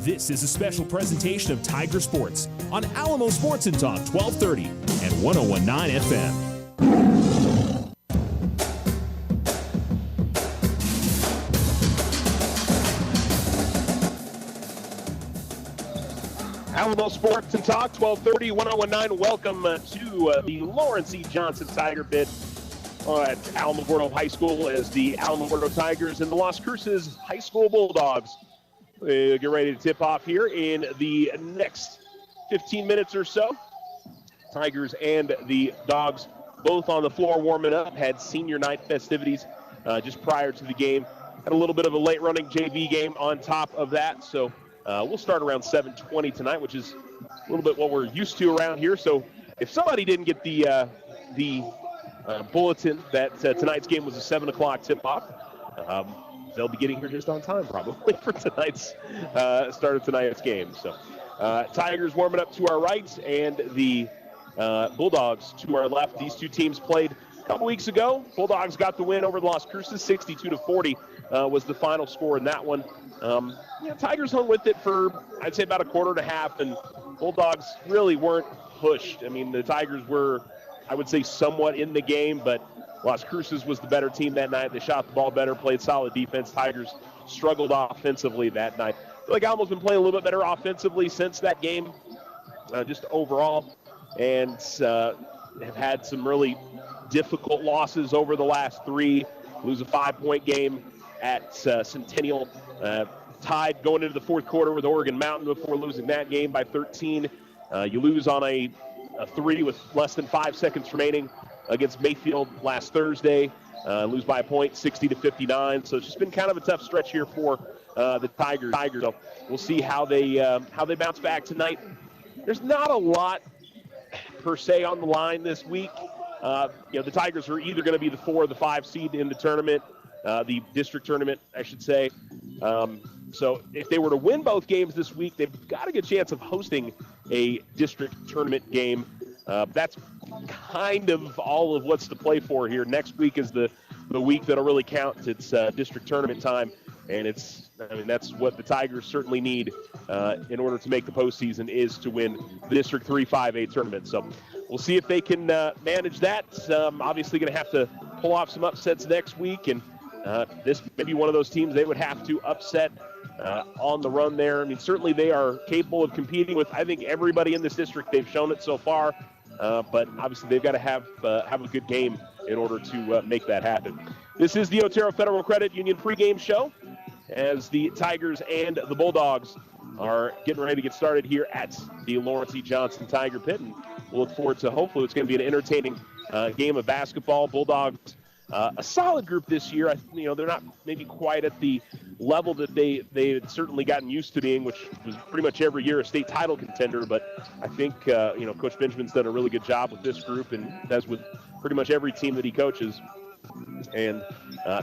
This is a special presentation of Tiger Sports on Alamo Sports and Talk 1230 and 101.9 FM. Alamo Sports and Talk 1230, 101.9. Welcome to the Lawrence E. Johnson Tiger Pit at Alamogordo High School as the Alamogordo Tigers and the Las Cruces High School Bulldogs get ready to tip off here in the next 15 minutes or so. Tigers and the Dogs both on the floor warming up, had senior night festivities just prior to the game. Had a little bit of a late running JV game on top of that, so we'll start around 7:20 tonight, which is a little bit what we're used to around here. So if somebody didn't get the bulletin that tonight's game was a 7 o'clock tip-off, they'll be getting here just on time probably for tonight's start of tonight's game. So Tigers warming up to our right and the Bulldogs to our left. These two teams played a couple weeks ago. Bulldogs got the win over the Las Cruces, 62-40 was the final score in that one. Tigers hung with it for, I'd say, about a quarter and a half, and Bulldogs really weren't pushed. I mean, the Tigers were, I would say, somewhat in the game, but Las Cruces was the better team that night. They shot the ball better, played solid defense. Tigers struggled offensively that night. I feel like Almo's been playing a little bit better offensively since that game, just overall, and have had some really difficult losses over the last three. Lose a 5-point game at Centennial, tied going into the fourth quarter with Oregon Mountain before losing that game by 13. You lose on a three with less than 5 seconds remaining against Mayfield last Thursday. Lose by a point, 60-59. So it's just been kind of a tough stretch here for the Tigers. So we'll see how they bounce back tonight. There's not a lot per se on the line this week. The Tigers are either going to be the 4 or the 5 seed in the tournament, the district tournament, I should say. So if they were to win both games this week, they've got a good chance of hosting a district tournament game. That's kind of all of what's to play for here. Next week is the week that'll really count. It's district tournament time, and that's what the Tigers certainly need in order to make the postseason, is to win the District 3 5A tournament. So we'll see if they can manage that. Obviously going to have to pull off some upsets next week, and this may be one of those teams they would have to upset on the run there. I mean, certainly they are capable of competing with, I think, everybody in this district. They've shown it so far, but obviously they've got to have a good game in order to make that happen. This is the Otero Federal Credit Union pregame show as the Tigers and the Bulldogs are getting ready to get started here at the Lawrence E. Johnson Tiger Pit, and we'll look forward to, hopefully it's going to be an entertaining game of basketball. Bulldogs, a solid group this year. They're not maybe quite at the level that they had certainly gotten used to being, which was pretty much every year a state title contender. But I think Coach Benjamin's done a really good job with this group, and as with pretty much every team that he coaches. And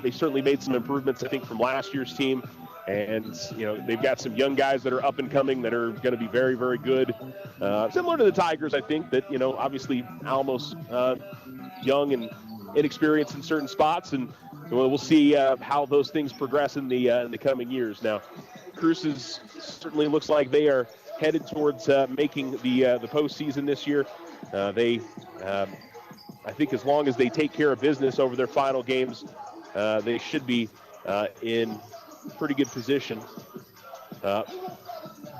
they certainly made some improvements, I think, from last year's team. And they've got some young guys that are up and coming that are going to be very, very good. Similar to the Tigers, I think that obviously Alamo's young and inexperienced in certain spots, and we'll see how those things progress in the coming years. Now, Cruces certainly looks like they are headed towards making the postseason this year. I think as long as they take care of business over their final games, they should be in pretty good position.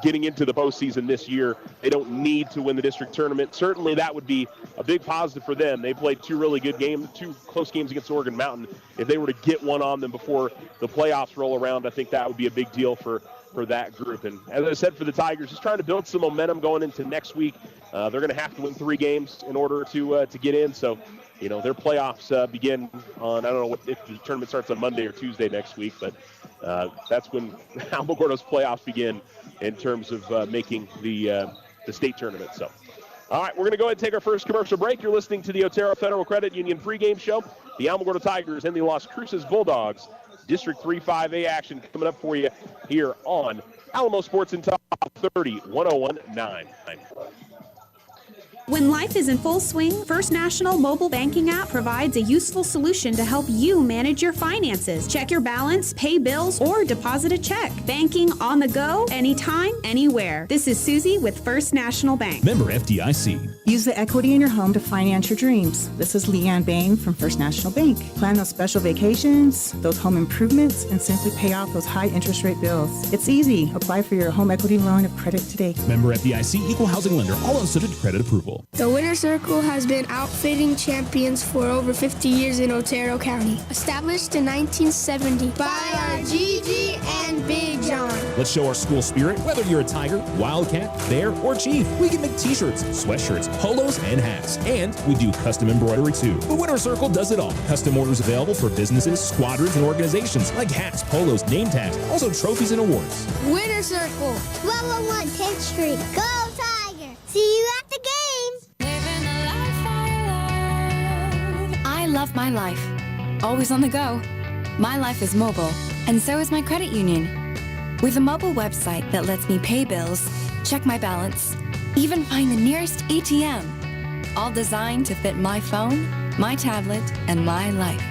Getting into the postseason this year, they don't need to win the district tournament. Certainly that would be a big positive for them. They played two close games against Oregon Mountain. If they were to get one on them before the playoffs roll around, I think that would be a big deal for that group. And as I said, for the Tigers, just trying to build some momentum going into next week. They're going to have to win 3 games in order to get in. So, their playoffs begin on, I don't know if the tournament starts on Monday or Tuesday next week, but that's when Alamogordo's playoffs begin in terms of making the state tournament. So, all right, we're going to go ahead and take our first commercial break. You're listening to the Otero Federal Credit Union pregame show. The Alamogordo Tigers and the Las Cruces Bulldogs District 3 5A action coming up for you here on Alamo Sports and Talk 30, 101.9. When life is in full swing, First National mobile banking app provides a useful solution to help you manage your finances. Check your balance, pay bills, or deposit a check. Banking on the go, anytime, anywhere. This is Susie with First National Bank. Member FDIC. Use the equity in your home to finance your dreams. This is Leanne Bain from First National Bank. Plan those special vacations, those home improvements, and simply pay off those high interest rate bills. It's easy. Apply for your home equity line of credit today. Member FDIC, equal housing lender, all subject to credit approval. The Winter Circle has been outfitting champions for over 50 years in Otero County. Established in 1970 by our Gigi and Big John. Let's show our school spirit. Whether you're a Tiger, Wildcat, Bear, or Chief, we can make t-shirts, sweatshirts, polos, and hats. And we do custom embroidery too. The Winter Circle does it all. Custom orders available for businesses, squadrons, and organizations like hats, polos, name tags, also trophies and awards. Winter Circle. 1201 10th Street. Go Tiger! See you at the games! I love my life. Always on the go. My life is mobile, and so is my credit union. With a mobile website that lets me pay bills, check my balance, even find the nearest ATM. All designed to fit my phone, my tablet, and my life.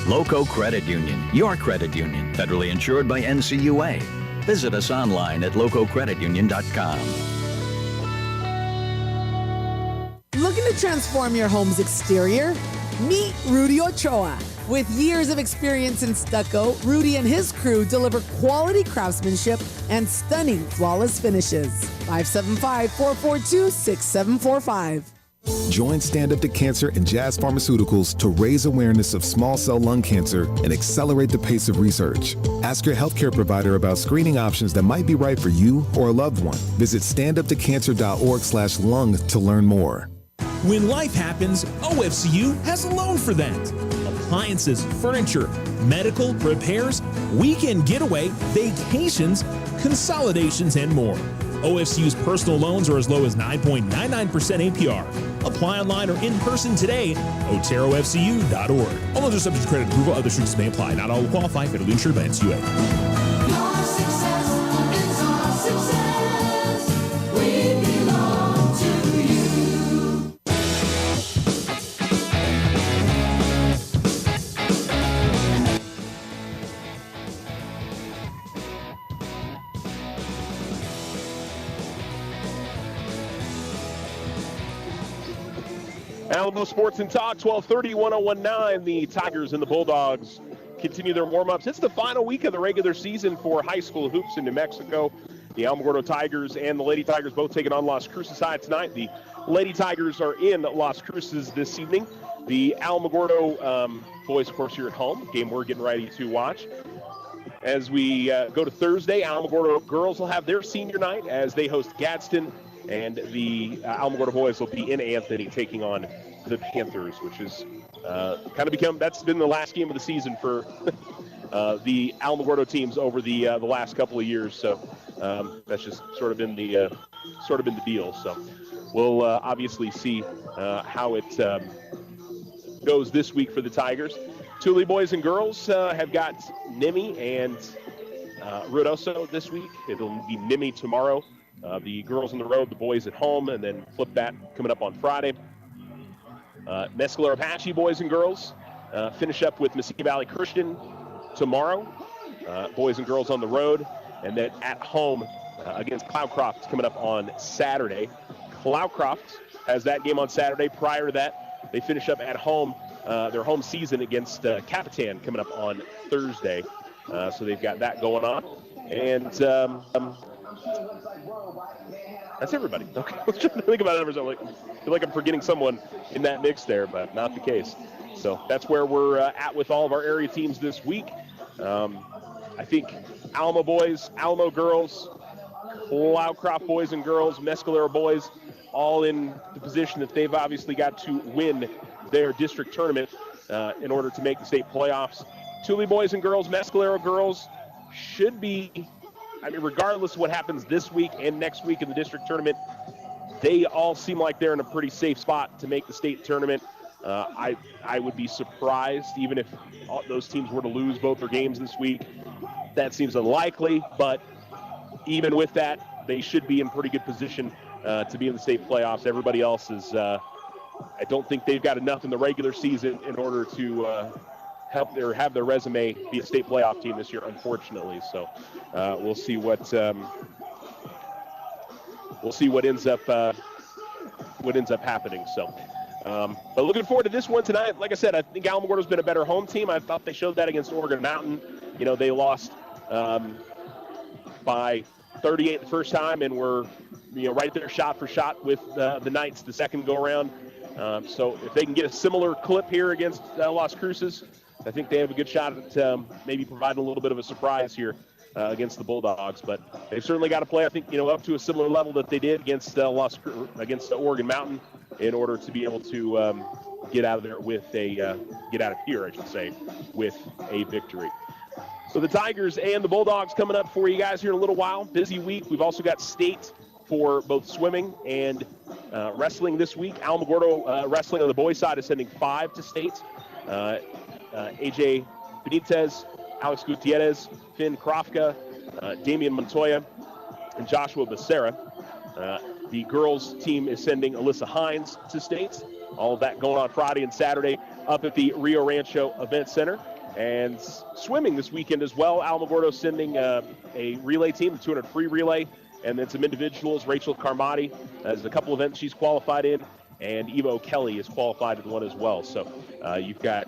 Loco Credit Union, your credit union, federally insured by NCUA. Visit us online at lococreditunion.com. Looking to transform your home's exterior? Meet Rudy Ochoa. With years of experience in stucco, Rudy and his crew deliver quality craftsmanship and stunning, flawless finishes. 575-442-6745. Join Stand Up to Cancer and Jazz Pharmaceuticals to raise awareness of small cell lung cancer and accelerate the pace of research. Ask your healthcare provider about screening options that might be right for you or a loved one. Visit standuptocancer.org/lung to learn more. When life happens, OFCU has a loan for that. Appliances, furniture, medical, repairs, weekend getaway, vacations, consolidations, and more. OFCU's personal loans are as low as 9.99% APR. Apply online or in person today. OteroFCU.org. All loans are subject to credit approval. Other restrictions may apply. Not all will qualify. Federally insured by NCUA. Your success is our success. We belong to you. Alamo Sports and Talk, 1230, 1019. The Tigers and the Bulldogs continue their warm-ups. It's the final week of the regular season for high school hoops in New Mexico. The Alamogordo Tigers and the Lady Tigers both taking on Las Cruces High tonight. The Lady Tigers are in Las Cruces this evening. The Alamogordo boys, of course, here at home. Game we're getting ready to watch. As we go to Thursday, Alamogordo girls will have their senior night as they host Gadsden. And the Alamogordo boys will be in Anthony taking on the Panthers, which is that's been the last game of the season for the Alamogordo teams over the last couple of years. So that's just sort of been the deal. So we'll obviously see how it goes this week for the Tigers. Thule boys and girls have got Nimi and Ruidoso this week. It'll be Nimi tomorrow. The girls on the road, the boys at home, and then flip that coming up on Friday. Mescalero Apache boys and girls finish up with Mesquite Valley Christian tomorrow. Boys and girls on the road, and then at home against Cloudcroft coming up on Saturday. Cloudcroft has that game on Saturday. Prior to that, they finish up at home their home season against Capitan coming up on Thursday. So they've got that going on. And that's everybody. Okay, I was trying to think about numbers. I feel like I'm forgetting someone in that mix there, but not the case. So that's where we're at with all of our area teams this week. I think Alamo boys, Alamo girls, Cloudcroft boys and girls, Mescalero boys, all in the position that they've obviously got to win their district tournament in order to make the state playoffs. Thule boys and girls, Mescalero girls should be, regardless of what happens this week and next week in the district tournament, they all seem like they're in a pretty safe spot to make the state tournament. I would be surprised even if all those teams were to lose both their games this week. That seems unlikely, but even with that, they should be in pretty good position to be in the state playoffs. Everybody else is, I don't think they've got enough in the regular season in order to have their resume be a state playoff team this year, unfortunately. So we'll see what ends up happening. So. But looking forward to this one tonight. Like I said, I think Alamogordo's been a better home team. I thought they showed that against Oregon Mountain. You know, they lost by 38 the first time and were, right there shot for shot with the Knights the second go-around. So if they can get a similar clip here against Las Cruces, I think they have a good shot at maybe providing a little bit of a surprise here against the Bulldogs. But they've certainly got to play, I think, up to a similar level that they did against Oregon Mountain, in order to be able to get out of here, I should say, with a victory. So the Tigers and the Bulldogs coming up for you guys here in a little while. Busy week. We've also got state for both swimming and wrestling this week. Alamogordo wrestling on the boys' side is sending 5 to state. AJ Benitez, Alex Gutierrez, Finn Krofka, Damian Montoya, and Joshua Becerra. The girls' team is sending Alyssa Hines to state. All of that going on Friday and Saturday up at the Rio Rancho Event Center. And swimming this weekend as well. Alamogordo sending a relay team, the 200 free relay, and then some individuals. Rachel Carmody has a couple events she's qualified in, and Evo Kelly is qualified in one as well. So you've got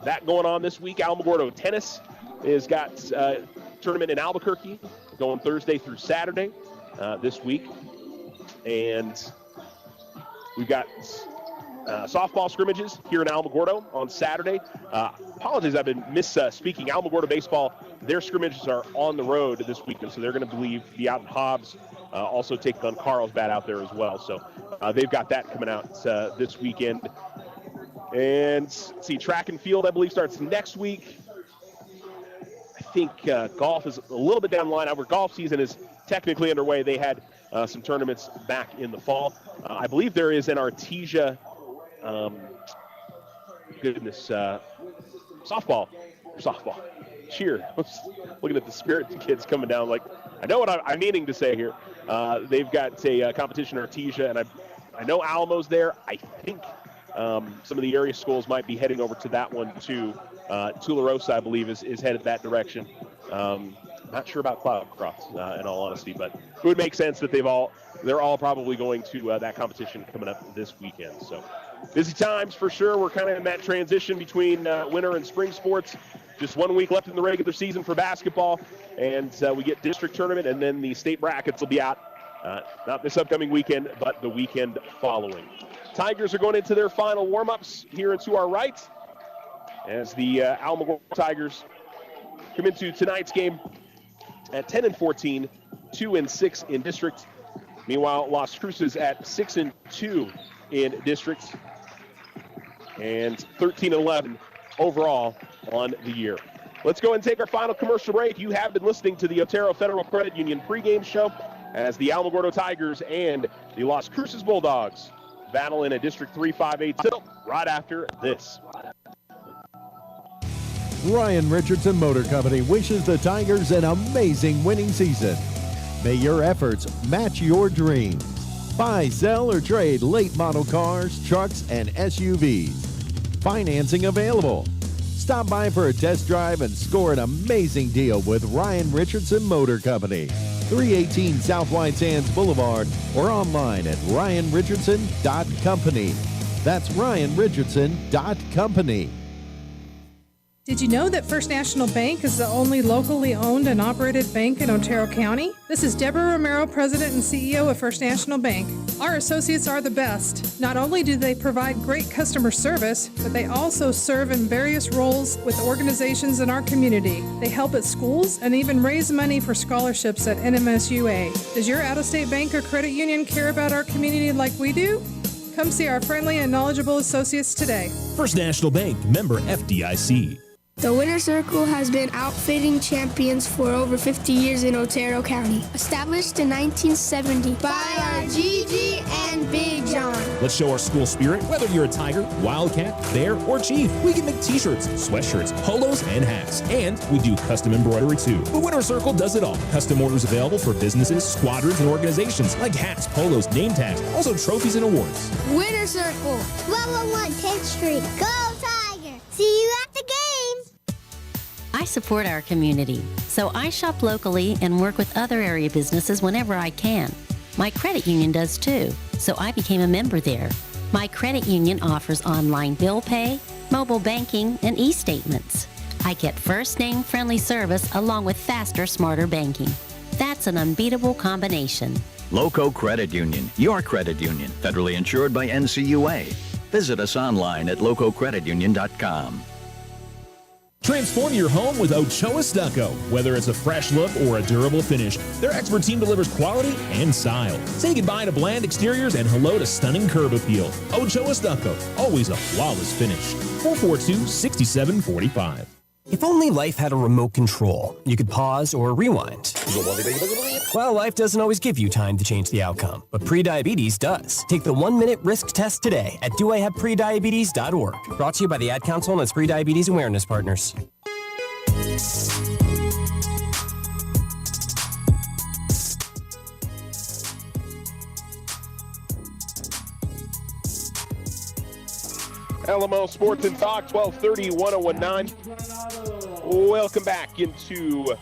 that going on this week. Alamogordo tennis has got a tournament in Albuquerque going Thursday through Saturday this week. And we've got softball scrimmages here in Alamogordo on Saturday. Apologies, I've been misspeaking. Alamogordo baseball, their scrimmages are on the road this weekend, so they're going to be out in Hobbs, also taking on Carlsbad out there as well. So they've got that coming out this weekend. And let's see, track and field, I believe, starts next week. I think golf is a little bit down the line. Our golf season is technically underway. They had some tournaments back in the fall. I believe there is an Artesia, softball, cheer. Looking at the Spirit kids coming down, like, I know what I'm meaning to say here. They've got a competition, Artesia, and I know Alamo's there. I think some of the area schools might be heading over to that one too. Tularosa, I believe, is headed that direction. Not sure about Cloudcroft, in all honesty, but it would make sense that they're all probably going to that competition coming up this weekend. So busy times for sure. We're kind of in that transition between winter and spring sports. Just 1 week left in the regular season for basketball, and we get district tournament, and then the state brackets will be out, not this upcoming weekend, but the weekend following. Tigers are going into their final warm-ups here and to our right, as the Alamogordo Tigers come into tonight's game at 10-14, 2-6 in district. Meanwhile, Las Cruces at 6-2 in district, and 13-11 overall on the year. Let's go and take our final commercial break. You have been listening to the Otero Federal Credit Union pregame show as the Alamogordo Tigers and the Las Cruces Bulldogs battle in a District 3-5-8 tilt right after this. Ryan Richardson Motor Company wishes the Tigers an amazing winning season. May your efforts match your dreams. Buy, sell, or trade late model cars, trucks, and SUVs. Financing available. Stop by for a test drive and score an amazing deal with Ryan Richardson Motor Company. 318 South White Sands Boulevard or online at ryanrichardson.company. That's ryanrichardson.company. Did you know that First National Bank is the only locally owned and operated bank in Otero County? This is Deborah Romero, President and CEO of First National Bank. Our associates are the best. Not only do they provide great customer service, but they also serve in various roles with organizations in our community. They help at schools and even raise money for scholarships at NMSUA. Does your out-of-state bank or credit union care about our community like we do? Come see our friendly and knowledgeable associates today. First National Bank, member FDIC. The Winner Circle has been outfitting champions for over 50 years in Otero County. Established in 1970 by our Gigi and Big John. Let's show our school spirit, whether you're a Tiger, Wildcat, Bear, or Chief. We can make t-shirts, sweatshirts, polos, and hats. And we do custom embroidery too. The Winner Circle does it all. Custom orders available for businesses, squadrons, and organizations like hats, polos, name tags, also trophies and awards. Winner Circle. 1201 10th Street. Go Tiger. See you at the game. I support our community, so I shop locally and work with other area businesses whenever I can. My credit union does too, so I became a member there. My credit union offers online bill pay, mobile banking, and e-statements. I get first-name friendly service along with faster, smarter banking. That's an unbeatable combination. Loco Credit Union, your credit union, federally insured by NCUA. Visit us online at lococreditunion.com. Transform your home with Ochoa Stucco. Whether it's a fresh look or a durable finish, their expert team delivers quality and style. Say goodbye to bland exteriors and hello to stunning curb appeal. Ochoa Stucco, always a flawless finish. 442-6745. If only life had a remote control, you could pause or rewind. Well, life doesn't always give you time to change the outcome, but prediabetes does. Take the 1-minute risk test today at doihaveprediabetes.org. Brought to you by the Ad Council and its prediabetes awareness partners. Alamo Sports and Talk, 1230, 1019. Welcome back into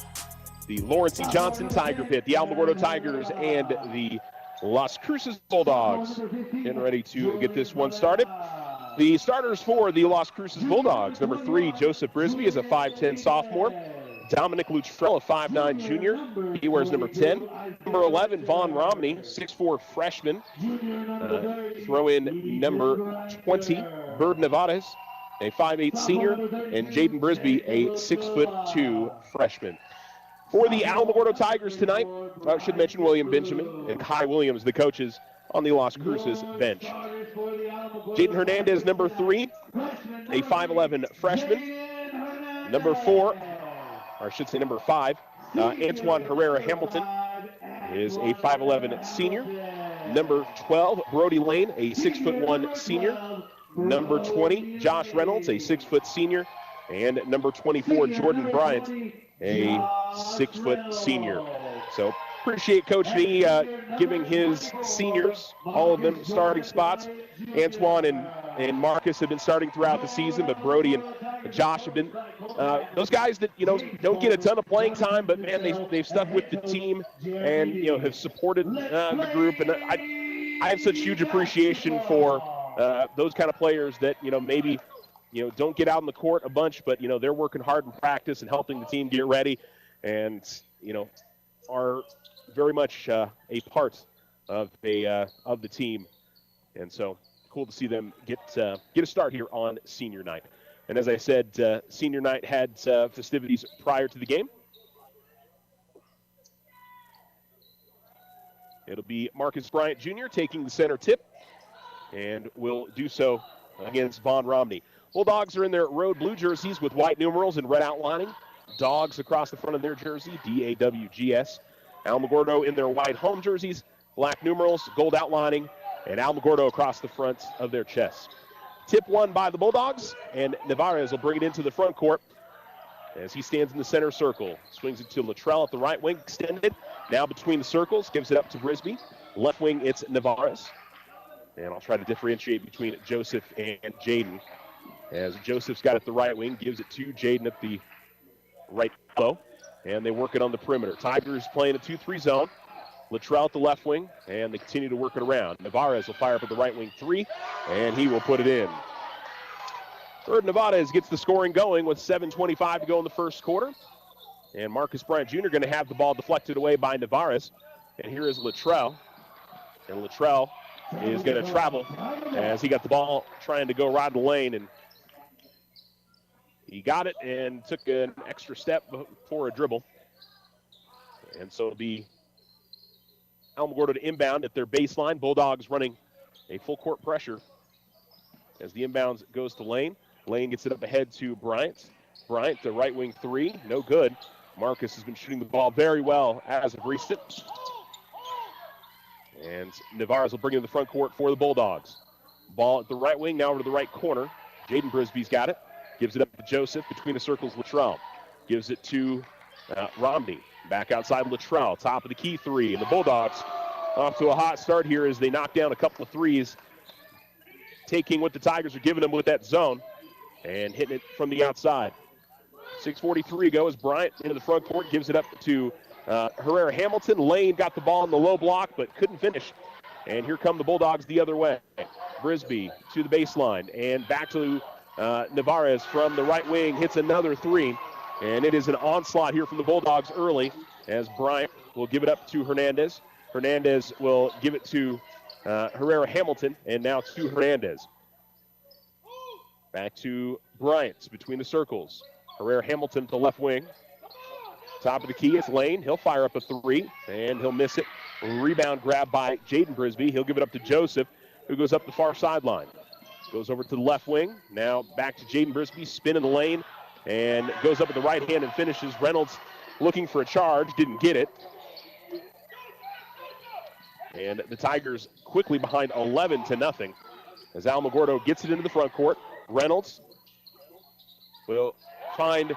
the Lawrence E. Johnson Tiger Pit, the Alamogordo Tigers and the Las Cruces Bulldogs. Getting ready to get this one started. The starters for the Las Cruces Bulldogs, number 3, Joseph Brisby is a 5'10 sophomore. Dominic Luttrell, a 5'9 junior. He wears number 10. Number 11, Vaughn Romney, 6'4 freshman. Throw in number 20, Bird Nevadas, a 5'8 senior. And Jaden Brisby, a 6'2 freshman. For the Alamogordo Tigers tonight, I should mention William Benjamin and Kai Williams, the coaches on the Las Cruces bench. Jaden Hernandez, number 3, a 5'11 freshman. Number 4, or I should say number 5, Antoine Herrera Hamilton is a 5'11 senior. Number 12, Brody Lane, a 6'1 senior. Number 20, Josh Reynolds, a 6' senior. And number 24, Jordan Bryant, a 6 senior. So appreciate Coach V giving his seniors, all of them, starting spots. Antoine and Marcus have been starting throughout the season, but Brody and Josh have been those guys that, don't get a ton of playing time, but man, they've stuck with the team and, have supported the group. And I have such huge appreciation for those kind of players that, maybe, don't get out on the court a bunch, but, they're working hard in practice and helping the team get ready and, are very much a part of the team. And so cool to see them get a start here on senior night. And as I said, senior night had festivities prior to the game. It'll be Marcus Bryant Jr. taking the center tip, and will do so against Vaughn Romney. Bulldogs are in their road blue jerseys with white numerals and red outlining. Dogs across the front of their jersey, DAWGS. Alamogordo in their white home jerseys, black numerals, gold outlining, and Alamogordo across the front of their chests. Tip won by the Bulldogs, and Navarez will bring it into the front court as he stands in the center circle. Swings it to Luttrell at the right wing, extended. Now between the circles, gives it up to Brisby. Left wing, it's Navarez. And I'll try to differentiate between Joseph and Jaden. As Joseph's got it the right wing, gives it to Jaden at the right elbow. And they work it on the perimeter. Tigers playing a 2-3 zone. Luttrell at the left wing, and they continue to work it around. Navarez will fire up at the right wing 3, and he will put it in. Bird Nevadas gets the scoring going with 7:25 to go in the first quarter. And Marcus Bryant Jr. going to have the ball deflected away by Navarez. And here is Luttrell. And Luttrell is going to travel as he got the ball trying to go right in the lane, and he got it and took an extra step for a dribble. And so it'll be Alamogordo to inbound at their baseline. Bulldogs running a full court pressure as the inbounds goes to Lane. Lane gets it up ahead to Bryant. Bryant, the right wing three, no good. Marcus has been shooting the ball very well as of recent. And Navarez will bring it in the front court for the Bulldogs. Ball at the right wing, now over to the right corner. Jaden Brisby's got it. Gives it up to Joseph between the circles. Luttrell gives it to Romney. Back outside Luttrell. Top of the key three. And the Bulldogs off to a hot start here as they knock down a couple of threes, taking what the Tigers are giving them with that zone and hitting it from the outside. 6:43 go as Bryant into the front court, gives it up to Herrera Hamilton. Lane got the ball in the low block but couldn't finish. And here come the Bulldogs the other way. Brisby to the baseline and back to Navarez from the right wing, hits another three. And it is an onslaught here from the Bulldogs early as Bryant will give it up to Hernandez. Hernandez will give it to Herrera Hamilton, and now to Hernandez. Back to Bryant between the circles. Herrera Hamilton to left wing. Top of the key, it's Lane. He'll fire up a three, and he'll miss it. Rebound grab by Jaden Brisby. He'll give it up to Joseph, who goes up the far sideline. Goes over to the left wing. Now back to Jaden Brisby, spin in the lane, and goes up at the right hand and finishes. Reynolds looking for a charge, didn't get it. And the Tigers quickly behind 11-0 as Alamogordo gets it into the front court. Reynolds will find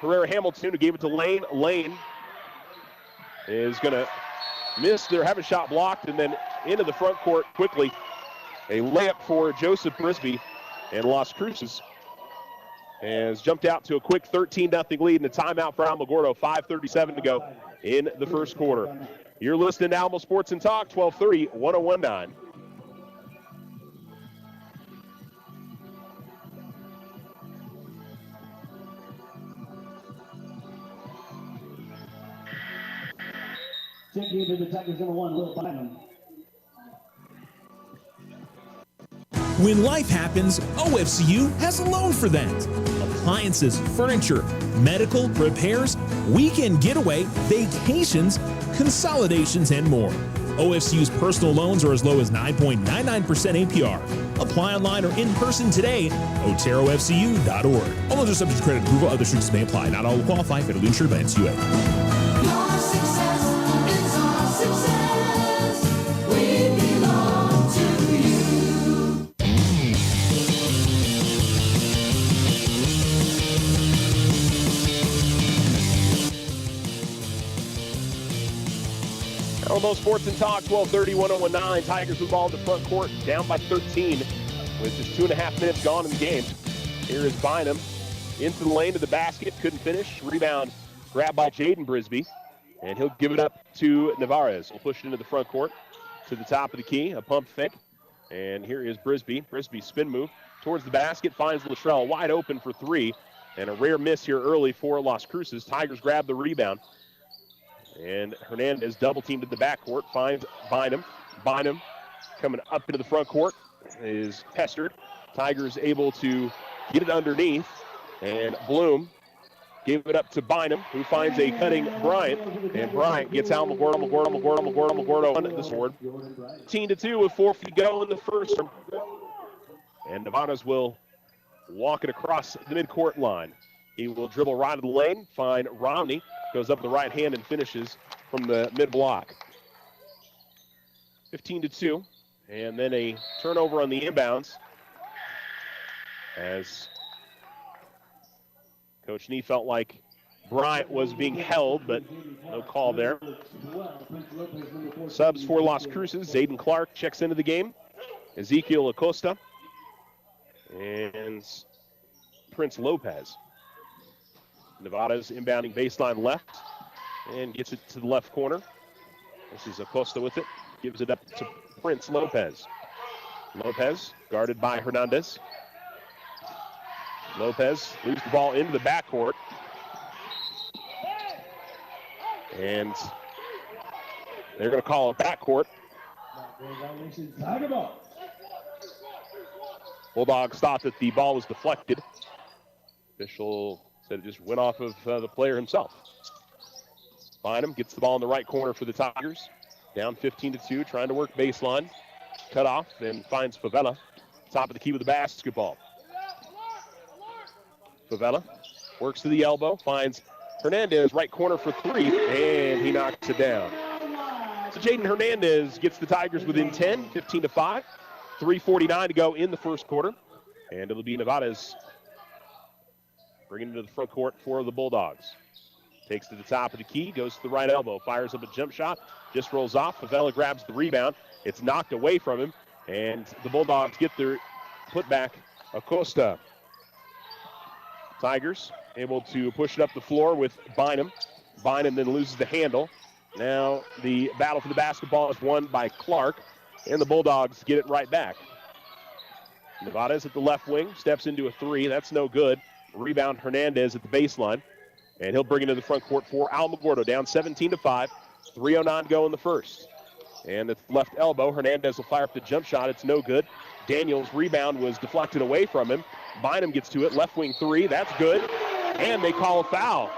Herrera Hamilton, who gave it to Lane. Lane is going to miss. They're having a shot blocked, and then into the front court quickly. A layup for Joseph Brisby, and Las Cruces has jumped out to a quick 13-0 lead, and a timeout for Alamogordo. 5:37 to go in the first quarter. You're listening to Alamo Sports and Talk, 1230, 1019. Checking into the Tigers number 1, Will Bynum. When life happens, OFCU has a loan for that. Appliances, furniture, medical, repairs, weekend getaway, vacations, consolidations, and more. OFCU's personal loans are as low as 9.99% APR. Apply online or in person today. OteroFCU.org. All others subject to credit approval. Other restrictions may apply. Not all will qualify. Federally insured by NCUA. Your success is our success. We belong to you. Alamo Sports and Talk, 1230, 1019. Tigers with ball in the front court, down by 13 with just 2.5 minutes gone in the game. Here is Bynum into the lane to the basket, couldn't finish. Rebound grabbed by Jaden Brisby, and he'll give it up to Navarez. We'll push it into the front court to the top of the key, a pump fake. And here is Brisby. Brisby spin move towards the basket, finds Luttrell wide open for three, and a rare miss here early for Las Cruces. Tigers grab the rebound. And Hernandez double teamed in the backcourt, finds Bynum. Bynum coming up into the front court is pestered. Tigers able to get it underneath, and Bloom gave it up to Bynum, who finds a cutting Bryant, and Bryant gets Alamogordo on the sword. 13-2 with 4 feet to go in the first. And Nevadas will walk it across the midcourt line. He will dribble right of the lane, find Romney, goes up the right hand and finishes from the mid block. 15-2, and then a turnover on the inbounds as Coach Nee felt like Bryant was being held, but no call there. Subs for Las Cruces. Zayden Clark checks into the game. Ezekiel Acosta and Prince Lopez. Nevada's inbounding baseline left and gets it to the left corner. This is Acosta with it. Gives it up to Prince Lopez. Lopez guarded by Hernandez. Lopez leaves the ball into the backcourt. And they're going to call it backcourt. Bulldogs thought that the ball was deflected. Official said it just went off of the player himself. Bynum gets the ball in the right corner for the Tigers. Down 15-2, trying to work baseline. Cut off and finds Favela. Top of the key with the basketball. Favela Works to the elbow, finds Hernandez, right corner for three, and he knocks it down. So Jaden Hernandez gets the Tigers within 10, 15-5. 3:49 to go in the first quarter. And it'll be Nevada's bringing it to the front court for the Bulldogs. Takes to the top of the key, goes to the right elbow, fires up a jump shot, just rolls off. Favela grabs the rebound. It's knocked away from him, and the Bulldogs get their putback. Acosta. Tigers able to push it up the floor with Bynum. Bynum then loses the handle. Now the battle for the basketball is won by Clark, and the Bulldogs get it right back. Nevada's at the left wing, steps into a three. That's no good. Rebound Hernandez at the baseline, and he'll bring it to the front court for Alamogordo, down 17-5. 3:09 to go in the first. And at the left elbow, Hernandez will fire up the jump shot. It's no good. Daniels' rebound was deflected away from him. Bynum gets to it, left wing three. That's good. And they call a foul.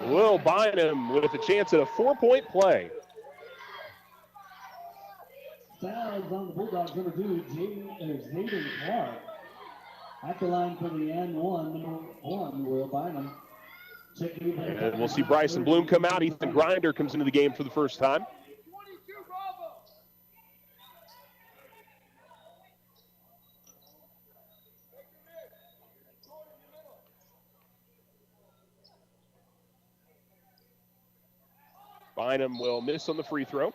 Will Bynum with a chance at a 4-point play. Fouls on the Bulldogs, number 2, Zayden Clark. At the line for the N1, number 1, Will Bynum. And we'll see Bryson Bloom come out. Ethan Grinder comes into the game for the first time. Bynum will miss on the free throw.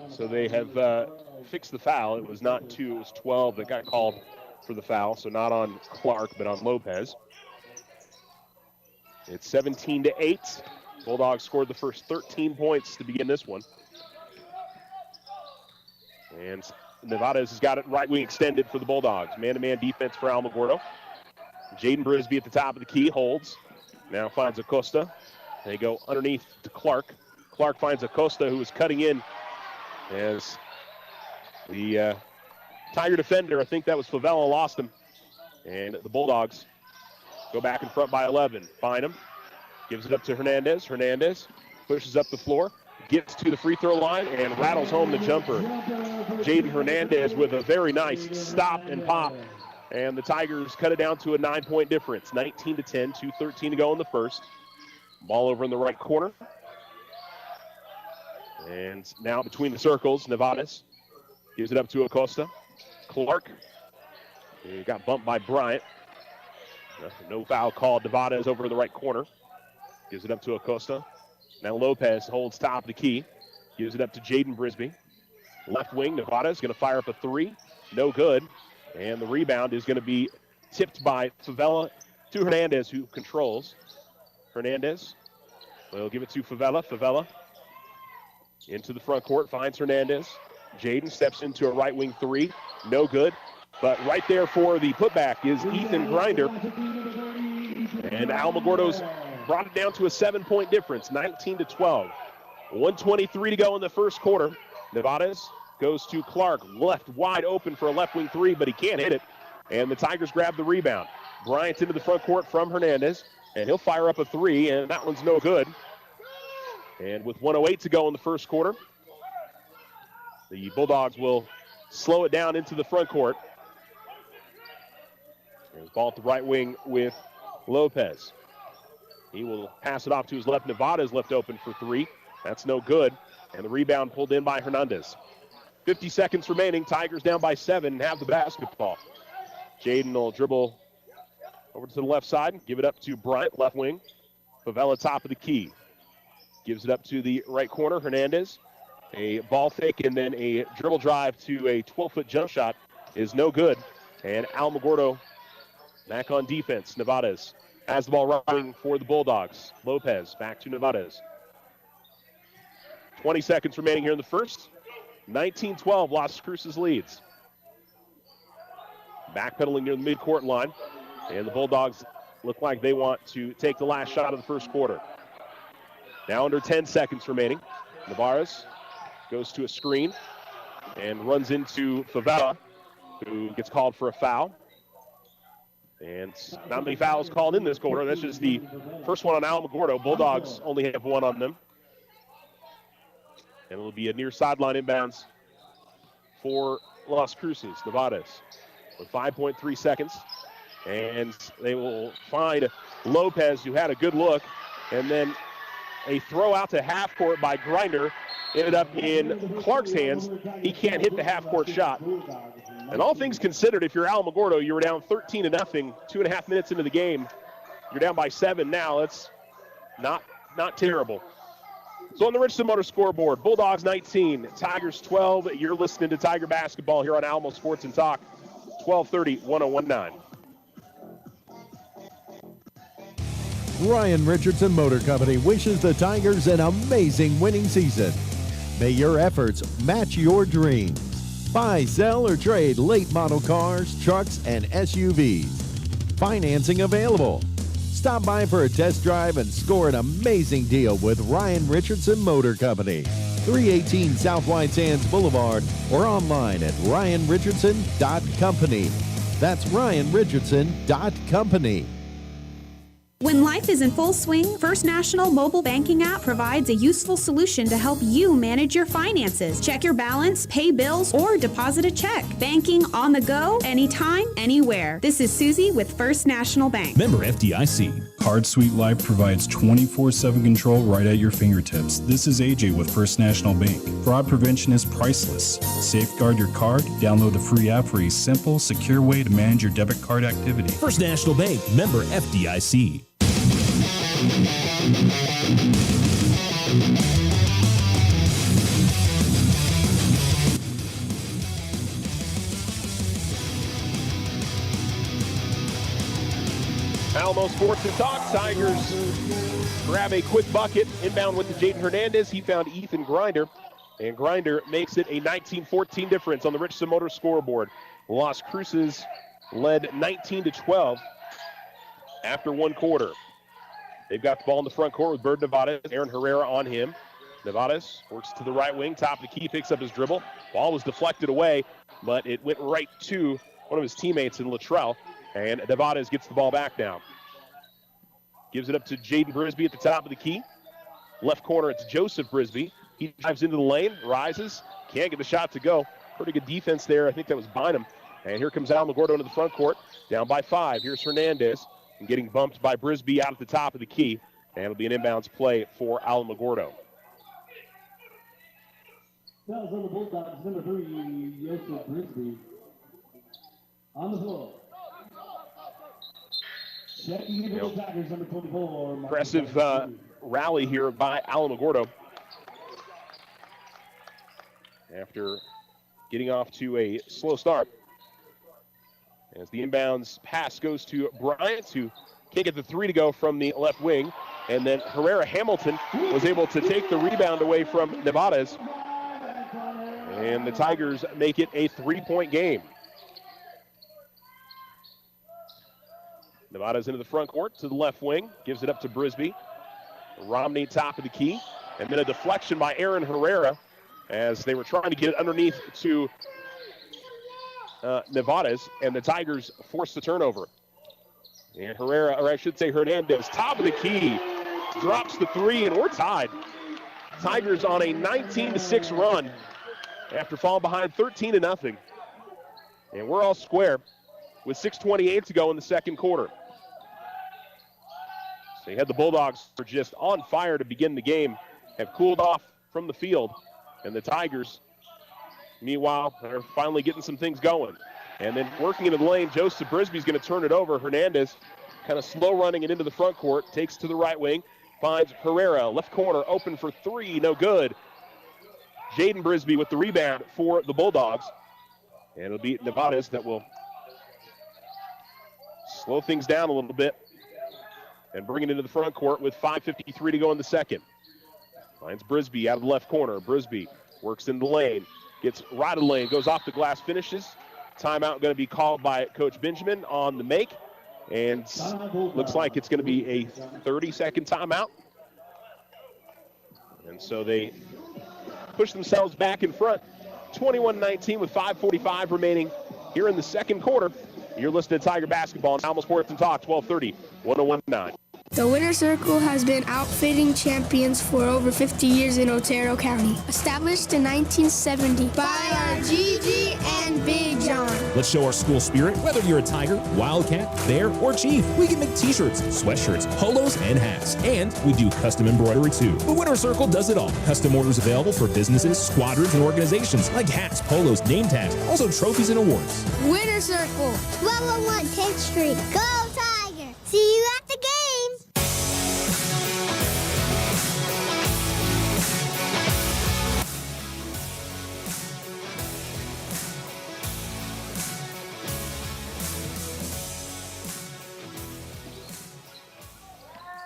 So they have fixed the foul. It was not 2, it was 12 that got called for the foul. So not on Clark, but on Lopez. It's 17-8. Bulldogs scored the first 13 points to begin this one. And Nevada's has got it right wing extended for the Bulldogs. Man-to-man defense for Alamogordo. Jaden Brisby at the top of the key, holds. Now finds Acosta. They go underneath to Clark. Clark finds Acosta, who is cutting in as the Tiger defender, I think that was Favela, lost him. And the Bulldogs go back in front by 11. Bynum gives it up to Hernandez. Hernandez pushes up the floor, gets to the free throw line, and rattles home the jumper. Jaden Hernandez with a very nice stop and pop. And the Tigers cut it down to a 9-point difference. 19-10, 2:13 to go in the first. Ball over in the right corner. And now between the circles, Nevada's gives it up to Acosta. Clark, he got bumped by Bryant. No foul called. Nevada's over in the right corner. Gives it up to Acosta. Now Lopez holds top of the key. Gives it up to Jaden Brisby. Left wing, Nevada's going to fire up a three. No good. And the rebound is going to be tipped by Favela to Hernandez, who controls. Hernandez will give it to Favela. Favela into the front court, finds Hernandez. Jaden steps into a right wing three. No good. But right there for the putback is Ethan Grinder. And Alamogordo's brought it down to a 7-point difference, 19-12. 1:23 to go in the first quarter. Nevada's goes to Clark, left wide open for a left wing three, but he can't hit it. And the Tigers grab the rebound. Bryant into the front court from Hernandez, and he'll fire up a three, and that one's no good. And with 1:08 to go in the first quarter, the Bulldogs will slow it down into the front court. And ball at the right wing with Lopez. He will pass it off to his left. Nevada's left open for three. That's no good. And the rebound pulled in by Hernandez. 50 seconds remaining. Tigers down by 7 and have the basketball. Jaden will dribble over to the left side, give it up to Bryant, left wing. Favela top of the key. Gives it up to the right corner, Hernandez. A ball fake and then a dribble drive to a 12-foot jump shot is no good. And Alamogordo back on defense. Nevada's has the ball running for the Bulldogs. Lopez back to Nevada's. 20 seconds remaining here in the first. 19-12, Las Cruces leads. Backpedaling near the midcourt line. And the Bulldogs look like they want to take the last shot of the first quarter. Now under 10 seconds remaining. Navarez goes to a screen and runs into Favela, who gets called for a foul. And not many fouls called in this quarter. That's just the first one on Alamogordo. Bulldogs only have one on them. And it'll be a near sideline inbounds for Las Cruces, Nevadas, with 5.3 seconds. And they will find Lopez, who had a good look. And then a throw out to half court by Grinder ended up in Clark's hands. He can't hit the half court shot. And all things considered, if you're Alamogordo, you were down 13-0, 2.5 minutes into the game. You're down by 7 now. That's not terrible. So on the Richardson Motor scoreboard, Bulldogs 19, Tigers 12. You're listening to Tiger Basketball here on Alamo Sports and Talk, 1230, 1019. Ryan Richardson Motor Company wishes the Tigers an amazing winning season. May your efforts match your dreams. Buy, sell, or trade late model cars, trucks, and SUVs. Financing available. Stop by for a test drive and score an amazing deal with Ryan Richardson Motor Company. 318 South White Sands Boulevard or online at ryanrichardson.company. That's ryanrichardson.company. When life is in full swing, First National mobile banking app provides a useful solution to help you manage your finances. Check your balance, pay bills, or deposit a check. Banking on the go, anytime, anywhere. This is Susie with First National Bank. Member FDIC. Card Suite Life provides 24/7 control right at your fingertips. This is AJ with First National Bank. Fraud prevention is priceless. Safeguard your card. Download the free app for a simple, secure way to manage your debit card activity. First National Bank, member FDIC. Alamo Sports and Talk. Tigers grab a quick bucket. Inbound with the Jaden Hernandez. He found Ethan Grinder, and Grinder makes it a 19-14 difference on the Richardson Motor scoreboard. Las Cruces led 19-12 after one quarter. They've got the ball in the front court with Bird Nevadas. Aaron Herrera on him. Nevadas works to the right wing, top of the key, picks up his dribble. Ball was deflected away, but it went right to one of his teammates in Luttrell. And Nevadas gets the ball back now. Gives it up to Jaden Brisby at the top of the key. Left corner, it's Joseph Brisby. He drives into the lane, rises, can't get the shot to go. Pretty good defense there. I think that was Bynum. And here comes Alamogordo into the front court, down by 5. Here's Hernandez, and getting bumped by Brisby out at the top of the key. And it'll be an inbounds play for Alamogordo. That was on the Bulldogs, number 3, Joseph Brisby. On the floor. Checking into the Tigers, number 24. Impressive rally here by Alamogordo. After getting off to a slow start. As the inbounds pass goes to Bryant, who can't get the 3 to go from the left wing. And then Herrera Hamilton was able to take the rebound away from Nevadas. And the Tigers make it a 3-point game. Nevadas into the front court to the left wing, gives it up to Brisby. Romney top of the key. And then a deflection by Aaron Herrera as they were trying to get it underneath to Nevadas, and the Tigers forced the turnover. And Herrera, or I should say Hernandez, top of the key, drops the 3, and we're tied. Tigers on a 19-6 run after falling behind 13-0. And we're all square with 6:28 to go in the second quarter. So you had the Bulldogs were just on fire to begin the game, have cooled off from the field, and the Tigers, meanwhile, are finally getting some things going. And then working into the lane, Joseph Brisby's going to turn it over. Hernandez kind of slow running it into the front court, takes to the right wing, finds Herrera, left corner, open for 3, no good. Jaden Brisby with the rebound for the Bulldogs. And it'll be Nevadas that will slow things down a little bit and bring it into the front court with 5:53 to go in the second. Finds Brisby out of the left corner. Brisby works in the lane, gets right of the lane, goes off the glass, finishes. Timeout going to be called by Coach Benjamin on the make. And looks like it's going to be a 30-second timeout. And so they push themselves back in front. 21-19 with 5:45 remaining here in the second quarter. You're listening to Tiger Basketball on Alamo Sports and Talk, 1230, 1019. The Winter Circle has been outfitting champions for over 50 years in Otero County. Established in 1970 by our GG and and Big John. Let's show our school spirit, whether you're a Tiger, Wildcat, Bear, or Chief. We can make t-shirts, sweatshirts, polos, and hats. And we do custom embroidery too. The Winter Circle does it all. Custom orders available for businesses, squadrons, and organizations like hats, polos, name tags, also trophies and awards. Winter Circle. 1201 10th Street. Go Tiger! See you at the game!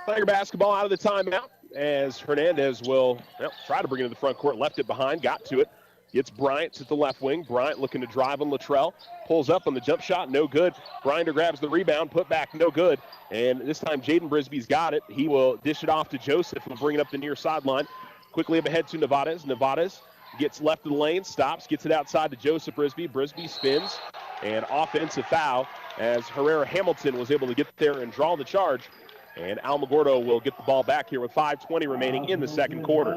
Tiger basketball out of the timeout as Hernandez will try to bring it to the front court. Left it behind, got to it. Gets Bryant to the left wing. Bryant looking to drive on Luttrell. Pulls up on the jump shot, no good. Grinder grabs the rebound, put back, no good. And this time Jaden Brisby's got it. He will dish it off to Joseph and bring it up the near sideline. Quickly up ahead to Nevades. Nevades gets left of the lane, stops, gets it outside to Joseph Brisby. Brisby spins, and offensive foul as Herrera Hamilton was able to get there and draw the charge. And Alamogordo will get the ball back here with 5:20 remaining in the second quarter.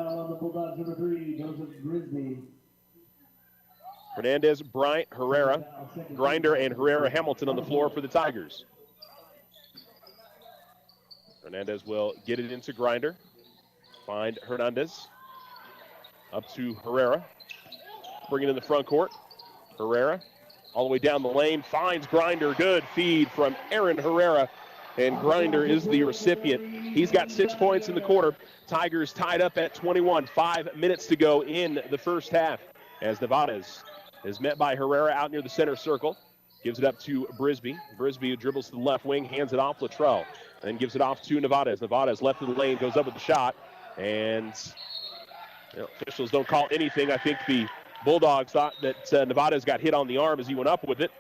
Hernandez, Bryant, Herrera, Grinder, and Herrera Hamilton on the floor for the Tigers. Hernandez will get it into Grinder. Find Hernandez. Up to Herrera. Bring it in the front court. Herrera all the way down the lane. Finds Grinder. Good feed from Aaron Herrera. And Grinder is the recipient. He's got 6 points in the quarter. Tigers tied up at 21. 5 minutes to go in the first half as Nevades is met by Herrera out near the center circle. Gives it up to Brisby. Brisby dribbles to the left wing, hands it off Luttrell. Then gives it off to Nevades. Nevades left of the lane, goes up with the shot. And officials don't call anything. I think the Bulldogs thought that Nevades got hit on the arm as he went up with it.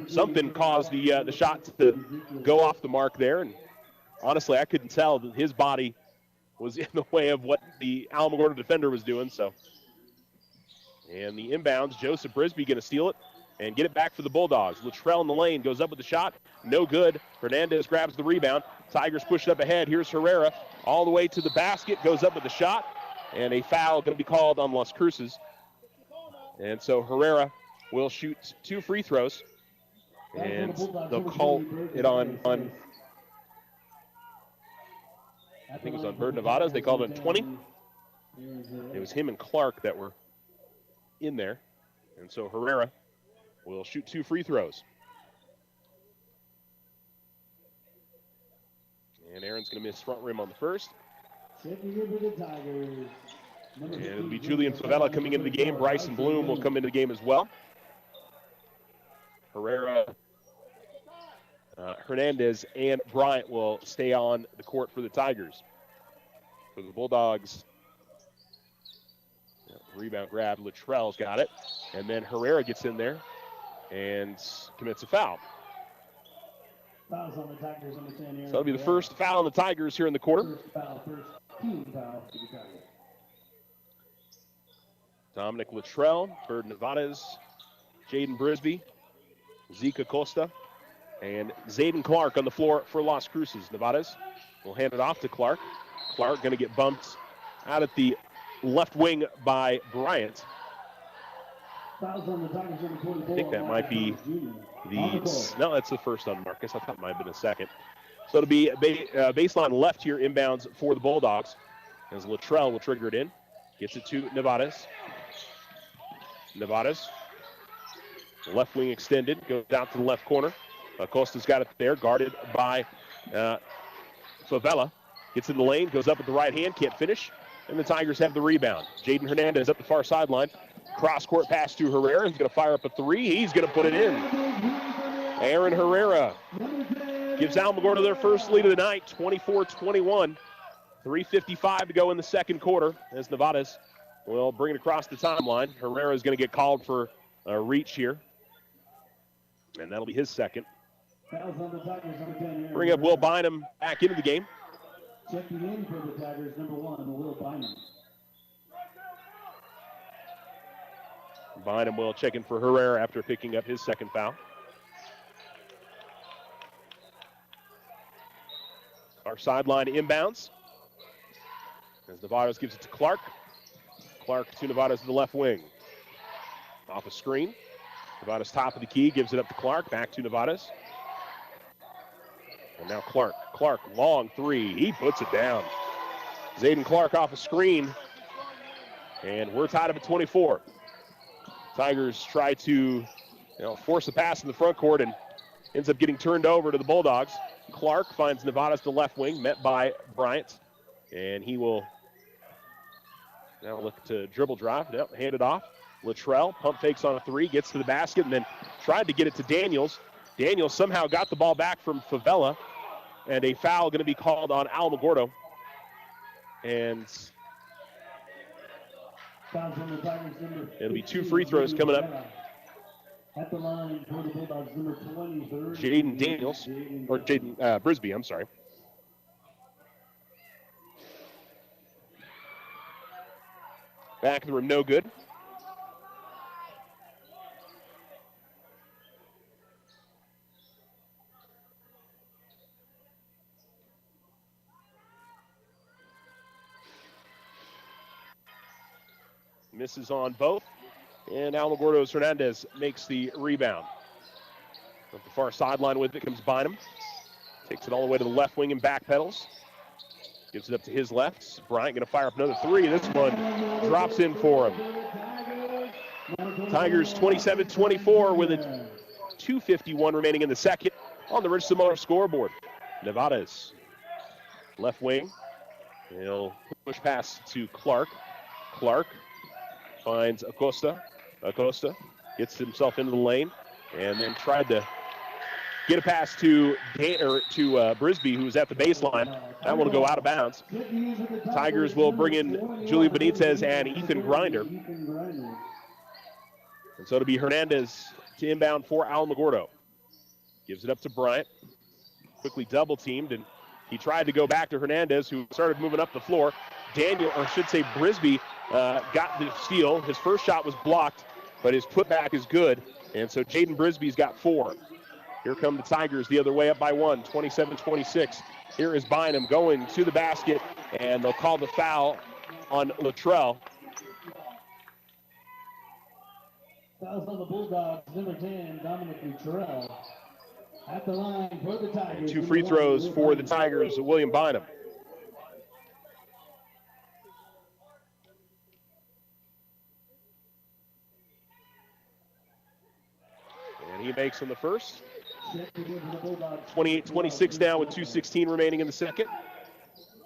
Something caused the shot to go off the mark there. And honestly, I couldn't tell that his body was in the way of what the Alamogordo defender was doing. So, and the inbounds, Joseph Brisby going to steal it and get it back for the Bulldogs. Luttrell in the lane, goes up with the shot. No good. Hernandez grabs the rebound. Tigers push it up ahead. Here's Herrera all the way to the basket, goes up with the shot. And a foul going to be called on Las Cruces. And so Herrera will shoot 2 free throws. And they'll call it on I think it was on Bird Nevada's. They called it 20. It was him and Clark that were in there. And so Herrera will shoot 2 free throws. And Aaron's going to miss front rim on the first. And it'll be Julian Favela coming into the game. Bryson Bloom will come into the game as well. Herrera, Hernandez, and Bryant will stay on the court for the Tigers. For the Bulldogs, rebound grab. Luttrell's got it. And then Herrera gets in there and commits a foul. Fouls on the Tigers on the 10 here. So that'll be the first foul on the Tigers here in the quarter. First team foul to the Tigers. Dominic Luttrell, Bird Nevades, Jaden Brisby, Zeke Acosta, and Zayden Clark on the floor for Las Cruces. Nevades will hand it off to Clark. Clark going to get bumped out at the left wing by Bryant. Fouls on the Tigers on the 24. I think that might be no, that's the first on Marcus. I thought it might have been a second. So it'll be a baseline left here inbounds for the Bulldogs as Luttrell will trigger it in. Gets it to Nevades. Nevades, left wing extended, goes out to the left corner. Acosta's got it there, guarded by Favela. Gets in the lane, goes up with the right hand, can't finish, and the Tigers have the rebound. Jaden Hernandez up the far sideline. Cross-court pass to Herrera. He's going to fire up a 3. He's going to put it in. Aaron Herrera gives Alamogordo their first lead of the night, 24-21. 3:55 to go in the second quarter as Nevades will bring it across the timeline. Herrera is going to get called for a reach here, and that'll be his second. Bring up Will Bynum back into the game. Checking in for the Tigers, number 1, Will Bynum. Bynum will check in for Herrera after picking up his second foul. Our sideline inbounds as Nevades gives it to Clark. Clark to Nevades to the left wing. Off a screen. Nevada's top of the key, gives it up to Clark. Back to Nevada's. And now Clark. Clark, long three. He puts it down. Zayden Clark off a screen. And we're tied up at 24. Tigers try to force a pass in the front court and ends up getting turned over to the Bulldogs. Clark finds Nevada's the left wing, met by Bryant. And he will now look to dribble drive. Nope, hand it off. Luttrell pump fakes on a three, gets to the basket, and then tried to get it to Daniels. Daniels somehow got the ball back from Favela, and a foul going to be called on Alamogordo. And it'll be 2 free throws coming up. At the line for the Bulldogs, number 23. Jaden Daniels, or Jaden Brisby, I'm sorry. Back of the rim, no good. Misses on both. And Alamogordo's Hernandez makes the rebound. Up the far sideline with it comes Bynum. Takes it all the way to the left wing and back pedals. Gives it up to his left. Bryant going to fire up another three. This one drops in for him. Tigers 27-24 with a 2:51 remaining in the second on the Richardson Miller scoreboard. Nevada's left wing. He'll push pass to Clark. Clark finds Acosta. Acosta gets himself into the lane and then tried to get a pass to Brisby, who was at the baseline. That one will go out of bounds. Tigers will bring in Julian Benitez and Ethan Grinder. And so it'll be Hernandez to inbound for Alamogordo. Gives it up to Bryant. Quickly double teamed, and he tried to go back to Hernandez, who started moving up the floor. Brisby got the steal. His first shot was blocked, but his putback is good. And so Jaden Brisby's got 4. Here come the Tigers the other way, up by 1, 27-26. Here is Bynum going to the basket, and they'll call the foul on Luttrell. Fouls on the Bulldogs, number 10, Dominic Luttrell. At the line for the Tigers. 2 free throws for the Tigers, William Bynum. And he makes on the first. 28-26 now with 2:16 remaining in the second.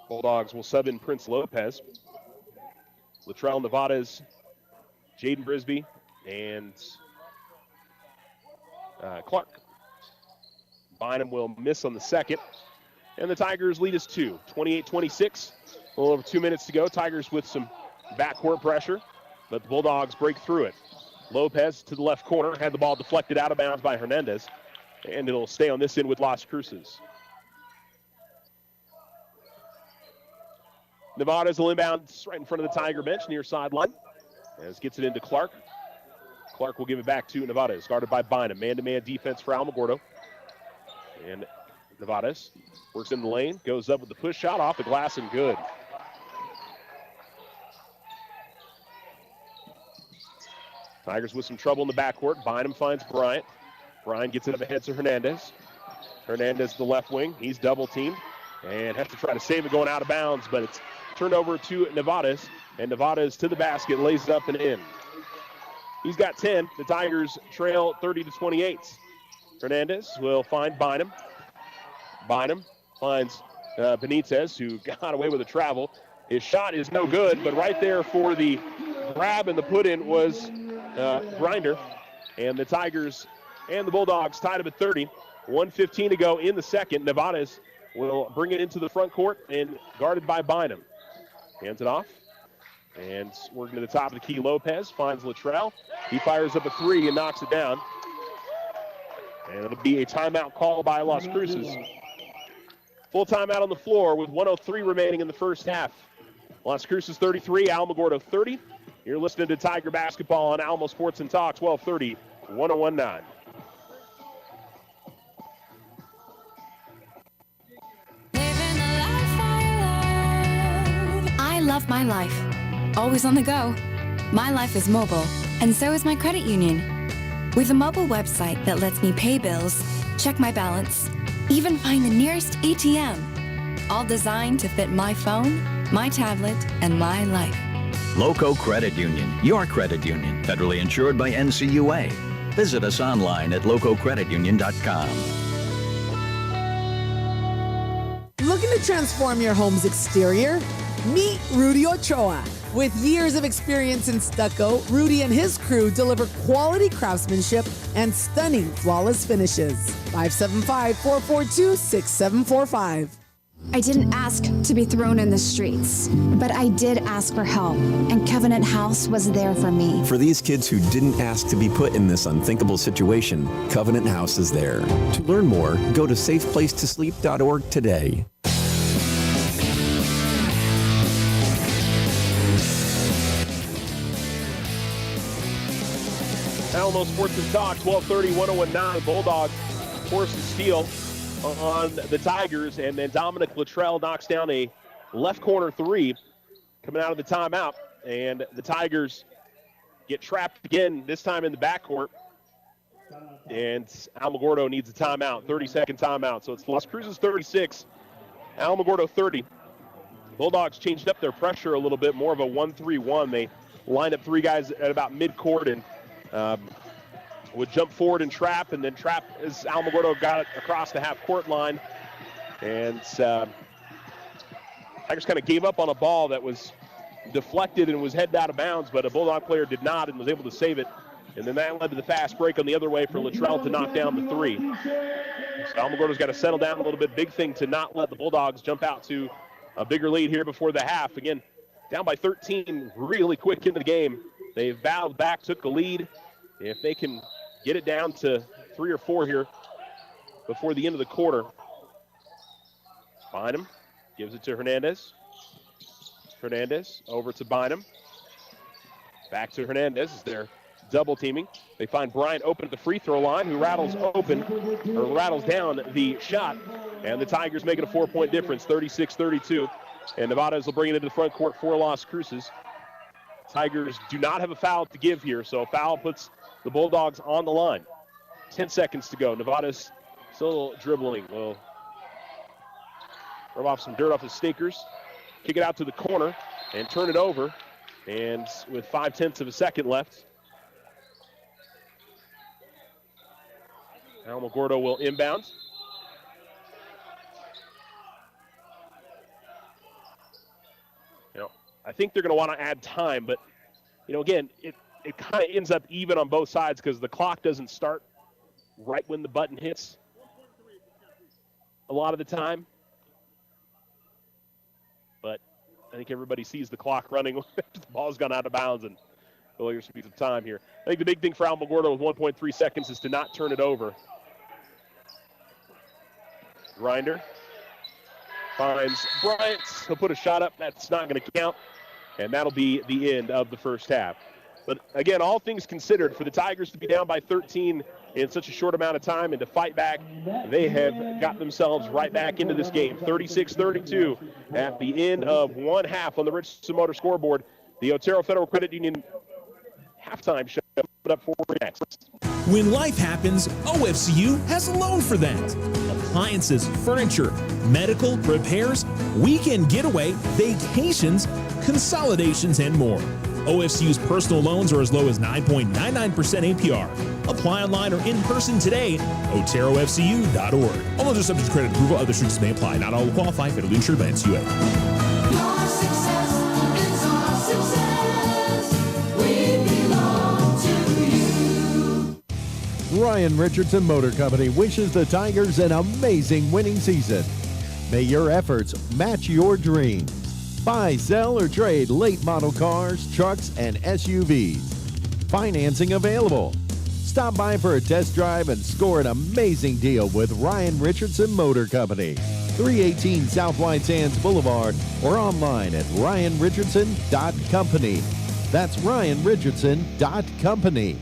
Bulldogs will sub in Prince Lopez. Luttrell, Nevada's Jaden Brisby, and Clark. Bynum will miss on the second. And the Tigers lead us 28-26. A little over 2 minutes to go. Tigers with some backcourt pressure, but the Bulldogs break through it. Lopez to the left corner, had the ball deflected out of bounds by Hernandez, and it'll stay on this end with Las Cruces. Nevada's will inbound right in front of the Tiger bench near sideline. As gets it into Clark. Clark will give it back to Nevada's, guarded by Bynum. Man-to-man defense for Alamogordo. And Nevada's works in the lane, goes up with the push shot off the glass and good. Tigers with some trouble in the backcourt. Bynum finds Bryant. Bryant gets it up ahead to Hernandez. Hernandez to the left wing. He's double teamed and has to try to save it going out of bounds, but it's turned over to Nevada's, and Nevada's to the basket, lays it up and in. He's got 10. The Tigers trail 30-28. Hernandez will find Bynum. Bynum finds Benitez, who got away with a travel. His shot is no good, but right there for the grab and the put-in was Grinder. And the Tigers and the Bulldogs tied up at 30. 1:15 to go in the second. Nevada's will bring it into the front court and guarded by Bynum. Hands it off. And working to the top of the key, Lopez finds Luttrell. He fires up a three and knocks it down. And it'll be a timeout call by Las Cruces. Full timeout on the floor with 1:03 remaining in the first half. Las Cruces 33, Alamogordo 30. You're listening to Tiger Basketball on Alamo Sports and Talk, 1230, 1019. I love my life. Always on the go. My life is mobile, and so is my credit union. With a mobile website that lets me pay bills, check my balance, even find the nearest ATM, all designed to fit my phone, my tablet, and my life. Loco Credit Union, your credit union, federally insured by NCUA. Visit us online at lococreditunion.com. Looking to transform your home's exterior? Meet Rudy Ochoa. With years of experience in stucco, Rudy and his crew deliver quality craftsmanship and stunning flawless finishes. 575-442-6745. I didn't ask to be thrown in the streets, but I did ask for help, and Covenant House was there for me. For these kids who didn't ask to be put in this unthinkable situation, Covenant House is there. To learn more, go to safeplacetosleep.org today. Alamo Sports and Talk, 1230, 1019. Bulldogs forced to steal on the Tigers, and then Dominic Luttrell knocks down a left corner three coming out of the timeout, and the Tigers get trapped again, this time in the backcourt, and Alamogordo needs a timeout, 30-second timeout. So it's Las Cruces 36, Alamogordo 30. Bulldogs changed up their pressure a little bit, more of a 1-3-1. They lined up three guys at about midcourt and would jump forward and trap, and then trap as Alamogordo got it across the half-court line. And Tigers kind of gave up on a ball that was deflected and was headed out of bounds, but a Bulldog player did not and was able to save it. And then that led to the fast break on the other way for Luttrell to knock down the three. So Alamogordo's got to settle down a little bit. Big thing to not let the Bulldogs jump out to a bigger lead here before the half. Again, down by 13 really quick into the game. They've battled back, took the lead. If they can get it down to 3 or 4 here before the end of the quarter. Bynum gives it to Hernandez. Hernandez over to Bynum. Back to Hernandez as they're double teaming. They find Bryant open at the free throw line, who rattles down the shot. And the Tigers make it a 4-point difference, 36-32. And Nevadas will bring it into the front court for Las Cruces. Tigers do not have a foul to give here, so a foul puts the Bulldogs on the line. 10 seconds to go. Nevadas still dribbling. Will rub off some dirt off his sneakers, kick it out to the corner, and turn it over. And with 0.5 of a second left, Alamogordo will inbound. I think they're going to want to add time, but, again, it kind of ends up even on both sides because the clock doesn't start right when the button hits a lot of the time. But I think everybody sees the clock running after the ball's gone out of bounds, and there's to be some time here. I think the big thing for Alamogordo with 1.3 seconds is to not turn it over. Grinder finds Bryant. He'll put a shot up. That's not going to count. And that'll be the end of the first half. But again, all things considered, for the Tigers to be down by 13 in such a short amount of time and to fight back, they have got themselves right back into this game. 36-32 at the end of one half on the Richardson Motor scoreboard. The Otero Federal Credit Union halftime show up for next. When life happens, OFCU has a loan for that. Appliances, furniture, medical, repairs, weekend getaway, vacations, consolidations, and more. OFCU's personal loans are as low as 9.99% APR. Apply online or in person today, oterofcu.org. All others subject to credit approval, other restrictions may apply. Not all will qualify. Federally insured by NCUA. Ryan Richardson Motor Company wishes the Tigers an amazing winning season. May your efforts match your dreams. Buy, sell, or trade late model cars, trucks, and SUVs. Financing available. Stop by for a test drive and score an amazing deal with Ryan Richardson Motor Company. 318 South White Sands Boulevard or online at ryanrichardson.company. That's ryanrichardson.company.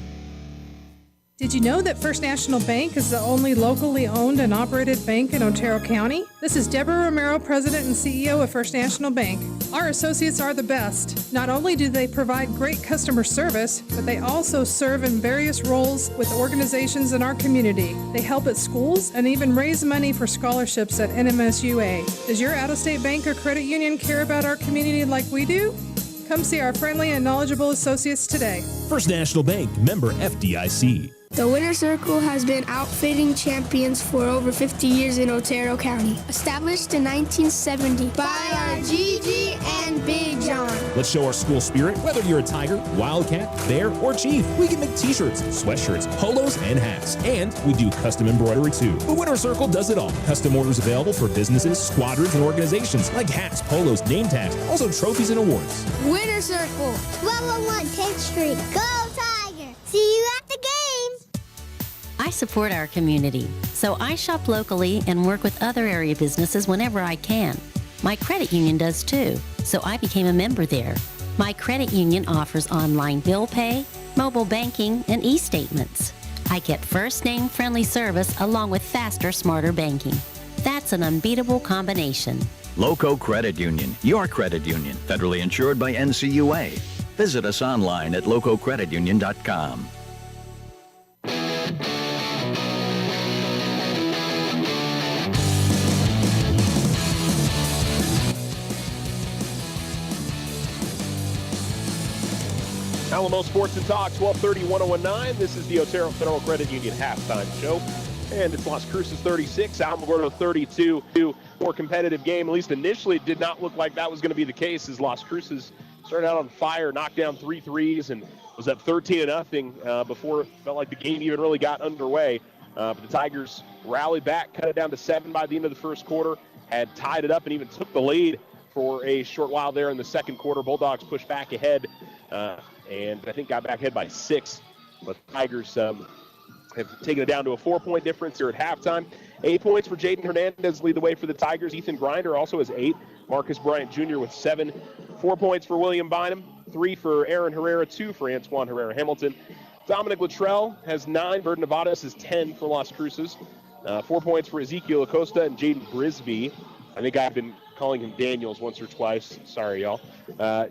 Did you know that First National Bank is the only locally owned and operated bank in Otero County? This is Deborah Romero, President and CEO of First National Bank. Our associates are the best. Not only do they provide great customer service, but they also serve in various roles with organizations in our community. They help at schools and even raise money for scholarships at NMSUA. Does your out-of-state bank or credit union care about our community like we do? Come see our friendly and knowledgeable associates today. First National Bank, member FDIC. The Winner Circle has been outfitting champions for over 50 years in Otero County. Established in 1970 by our Gigi and Big John. Let's show our school spirit. Whether you're a Tiger, Wildcat, Bear, or Chief, we can make t-shirts, sweatshirts, polos, and hats. And we do custom embroidery too. The Winner Circle does it all. Custom orders available for businesses, squadrons, and organizations like hats, polos, name tags, also trophies and awards. Winner Circle, 1201 10th Street. Go Tiger! See you at the game! I support our community, so I shop locally and work with other area businesses whenever I can. My credit union does too, so I became a member there. My credit union offers online bill pay, mobile banking, and e-statements. I get first-name friendly service along with faster, smarter banking. That's an unbeatable combination. Loco Credit Union, your credit union, federally insured by NCUA. Visit us online at lococreditunion.com. Alamo Sports and Talk, 1230-1019. This is the Otero Federal Credit Union halftime show. And it's Las Cruces 36, Alamogordo 32. More competitive game. At least initially it did not look like that was going to be the case as Las Cruces started out on fire, knocked down 3 threes, and was up 13-0 before it felt like the game even really got underway. But the Tigers rallied back, cut it down to 7 by the end of the first quarter, had tied it up and even took the lead for a short while there in the second quarter. Bulldogs pushed back ahead and I think got back ahead by 6. But the Tigers have taken it down to a 4-point difference here at halftime. 8 points for Jaden Hernandez lead the way for the Tigers. Ethan Grinder also has 8. Marcus Bryant Jr. with 7. 4 points for William Bynum. 3 for Aaron Herrera. 2 for Antoine Herrera Hamilton. Dominic Luttrell has 9. Verdon Nevadas has 10 for Las Cruces. 4 points for Ezekiel Acosta and Jaden Brisby. I think I've been calling him Daniels once or twice. Sorry, y'all.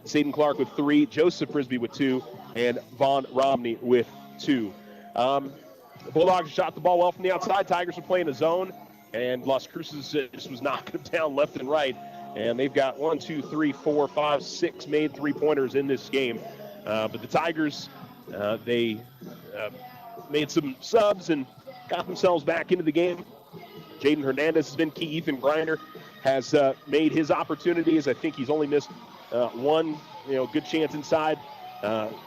Saden Clark with 3, Joseph Brisby with 2, and Vaughn Romney with 2. The Bulldogs shot the ball well from the outside. Tigers were playing a zone, and Las Cruces just was knocking them down left and right. And they've got 1, 2, 3, 4, 5, 6 made three-pointers in this game. But the Tigers, they made some subs and got themselves back into the game. Jaden Hernandez has been key. Ethan Grinder has made his opportunities. I think he's only missed one, good chance inside.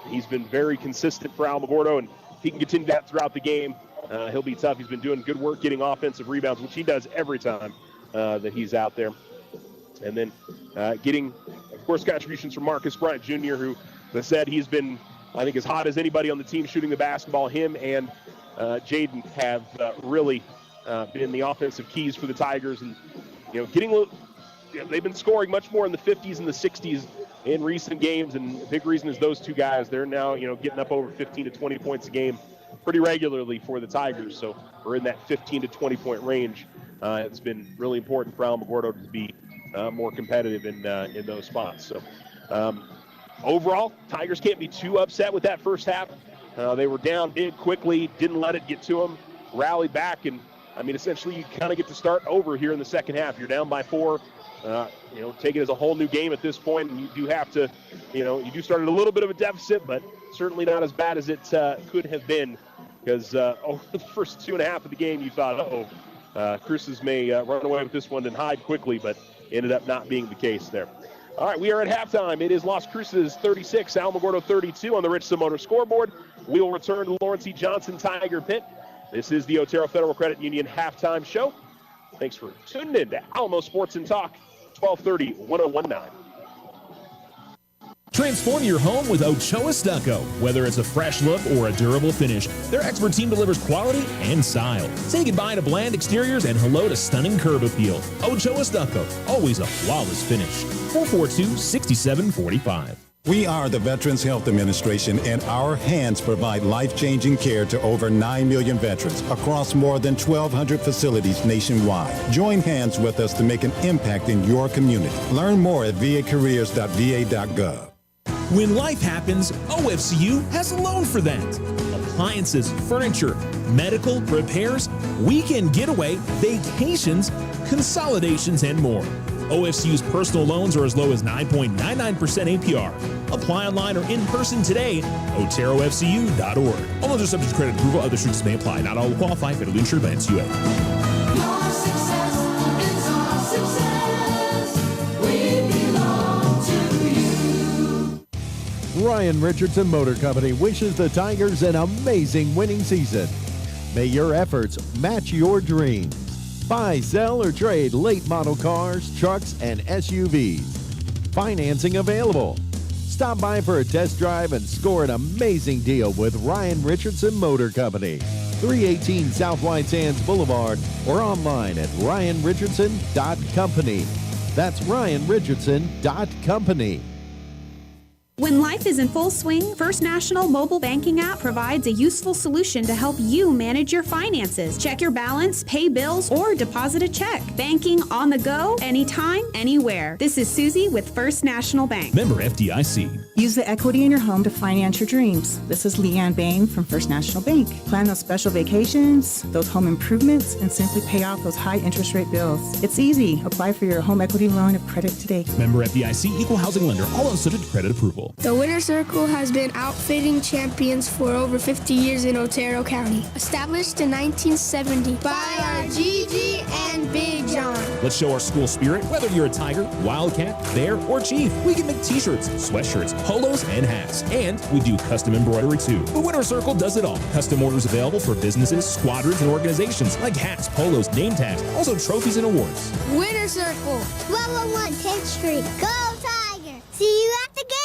He's been very consistent for Alamogordo, and if he can continue that throughout the game, he'll be tough. He's been doing good work getting offensive rebounds, which he does every time that he's out there. And then getting, of course, contributions from Marcus Bryant Jr., who, as I said, he's been, I think, as hot as anybody on the team shooting the basketball. Him and Jaden have really been the offensive keys for the Tigers, and they've been scoring much more in the 50s and the 60s in recent games, and the big reason is those two guys. They're now getting up over 15 to 20 points a game pretty regularly for the Tigers, so we're in that 15 to 20 point range. It's been really important for Alamogordo to be more competitive in those spots. So overall, Tigers can't be too upset with that first half. They were down big quickly, didn't let it get to them, rallied back, and essentially you kind of get to start over here in the second half. You're down by 4. Take it as a whole new game at this point, and you do have to, you do start at a little bit of a deficit, but certainly not as bad as it could have been, because over the first 2.5 of the game, you thought, Cruces may run away with this one and hide quickly, but ended up not being the case there. All right, we are at halftime. It is Las Cruces 36, Alamogordo 32 on the Rich Simoner scoreboard. We will return to Lawrence E. Johnson Tiger Pit. This is the Otero Federal Credit Union halftime show. Thanks for tuning in to Alamo Sports and Talk, 1230-1019. Transform your home with Ochoa Stucco. Whether it's a fresh look or a durable finish, their expert team delivers quality and style. Say goodbye to bland exteriors and hello to stunning curb appeal. Ochoa Stucco, always a flawless finish. 442-6745. We are the Veterans Health Administration, and our hands provide life-changing care to over 9 million veterans across more than 1,200 facilities nationwide. Join hands with us to make an impact in your community. Learn more at vacareers.va.gov. When life happens, OFCU has a loan for that. Appliances, furniture, medical, repairs, weekend getaway, vacations, consolidations, and more. OFCU's personal loans are as low as 9.99% APR. Apply online or in person today. OteroFCU.org. All loans are subject to credit approval. Other restrictions may apply. Not all will qualify. Federally insured by NCUA. Your success is our success. We belong to you. Ryan Richardson Motor Company wishes the Tigers an amazing winning season. May your efforts match your dreams. Buy, sell, or trade late model cars, trucks, and SUVs. Financing available. Stop by for a test drive and score an amazing deal with Ryan Richardson Motor Company. 318 South White Sands Boulevard or online at ryanrichardson.company. That's ryanrichardson.company. When life is in full swing, First National mobile banking app provides a useful solution to help you manage your finances. Check your balance, pay bills, or deposit a check. Banking on the go, anytime, anywhere. This is Susie with First National Bank. Member FDIC. Use the equity in your home to finance your dreams. This is Leanne Bain from First National Bank. Plan those special vacations, those home improvements, and simply pay off those high interest rate bills. It's easy. Apply for your home equity line of credit today. Member FDIC, equal housing lender. All loans subject to credit approval. The Winter Circle has been outfitting champions for over 50 years in Otero County. Established in 1970 by our Gigi and Big John. Let's show our school spirit. Whether you're a Tiger, Wildcat, Bear, or Chief, we can make t-shirts, sweatshirts, polos, and hats. And we do custom embroidery too. The Winter Circle does it all. Custom orders available for businesses, squadrons, and organizations like hats, polos, name tags, also trophies and awards. Winter Circle, 1201 10th Street. Go Tiger! See you at the game!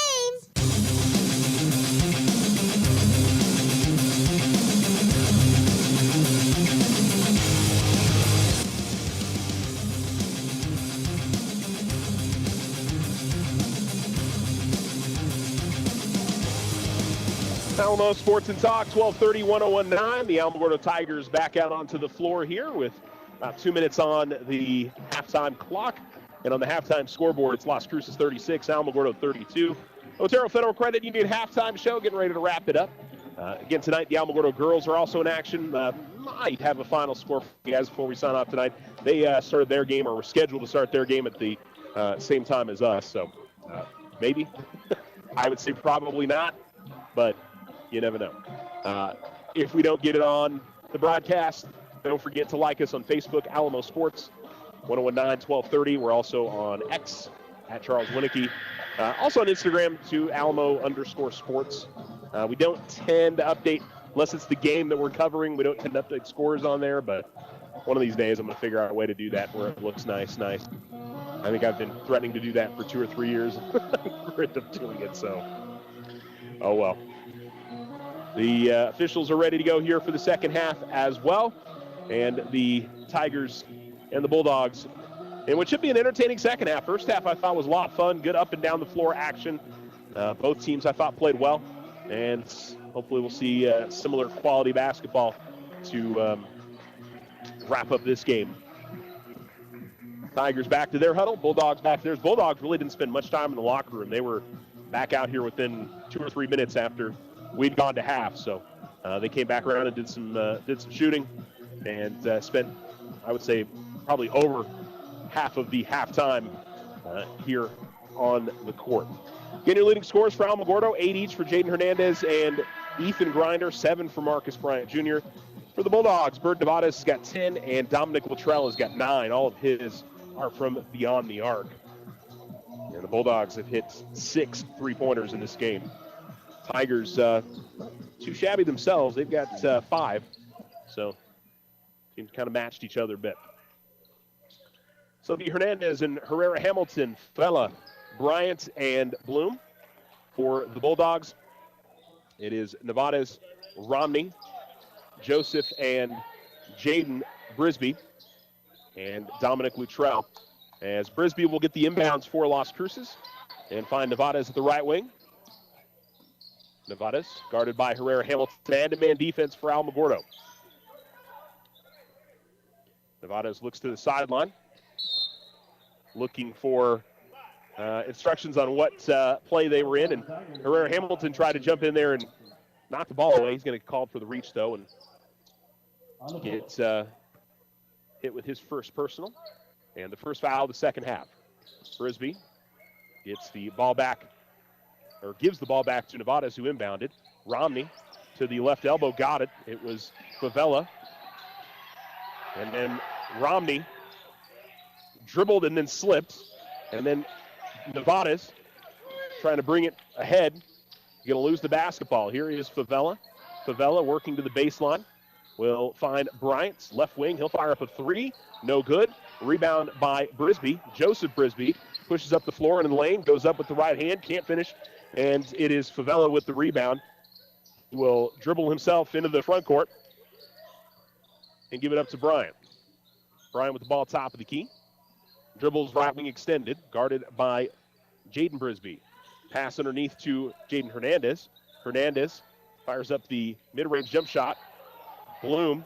Alamo Sports and Talk, 1230, 1019. The Alamogordo Tigers back out onto the floor here with about 2 minutes on the halftime clock. And on the halftime scoreboard, it's Las Cruces 36, Alamogordo 32. Otero Federal Credit Union halftime show, getting ready to wrap it up. Again, tonight, the Alamogordo girls are also in action. Might have a final score for you guys before we sign off tonight. They started their game, or were scheduled to start their game at the same time as us. So maybe. I would say probably not, but you never know. If we don't get it on the broadcast, don't forget to like us on Facebook, Alamo Sports, 1019 1230. We're also on X at Charles Winnicky. Also on Instagram to Alamo_sports. We don't tend to update, unless it's the game that we're covering, we don't tend to update scores on there, but one of these days I'm going to figure out a way to do that where it looks nice. I think I've been threatening to do that for 2 or 3 years. We're end up doing it, so oh well. The officials are ready to go here for the second half as well. And the Tigers and the Bulldogs, in what should be an entertaining second half. First half I thought was a lot of fun, good up and down the floor action. Both teams I thought played well. And hopefully we'll see similar quality basketball to wrap up this game. Tigers back to their huddle, Bulldogs back to theirs. Bulldogs really didn't spend much time in the locker room. They were back out here within 2 or 3 minutes after we'd gone to half, so they came back around and did some shooting, and spent, I would say, probably over half of the halftime here on the court. Again, your leading scores for Alamogordo, 8 each for Jaden Hernandez and Ethan Grinder, 7 for Marcus Bryant Jr. For the Bulldogs, Bird Nevada's got 10, and Dominic Luttrell has got 9. All of his are from beyond the arc. And the Bulldogs have hit 6 3-pointers in this game. Tigers, too shabby themselves. They've got 5. So teams kind of matched each other a bit. So the Hernandez and Herrera Hamilton, Fella, Bryant, and Bloom. For the Bulldogs, it is Nevada's Romney, Joseph, and Jaden Brisby, and Dominic Luttrell. As Brisby will get the inbounds for Las Cruces and find Nevada's at the right wing. Nevada's guarded by Herrera Hamilton. Man-to-man defense for Alamogordo. Nevada's looks to the sideline, looking for instructions on what play they were in. And Herrera Hamilton tried to jump in there and knock the ball away. He's going to call for the reach, though, and gets hit with his first personal. And the first foul of the second half. Brisby gets the ball back, or gives the ball back to Nevada's, who inbounded. Romney to the left elbow, got it. It was Favela. And then Romney dribbled and then slipped. And then Nevada's trying to bring it ahead. Going to lose the basketball. Here is Favela. Favela working to the baseline. Will find Bryant's left wing. He'll fire up a three. No good. Rebound by Brisby. Joseph Brisby pushes up the floor in the lane. Goes up with the right hand. Can't finish. And it is Favela with the rebound. He will dribble himself into the front court and give it up to Bryant. Bryant with the ball top of the key. Dribbles right wing extended. Guarded by Jaden Brisby. Pass underneath to Jaden Hernandez. Hernandez fires up the mid-range jump shot. Bloom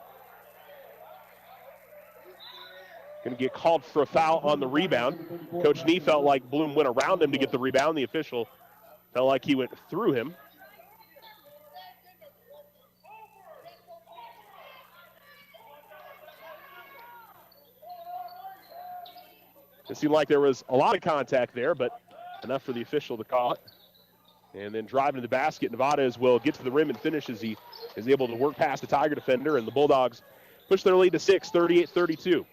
going to get called for a foul on the rebound. Coach Nee felt like Bloom went around him to get the rebound. The official felt like he went through him. It seemed like there was a lot of contact there, but enough for the official to call it. And then driving to the basket, Nevada will get to the rim and finish as he is able to work past the Tiger defender, and the Bulldogs push their lead to 6, 38-32.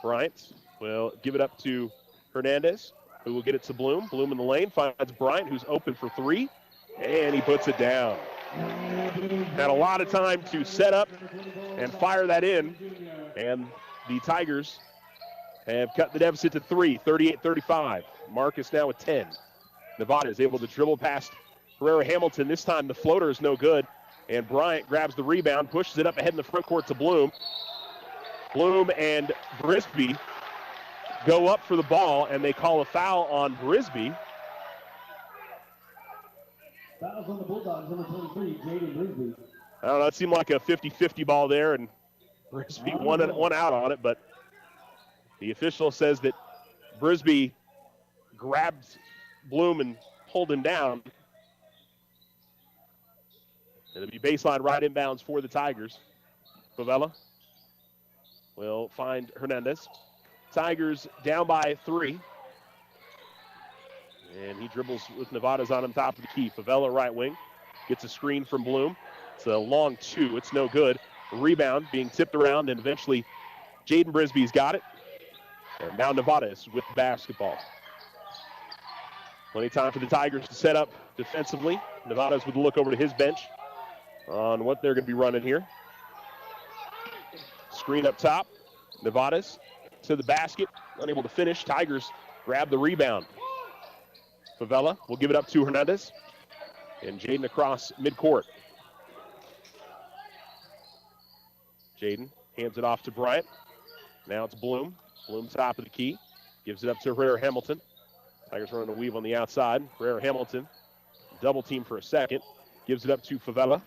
Bryant will give it up to Hernandez, who will get it to Bloom. Bloom in the lane finds Bryant, who's open for three, and he puts it down. Had a lot of time to set up and fire that in, and the Tigers have cut the deficit to 3, 38-35. Marcus now with 10. Nevada is able to dribble past Herrera Hamilton. This time the floater is no good, and Bryant grabs the rebound, pushes it up ahead in the front court to Bloom. Bloom and Brisby go up for the ball, and they call a foul on Brisby. Fouls on the Bulldogs, number 23, Jaden Brisby. I don't know, it seemed like a 50-50 ball there, and Brisby won out on it, but the official says that Brisby grabbed Bloom and pulled him down. It'll be baseline right inbounds for the Tigers. Favela will find Hernandez. Tigers down by 3. And he dribbles with Nevada's on him top of the key. Favela right wing gets a screen from Bloom. It's a long 2. It's no good. Rebound being tipped around, and eventually Jaden Brisby's got it. And now Nevada's with the basketball. Plenty of time for the Tigers to set up defensively. Nevada's with a look over to his bench on what they're going to be running here. Screen up top. Nevada's to the basket. Unable to finish. Tigers grab the rebound. Favela will give it up to Hernandez. And Jaden across midcourt. Jaden hands it off to Bryant. Now it's Bloom. Bloom top of the key. Gives it up to Herrera Hamilton. Tigers running a weave on the outside. Herrera Hamilton double team for a second. Gives it up to Favela.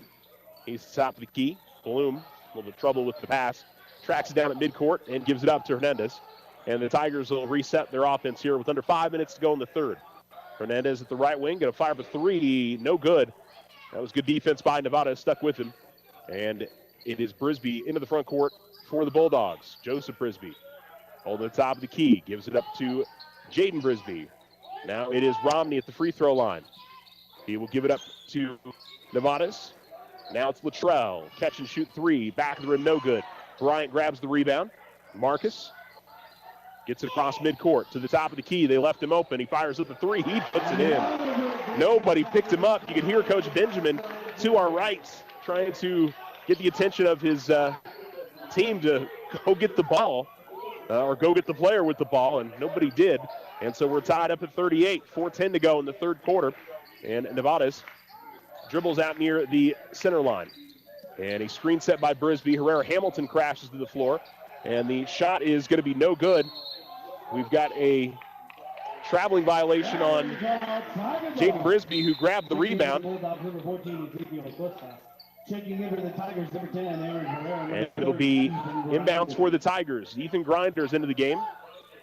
He's top of the key. Bloom, a little bit of trouble with the pass. Tracks it down at midcourt and gives it up to Hernandez. And the Tigers will reset their offense here with under 5 minutes to go in the third. Hernandez at the right wing, going to fire up a three. No good. That was good defense by Nevada. Stuck with him. And it is Brisby into the front court for the Bulldogs. Joseph Brisby holding the top of the key. Gives it up to Jaden Brisby. Now it is Romney at the free throw line. He will give it up to Nevada's. Now it's Luttrell. Catch and shoot three. Back of the rim, no good. Bryant grabs the rebound. Marcus gets it across midcourt to the top of the key. They left him open. He fires up the three. He puts it in. Nobody picked him up. You can hear Coach Benjamin to our right trying to get the attention of his team to go get the ball or go get the player with the ball, and nobody did. And so we're tied up at 38, 4:10 to go in the third quarter. And Nevada's dribbles out near the center line. And a screen set by Brisby. Herrera Hamilton crashes to the floor. And the shot is going to be no good. We've got a traveling violation on Jaden Brisby, who grabbed the rebound. Checking in for the Tigers, number 10, Aaron Herrera. And it'll be inbounds for the Tigers. Ethan Grinder's into the game.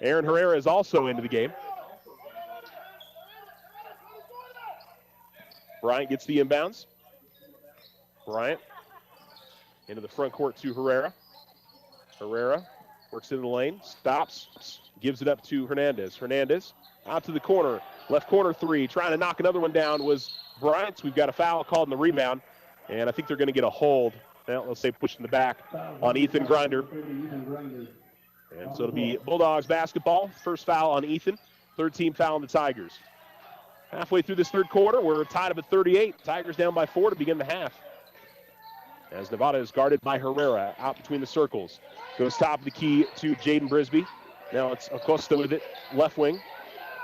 Aaron Herrera is also into the game. Bryant gets the inbounds. Bryant into the front court to Herrera. Herrera works in the lane, stops, gives it up to Hernandez. Hernandez out to the corner, left corner three, trying to knock another one down was Bryant. We've got a foul called in the rebound, and I think they're going to get a hold. Now, let's say pushing the back on Ethan Grinder. And so it'll be Bulldogs basketball. First foul on Ethan, third team foul on the Tigers. Halfway through this third quarter, we're tied up at 38. Tigers down by 4 to begin the half. As Nevada is guarded by Herrera out between the circles. Goes top of the key to Jaden Brisby. Now it's Acosta with it, left wing.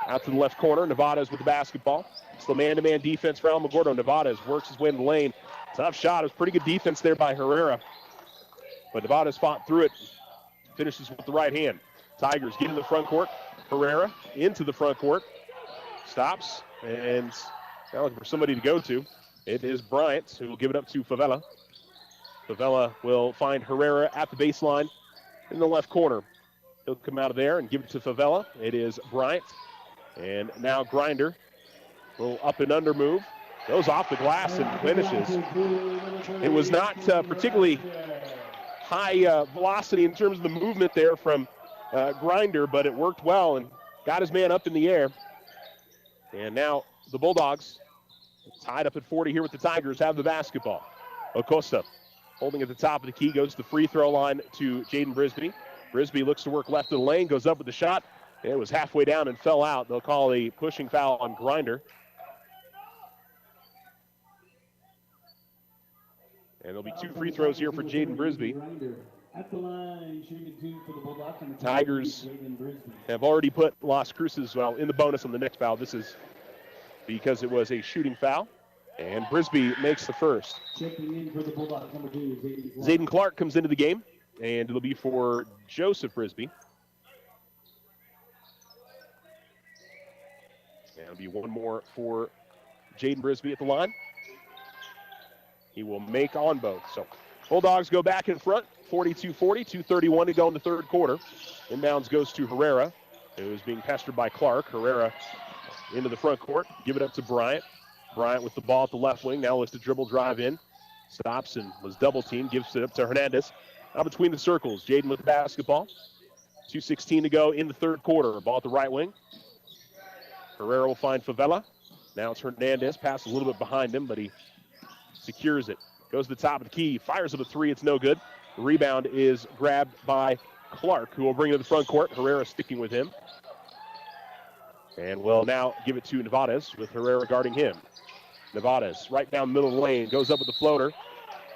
Out to the left corner. Nevada's with the basketball. Still man-to-man defense for Alamogordo. Nevada's works his way in the lane. Tough shot. It was pretty good defense there by Herrera. But Nevada's fought through it. Finishes with the right hand. Tigers get in the front court. Herrera into the front court. Stops. And now looking for somebody to go to. It is Bryant who will give it up to Favela. Favela will find Herrera at the baseline in the left corner. He'll come out of there and give it to Favela. It is Bryant. And now Grinder. Little up and under move. Goes off the glass and finishes. It was not particularly high velocity in terms of the movement there from Grinder, but it worked well and got his man up in the air. And now the Bulldogs, tied up at 40 here with the Tigers, have the basketball. Acosta holding at the top of the key, goes to the free throw line to Jaden Brisby. Brisby looks to work left of the lane, goes up with the shot. It was halfway down and fell out. They'll call a pushing foul on Grinder. And there'll be 2 free throws here for Jaden Brisby. At the line, shooting 2 for the Bulldogs. Tigers have already put Las Cruces, in the bonus on the next foul. This is because it was a shooting foul. And Brisby makes the first. Checking in for the Bulldogs, number 2, Zayden Clark comes into the game, and it'll be for Joseph Brisby. And it'll be one more for Jaden Brisby at the line. He will make on both. So Bulldogs go back in front, 42-40, 2:31 to go in the third quarter. Inbounds goes to Herrera, who is being pestered by Clark. Herrera into the front court, give it up to Bryant. Bryant with the ball at the left wing, now lets the dribble drive in. Stops and was double teamed, gives it up to Hernandez. Now between the circles, Jaden with the basketball. 2:16 to go in the third quarter. Ball at the right wing. Herrera will find Favela. Now it's Hernandez, pass a little bit behind him, but he secures it. Goes to the top of the key, fires up a 3, it's no good. The rebound is grabbed by Clark, who will bring it to the front court. Herrera sticking with him. And will now give it to Nevades with Herrera guarding him. Nevades right down the middle of the lane, goes up with the floater.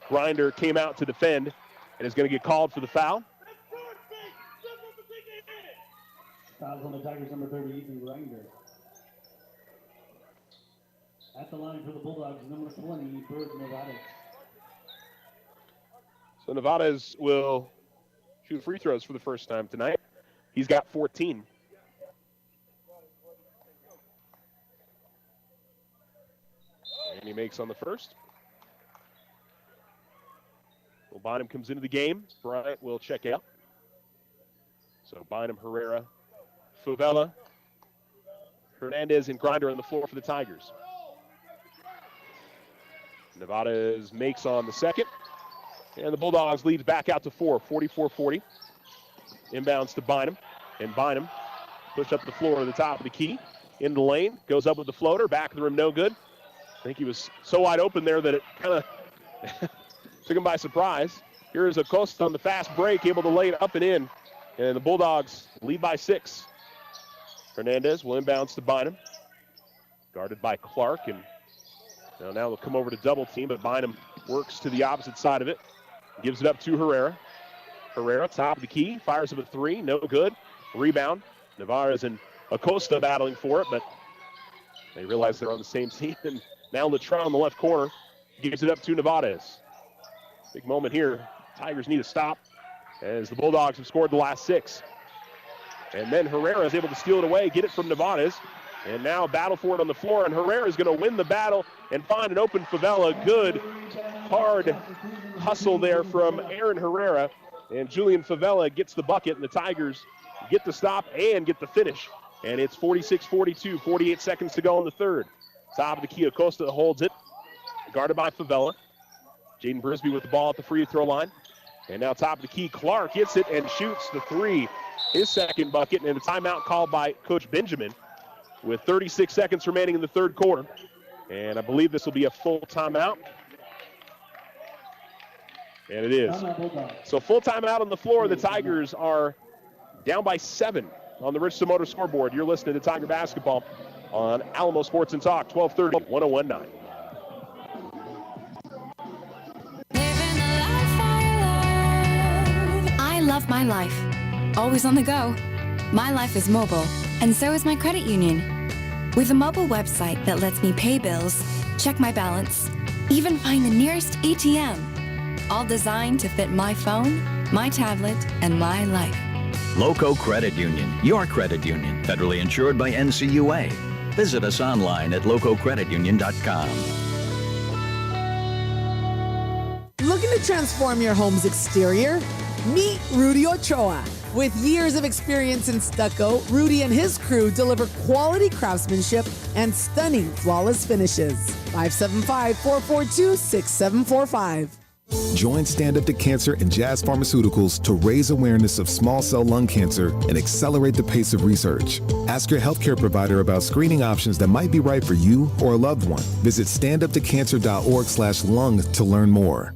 Grinder came out to defend and is going to get called for the foul. Fouls on the Tigers, number 30, Ethan Grinder. At the line for the Bulldogs, number 20, Bird Nevades. So Nevades will shoot free throws for the first time tonight. He's got 14. And he makes on the first. Well, Bynum comes into the game. Bryant will check out. So Bynum, Herrera, Favela, Hernandez, and Grinder on the floor for the Tigers. Nevada's makes on the second. And the Bulldogs leads back out to 4, 44-40. Inbounds to Bynum. And Bynum push up the floor to the top of the key. In the lane, goes up with the floater. Back of the rim, no good. I think he was so wide open there that it kind of took him by surprise. Here's Acosta on the fast break, able to lay it up and in. And the Bulldogs lead by 6. Hernandez will inbounds to Bynum. Guarded by Clark. And now they'll come over to double team, but Bynum works to the opposite side of it. Gives it up to Herrera. Herrera, top of the key, fires up a 3, no good. Rebound. Navarez and Acosta battling for it, but they realize they're on the same team. And now Luttrell in the left corner gives it up to Nevades. Big moment here. Tigers need to stop as the Bulldogs have scored the last 6. And then Herrera is able to steal it away, get it from Nevada's. And now battle for it on the floor, and Herrera is going to win the battle and find an open Favela. Good, hard hustle there from Aaron Herrera. And Julian Favela gets the bucket, and the Tigers get the stop and get the finish. And it's 46-42, 48 seconds to go in the third. Top of the key, Acosta holds it, guarded by Favela. Jaden Brisby with the ball at the free throw line. And now top of the key, Clark gets it and shoots the three, his second bucket, and a timeout called by Coach Benjamin with 36 seconds remaining in the third quarter. And I believe this will be a full timeout. And it is. So full timeout on the floor. The Tigers are down by 7 on the Richardson Motor scoreboard. You're listening to Tiger Basketball on Alamo Sports and Talk, 1230, 1019. I love my life. Always on the go. My life is mobile, and so is my credit union. With a mobile website that lets me pay bills, check my balance, even find the nearest ATM. All designed to fit my phone, my tablet, and my life. Loco Credit Union, your credit union, federally insured by NCUA. Visit us online at lococreditunion.com. Looking to transform your home's exterior? Meet Rudy Ochoa. With years of experience in stucco, Rudy and his crew deliver quality craftsmanship and stunning flawless finishes. 575-442-6745. Join Stand Up to Cancer and Jazz Pharmaceuticals to raise awareness of small cell lung cancer and accelerate the pace of research. Ask your healthcare provider about screening options that might be right for you or a loved one. Visit standuptocancer.org/lung to learn more.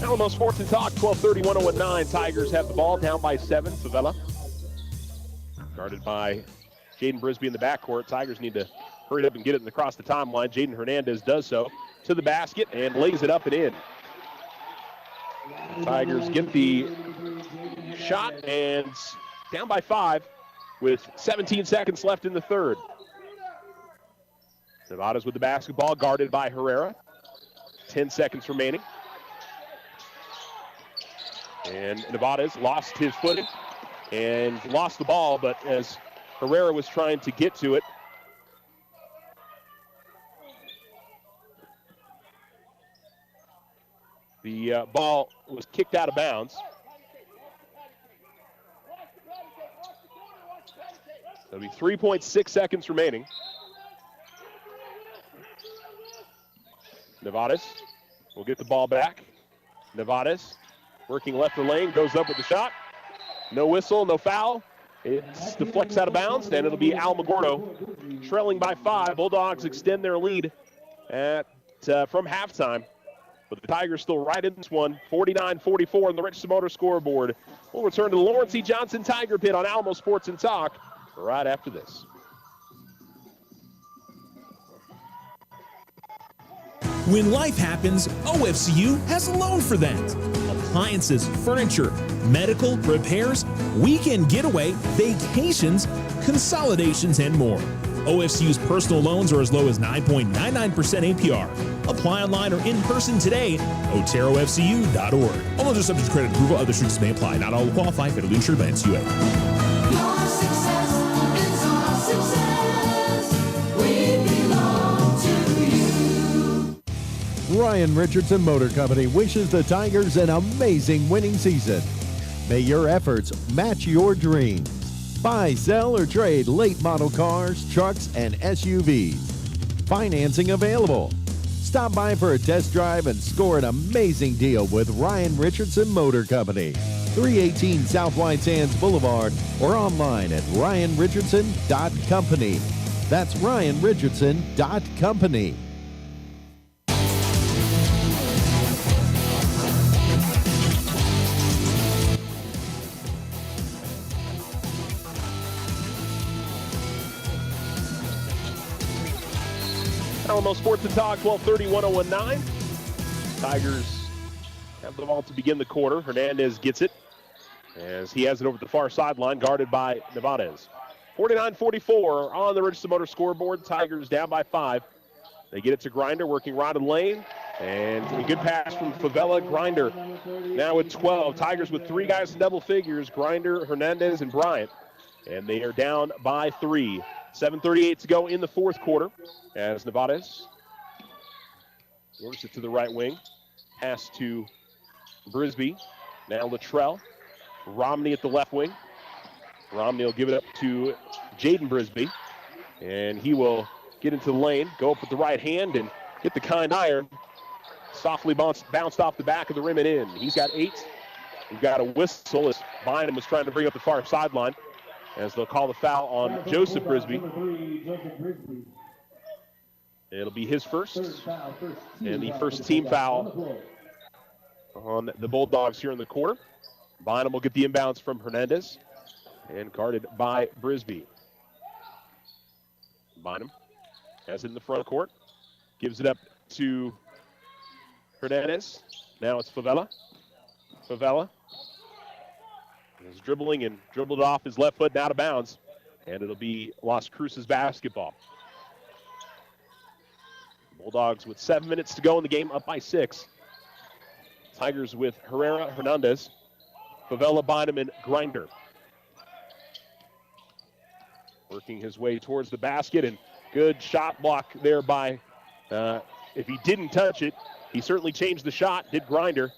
Alamo Sports and Talk, 1230, 1019. Tigers have the ball down by 7. Favela guarded by Jaden Brisby in the backcourt. Tigers need to hurry up and get it across the timeline. Jaden Hernandez does so to the basket and lays it up and in. Tigers get the shot and down by 5 with 17 seconds left in the third. Nevada's with the basketball, guarded by Herrera. 10 seconds remaining. And Nevada's lost his footing and lost the ball, but as Herrera was trying to get to it, the ball was kicked out of bounds. There'll be 3.6 seconds remaining. Nevada's will get the ball back. Nevada's working left of the lane, goes up with the shot. No whistle, no foul. It deflects out of bounds, and it'll be Alamogordo trailing by 5. Bulldogs extend their lead from halftime. But the Tigers still right in this one, 49-44 on the Richardson Motor scoreboard. We'll return to the Lawrence E. Johnson Tiger Pit on Alamo Sports and Talk right after this. When life happens, OFCU has a loan for that. Appliances, furniture, medical, repairs, weekend getaway, vacations, consolidations, and more. OFCU's personal loans are as low as 9.99% APR. Apply online or in person today, oterofcu.org. All loans are subject to credit approval. Other restrictions may apply. Not all will qualify. Federally insured by NCUA. Your success is our success. We belong to you. Ryan Richardson Motor Company wishes the Tigers an amazing winning season. May your efforts match your dreams. Buy, sell, or trade late model cars, trucks, and SUVs. Financing available. Stop by for a test drive and score an amazing deal with Ryan Richardson Motor Company. 318 South White Sands Boulevard or online at ryanrichardson.company. That's ryanrichardson.company. Alamo Sports and Talk, 1230, 1019. Tigers have the ball to begin the quarter. Hernandez gets it as he has it over the far sideline, guarded by Nevada's. 49-44 on the Richardson Motor scoreboard. Tigers down by 5 They get it to Grinder, working right in lane. And a good pass from Favela. Grinder now with 12. Tigers with 3 guys in double figures, Grinder, Hernandez, and Bryant. And they are down by 3. 7:38 to go in the fourth quarter as Nevada's works it to the right wing. Pass to Brisby. Now Luttrell. Romney at the left wing. Romney will give it up to Jaden Brisby. And he will get into the lane, go up with the right hand, and hit the kind iron. Softly bounced off the back of the rim and in. He's got 8. We've got a whistle as Bynum was trying to bring up the far sideline as they'll call the foul on Joseph Brisby. It'll be his first and the first team foul on the Bulldogs here in the quarter. Bynum will get the inbounds from Hernandez and guarded by Brisby. Bynum has it in the front court, gives it up to Hernandez. Now it's Favela. Favela is dribbling and dribbled off his left foot and out of bounds. And it'll be Las Cruces basketball. Bulldogs with 7 minutes to go in the game, up by 6. Tigers with Herrera, Hernandez, Favela, Bynum, and Grinder. Working his way towards the basket, and good shot block there by, if he didn't touch it, he certainly changed the shot, did Grinder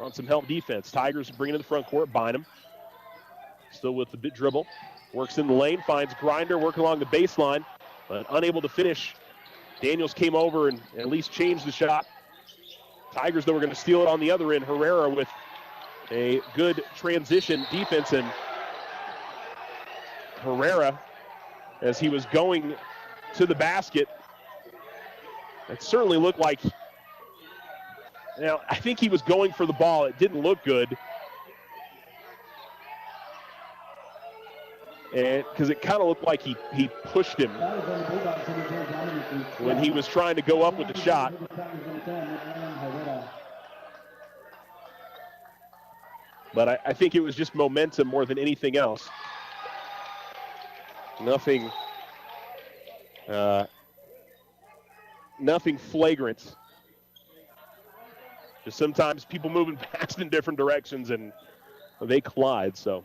on some help defense. Tigers bring it to the front court, Bynum. Still with the bit dribble. Works in the lane, finds Grinder, working along the baseline, but unable to finish. Daniels came over and at least changed the shot. Tigers, though, were going to steal it on the other end. Herrera with a good transition defense, and Herrera, as he was going to the basket, it certainly looked like, I think he was going for the ball. It didn't look good. And because it kind of looked like he pushed him when he was trying to go up with the shot. But I think it was just momentum more than anything else. Nothing flagrant. Just sometimes people moving past in different directions and they collide, so.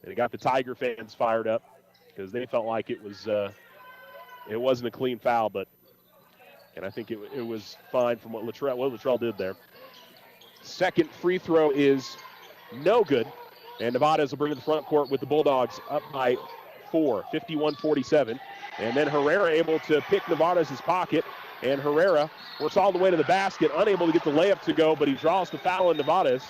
And it got the Tiger fans fired up because they felt like it wasn't a clean foul, and I think it was fine from what Luttrell did there. Second free throw is no good, and Nevada's will bring it to the front court with the Bulldogs up by 4, 51-47. And then Herrera able to pick Nevada's pocket, and Herrera works all the way to the basket, unable to get the layup to go, but he draws the foul in Nevada's.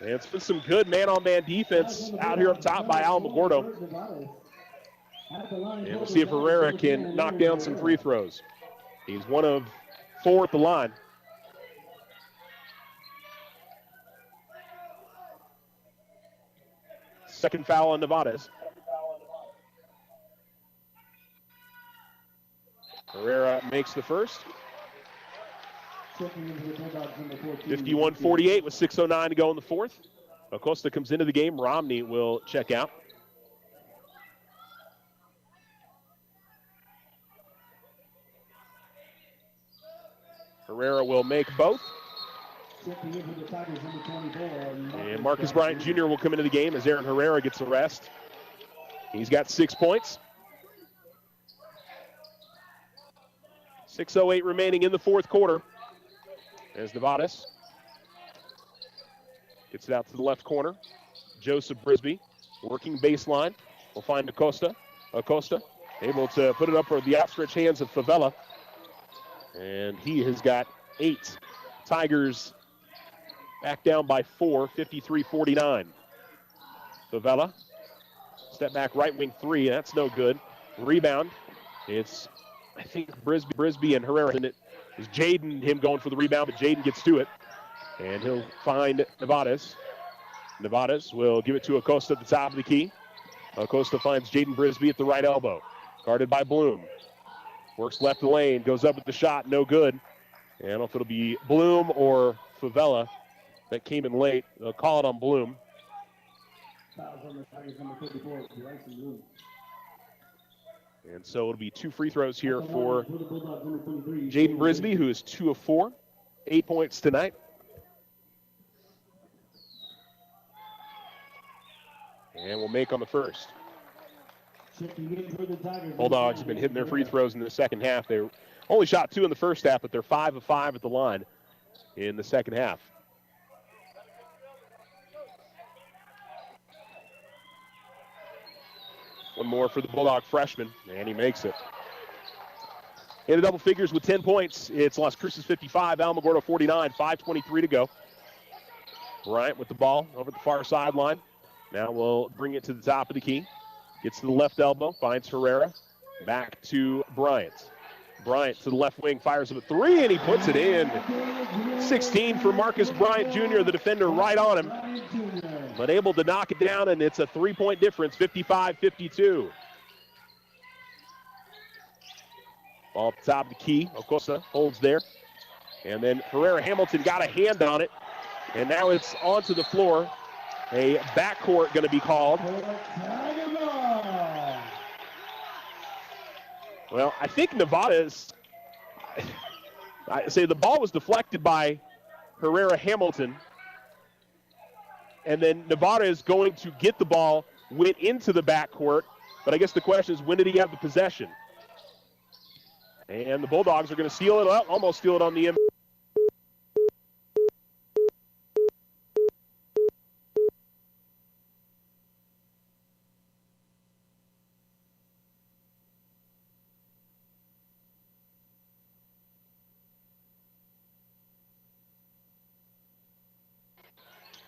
And it's been some good man-on-man defense out here up top by Alamogordo. And we'll see if Herrera can knock down some free throws. He's 1 of 4 at the line. Second foul on Nevada's. Herrera makes the first. 51-48 with 6:09 to go in the fourth. Acosta comes into the game. Romney will check out. Herrera will make both. And Marcus Bryant Jr. will come into the game as Aaron Herrera gets the rest. He's got 6 points. 6:08 remaining in the fourth quarter. As Nevada's gets it out to the left corner. Joseph Brisby working baseline. We'll find Acosta. Acosta able to put it up for the outstretched hands of Favela. And he has got 8. Tigers back down by 4, 53-49. Favela, step back right wing 3. That's no good. Rebound. It's, I think, Brisby and Herrera. And it is Jaden, him going for the rebound, but Jaden gets to it. And he'll find Nevada's. Nevada's will give it to Acosta at the top of the key. Acosta finds Jaden Brisby at the right elbow. Guarded by Bloom. Works left lane, goes up with the shot, no good. And I don't know if it'll be Bloom or Favela that came in late. They'll call it on Bloom. And so it'll be 2 free throws here for Jaden Brisby, who is 2 of 4, 8 points tonight. And we'll make on the first. Bulldogs have been hitting their free throws in the second half. They only shot 2 in the first half, but they're 5 of 5 at the line in the second half. One more for the Bulldog freshman, and he makes it. In the double figures with 10 points, it's Las Cruces 55, Alamogordo 49, 5:23 to go. Bryant with the ball over the far sideline. Now we'll bring it to the top of the key. Gets to the left elbow, finds Herrera. Back to Bryant. Bryant to the left wing, fires up a 3, and he puts it in. 16 for Marcus Bryant Jr., the defender right on him. But able to knock it down, and it's a 3-point difference, 55-52. Ball at the top of the key. Ocosa holds there. And then Herrera Hamilton got a hand on it. And now it's onto the floor. A backcourt going to be called. Well, I think Nevada's, I say the ball was deflected by Herrera Hamilton. And then Nevada is going to get the ball, went into the backcourt. But I guess the question is, when did he have the possession? And the Bulldogs are going to steal it up, almost steal it on the end.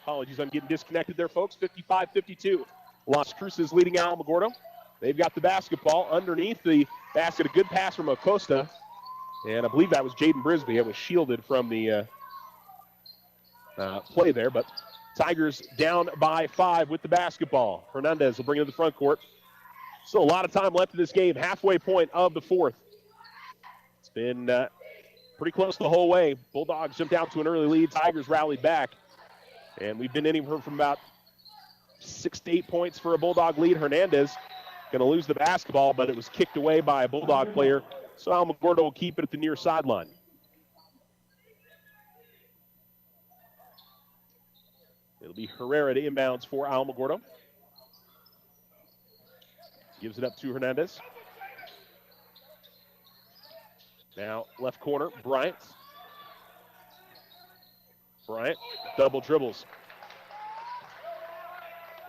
Apologies, I'm getting disconnected there, folks. 55-52. Las Cruces leading Alamogordo. They've got the basketball underneath the basket. A good pass from Acosta. And I believe that was Jaden Brisby. It was shielded from the play there. But Tigers down by 5 with the basketball. Hernandez will bring it to the front court. Still a lot of time left in this game. Halfway point of the fourth. It's been pretty close the whole way. Bulldogs jumped out to an early lead. Tigers rallied back. And we've been anywhere from about 6 to 8 points for a Bulldog lead. Hernandez going to lose the basketball, but it was kicked away by a Bulldog player. So Alamogordo will keep it at the near sideline. It'll be Herrera to inbounds for Alamogordo. Gives it up to Hernandez. Now left corner, Bryant. Bryant, double dribbles.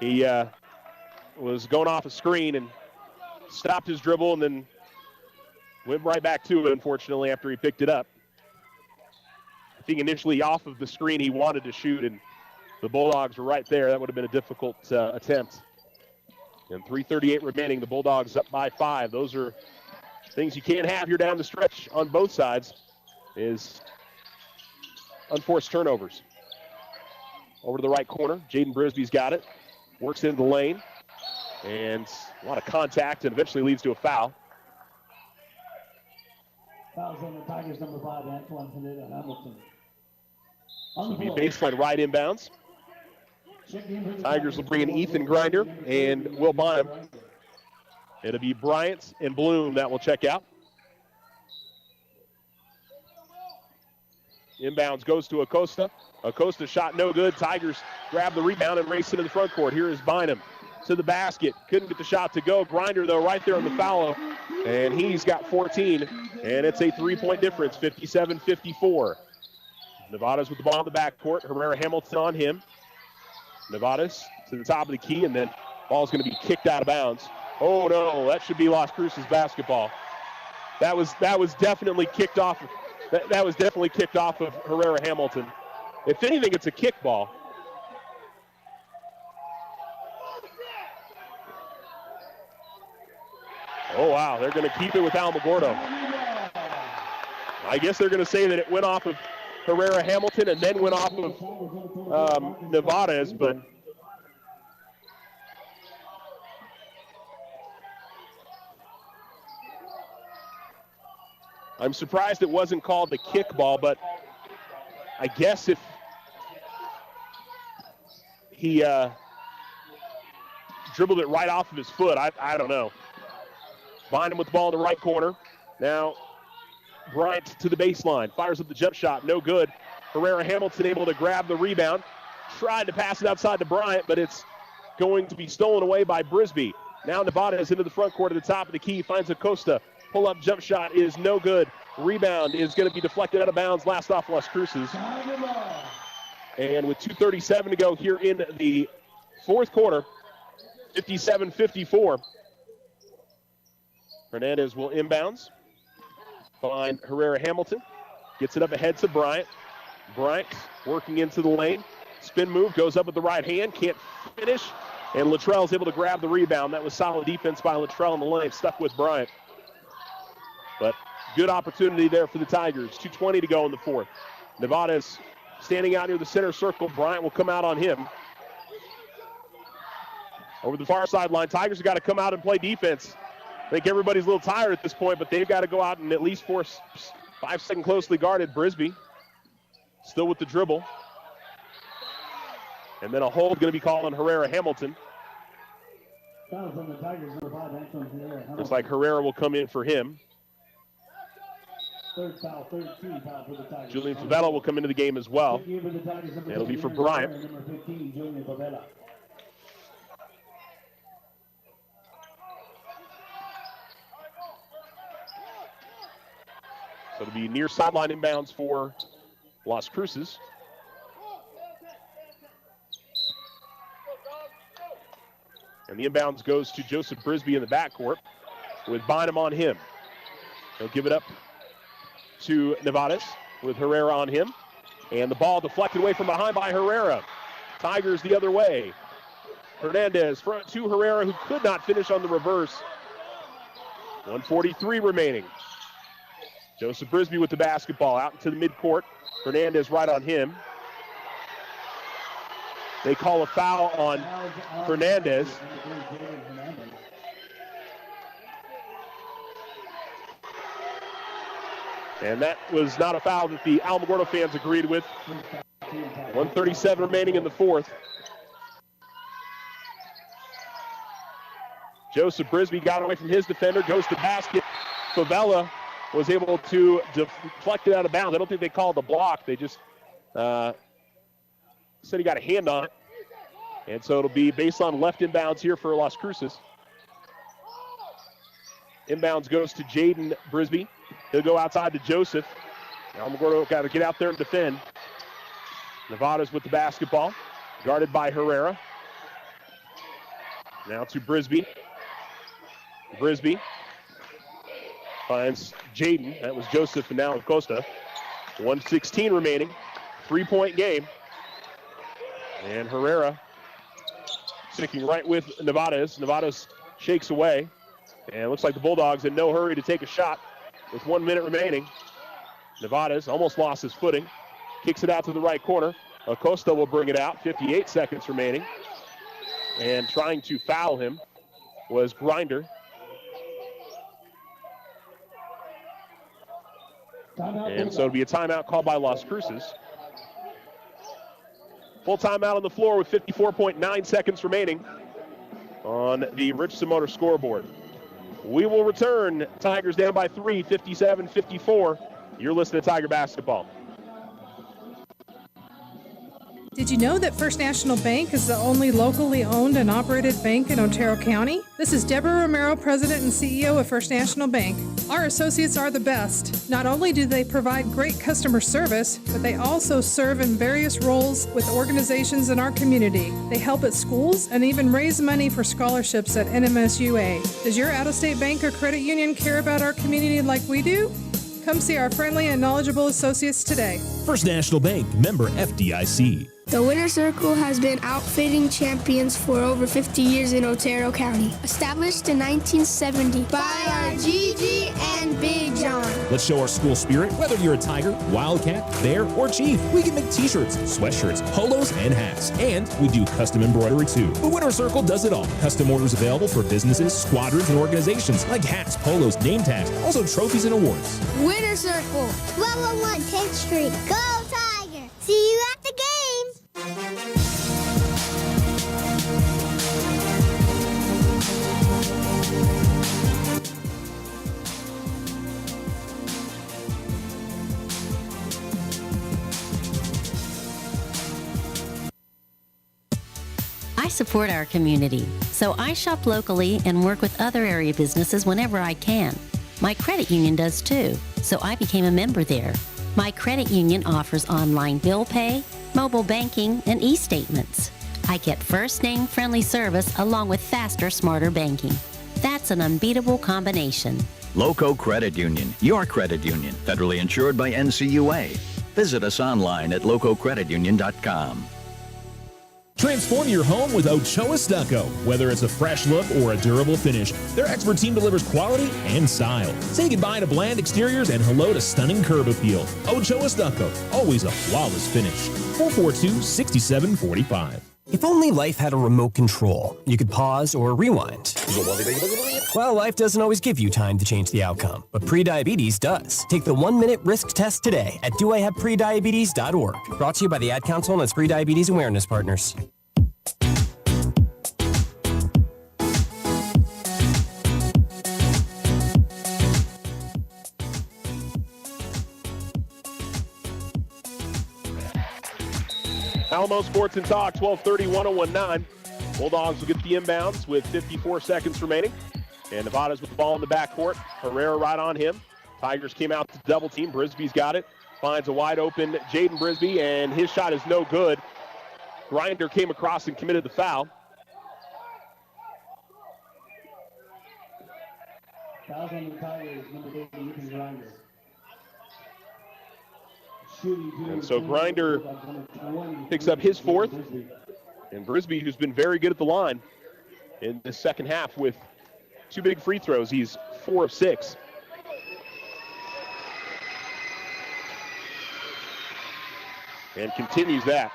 He was going off a screen and stopped his dribble and then went right back to it, unfortunately, after he picked it up. I think initially off of the screen he wanted to shoot, and the Bulldogs were right there. That would have been a difficult attempt. And 3:38 remaining, the Bulldogs up by 5. Those are things you can't have here down the stretch on both sides, is unforced turnovers. Over to the right corner, Jaden Brisby's got it. Works into the lane. And a lot of contact and eventually leads to a foul. Fouls on the Tigers, number 5, Antoine Hamilton. So it'll be baseline right inbounds. Tigers will bring in Ethan Grinder and Will Bonham. It'll be Bryant and Bloom that will check out. Inbounds goes to Acosta. Acosta shot no good. Tigers grab the rebound and race into the front court. Here is Bynum to the basket. Couldn't get the shot to go. Grinder, though, right there on the foul. And he's got 14. And it's a 3-point difference, 57-54. Nevada's with the ball in the backcourt. Herrera Hamilton on him. Nevada's to the top of the key, and then ball's going to be kicked out of bounds. Oh, no, that should be Las Cruces basketball. That was definitely kicked off. That was definitely kicked off of Herrera Hamilton. If anything, it's a kickball. Oh, wow, they're going to keep it with Alamogordo. I guess they're going to say that it went off of Herrera Hamilton and then went off of Nevada's, but I'm surprised it wasn't called the kickball, but I guess if he dribbled it right off of his foot, I don't know. Bynum with the ball in the right corner. Now Bryant to the baseline. Fires up the jump shot. No good. Herrera Hamilton able to grab the rebound. Tried to pass it outside to Bryant, but it's going to be stolen away by Brisby. Now Nevada is into the front court at the top of the key. Finds Acosta. Pull-up jump shot is no good. Rebound is going to be deflected out of bounds. Last off Las Cruces. And with 2:37 to go here in the fourth quarter, 57-54. Hernandez will inbounds. Find Herrera Hamilton. Gets it up ahead to Bryant. Bryant working into the lane. Spin move, goes up with the right hand. Can't finish. And Luttrell is able to grab the rebound. That was solid defense by Luttrell in the lane. Stuck with Bryant. But good opportunity there for the Tigers. 2:20 to go in the fourth. Nevada's standing out near the center circle. Bryant will come out on him. Over the far sideline, Tigers have got to come out and play defense. I think everybody's a little tired at this point, but they've got to go out and at least force 5-second closely guarded Brisby. Still with the dribble. And then a hold going to be called on Herrera Hamilton. Fouls on the Tigers, number 5, Anton Herrera. Looks like Herrera will come in for him. Third foul, 13 foul for the Tigers. Julian Favela will come into the game as well. It'll be for Bryant. Number 15, Julian Favela. So it'll be near sideline inbounds for Las Cruces. And the inbounds goes to Joseph Brisby in the backcourt with Bynum on him. He'll give it up to Nevadas with Herrera on him. And the ball deflected away from behind by Herrera. Tigers the other way. Hernandez front to Herrera, who could not finish on the reverse. 1:43 remaining. Joseph Brisby with the basketball out into the midcourt. Hernandez right on him. They call a foul on Hernandez. And that was not a foul that the Alamogordo fans agreed with. 1:37 remaining in the fourth. Joseph Brisby got away from his defender, goes to basket. Favela was able to deflect it out of bounds. I don't think they called the block. They just said he got a hand on it. And so it'll be baseline left inbounds here for Las Cruces. Inbounds goes to Jaden Brisby. He'll go outside to Joseph. Alamogordo got to get out there and defend. Nevada's with the basketball, guarded by Herrera. Now to Brisby. Brisby finds Jaden. That was Joseph and now Acosta. 1:16 remaining. 3-point game. And Herrera sticking right with Nevadas. Nevadas shakes away. And it looks like the Bulldogs in no hurry to take a shot with 1 minute remaining. Nevadas almost lost his footing. Kicks it out to the right corner. Acosta will bring it out. 58 seconds remaining. And trying to foul him was Grinder. And so it'll be a timeout called by Las Cruces. Full timeout on the floor with 54.9 seconds remaining on the Richardson Motor scoreboard. We will return. Tigers down by 3, 57-54. You're listening to Tiger Basketball. Did you know that First National Bank is the only locally owned and operated bank in Otero County? This is Deborah Romero, President and CEO of First National Bank. Our associates are the best. Not only do they provide great customer service, but they also serve in various roles with organizations in our community. They help at schools and even raise money for scholarships at NMSUA. Does your out-of-state bank or credit union care about our community like we do? Come see our friendly and knowledgeable associates today. First National Bank, member FDIC. The Winner Circle has been outfitting champions for over 50 years in Otero County. Established in 1970 by our Gigi and Big John. Let's show our school spirit. Whether you're a Tiger, Wildcat, Bear, or Chief, we can make t-shirts, sweatshirts, polos, and hats. And we do custom embroidery too. The Winner Circle does it all. Custom orders available for businesses, squadrons, and organizations like hats, polos, name tags, also trophies and awards. Winner Circle, 1201 10th Street. Go Tiger! See you at the games! I support our community, so I shop locally and work with other area businesses whenever I can. My credit union does too, so I became a member there. My credit union offers online bill pay, mobile banking, and e-statements. I get first-name friendly service along with faster, smarter banking. That's an unbeatable combination. Loco Credit Union, your credit union, federally insured by NCUA. Visit us online at lococreditunion.com. Transform your home with Ochoa Stucco. Whether it's a fresh look or a durable finish, their expert team delivers quality and style. Say goodbye to bland exteriors and hello to stunning curb appeal. Ochoa Stucco, always a flawless finish. 442-6745. If only life had a remote control, you could pause or rewind. Well, life doesn't always give you time to change the outcome, but prediabetes does. Take the 1-minute risk test today at doihaveprediabetes.org. Brought to you by the Ad Council and its prediabetes awareness partners. Alamo Sports and Talk, 12:30, 101.9. Bulldogs will get the inbounds with 54 seconds remaining. And Nevada's with the ball in the backcourt. Herrera right on him. Tigers came out to double team. Brisby's got it. Finds a wide open Jaden Brisby, and his shot is no good. Grinder came across and committed the foul. Fouls on the Tigers, number 8, Ethan Grinder. And so Grinder picks up his fourth. And Brisby, who's been very good at the line in the second half with 2 big free throws. He's 4 of 6. And continues that.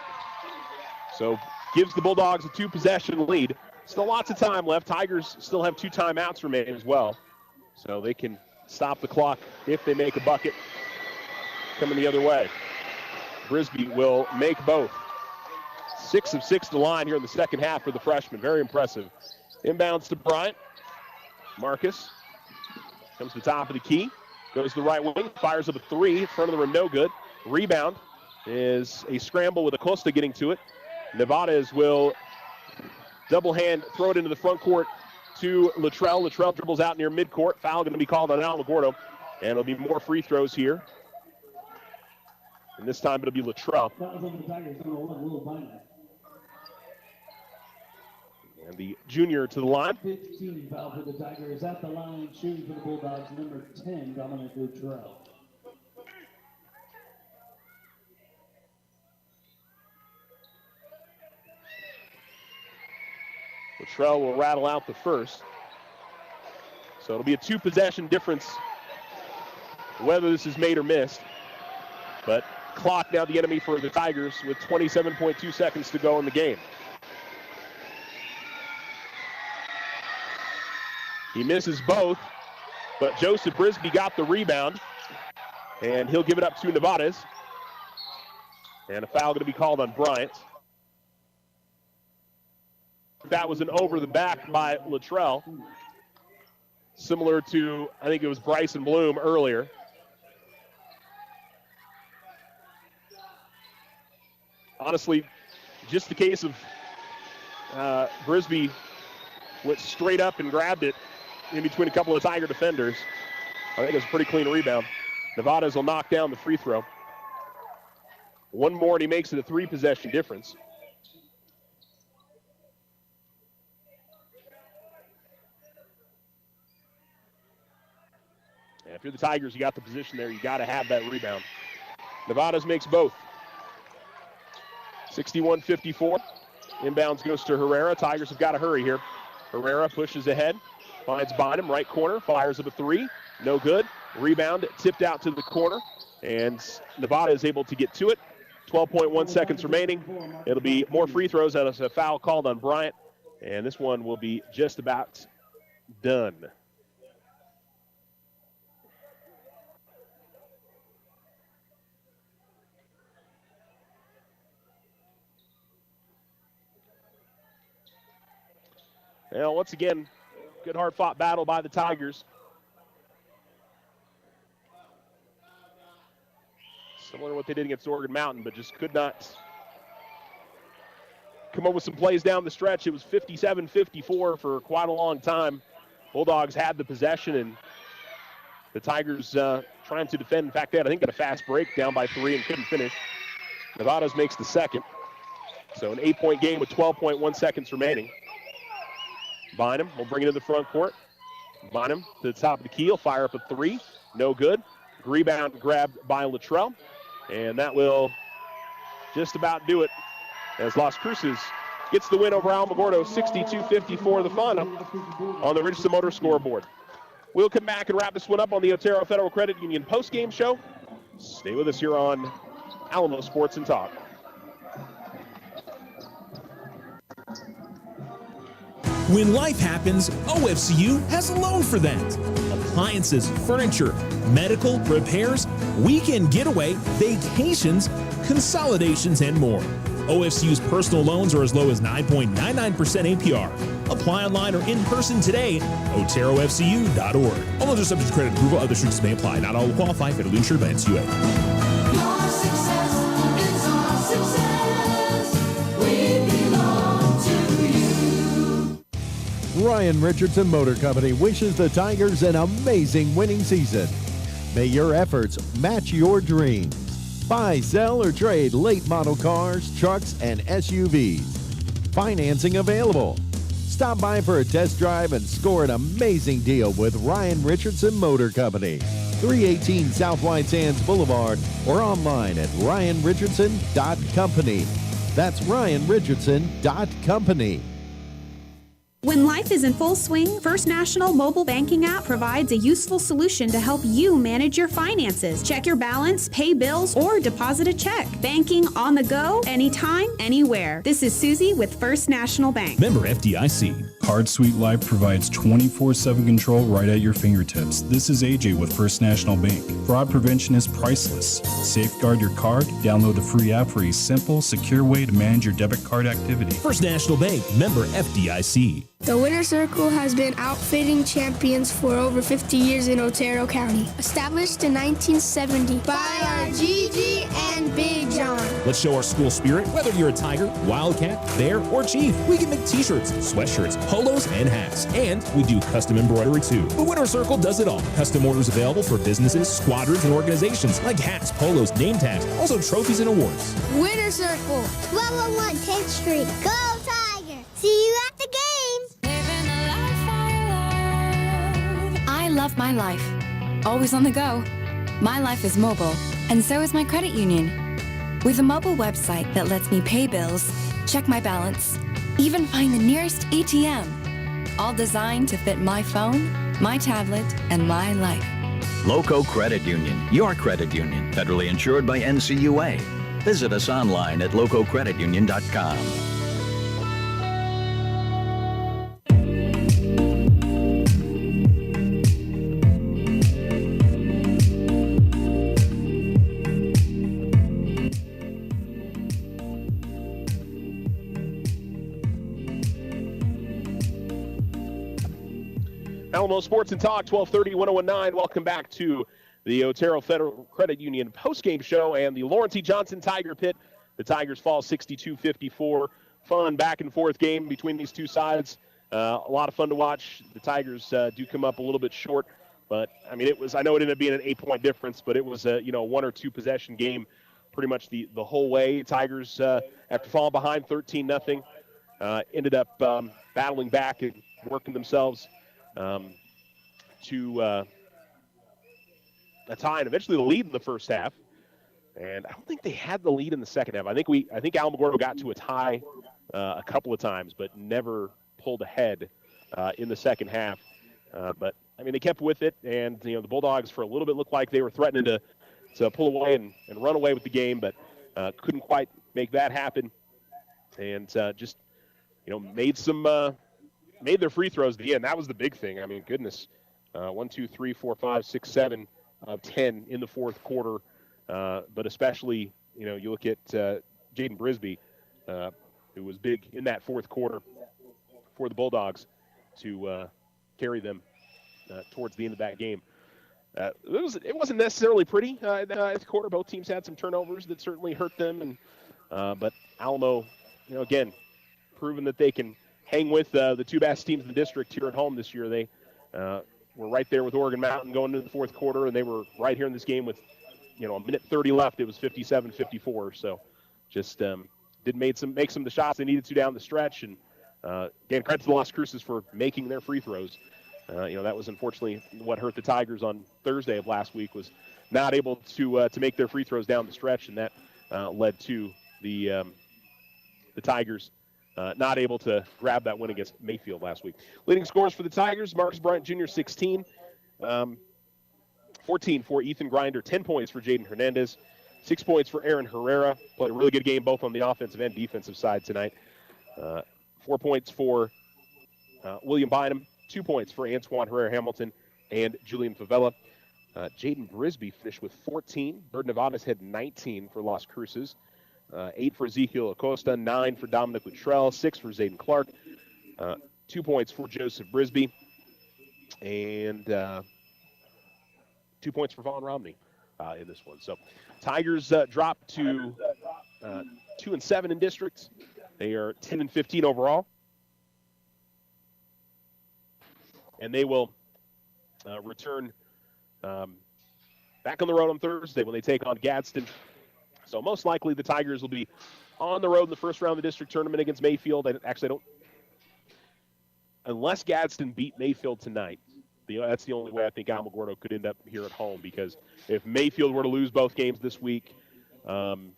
So gives the Bulldogs a 2-possession lead. Still lots of time left. Tigers still have 2 timeouts remaining as well. So they can stop the clock if they make a bucket coming the other way. Brisby will make both. 6 of 6 to line here in the second half for the freshman. Very impressive. Inbounds to Bryant. Marcus comes to the top of the key. Goes to the right wing. Fires up a 3 in front of the rim. No good. Rebound is a scramble with Acosta getting to it. Nevada will double hand throw it into the front court to Luttrell. Luttrell dribbles out near midcourt. Foul going to be called on Alamogordo. And it'll be more free throws here. And this time it'll be Luttrell. And the junior to the line. 15 foul for the Tigers at the line, shooting for the Bulldogs, number 10, Dominic Luttrell. Luttrell will rattle out the first. So it'll be a 2-possession difference whether this is made or missed. But clock now the enemy for the Tigers with 27.2 seconds to go in the game. He misses both, but Joseph Brisby got the rebound, and he'll give it up to Nevada's. And a foul going to be called on Bryant. That was an over the back by Luttrell, similar to, I think it was Bryson Bloom earlier. Honestly, just the case of Brisby went straight up and grabbed it in between a couple of Tiger defenders. I think it was a pretty clean rebound. Nevada's will knock down the free throw. One more and he makes it a 3-possession difference. And if you're the Tigers, you got the position there, you got to have that rebound. Nevada's makes both. 61-54. Inbounds goes to Herrera. Tigers have got to hurry here. Herrera pushes ahead, finds Bynum, right corner, fires up a 3. No good. Rebound tipped out to the corner, and Nevada is able to get to it. 12.1 seconds remaining. It'll be more free throws as a foul called on Bryant, and this one will be just about done. Well, once again, good hard-fought battle by the Tigers. Similar to what they did against Oregon Mountain, but just could not come up with some plays down the stretch. It was 57-54 for quite a long time. Bulldogs had the possession, and the Tigers trying to defend. In fact, they had, I think, got a fast break down by 3 and couldn't finish. Nevadas makes the second. So an 8-point game with 12.1 seconds remaining. Bynum will bring it to the front court. Bynum to the top of the key. He'll fire up a 3. No good. Rebound grabbed by Luttrell. And that will just about do it as Las Cruces gets the win over Alamogordo, 62-54 the final on the Richardson Motor scoreboard. We'll come back and wrap this one up on the Otero Federal Credit Union postgame show. Stay with us here on Alamo Sports and Talk. When life happens, OFCU has a loan for that. Appliances, furniture, medical, repairs, weekend getaway, vacations, consolidations, and more. OFCU's personal loans are as low as 9.99% APR. Apply online or in person today, oterofcu.org. All loans are subject to credit approval. Other restrictions may apply. Not all will qualify. Federally insured by NCUA. Your success is our success. We belong to you. Ryan Richardson Motor Company wishes the Tigers an amazing winning season. May your efforts match your dreams. Buy, sell, or trade late model cars, trucks, and SUVs. Financing available. Stop by for a test drive and score an amazing deal with Ryan Richardson Motor Company. 318 South White Sands Boulevard or online at ryanrichardson.company. That's ryanrichardson.company. When life is in full swing, First National mobile banking app provides a useful solution to help you manage your finances. Check your balance, pay bills, or deposit a check. Banking on the go, anytime, anywhere. This is Susie with First National Bank. Member FDIC. Card Suite Life provides 24/7 control right at your fingertips. This is AJ with First National Bank. Fraud prevention is priceless. Safeguard your card. Download the free app for a simple, secure way to manage your debit card activity. First National Bank, member FDIC. The Winter Circle has been outfitting champions for over 50 years in Otero County. Established in 1970 by our Gigi and Big John. Let's show our school spirit. Whether you're a Tiger, Wildcat, Bear, or Chief, we can make t-shirts, sweatshirts, polos, and hats. And we do custom embroidery too. The Winter Circle does it all. Custom orders available for businesses, squadrons, and organizations like hats, polos, name tags, also trophies and awards. Winter Circle. 1201 10th Street. Go Tiger! See you at the games! I love my life. Always on the go. My life is mobile, and so is my credit union. With a mobile website that lets me pay bills, check my balance, even find the nearest ATM. All designed to fit my phone, my tablet, and my life. Loco Credit Union, your credit union, federally insured by NCUA. Visit us online at lococreditunion.com. Alamo Sports and Talk, 1230, 1019. Welcome back to the Otero Federal Credit Union postgame show and the Lawrence E. Johnson Tiger Pit. The Tigers fall 62-54. Fun back and forth game between these two sides. A lot of fun to watch. The Tigers do come up a little bit short, but I mean, I know it ended up being an 8-point difference, but it was a 1 or 2 possession game pretty much the whole way. Tigers, after falling behind 13-0, ended up battling back and working themselves to a tie and eventually the lead in the first half. And I don't think they had the lead in the second half. I think Alamogordo got to a tie a couple of times, but never pulled ahead in the second half. But I mean, they kept with it, and the Bulldogs for a little bit looked like they were threatening to pull away and run away with the game, but couldn't quite make that happen. And just made their free throws at the end. That was the big thing. I mean, goodness. 1, 2, 3, 4, 5, 6, 7 of 10 in the fourth quarter. But especially, you look at Jaden Brisby, who was big in that fourth quarter for the Bulldogs to carry them towards the end of that game. It wasn't necessarily pretty at the quarter. Both teams had some turnovers that certainly hurt them. But Alamo, again, proven that they can hang with the two best teams in the district here at home this year. They were right there with Oregon Mountain going into the fourth quarter, and they were right here in this game with, a minute 30 left. It was 57-54. So just did make some of the shots they needed to down the stretch. And again, credit to the Las Cruces for making their free throws. That was unfortunately what hurt the Tigers on Thursday of last week, was not able to make their free throws down the stretch, and that led to the Tigers not able to grab that win against Mayfield last week. Leading scorers for the Tigers: Marcus Bryant Jr. 16, 14 for Ethan Grinder, 10 points for Jaden Hernandez, 6 points for Aaron Herrera. Played a really good game both on the offensive and defensive side tonight. 4 points for William Bynum, 2 points for Antoine Herrera-Hamilton and Julian Favela. Jaden Brisby finished with 14. Bird Nevadas had 19 for Las Cruces. 8 for Ezekiel Acosta, 9 for Dominic Luttrell, 6 for Zayden Clark, 2 points for Joseph Brisby, and 2 points for Vaughn Romney in this one. So Tigers dropped to 2-7 in district. They are 10-15 overall. And they will return back on the road on Thursday when they take on Gadsden. So most likely the Tigers will be on the road in the first round of the district tournament against Mayfield. Unless Gadsden beat Mayfield tonight, that's the only way I think Alamogordo could end up here at home, because if Mayfield were to lose both games this week and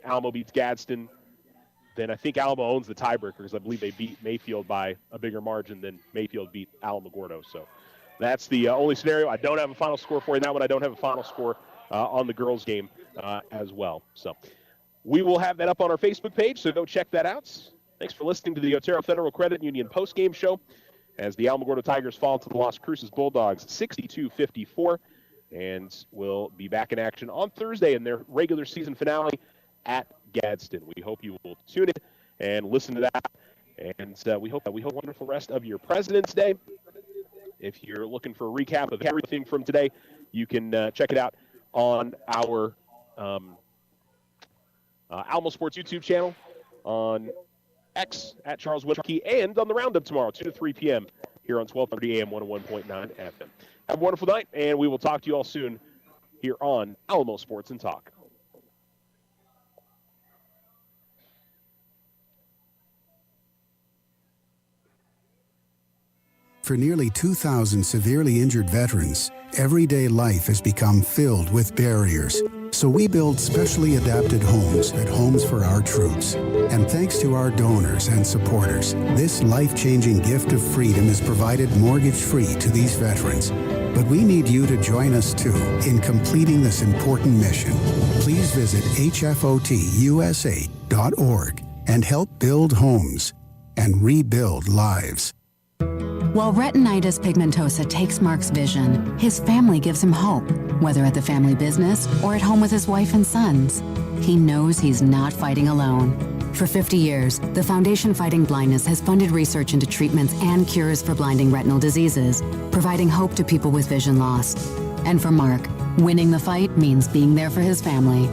Alamo beats Gadsden, then I think Alamo owns the tiebreaker, because I believe they beat Mayfield by a bigger margin than Mayfield beat Alamogordo. So that's the only scenario. I don't have a final score for you. That one I don't have a final score on the girls' game as well. So we will have that up on our Facebook page, so go check that out. Thanks for listening to the Otero Federal Credit Union post-game show as the Alamogordo Tigers fall to the Las Cruces Bulldogs 62-54. And we'll be back in action on Thursday in their regular season finale at Gadsden. We hope you will tune in and listen to that. And we hope a wonderful rest of your President's Day. If you're looking for a recap of everything from today, you can check it out on our Alamo Sports YouTube channel, on X at Charles Whitkey, and on the Roundup tomorrow, 2 to 3 p.m. here on 1230 AM 101.9 FM. Have a wonderful night, and we will talk to you all soon here on Alamo Sports and Talk. For nearly 2,000 severely injured veterans, everyday life has become filled with barriers. So we build specially adapted homes at Homes for Our Troops. And thanks to our donors and supporters, this life-changing gift of freedom is provided mortgage-free to these veterans. But we need you to join us, too, in completing this important mission. Please visit hfotusa.org and help build homes and rebuild lives. While retinitis pigmentosa takes Mark's vision, his family gives him hope, whether at the family business or at home with his wife and sons. He knows he's not fighting alone. For 50 years, the Foundation Fighting Blindness has funded research into treatments and cures for blinding retinal diseases, providing hope to people with vision loss. And for Mark, winning the fight means being there for his family.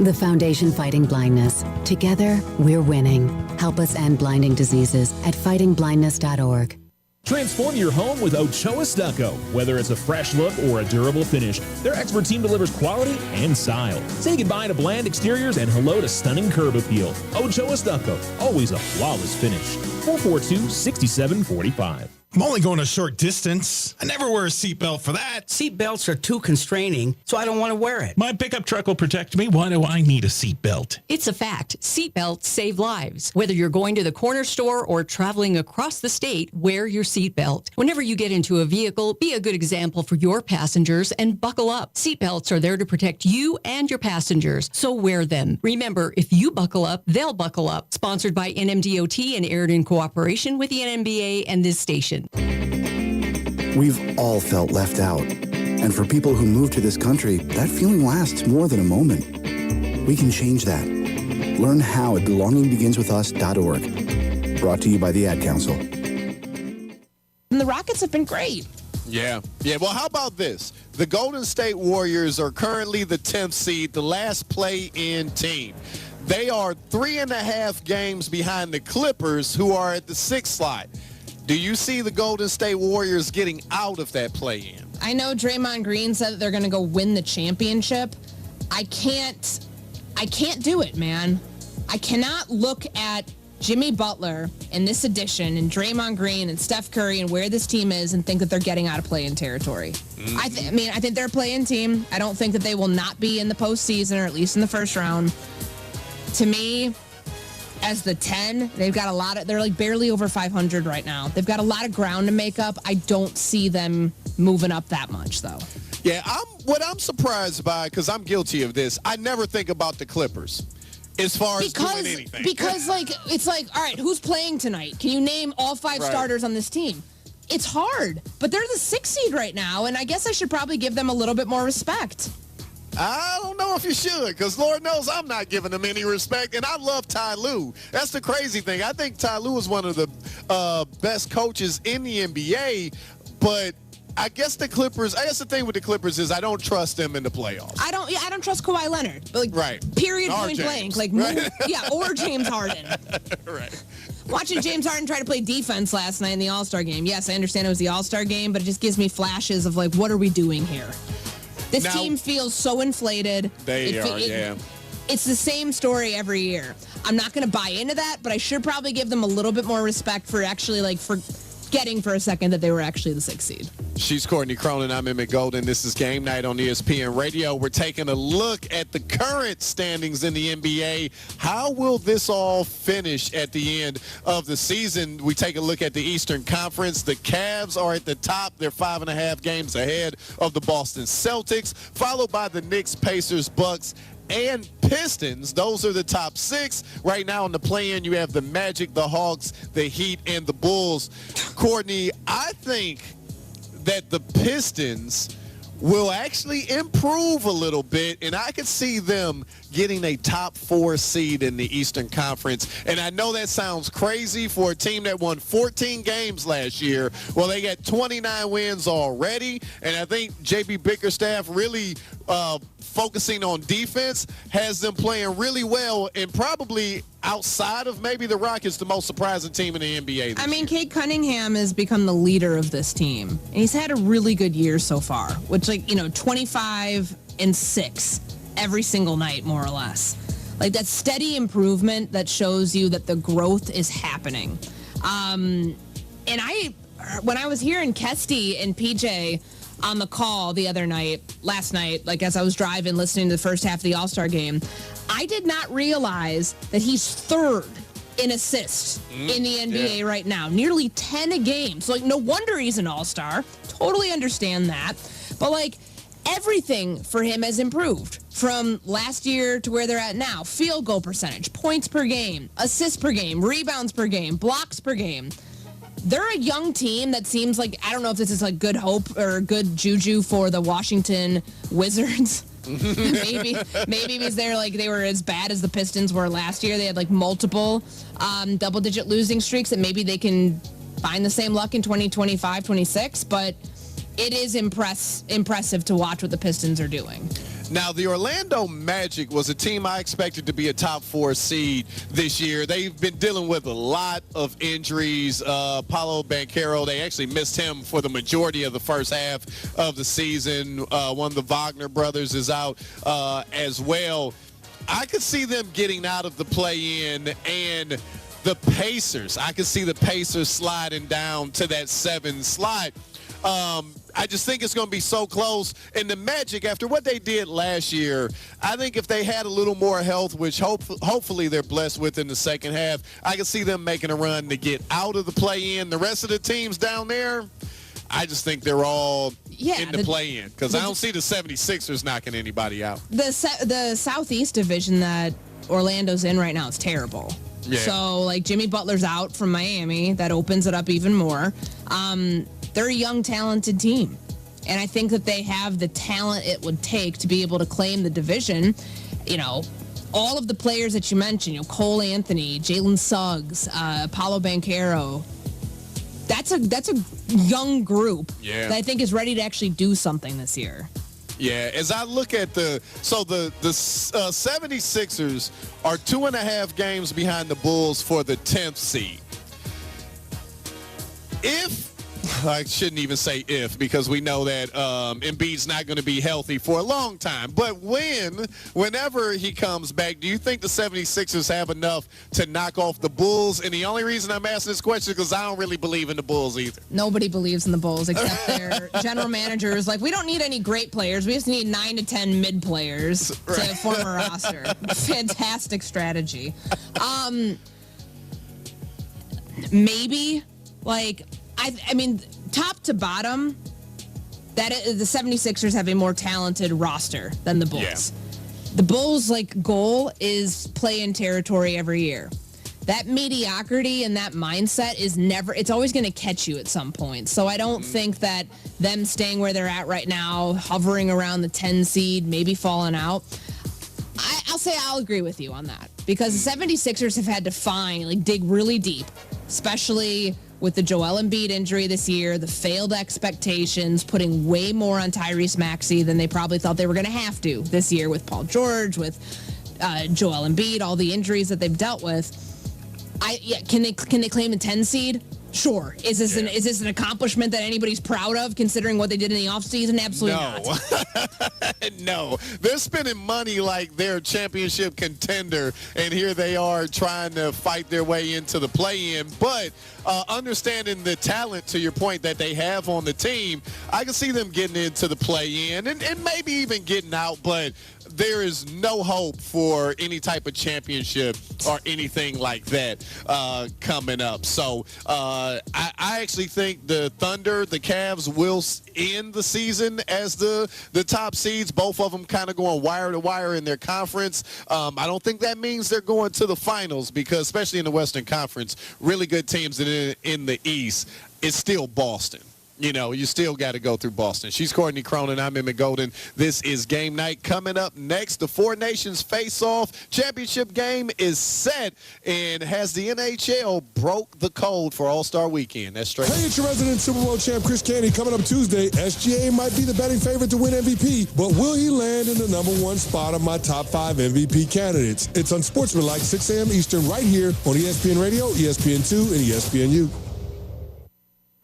The Foundation Fighting Blindness. Together, we're winning. Help us end blinding diseases at fightingblindness.org. Transform your home with Ochoa Stucco. Whether it's a fresh look or a durable finish, their expert team delivers quality and style. Say goodbye to bland exteriors and hello to stunning curb appeal. Ochoa Stucco, always a flawless finish. 442-6745. I'm only going a short distance. I never wear a seatbelt for that. Seatbelts are too constraining, so I don't want to wear it. My pickup truck will protect me. Why do I need a seatbelt? It's a fact. Seatbelts save lives. Whether you're going to the corner store or traveling across the state, wear your seatbelt. Whenever you get into a vehicle, be a good example for your passengers and buckle up. Seatbelts are there to protect you and your passengers, so wear them. Remember, if you buckle up, they'll buckle up. Sponsored by NMDOT and aired in cooperation with the NMBA and this station. We've all felt left out. And for people who move to this country, that feeling lasts more than a moment. We can change that. Learn how at belongingbeginswithus.org. Brought to you by the Ad Council. And the Rockets have been great. Yeah. Well, how about this? The Golden State Warriors are currently the 10th seed, the last play-in team. They are 3.5 games behind the Clippers, who are at the 6th slot. Do you see the Golden State Warriors getting out of that play-in? I know Draymond Green said that they're going to go win the championship. I can't do it, man. I cannot look at Jimmy Butler in this edition and Draymond Green and Steph Curry and where this team is and think that they're getting out of play-in territory. Mm-hmm. I think they're a play-in team. I don't think that they will not be in the postseason or at least in the first round. To me, as the 10, they've got they're like barely over 500 right now. They've got a lot of ground to make up. I don't see them moving up that much, though. Yeah, what I'm surprised by, because I'm guilty of this, I never think about the Clippers as far as doing anything. Because, it's like, all right, who's playing tonight? Can you name all 5 starters on this team? It's hard, but they're the 6th seed right now, and I guess I should probably give them a little bit more respect. I don't know if you should, because Lord knows I'm not giving them any respect, and I love Ty Lue. That's the crazy thing. I think Ty Lue is one of the best coaches in the NBA, but I guess the thing with the Clippers is I don't trust them in the playoffs. I don't trust Kawhi Leonard. But period, or point James. blank. Or James Harden. Right. Watching James Harden try to play defense last night in the All-Star game. Yes, I understand it was the All-Star game, but it just gives me flashes of what are we doing here? This team feels so inflated. It's the same story every year. I'm not going to buy into that, but I should probably give them a little bit more respect for actually forgetting for a second that they were actually the 6th seed. She's Courtney Cronin. I'm Emmett Golden. This is Game Night on ESPN Radio. We're taking a look at the current standings in the NBA. How will this all finish at the end of the season? We take a look at the Eastern Conference. The Cavs are at the top. They're 5.5 games ahead of the Boston Celtics, followed by the Knicks, Pacers, Bucks, and Pistons. Those are the top 6. Right now in the play-in, you have the Magic, the Hawks, the Heat, and the Bulls. Courtney, I think that the Pistons will actually improve a little bit, and I could see them getting a top 4 seed in the Eastern Conference. And I know that sounds crazy for a team that won 14 games last year. Well, they got 29 wins already, and I think J.B. Bickerstaff really focusing on defense has them playing really well, and probably outside of maybe the Rockets, the most surprising team in the NBA this year. Cade Cunningham has become the leader of this team, and he's had a really good year so far, which 25 and 6 every single night, more or less. That steady improvement that shows you that the growth is happening. And when I was hearing Kesty and PJ on the call last night, as I was driving, listening to the first half of the All-Star game, I did not realize that he's 3rd in assists in the NBA right now. Nearly 10 a game. So, no wonder he's an All-Star. Totally understand that. But, everything for him has improved from last year to where they're at now. Field goal percentage, points per game, assists per game, rebounds per game, blocks per game. They're a young team that seems I don't know if this is good hope or good juju for the Washington Wizards. maybe because they were as bad as the Pistons were last year. They had multiple double-digit losing streaks, that maybe they can find the same luck in 2025, 26. But it is impressive to watch what the Pistons are doing. Now, the Orlando Magic was a team I expected to be a top 4 seed this year. They've been dealing with a lot of injuries. Paolo Banchero, they actually missed him for the majority of the first half of the season. One of the Wagner brothers is out as well. I could see them getting out of the play-in, and the Pacers. I could see the Pacers sliding down to that 7 slot. I just think it's going to be so close. And the Magic, after what they did last year, I think if they had a little more health, which hopefully they're blessed with in the second half, I can see them making a run to get out of the play-in. The rest of the teams down there, I just think they're all in the play-in, because I don't see the 76ers knocking anybody out. The Southeast division that Orlando's in right now is terrible. Yeah. So, Jimmy Butler's out from Miami. That opens it up even more. They're a young, talented team. And I think that they have the talent it would take to be able to claim the division. All of the players that you mentioned, Cole Anthony, Jalen Suggs, Paolo Banchero, that's a young group that I think is ready to actually do something this year. Yeah, as I look at the 76ers are 2.5 games behind the Bulls for the 10th seed. I shouldn't even say if, because we know that Embiid's not going to be healthy for a long time. But whenever he comes back, do you think the 76ers have enough to knock off the Bulls? And the only reason I'm asking this question is because I don't really believe in the Bulls either. Nobody believes in the Bulls except their general managers. Like, we don't need any great players. We just need 9 to 10 mid players to form a roster. Fantastic strategy. Maybe, like, I mean, top to bottom, the 76ers have a more talented roster than the Bulls. Yeah. The Bulls' goal is play-in territory every year. That mediocrity and that mindset it's always going to catch you at some point. So I don't think that them staying where they're at right now, hovering around the 10 seed, maybe falling out, I'll agree with you on that. Because the 76ers have had to dig really deep, especially with the Joel Embiid injury this year, the failed expectations, putting way more on Tyrese Maxey than they probably thought they were going to have to this year with Paul George, with Joel Embiid, all the injuries that they've dealt with. Can they claim a 10 seed? Sure. Is this an accomplishment that anybody's proud of, considering what they did in the offseason? Absolutely not. No. They're spending money like they're a championship contender, and here they are trying to fight their way into the play-in. But understanding the talent, to your point, that they have on the team, I can see them getting into the play-in and maybe even getting out, but there is no hope for any type of championship or anything like that coming up. So I actually think the Thunder, the Cavs will end the season as the top seeds, both of them kind of going wire to wire in their conference. I don't think that means they're going to the finals, because especially in the Western Conference, really good teams in the East, it's still Boston. You still got to go through Boston. She's Courtney Cronin. I'm Emmett Golden. This is Game Night. Coming up next, the Four Nations face-off. Championship game is set, and has the NHL broke the code for All-Star Weekend? That's straight. Hey, it's your resident Super Bowl champ, Chris Candy. Coming up Tuesday, SGA might be the betting favorite to win MVP, but will he land in the #1 spot of my top 5 MVP candidates? It's Unsportsmanlike, 6 a.m. Eastern, right here on ESPN Radio, ESPN2, and ESPNU.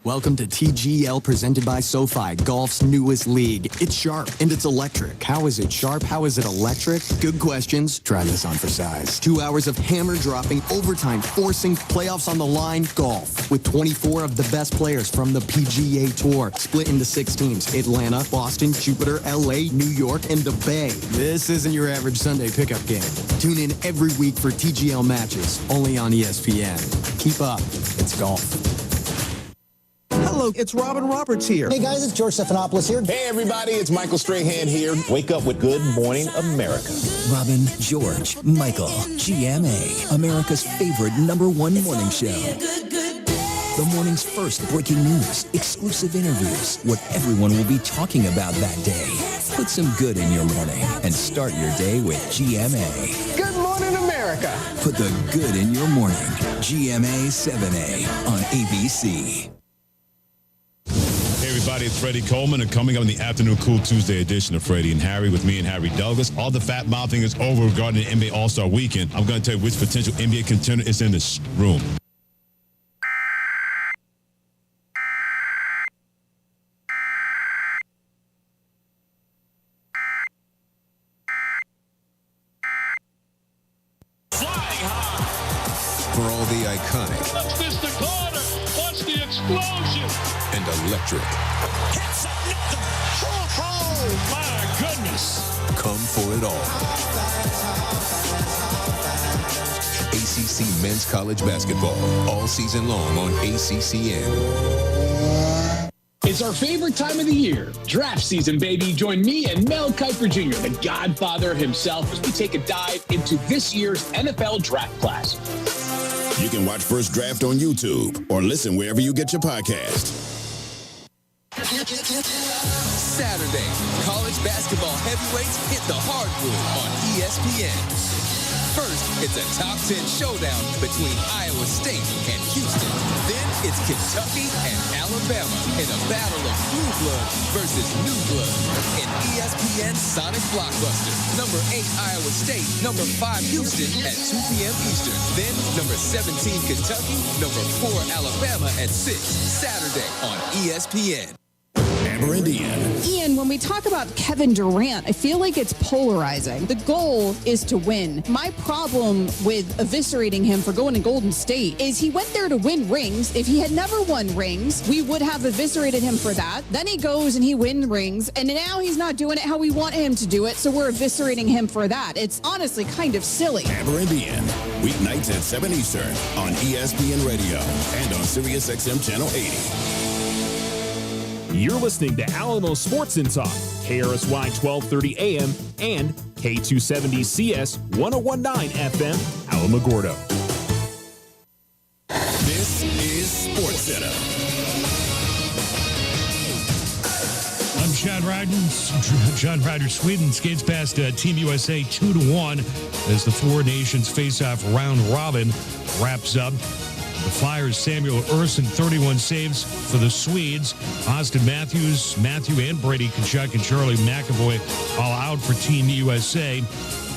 Welcome to TGL, presented by SoFi, golf's newest league. It's sharp and it's electric. How is it sharp? How is it electric? Good questions. Try this on for size. 2 hours of hammer dropping, overtime forcing, playoffs on the line, golf. With 24 of the best players from the PGA Tour, split into 6 teams: Atlanta, Boston, Jupiter, LA, New York, and the Bay. This isn't your average Sunday pickup game. Tune in every week for TGL matches, only on ESPN. Keep up. It's golf. Hello, it's Robin Roberts here. Hey guys, it's George Stephanopoulos here. Hey everybody, it's Michael Strahan here. Wake up with Good Morning America. Robin, George, Michael, GMA, America's favorite #1 morning show. The morning's first breaking news, exclusive interviews, what everyone will be talking about that day. Put some good in your morning and start your day with GMA. Good Morning America. Put the good in your morning. GMA 7A on ABC. Hey everybody, it's Freddie Coleman, and coming up in the afternoon Cool Tuesday edition of Freddie and Harry with me and Harry Douglas. All the fat mouthing is over regarding the NBA All-Star Weekend. I'm going to tell you which potential NBA contender is in this room. For all the iconic. Watch this, the corner. Watch the explosion. And electric. Hits another. Oh, my goodness. Come for it all. ACC Men's College Basketball. All season long on ACCN. It's our favorite time of the year, draft season, baby. Join me and Mel Kiper Jr., the godfather himself, as we take a dive into this year's NFL draft class. You can watch First Draft on YouTube or listen wherever you get your podcast. Saturday, college basketball heavyweights hit the hardwood on ESPN. First, it's a top 10 showdown between Iowa State and Houston. Then it's Kentucky and Alabama in a battle of blue blood versus new blood. In ESPN Sonic Blockbuster, number 8 Iowa State, number 5 Houston at 2 p.m. Eastern. Then number 17 Kentucky, number 4 Alabama at 6, Saturday on ESPN. Amber and Ian, when we talk about Kevin Durant, I feel like it's polarizing. The goal is to win. My problem with eviscerating him for going to Golden State is he went there to win rings. If he had never won rings, we would have eviscerated him for that. Then he goes and he wins rings, and now he's not doing it how we want him to do it, so we're eviscerating him for that. It's honestly kind of silly. Amber and Ian, weeknights at 7 Eastern on ESPN Radio and on SiriusXM Channel 80. You're listening to Alamo Sports and Talk, KRSY 1230 AM and K270CS 1019 FM, Alamogordo. This is Sports Center. I'm John Ryder. Sweden skates past Team USA 2-1 as the four nations face-off round robin wraps up. The Flyers' Samuel Ersson, 31 saves for the Swedes. Austin Matthews, Matthew and Brady Tkachuk, and Charlie McAvoy all out for Team USA.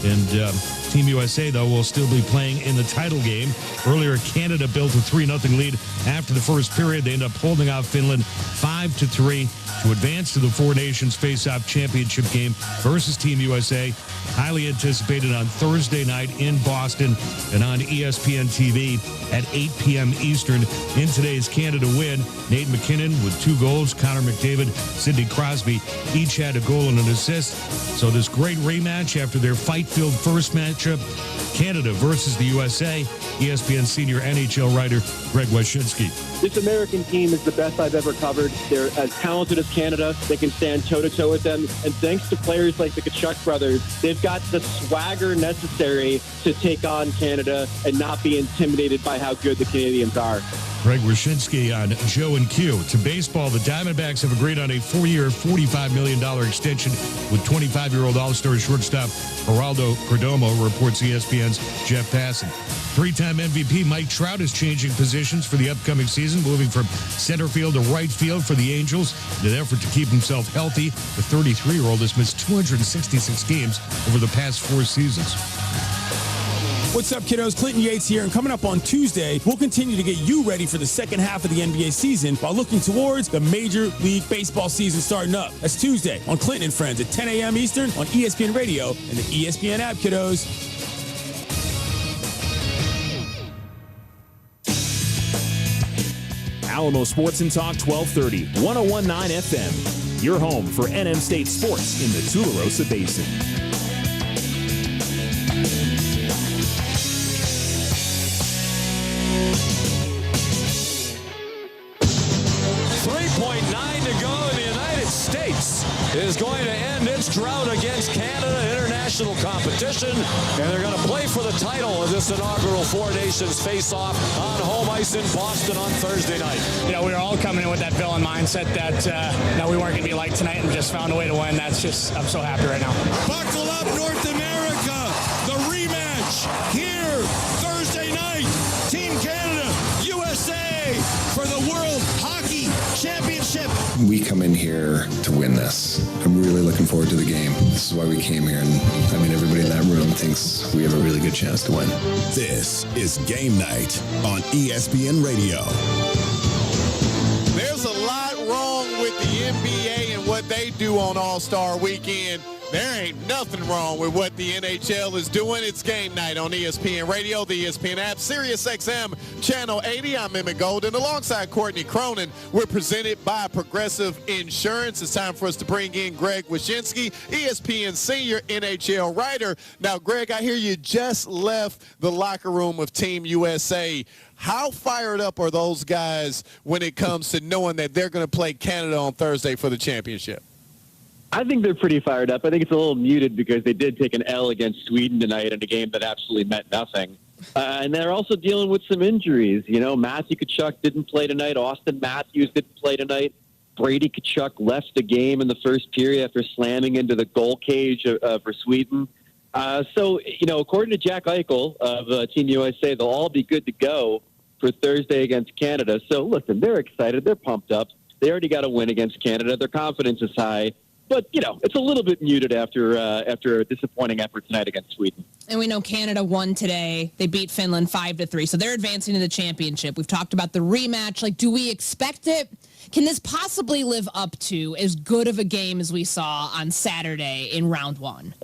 And Team USA, though, will still be playing in the title game. Earlier, Canada built a 3-0 lead after the first period. They end up holding off Finland 5-3 to advance to the Four Nations Face-Off Championship game versus Team USA. Highly anticipated on Thursday night in Boston and on ESPN TV at 8 p.m. Eastern. In today's Canada win, Nate McKinnon with 2 goals, Connor McDavid, Sidney Crosby each had a goal and an assist. So this great rematch after their fight-filled first matchup, Canada versus the USA. ESPN senior NHL writer Greg Wyshynski. This American team is the best I've ever covered. They're as talented as Canada. They can stand toe-to-toe with them. And thanks to players like the Tkachuk brothers, they've got the swagger necessary to take on Canada and not be intimidated by how good the Canadians are. Greg Wyshynski on Joe and Q. To baseball, the Diamondbacks have agreed on a 4-year, $45 million extension with 25-year-old All-Star shortstop Geraldo Perdomo, reports ESPN's Jeff Passan. 3-time MVP Mike Trout is changing positions for the upcoming season, moving from center field to right field for the Angels. In an effort to keep himself healthy, the 33-year-old has missed 266 games over the past 4 seasons. What's up, kiddos? Clinton Yates here, and coming up on Tuesday, we'll continue to get you ready for the second half of the NBA season while looking towards the Major League Baseball season starting up. That's Tuesday on Clinton and Friends at 10 a.m. Eastern on ESPN Radio and the ESPN app, kiddos. Alamo Sports and Talk 1230, 1019 FM. Your home for NM State sports in the Tularosa Basin. 3.9 to go in the United States is going to end its drought against Canada international competition, and they're going to play for the title of this inaugural Four Nations face-off on home ice in Boston on Thursday night. You know, we were all coming in with that villain mindset that we weren't going to be like tonight and just found a way to win. I'm so happy right now. Buckle up, North America. The rematch here Thursday night. Team Canada, USA for the World Hockey Championship. We come in here to win this. I'm really looking forward to the game. This is why we came here, and I mean, everybody in that room thinks we have a really good chance to win. This is Game Night on ESPN Radio. There's a lot wrong with the NBA and what they do on All-Star Weekend. There ain't nothing wrong with what the NHL is doing. It's Game Night on ESPN Radio, the ESPN app, SiriusXM Channel 80. I'm Emmett Golden alongside Courtney Cronin. We're presented by Progressive Insurance. It's time for us to bring in Greg Wyshynski, ESPN senior NHL writer. Now, Greg, I hear you just left the locker room of Team USA. How fired up are those guys when it comes to knowing that they're going to play Canada on Thursday for the championship? I think they're pretty fired up. I think it's a little muted because they did take an L against Sweden tonight in a game that absolutely meant nothing. And they're also dealing with some injuries. You know, Matthew Tkachuk didn't play tonight. Austin Matthews didn't play tonight. Brady Tkachuk left the game in the first period after slamming into the goal cage for Sweden. So, according to Jack Eichel of Team USA, they'll all be good to go for Thursday against Canada. So, listen, they're excited. They're pumped up. They already got a win against Canada. Their confidence is high. But, it's a little bit muted after a disappointing effort tonight against Sweden. And we know Canada won today. They beat Finland 5-3. So they're advancing to the championship. We've talked about the rematch. Like, do we expect it? Can this possibly live up to as good of a game as we saw on Saturday in round one?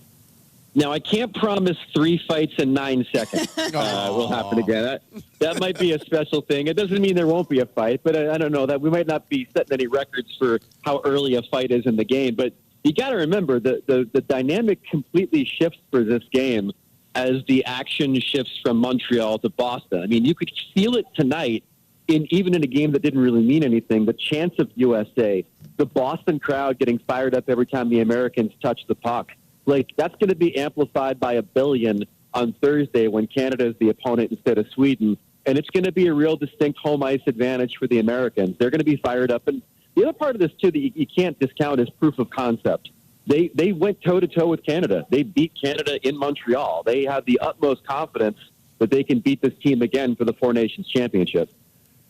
Now, I can't promise 3 fights in 9 seconds will happen again. That might be a special thing. It doesn't mean there won't be a fight, but I don't know. That we might not be setting any records for how early a fight is in the game. But you got to remember, the dynamic completely shifts for this game as the action shifts from Montreal to Boston. I mean, you could feel it tonight, even in a game that didn't really mean anything. The chance of USA, the Boston crowd getting fired up every time the Americans touch the puck. Like, that's going to be amplified by 1 billion on Thursday when Canada is the opponent instead of Sweden. And it's going to be a real distinct home ice advantage for the Americans. They're going to be fired up. And the other part of this, too, that you can't discount is proof of concept. They went toe-to-toe with Canada. They beat Canada in Montreal. They have the utmost confidence that they can beat this team again for the Four Nations Championship.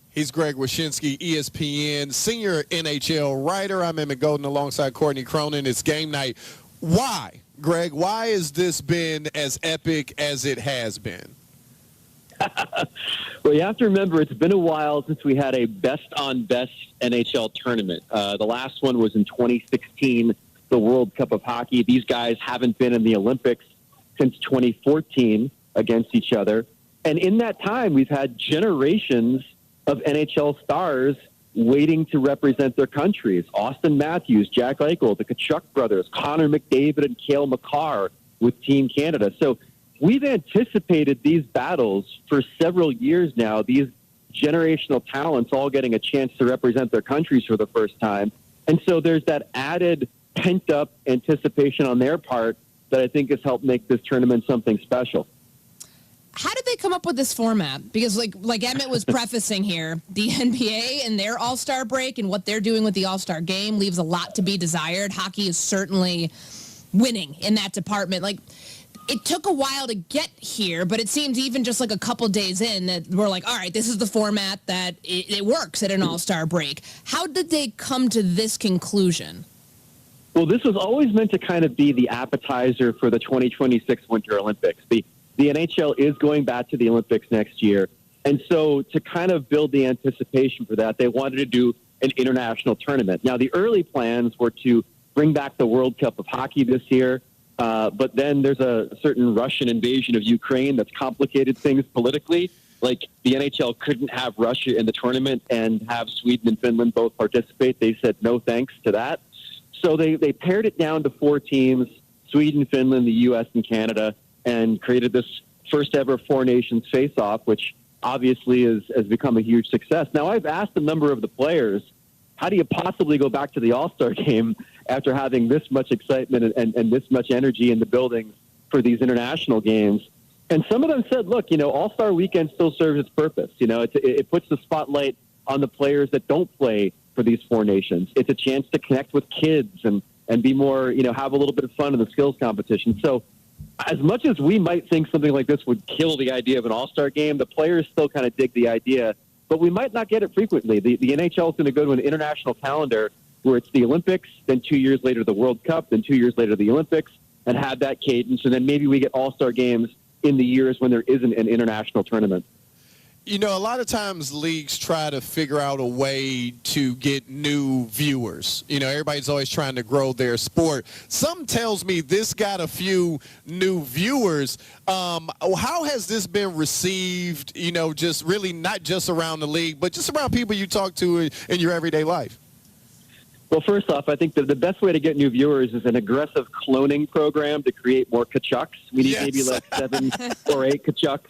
He's Greg Wyshynski, ESPN, senior NHL writer. I'm Emmett Golden alongside Courtney Cronin. It's game night. Why, Greg, why has this been as epic as it has been? Well, you have to remember, it's been a while since we had a best-on-best NHL tournament. The last one was in 2016, the World Cup of Hockey. These guys haven't been in the Olympics since 2014 against each other. And in that time, we've had generations of NHL stars waiting to represent their countries. Austin Matthews, Jack Eichel, the Tkachuk brothers, Connor McDavid, and Cale Makar with Team Canada. So we've anticipated these battles for several years now, these generational talents all getting a chance to represent their countries for the first time. And so there's that added pent-up anticipation on their part that I think has helped make this tournament something special. How did they come up with this format? Because like Emmett was prefacing here, the NBA and their All-Star break and what they're doing with the All-Star game leaves a lot to be desired. Hockey is certainly winning in that department. Like, it took a while to get here, but it seems even just like a couple days in that we're like, all right, this is the format that it works at an All-Star break. How did they come to this conclusion? Well, this was always meant to kind of be the appetizer for the 2026 Winter Olympics. The NHL is going back to the Olympics next year. And so to kind of build the anticipation for that, they wanted to do an international tournament. Now, the early plans were to bring back the World Cup of Hockey this year. But then there's a certain Russian invasion of Ukraine that's complicated things politically. Like, the NHL couldn't have Russia in the tournament and have Sweden and Finland both participate. They said no thanks to that. So they pared it down to 4 teams, Sweden, Finland, the U.S., and Canada, and created this first ever Four Nations face-off, which obviously has become a huge success. Now, I've asked a number of the players, how do you possibly go back to the All-Star game after having this much excitement and this much energy in the buildings for these international games? And some of them said, look, All-Star Weekend still serves its purpose. It puts the spotlight on the players that don't play for these Four Nations. It's a chance to connect with kids and be more, have a little bit of fun in the skills competition. So as much as we might think something like this would kill the idea of an All-Star game, the players still kind of dig the idea, but we might not get it frequently. The NHL is going to go to an international calendar where it's the Olympics, then 2 years later the World Cup, then 2 years later the Olympics, and have that cadence, and then maybe we get All-Star games in the years when there isn't an international tournament. A lot of times leagues try to figure out a way to get new viewers. Everybody's always trying to grow their sport. Something tells me this got a few new viewers. How has this been received, just really not just around the league, but just around people you talk to in your everyday life? Well, first off, I think that the best way to get new viewers is an aggressive cloning program to create more Tkachuks. We need maybe like 7 or 8 Tkachuks.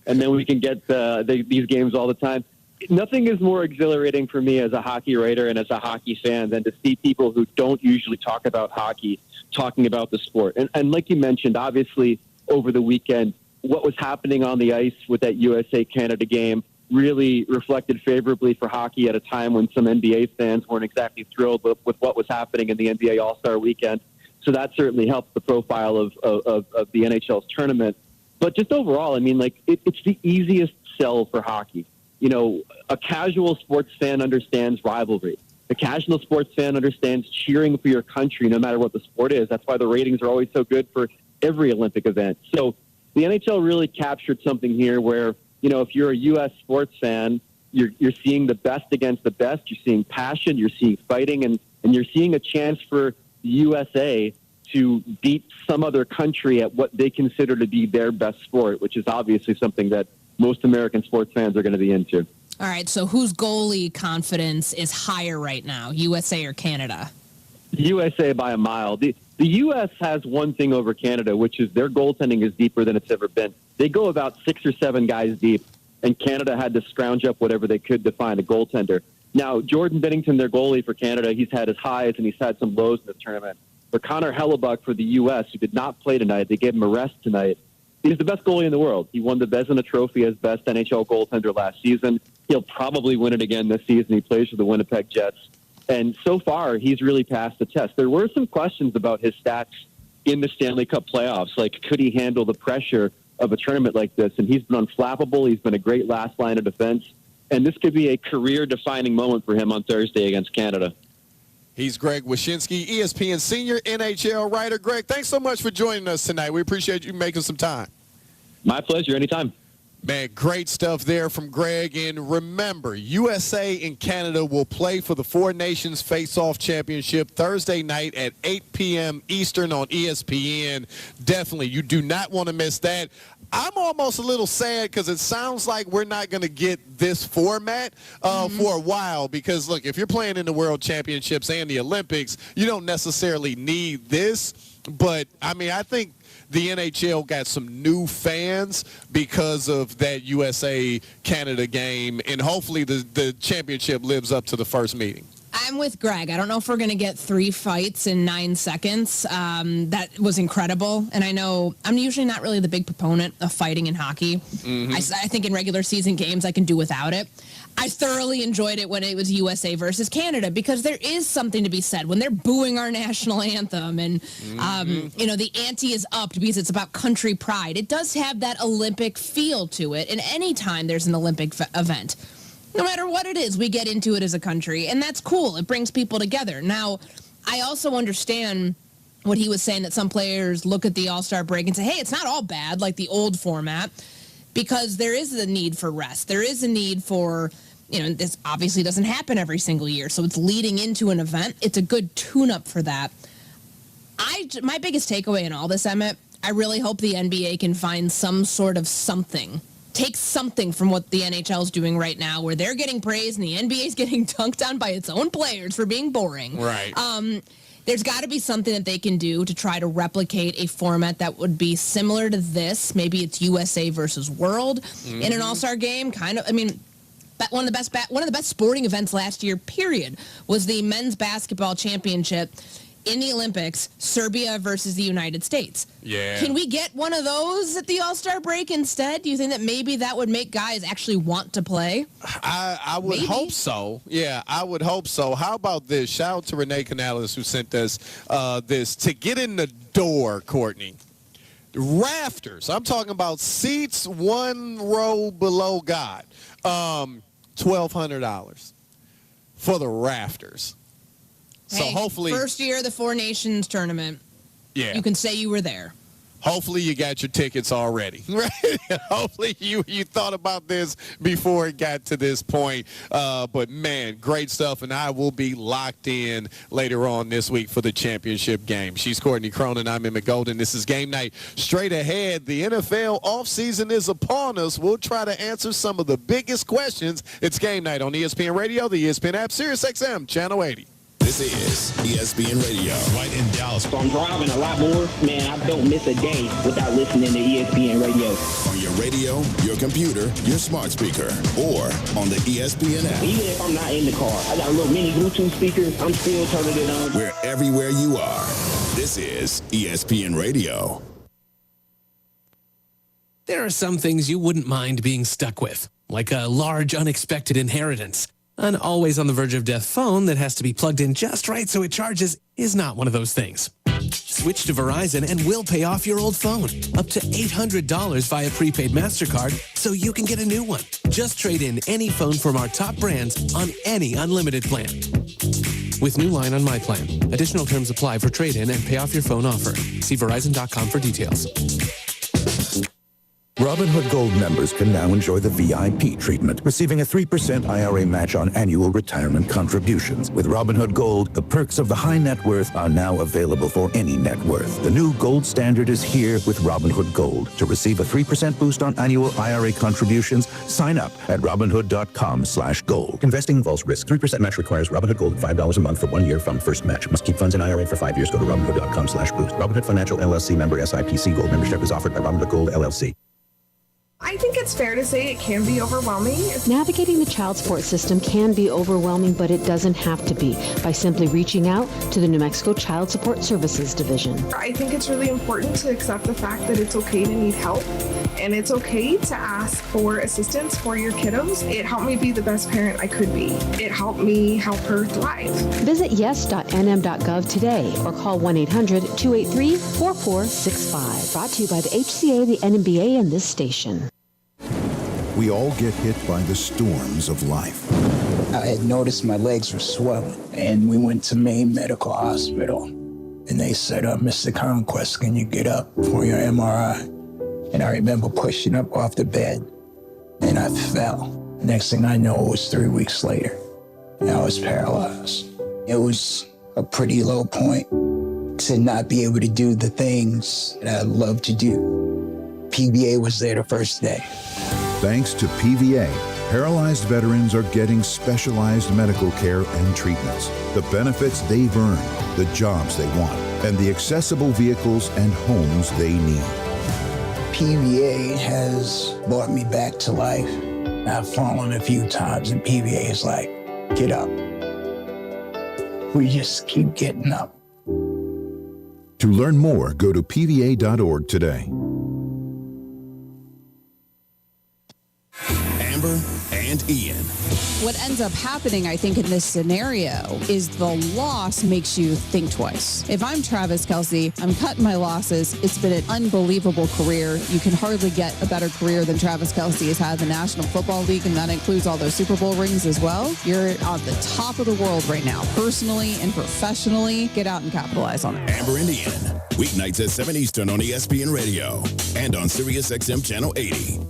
And then we can get these games all the time. Nothing is more exhilarating for me as a hockey writer and as a hockey fan than to see people who don't usually talk about hockey talking about the sport. And like you mentioned, obviously, over the weekend, what was happening on the ice with that USA-Canada game really reflected favorably for hockey at a time when some NBA fans weren't exactly thrilled with what was happening in the NBA All-Star Weekend. So that certainly helps the profile of the NHL's tournament. But just overall, I mean, like, it's the easiest sell for hockey. You know, a casual sports fan understands rivalry. A casual sports fan understands cheering for your country no matter what the sport is. That's why the ratings are always so good for every Olympic event. So the NHL really captured something here where, you know, if you're a U.S. sports fan, you're seeing the best against the best. You're seeing passion. You're seeing fighting. And you're seeing a chance for the USA to beat some other country at what they consider to be their best sport, which is obviously something that most American sports fans are going to be into. All right, so whose goalie confidence is higher right now, USA or Canada? USA by a mile. The U.S. has one thing over Canada, which is their goaltending is deeper than it's ever been. They go about 6 or 7 guys deep, and Canada had to scrounge up whatever they could to find a goaltender. Now, Jordan Binnington, their goalie for Canada, he's had his highs and he's had some lows in this tournament. For Connor Hellebuck for the U.S., who did not play tonight, they gave him a rest tonight. He's the best goalie in the world. He won the Vezina Trophy as best NHL goaltender last season. He'll probably win it again this season. He plays for the Winnipeg Jets. And so far, he's really passed the test. There were some questions about his stats in the Stanley Cup playoffs. Like, could he handle the pressure of a tournament like this? And he's been unflappable. He's been a great last line of defense. And this could be a career-defining moment for him on Thursday against Canada. He's Greg Wyshynski, ESPN senior NHL writer. Greg, thanks so much for joining us tonight. We appreciate you making some time. My pleasure. Anytime. Man, great stuff there from Greg. And remember, USA and Canada will play for the Four Nations Face-Off Championship Thursday night at 8 p.m. Eastern on ESPN. Definitely, you do not want to miss that. I'm almost a little sad because it sounds like we're not going to get this format for a while because, look, if you're playing in the World Championships and the Olympics, you don't necessarily need this. But, I mean, I think the NHL got some new fans because of that USA-Canada game, and hopefully the championship lives up to the first meeting. I'm with Greg. I don't know if we're going to get 3 fights in 9 seconds. That was incredible. And I know I'm usually not really the big proponent of fighting in hockey. Mm-hmm. I think in regular season games I can do without it. I thoroughly enjoyed it when it was USA versus Canada because there is something to be said when they're booing our national anthem and, you know, the ante is upped because it's about country pride. It does have that Olympic feel to it. And anytime there's an Olympic event, no matter what it is, we get into it as a country, and that's cool. It brings people together. Now, I also understand what he was saying, that some players look at the All-Star break and say, hey, it's not all bad like the old format, because there is a need for rest. There is a need for, you know, this obviously doesn't happen every single year, so it's leading into an event. It's a good tune-up for that. My biggest takeaway in all this, Emmett, I really hope the NBA can find some sort of something. Take something from what the NHL is doing right now, where they're getting praised and the NBA is getting dunked on by its own players for being boring. Right. There's got to be something that they can do to try to replicate a format that would be similar to this. Maybe it's USA versus World in an All-Star game. Kind of. I mean, one of the best sporting events last year, period, was the men's basketball championship in the Olympics, Serbia versus the United States. Yeah. Can we get one of those at the All-Star break instead? Do you think that maybe that would make guys actually want to play? I would hope so. Yeah, I would hope so. How about this? Shout out to Renee Canales who sent us this. To get in the door, Courtney, rafters. I'm talking about seats 1 row below God. $1,200 for the rafters. So hey, hopefully, first year of the Four Nations tournament, yeah, you can say you were there. Hopefully you got your tickets already, right? Hopefully you thought about this before it got to this point. But, man, great stuff, and I will be locked in later on this week for the championship game. She's Courtney Cronin. I'm Emmett Golden. This is Game Night. Straight ahead, the NFL offseason is upon us. We'll try to answer some of the biggest questions. It's Game Night on ESPN Radio, the ESPN app, Sirius XM, Channel 80. This is ESPN Radio. Right in Dallas. So I'm driving a lot more. Man, I don't miss a day without listening to ESPN Radio. On your radio, your computer, your smart speaker, or on the ESPN app. Even if I'm not in the car, I got a little mini Bluetooth speaker. I'm still turning it on. We're everywhere you are. This is ESPN Radio. There are some things you wouldn't mind being stuck with. like a large unexpected inheritance. An always on the verge of death phone that has to be plugged in just right so it charges is not one of those things. Switch to Verizon and we'll pay off your old phone. Up to $800 via prepaid MasterCard so you can get a new one. Just trade in any phone from our top brands on any unlimited plan. With new line on My Plan. Additional terms apply for trade-in and pay off your phone offer. See Verizon.com for details. Robinhood Gold members can now enjoy the VIP treatment, receiving a 3% IRA match on annual retirement contributions. With Robinhood Gold, the perks of the high net worth are now available for any net worth. The new gold standard is here with Robinhood Gold. To receive a 3% boost on annual IRA contributions, sign up at Robinhood.com/gold. Investing involves risk. 3% match requires Robinhood Gold at $5 a month for 1 year from first match. Must keep funds in IRA for 5 years. Go to Robinhood.com/boost. Robinhood Financial LLC member SIPC. Gold membership is offered by Robinhood Gold LLC. I think it's fair to say it can be overwhelming. Navigating the child support system can be overwhelming, but it doesn't have to be by simply reaching out to the New Mexico Child Support Services Division. I think it's really important to accept the fact that it's okay to need help and it's okay to ask for assistance for your kiddos. It helped me be the best parent I could be. It helped me help her thrive. Visit yes.nm.gov today or call 1-800-283-4465. Brought to you by the HCA, the NMBA, and this station. We all get hit by the storms of life. I had noticed my legs were swelling, and we went to Maine Medical Hospital. And they said, Mr. Conquest, can you get up for your MRI? And I remember pushing up off the bed, and I fell. Next thing I know, it was 3 weeks later, and I was paralyzed. It was a pretty low point to not be able to do the things that I love to do. PVA was there the first day. Thanks to PVA, paralyzed veterans are getting specialized medical care and treatments, the benefits they've earned, the jobs they want, and the accessible vehicles and homes they need. PVA has brought me back to life. I've fallen a few times, and PVA is like, get up. We just keep getting up. To learn more, go to pva.org today. Amber and Ian. What ends up happening, I think, in this scenario is the loss makes you think twice. If I'm Travis Kelce, I'm cutting my losses. It's been an unbelievable career. You can hardly get a better career than Travis Kelce has had in the National Football League, and that includes all those Super Bowl rings as well. You're on the top of the world right now, personally and professionally. Get out and capitalize on it. Amber and Ian, weeknights at 7 Eastern on ESPN Radio and on Sirius XM Channel 80.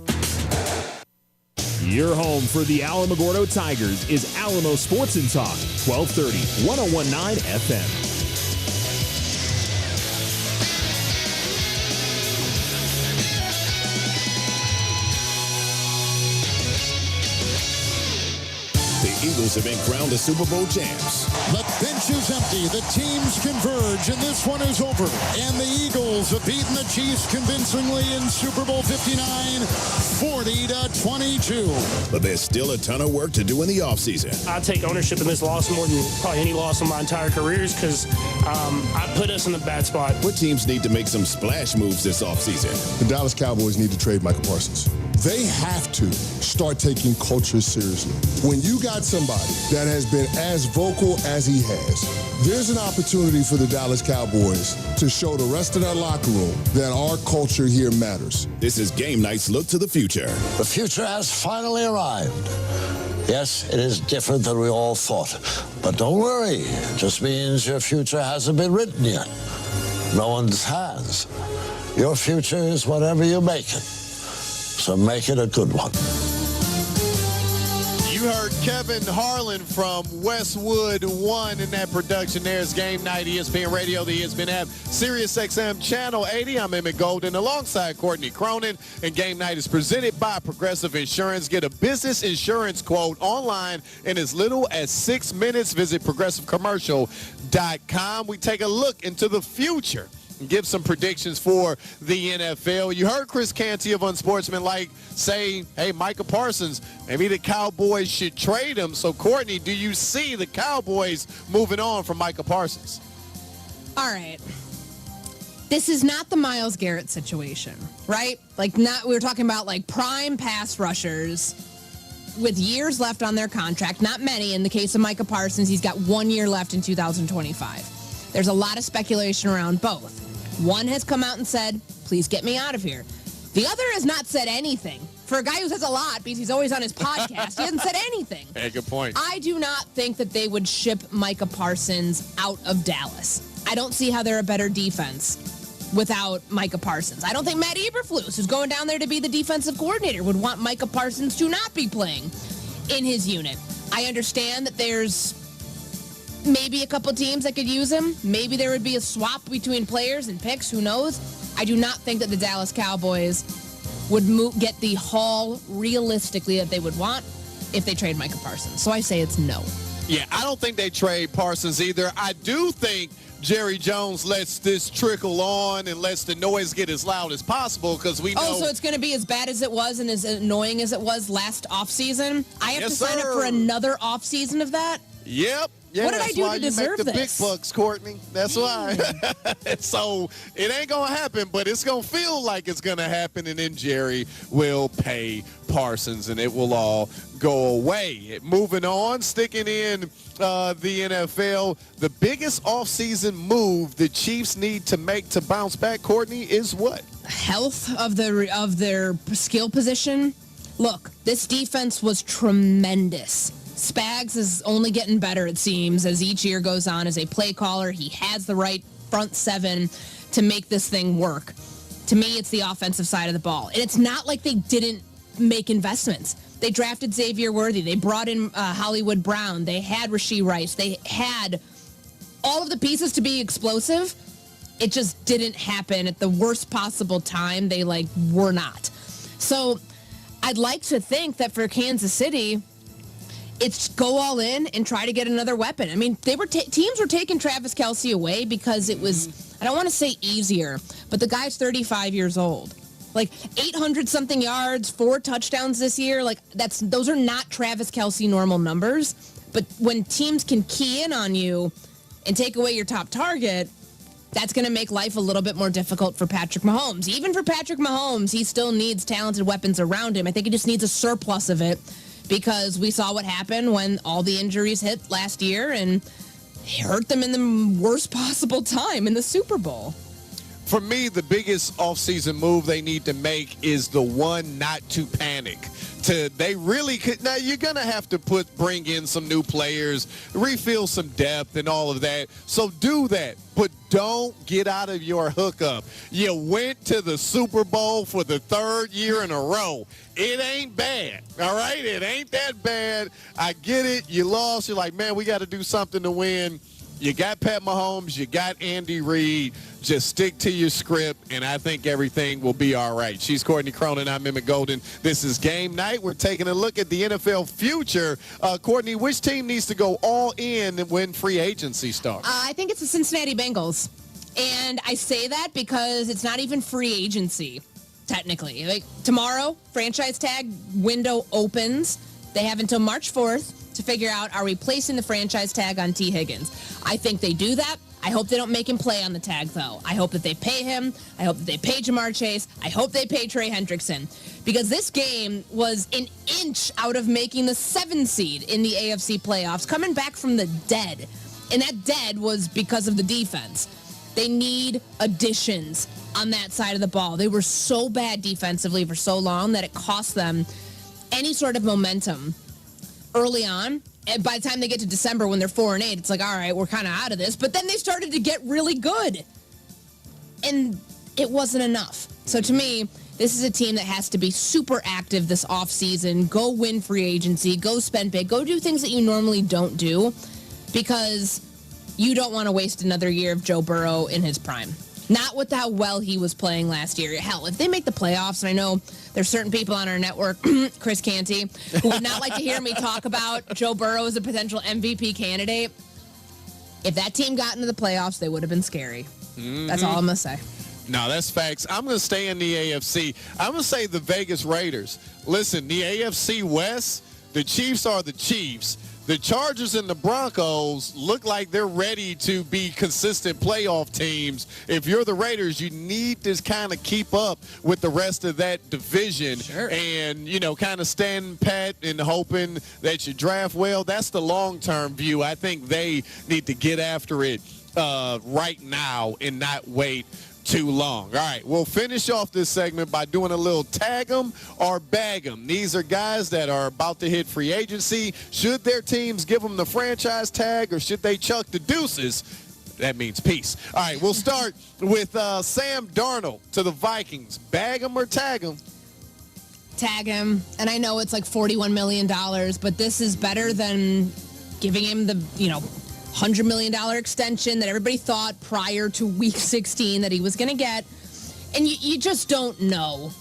Your home for the Alamogordo Tigers is Alamo Sports and Talk, 1230, 1019 FM. The Eagles have been crowned the Super Bowl champs. The bench is empty. The teams converge, and this one is over. And the Eagles have beaten the Chiefs convincingly in Super Bowl 59, 40-22. But there's still a ton of work to do in the offseason. I take ownership in this loss more than probably any loss in my entire careers because I put us in a bad spot. What teams need to make some splash moves this offseason? The Dallas Cowboys need to trade Michael Parsons. They have to start taking culture seriously. When you got somebody that has been as vocal as he has, there's an opportunity for the Dallas Cowboys to show the rest of that locker room that our culture here matters. This is Game Night's look to the future. The future has finally arrived. Yes, it is different than we all thought. But don't worry, it just means your future hasn't been written yet. No one's has. Your future is whatever you make it. So make it a good one. You heard Kevin Harlan from Westwood One in that production. There's Game Night, ESPN Radio, the ESPN app, Sirius XM Channel 80. I'm Emmett Golden alongside Courtney Cronin, and Game Night is presented by Progressive Insurance. Get a business insurance quote online in as little as 6 minutes. Visit progressivecommercial.com. We take a look into the future. Give some predictions for the NFL. You heard Chris Canty of Unsportsmanlike say, hey, Micah Parsons, maybe the Cowboys should trade him. So, Courtney, do you see the Cowboys moving on from Micah Parsons? All right. This is not the Myles Garrett situation, right? Like, not we were talking about like prime pass rushers with years left on their contract. Not many. In the case of Micah Parsons, he's got 1 year left in 2025. There's a lot of speculation around both. One has come out and said, please get me out of here. The other has not said anything. For a guy who says a lot because he's always on his podcast, he hasn't said anything. Hey, good point. I do not think that they would ship Micah Parsons out of Dallas. I don't see how they're a better defense without Micah Parsons. I don't think Matt Eberflus, who's going down there to be the defensive coordinator, would want Micah Parsons to not be playing in his unit. I understand that there's maybe a couple teams that could use him. Maybe there would be a swap between players and picks. Who knows? I do not think that the Dallas Cowboys would get the haul realistically that they would want if they trade Micah Parsons. So I say it's no. Yeah, I don't think they trade Parsons either. I do think Jerry Jones lets this trickle on and lets the noise get as loud as possible because we know. Oh, so it's going to be as bad as it was and as annoying as it was last offseason? I have to sign up for another offseason of that? Yep. Yeah, what did I do to deserve this? That's why you make the this? big bucks, Courtney. That's why. So it ain't going to happen, but it's going to feel like it's going to happen, and then Jerry will pay Parsons, and it will all go away. Moving on, sticking in the NFL, the biggest offseason move the Chiefs need to make to bounce back, Courtney, is what? Health of their skill position. Look, this defense was tremendous. Spags is only getting better, it seems, as each year goes on as a play caller. He has the right front seven to make this thing work. To me, it's the offensive side of the ball. And it's not like they didn't make investments. They drafted Xavier Worthy. They brought in Hollywood Brown. They had Rashee Rice. They had all of the pieces to be explosive. It just didn't happen at the worst possible time. They, were not. So I'd like to think that for Kansas City, it's go all in and try to get another weapon. I mean, teams were taking Travis Kelce away because it was, I don't want to say easier, but the guy's 35 years old. 800-something yards, 4 touchdowns this year. Those are not Travis Kelce normal numbers. But when teams can key in on you and take away your top target, that's going to make life a little bit more difficult for Patrick Mahomes. Even for Patrick Mahomes, he still needs talented weapons around him. I think he just needs a surplus of it, because we saw what happened when all the injuries hit last year and it hurt them in the worst possible time in the Super Bowl. For me, the biggest offseason move they need to make is the one not to panic. They really could. Now, you're going to have to bring in some new players, refill some depth and all of that. So do that. But don't get out of your hookup. You went to the Super Bowl for the 3rd year in a row. It ain't bad, all right? It ain't that bad. I get it. You lost. You're like, man, we got to do something to win. You got Pat Mahomes. You got Andy Reid. Just stick to your script, and I think everything will be all right. She's Courtney Cronin. I'm Emmett Golden. This is Game Night. We're taking a look at the NFL future. Courtney, which team needs to go all in when free agency starts? I think it's the Cincinnati Bengals. And I say that because it's not even free agency, technically. Tomorrow, franchise tag window opens. They have until March 4th to figure out, are we placing the franchise tag on T. Higgins? I think they do that. I hope they don't make him play on the tag, though. I hope that they pay him. I hope that they pay Jamar Chase. I hope they pay Trey Hendrickson. Because this game was an inch out of making the 7 seed in the AFC playoffs, coming back from the dead. And that dead was because of the defense. They need additions on that side of the ball. They were so bad defensively for so long that it cost them any sort of momentum early on. And by the time they get to December when they're 4-8, it's like, all right, we're kind of out of this. But then they started to get really good. And it wasn't enough. So to me, this is a team that has to be super active this offseason. Go win free agency. Go spend big. Go do things that you normally don't do, because you don't want to waste another year of Joe Burrow in his prime. Not with how well he was playing last year. Hell, if they make the playoffs, and I know there's certain people on our network, Chris Canty, who would not like to hear me talk about Joe Burrow as a potential MVP candidate. If that team got into the playoffs, they would have been scary. Mm-hmm. That's all I'm going to say. No, that's facts. I'm going to stay in the AFC. I'm going to say the Vegas Raiders. Listen, the AFC West, the Chiefs are the Chiefs. the Chargers and the Broncos look like they're ready to be consistent playoff teams. If you're the Raiders, you need to kind of keep up with the rest of that division and, kind of stand pat and hoping that you draft well. That's the long-term view. I think they need to get after it right now and not wait too long. All right, we'll finish off this segment by doing a little tag 'em or bag 'em. These are guys that are about to hit free agency. Should their teams give them the franchise tag or should they chuck the deuces? That means peace. All right, we'll start with Sam Darnold to the Vikings. Bag 'em or tag 'em? Tag him. And I know it's like $41 million, but this is better than giving him the, $100 million extension that everybody thought prior to week 16 that he was going to get. And you just don't know.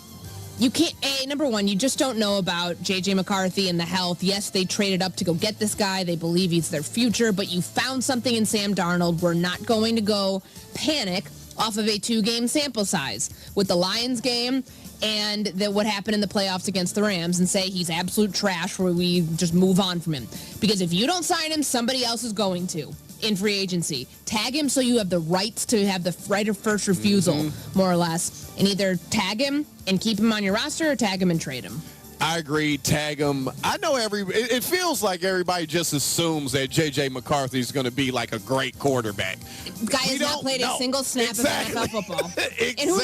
You can't, number one, you just don't know about J.J. McCarthy and the health. Yes, they traded up to go get this guy. They believe he's their future, but you found something in Sam Darnold. We're not going to go panic off of a 2-game sample size with the Lions game and what happened in the playoffs against the Rams and say he's absolute trash where we just move on from him. Because if you don't sign him, somebody else is going to in free agency. Tag him so you have the rights to have the right of first refusal, more or less. And either tag him and keep him on your roster or tag him and trade him. I agree. Tag him. I know it feels like everybody just assumes that J.J. McCarthy is going to be like a great quarterback. Guy has not played a single snap of NFL football. And who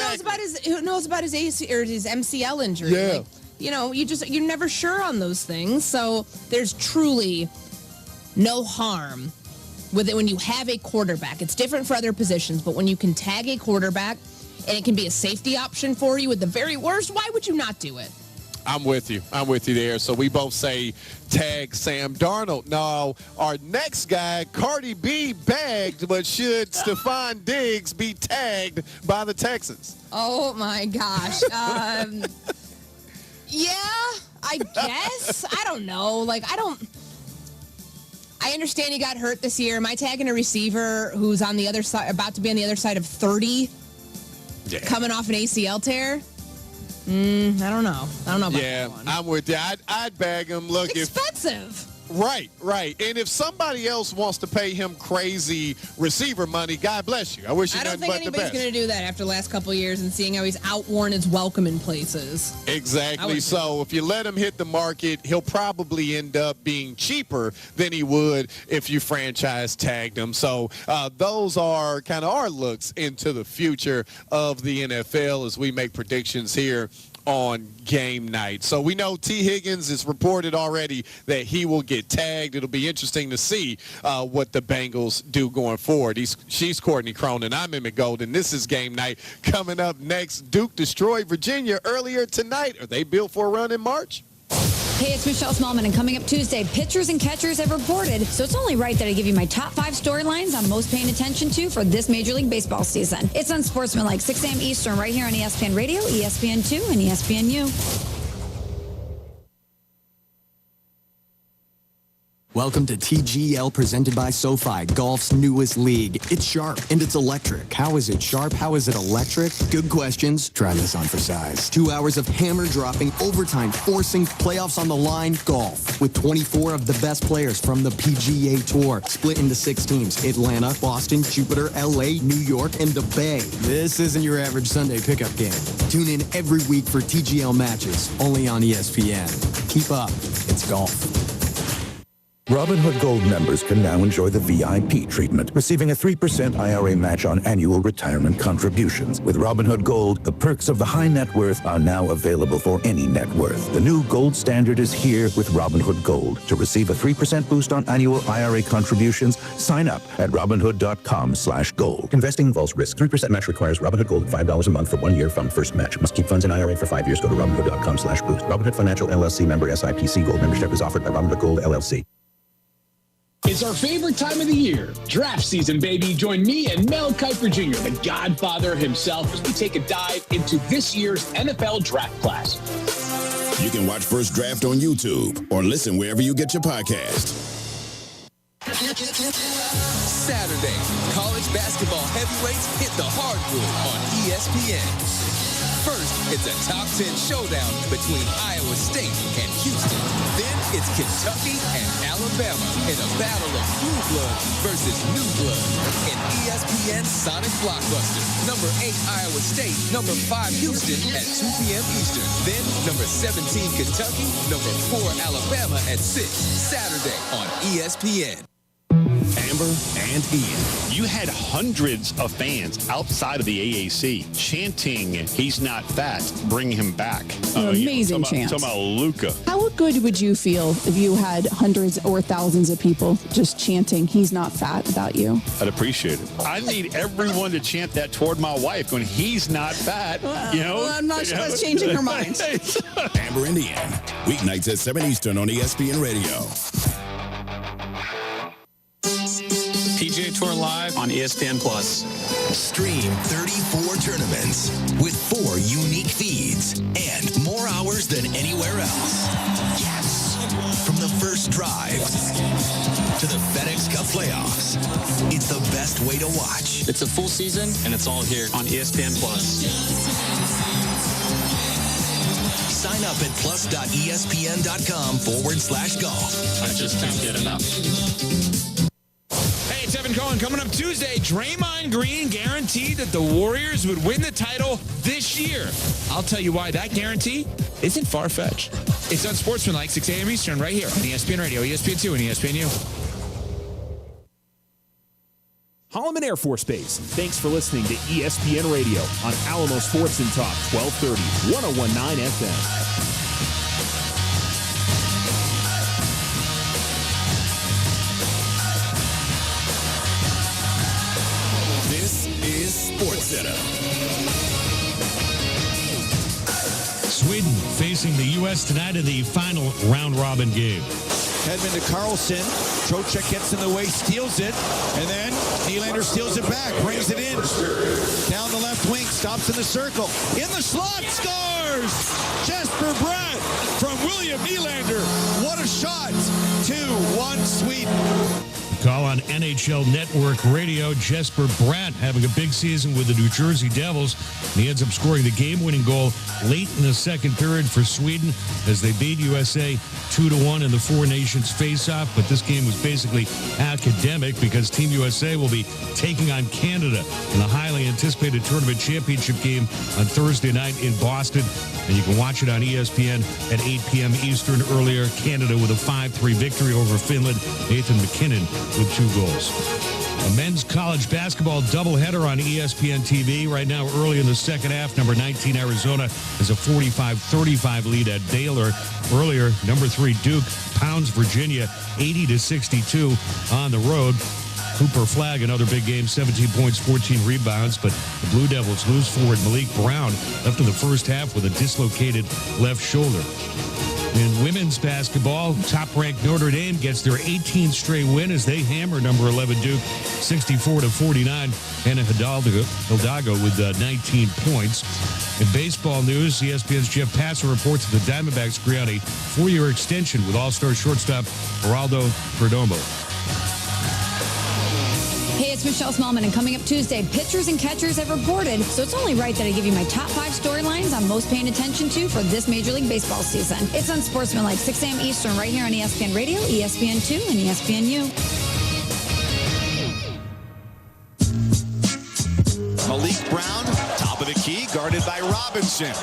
knows about his AC or his MCL injury? Yeah. You're never sure on those things. So there's truly no harm with it when you have a quarterback. It's different for other positions, but when you can tag a quarterback and it can be a safety option for you at the very worst, why would you not do it? I'm with you there. So we both say tag Sam Darnold. Now, our next guy, Cardi B, bagged, but should Stephon Diggs be tagged by the Texans? Oh, my gosh. Yeah, I guess. I don't know. I understand he got hurt this year. Am I tagging a receiver who's on the other side, about to be on the other side of 30, coming off an ACL tear? I don't know. About that one. I'm with you. I'd bag him. Look, expensive. Right. And if somebody else wants to pay him crazy receiver money, God bless you. I wish you nothing but the best. I don't think anybody's going to do that after the last couple of years and seeing how he's outworn his welcome in places. Exactly. So if you let him hit the market, he'll probably end up being cheaper than he would if you franchise tagged him. So those are kind of our looks into the future of the NFL as we make predictions here on game night. So we know T. Higgins is reported already that he will get tagged. It'll be interesting to see what the Bengals do going forward. She's Courtney Cronin. I'm Emmett Golden. This is game night. Coming up next, Duke destroyed Virginia earlier tonight. Are they built for a run in March? Hey, it's Michelle Smallman, and coming up Tuesday, pitchers and catchers have reported, so it's only right that I give you my top 5 storylines I'm most paying attention to for this Major League Baseball season. It's Unsportsmanlike, 6 a.m. Eastern, right here on ESPN Radio, ESPN2, and ESPNU. Welcome to TGL presented by SoFi, golf's newest league. It's sharp and it's electric. How is it sharp? How is it electric? Good questions. Try this on for size. 2 hours of hammer dropping, overtime, forcing, playoffs on the line, golf. With 24 of the best players from the PGA Tour, split into 6 teams. Atlanta, Boston, Jupiter, LA, New York, and the Bay. This isn't your average Sunday pickup game. Tune in every week for TGL matches, only on ESPN. Keep up. It's golf. Robinhood Gold members can now enjoy the VIP treatment, receiving a 3% IRA match on annual retirement contributions. With Robinhood Gold, the perks of the high net worth are now available for any net worth. The new gold standard is here with Robinhood Gold. To receive a 3% boost on annual IRA contributions, sign up at Robinhood.com/gold. Investing involves risk. 3% match requires Robinhood Gold $5 a month for 1 year from first match. Must keep funds in IRA for 5 years. Go to Robinhood.com/boost. Robinhood Financial LLC member SIPC. Gold membership is offered by Robinhood Gold LLC. It's our favorite time of the year, draft season, baby. Join me and Mel Kiper Jr., the godfather himself, as we take a dive into this year's NFL draft class. You can watch First Draft on YouTube or listen wherever you get your podcast. Saturday, college basketball heavyweights hit the hardwood on ESPN. First, it's a top 10 showdown between Iowa State and Houston. Then it's Kentucky and Alabama in a battle of blue blood versus new blood. An ESPN Sonic Blockbuster. Number 8, Iowa State. Number 5, Houston at 2 p.m. Eastern. Then number 17, Kentucky. Number 4, Alabama at 6. Saturday on ESPN. Amber and Ian. You had hundreds of fans outside of the AAC chanting, "He's not fat, bring him back." Amazing chant. Talking about Luka. How good would you feel if you had hundreds or thousands of people just chanting, "He's not fat," about you? I'd appreciate it. I need everyone to chant that toward my wife, going, "He's not fat." Well, I'm not sure that's changing her mind. Amber and Ian. Weeknights at 7 Eastern on ESPN Radio. PGA Tour Live on ESPN Plus. Stream 34 tournaments with 4 unique feeds and more hours than anywhere else. Yes! From the first drive to the FedEx Cup playoffs, it's the best way to watch. It's a full season, and it's all here on ESPN Plus. Sign up at plus.espn.com/golf. I just can't get enough. Hey, it's Evan Cohen. Coming up Tuesday, Draymond Green guaranteed that the Warriors would win the title this year. I'll tell you why that guarantee isn't far-fetched. It's Unsportsmanlike, 6 a.m. Eastern, right here on ESPN Radio, ESPN2, and ESPNU. Holloman Air Force Base. Thanks for listening to ESPN Radio on Alamo Sports and Talk, 1230, 1019 FM. This is SportsCenter. Sweden facing the U.S. tonight in the final round-robin game. Hedman to Carlson. Trocheck gets in the way, steals it, and then Nylander steals it back, brings it in. Down the left wing, stops in the circle. In the slot, scores! Jesper Bratt from William Nylander. What a shot! 2-1 Sweden. Call on NHL Network Radio. Jesper Bratt having a big season with the New Jersey Devils. And he ends up scoring the game-winning goal late in the second period for Sweden as they beat USA 2-1 in the Four Nations face-off. But this game was basically academic because Team USA will be taking on Canada in the highly anticipated tournament championship game on Thursday night in Boston. And you can watch it on ESPN at 8 p.m. Eastern. Earlier, Canada with a 5-3 victory over Finland. Nathan McKinnon with 2 goals. A men's college basketball doubleheader on ESPN TV. Right now, early in the second half, number 19 Arizona has a 45-35 lead at Baylor. Earlier, number 3 Duke pounds Virginia 80-62 on the road. Cooper Flagg, another big game, 17 points, 14 rebounds, but the Blue Devils lose forward Malik Brown left in the first half with a dislocated left shoulder. In women's basketball, top-ranked Notre Dame gets their 18th straight win as they hammer number 11 Duke 64-49. Anna Hidalgo with 19 points. In baseball news, ESPN's Jeff Passer reports that the Diamondbacks agree on a 4-year extension with all-star shortstop Geraldo Perdomo. Hey, it's Michelle Smallman, and coming up Tuesday, pitchers and catchers have reported, so it's only right that I give you my top 5 storylines I'm most paying attention to for this Major League Baseball season. It's Unsportsmanlike, 6 a.m. Eastern, right here on ESPN Radio, ESPN2, and ESPNU. Malik Brown, top of the key, guarded by Robinson.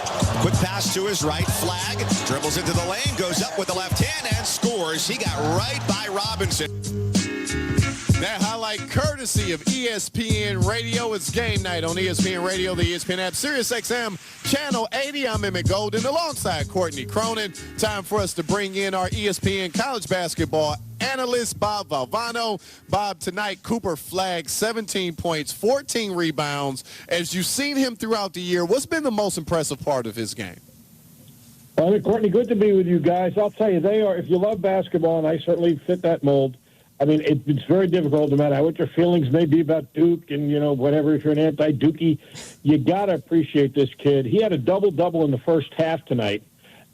Quick pass to his right, Flag, dribbles into the lane, goes up with the left hand, and scores. He got right by Robinson. That highlight courtesy of ESPN Radio. It's game night on ESPN Radio, the ESPN app, Sirius XM, Channel 80. I'm Emmett Golden alongside Courtney Cronin. Time for us to bring in our ESPN college basketball analyst, Bob Valvano. Bob, tonight, Cooper Flagg, 17 points, 14 rebounds. As you've seen him throughout the year, what's been the most impressive part of his game? Well, Courtney, good to be with you guys. I'll tell you, they are, if you love basketball, and I certainly fit that mold, I mean, it's very difficult, no matter what your feelings may be about Duke and, you know, whatever, if you're an anti-Dookie, you got to appreciate this kid. He had a double-double in the first half tonight,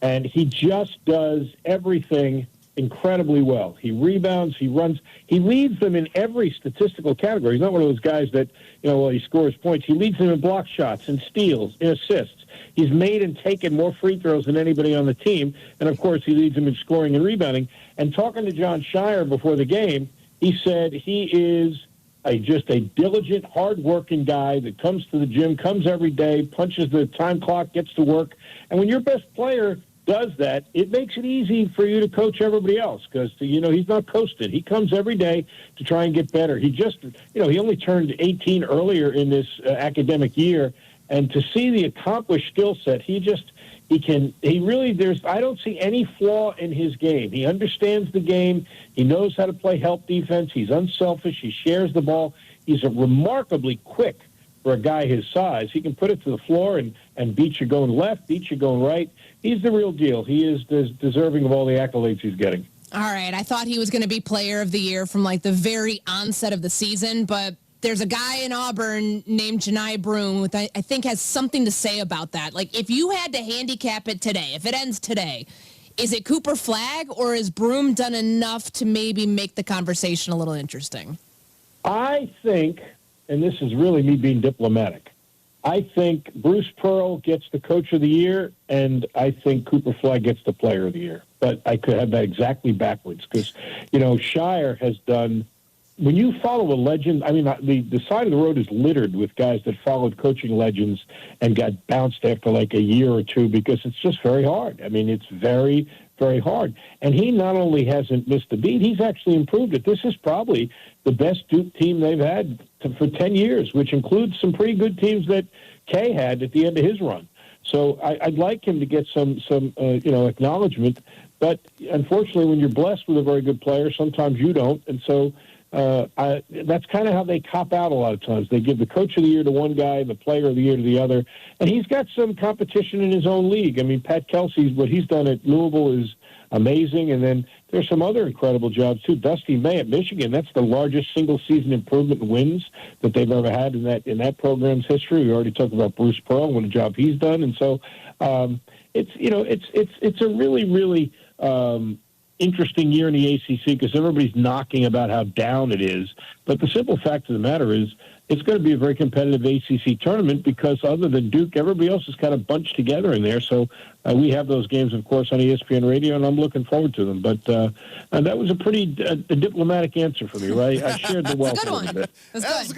and he just does everything incredibly well. He rebounds, he runs, he leads them in every statistical category. He's not one of those guys that, you know, well, he scores points. He leads them in block shots and steals, in assists. He's made and taken more free throws than anybody on the team. And, of course, he leads them in scoring and rebounding. And talking to John Shire before the game, he said he is just a diligent, hard-working guy that comes to the gym, comes every day, punches the time clock, gets to work. And when your best player does that, it makes it easy for you to coach everybody else because, he's not coasted. He comes every day to try and get better. He just, he only turned 18 earlier in this academic year, and to see the accomplished skill set, I don't see any flaw in his game. He understands the game. He knows how to play help defense. He's unselfish. He shares the ball. He's remarkably quick for a guy his size. He can put it to the floor and beat you going left, beat you going right. He's the real deal. He is deserving of all the accolades he's getting. All right. I thought he was going to be player of the year from the very onset of the season, but there's a guy in Auburn named Janai Broom who I think has something to say about that. If you had to handicap it today, if it ends today, is it Cooper Flagg or has Broom done enough to maybe make the conversation a little interesting? I think, and this is really me being diplomatic, I think Bruce Pearl gets the Coach of the Year, and I think Cooper Flagg gets the Player of the Year. But I could have that exactly backwards because, Shire has done. When you follow a legend, the side of the road is littered with guys that followed coaching legends and got bounced after a year or two because it's just very hard. It's very, very hard. And he not only hasn't missed a beat, he's actually improved it. This is probably the best Duke team they've had for 10 years, which includes some pretty good teams that Kay had at the end of his run. So I'd like him to get some acknowledgement. But unfortunately, when you're blessed with a very good player, sometimes you don't. And so that's kind of how they cop out a lot of times. They give the Coach of the Year to one guy, the Player of the Year to the other. And he's got some competition in his own league. Pat Kelsey's, what he's done at Louisville is amazing. And then there's some other incredible jobs, too. Dusty May at Michigan, that's the largest single-season improvement in wins that they've ever had in that program's history. We already talked about Bruce Pearl and what a job he's done. And so it's a really, really interesting year in the ACC because everybody's knocking about how down it is. But the simple fact of the matter is it's going to be a very competitive ACC tournament because other than Duke, everybody else is kind of bunched together in there. So we have those games, of course, on ESPN Radio, and I'm looking forward to them. But that was a pretty diplomatic answer for me, right? I shared the wealth a little bit. That was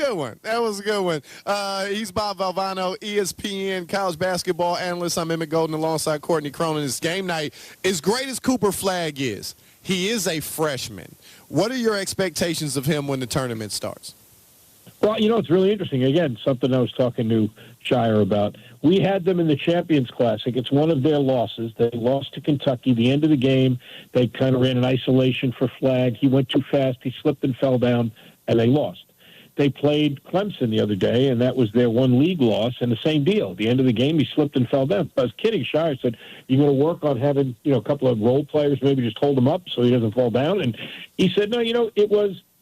a good one. He's Bob Valvano, ESPN college basketball analyst. I'm Emmett Golden alongside Courtney Cronin. It's game night. As great as Cooper Flagg is, he is a freshman. What are your expectations of him when the tournament starts? Well, it's really interesting. Again, something I was talking to Shire about. We had them in the Champions Classic. It's one of their losses. They lost to Kentucky. The end of the game, they kind of ran in isolation for Flagg. He went too fast. He slipped and fell down, and they lost. They played Clemson the other day, and that was their one league loss, and the same deal. At the end of the game, he slipped and fell down. I was kidding. Shire said, you're going to work on having a couple of role players, maybe just hold him up so he doesn't fall down. And he said, no, it was –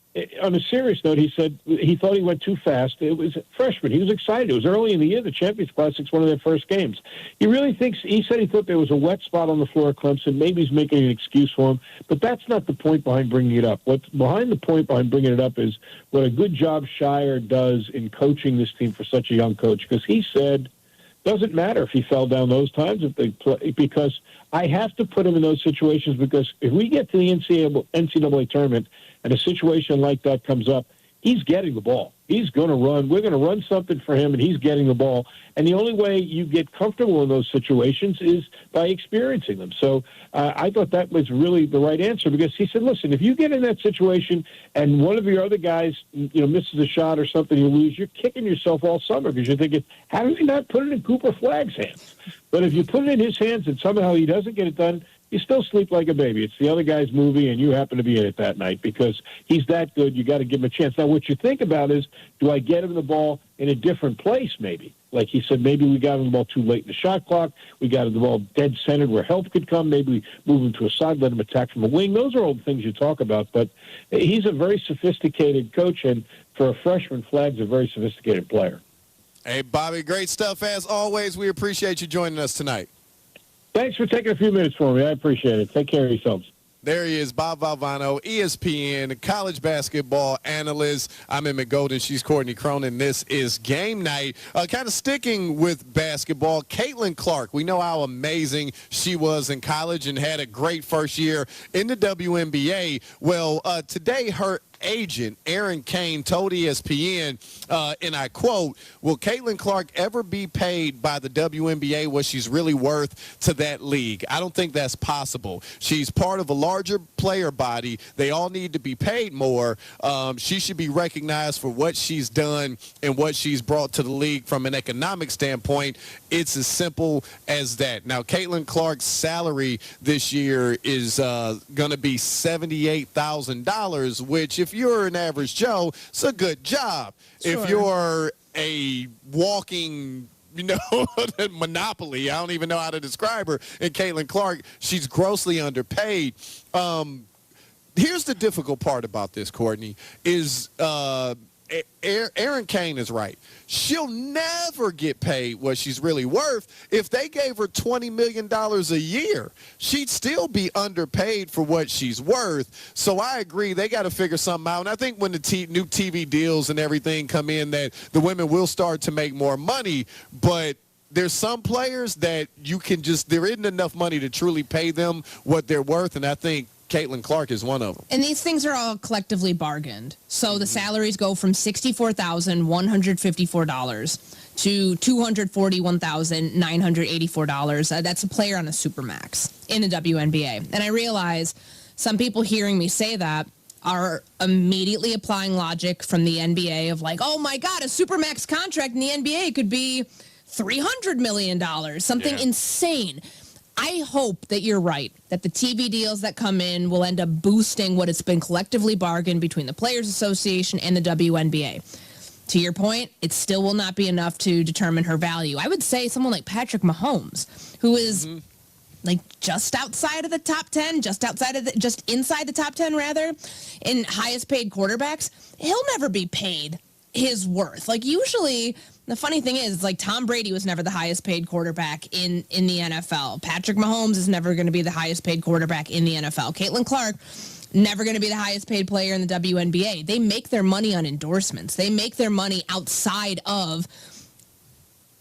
on a serious note, he said he thought he went too fast. It was a freshman. He was excited. It was early in the year. The Champions Classic's one of their first games. He really thinks – he said he thought there was a wet spot on the floor at Clemson. Maybe he's making an excuse for him. But that's not the point behind bringing it up. What's behind the point behind bringing it up is what a good job Shire does in coaching this team for such a young coach. Because he said – doesn't matter if he fell down those times if they play, because I have to put him in those situations because if we get to the NCAA tournament and a situation like that comes up, he's getting the ball. He's going to run. We're going to run something for him, and he's getting the ball. And the only way you get comfortable in those situations is by experiencing them. So I thought that was really the right answer because he said, listen, if you get in that situation and one of your other guys misses a shot or something, you lose, you're kicking yourself all summer because you're thinking, how did he not put it in Cooper Flagg's hands? But if you put it in his hands and somehow he doesn't get it done, you still sleep like a baby. It's the other guy's movie, and you happen to be in it that night because he's that good. You got to give him a chance. Now, what you think about is, do I get him the ball in a different place maybe? Like he said, maybe we got him the ball too late in the shot clock. We got him the ball dead centered where help could come. Maybe we move him to a side, let him attack from a wing. Those are all the things you talk about. But he's a very sophisticated coach, and for a freshman, Flagg's a very sophisticated player. Hey, Bobby, great stuff as always. We appreciate you joining us tonight. Thanks for taking a few minutes for me. I appreciate it. Take care of yourselves. There he is, Bob Valvano, ESPN, college basketball analyst. I'm Emmett Golden. She's Courtney Cronin. This is Game Night. Kind of sticking with basketball, Caitlin Clark. We know how amazing she was in college and had a great first year in the WNBA. Well, today her agent, Aaron Kane, told ESPN, and I quote, will Caitlin Clark ever be paid by the WNBA what she's really worth to that league? I don't think that's possible. She's part of a larger player body. They all need to be paid more. She should be recognized for what she's done and what she's brought to the league from an economic standpoint. It's as simple as that. Now, Caitlin Clark's salary this year is going to be $78,000, which if you're an average Joe, it's a good job. Sure. If you're a walking monopoly, I don't even know how to describe her, and Caitlin Clark, she's grossly underpaid. Here's the difficult part about this, Courtney, is Aaron Kane is right. She'll never get paid what she's really worth. If they gave her $20 million a year, she'd still be underpaid for what she's worth. So I agree, they got to figure something out. And I think when the new TV deals and everything come in, that the women will start to make more money. But there's some players that you can there isn't enough money to truly pay them what they're worth. And I think Caitlin Clark is one of them. And these things are all collectively bargained. So the salaries go from $64,154 to $241,984. That's a player on a supermax in the WNBA. And I realize some people hearing me say that are immediately applying logic from the NBA of like, oh my God, a supermax contract in the NBA could be $300 million, something insane. I hope that you're right, that the TV deals that come in will end up boosting what has been collectively bargained between the Players Association and the WNBA. To your point, it still will not be enough to determine her value. I would say someone like Patrick Mahomes, who is like just outside of the top 10, just inside the top 10 rather, in highest paid quarterbacks, he'll never be paid his worth. Like usually, the funny thing is, like Tom Brady was never the highest paid quarterback in the NFL. Patrick Mahomes is never going to be the highest paid quarterback in the NFL. Caitlin Clark, never going to be the highest paid player in the WNBA. They make their money on endorsements. They make their money outside of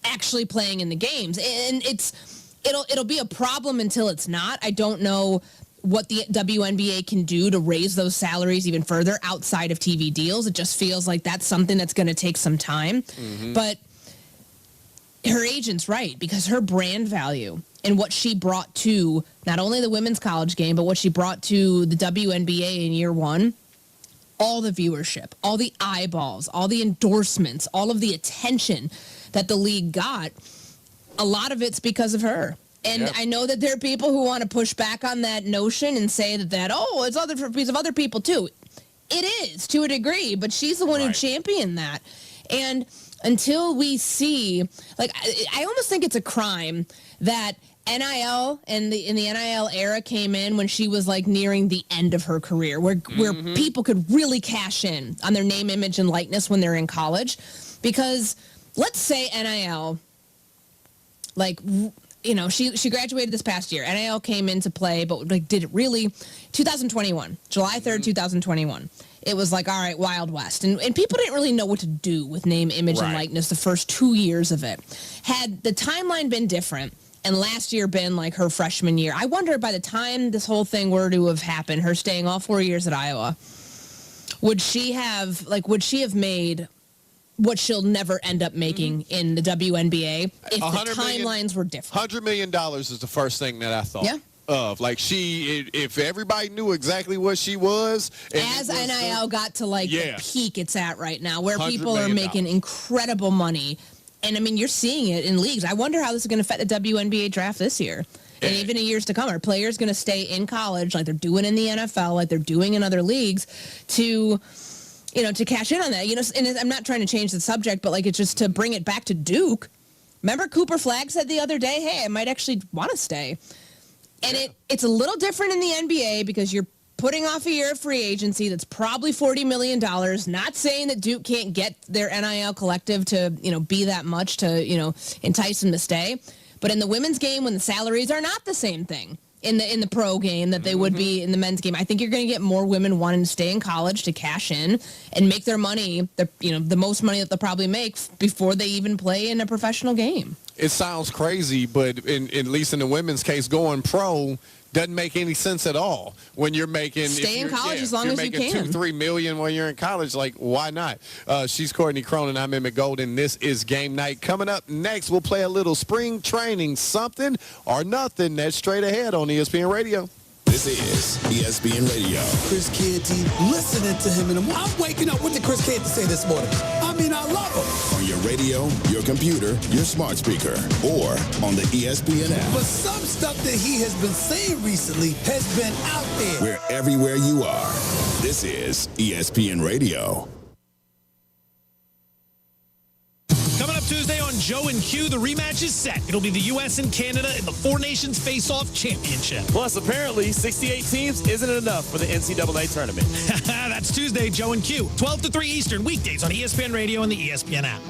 actually playing in the games. And it'll be a problem until it's not. I don't know what the WNBA can do to raise those salaries even further outside of TV deals. It just feels like that's something that's going to take some time. But her agent's right, because her brand value and what she brought to not only the women's college game, but what she brought to the WNBA in year one, all the viewership, all the eyeballs, all the endorsements, all of the attention that the league got, a lot of it's because of her. And I know that there are people who want to push back on that notion and say that it's because of other people too. It is to a degree, but she's the one who championed that. And until we see, like, I almost think it's a crime that NIL and in the NIL era came in when she was like nearing the end of her career, where people could really cash in on their name, image, and likeness when they're in college. Because let's say NIL, like, you know, she graduated this past year. NIL came into play, but like did it really? 2021, July 3rd, 2021. It was like, all right, Wild West. And people didn't really know what to do with name, image, and likeness the first 2 years of it. Had the timeline been different and last year been like her freshman year, I wonder by the time this whole thing were to have happened, her staying all 4 years at Iowa, would she have made what she'll never end up making in the WNBA if the timelines were different? $100 million is the first thing that I thought of. Like if everybody knew exactly what she was. As NIL got to like the peak it's at right now, where people are making incredible money. And I mean, you're seeing it in leagues. I wonder how this is going to affect the WNBA draft this year. And even in years to come, are players going to stay in college like they're doing in the NFL, like they're doing in other leagues to cash in on that, and I'm not trying to change the subject, but like it's just to bring it back to Duke. Remember Cooper Flagg said the other day, hey, I might actually want to stay. And it's a little different in the NBA because you're putting off a year of free agency that's probably $40 million, not saying that Duke can't get their NIL collective to, be that much to, entice them to stay. But in the women's game, when the salaries are not the same thing, in the pro game that they would be in the men's game. I think you're going to get more women wanting to stay in college to cash in and make their money, the most money that they'll probably make before they even play in a professional game. It sounds crazy, but at least in the women's case, going pro doesn't make any sense at all. When you're making stay in college as long as you can. You're making $2-3 million when you're in college. Like, why not? She's Courtney Cronin. I'm Emmett Golden. This is Game Night. Coming up next, we'll play a little spring training, something or nothing. That's straight ahead on ESPN Radio. This is ESPN Radio. Chris Canty, listening to him in the morning. I'm waking up. What did Chris Canty say this morning? I mean, I love him. On your radio, your computer, your smart speaker, or on the ESPN app. But some stuff that he has been saying recently has been out there. We're everywhere you are. This is ESPN Radio. Coming up Tuesday on Joe and Q, the rematch is set. It'll be the U.S. and Canada in the Four Nations Face-Off Championship. Plus, apparently, 68 teams isn't enough for the NCAA tournament. That's Tuesday, Joe and Q, 12 to 3 Eastern, weekdays on ESPN Radio and the ESPN app.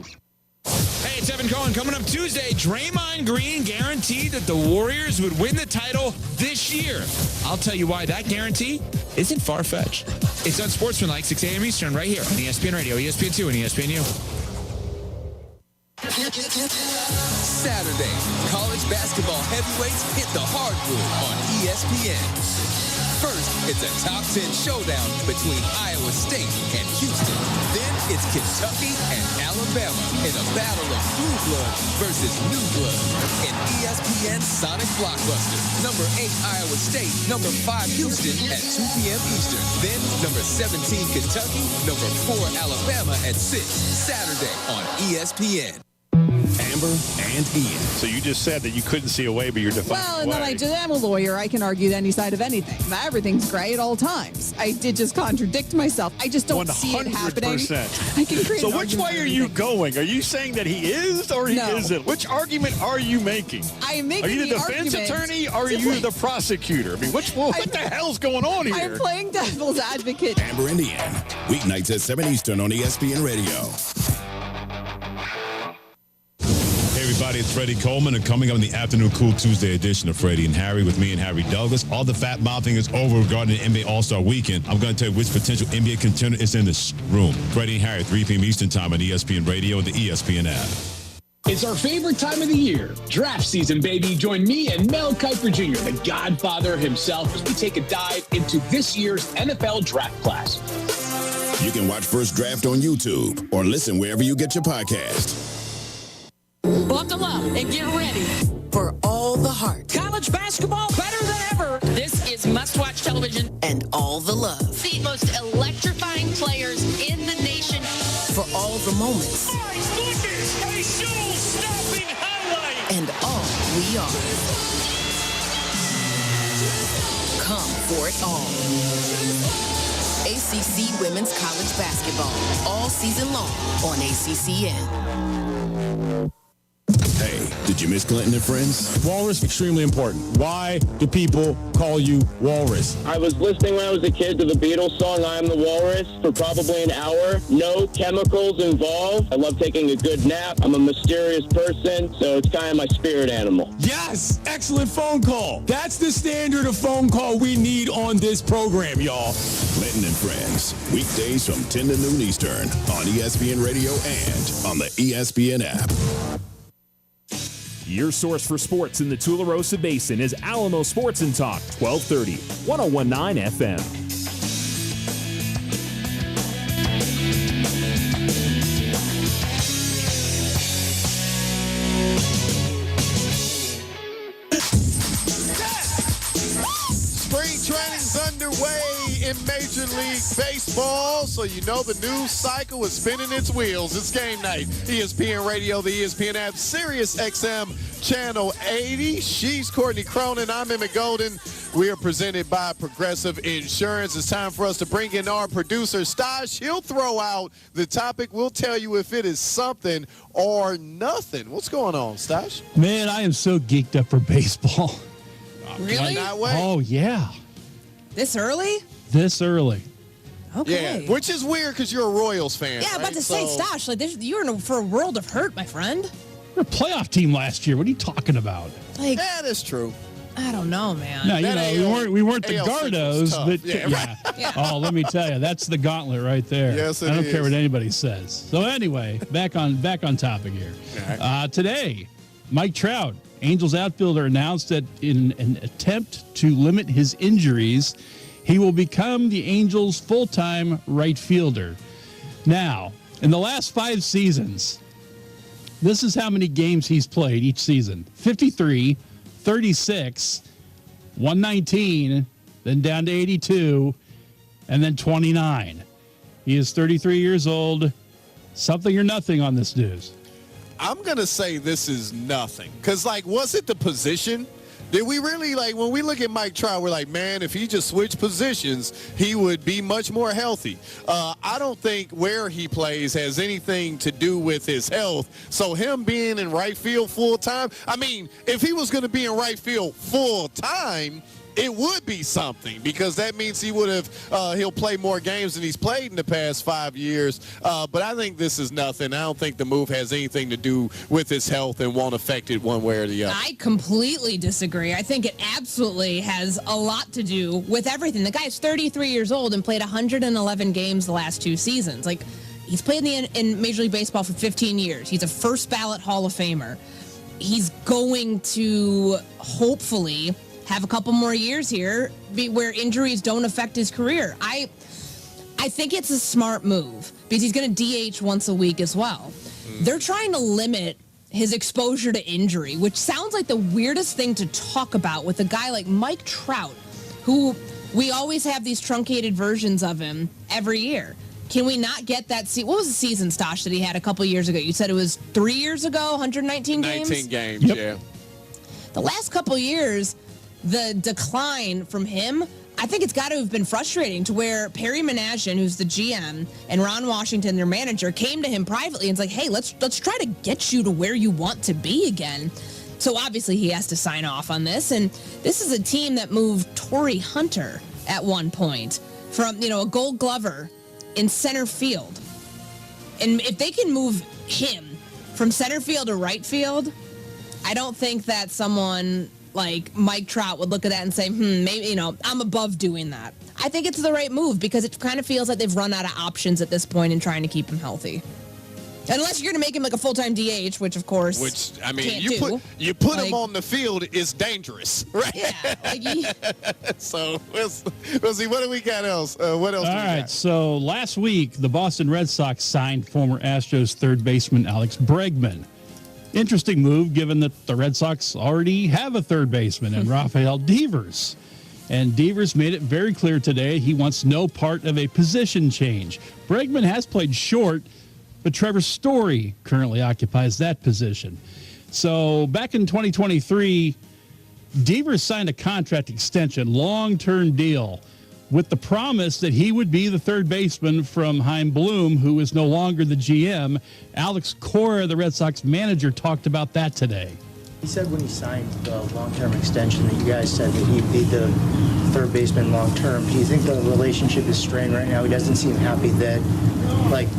Hey, it's Evan Cohen. Coming up Tuesday, Draymond Green guaranteed that the Warriors would win the title this year. I'll tell you why that guarantee isn't far-fetched. It's Unsportsmanlike, 6 a.m. Eastern, right here on ESPN Radio, ESPN2, and ESPNU. Saturday, college basketball heavyweights hit the hardwood on ESPN. First, it's a top 10 showdown between Iowa State and Houston. Then it's Kentucky and Alabama in a battle of blue blood versus new blood in ESPN Sonic Blockbuster. Number 8, Iowa State. Number 5, Houston at 2 p.m. Eastern. Then number 17, Kentucky. Number 4, Alabama at 6. Saturday on ESPN. Amber and Ian. So you just said that you couldn't see a way, but you're defining Well, and then I'm a lawyer. I can argue any side of anything. Everything's gray at all times. I did just contradict myself. I just don't see it happening. 100%. I can create. So which way are you going? Are you saying that he is or he isn't? Which argument are you making? I am making Are you the defense argument. attorney or are you the prosecutor? I mean, what the hell's going on here? I'm playing devil's advocate. Amber and Ian. Weeknights at 7 Eastern on ESPN Radio. Everybody, it's Freddie Coleman, and coming up in the afternoon Cool Tuesday edition of Freddie and Harry with me and Harry Douglas. All the fat mouthing is over regarding the NBA All-Star Weekend. I'm going to tell you which potential NBA contender is in this room. Freddie and Harry, 3 p.m. Eastern Time on ESPN Radio and the ESPN app. It's our favorite time of the year, draft season, baby. Join me and Mel Kiper Jr., the godfather himself, as we take a dive into this year's NFL draft class. You can watch First Draft on YouTube or listen wherever you get your podcast. Buckle up and get ready for all the heart. College basketball better than ever. This is must-watch television and all the love. The most electrifying players in the nation. For all the moments. My goodness, a show-stopping highlight. And all we are. Come for it all. ACC Women's College Basketball. All season long on ACCN. Hey, did you miss Clinton and Friends? Walrus, extremely important. Why do people call you Walrus? I was listening when I was a kid to the Beatles song, I Am the Walrus, for probably an hour. No chemicals involved. I love taking a good nap. I'm a mysterious person, so it's kind of my spirit animal. Yes! Excellent phone call. That's the standard of phone call we need on this program, y'all. Clinton and Friends, weekdays from 10 to noon Eastern on ESPN Radio and on the ESPN app. Your source for sports in the Tularosa Basin is Alamo Sports and Talk, 1230, 1019 FM. Spring training's underway in Major League Baseball, so you know the news cycle is spinning its wheels. It's game night. ESPN Radio, the ESPN app, Sirius XM, Channel 80. She's Courtney Cronin. I'm Emmett Golden. We are presented by Progressive Insurance. It's time for us to bring in our producer, Stash. He'll throw out the topic. We'll tell you if it is something or nothing. What's going on, Stash? Man, I am so geeked up for baseball. Really? Oh, yeah. This early? This early. Okay. Yeah, which is weird because you're a Royals fan. Yeah, right? about to say, Stash, like you're in for a world of hurt, my friend. We're a playoff team last year. What are you talking about? Like, yeah, that's true. I don't know, man. No, we weren't the Gardos, but Yeah. Oh, let me tell you, that's the gauntlet right there. Yes, it I don't is. care what anybody says. So anyway, back on topic here. Today, Mike Trout, Angels outfielder, announced that in an attempt to limit his injuries, he will become the Angels' full-time right fielder. Now, in the last 5 seasons, this is how many games he's played each season: 53, 36, 119, then down to 82, and then 29. He is 33 years old. Something or nothing on this news. I'm going to say this is nothing. Because, was it the position? Did we really, when we look at Mike Trout, we're like, man, if he just switched positions, he would be much more healthy. I don't think where he plays has anything to do with his health. So him being in right field full time, I mean, if he was going to be in right field full time, it would be something, because that means he would have he'll play more games than he's played in the past 5 years. But I think this is nothing. I don't think the move has anything to do with his health and won't affect it one way or the other. I completely disagree. I think it absolutely has a lot to do with everything. The guy's 33 years old and played 111 games the last 2 seasons. He's played in Major League Baseball for 15 years. He's a first ballot Hall of Famer. He's going to hopefully have a couple more years here where injuries don't affect his career. I think it's a smart move because he's going to DH once a week as well. They're trying to limit his exposure to injury, which sounds like the weirdest thing to talk about with a guy like Mike Trout, who we always have these truncated versions of him every year. Can we not get that? What was the season, Stosh, that he had a couple years ago? You said it was 3 years ago, 119 games? 19 games, Yep. yeah. The last couple years, the decline from him, I think it's got to have been frustrating, to where Perry Menashian, who's the GM, and Ron Washington, their manager, came to him privately and was like, hey, let's try to get you to where you want to be again. So obviously he has to sign off on this. And this is a team that moved Torrey Hunter at one point from, a Gold Glover in center field. And if they can move him from center field to right field, I don't think that someone like Mike Trout would look at that and say, maybe, I'm above doing that. I think it's the right move because it kind of feels like they've run out of options at this point in trying to keep him healthy. Unless you're going to make him like a full-time DH, which of course, you put him on the field is dangerous, right? Yeah. So we'll see. What do we got else? What else? All right. So last week, the Boston Red Sox signed former Astros third baseman Alex Bregman. Interesting move, given that the Red Sox already have a third baseman in Rafael Devers. And Devers made it very clear today he wants no part of a position change. Bregman has played short, but Trevor Story currently occupies that position. So back in 2023, Devers signed a contract extension, long-term deal, with the promise that he would be the third baseman from Chaim Bloom, who is no longer the GM. Alex Cora, the Red Sox manager, talked about that today. He said when he signed the long-term extension that you guys said that he'd be the third baseman long-term. Do you think the relationship is strained right now? He doesn't seem happy that,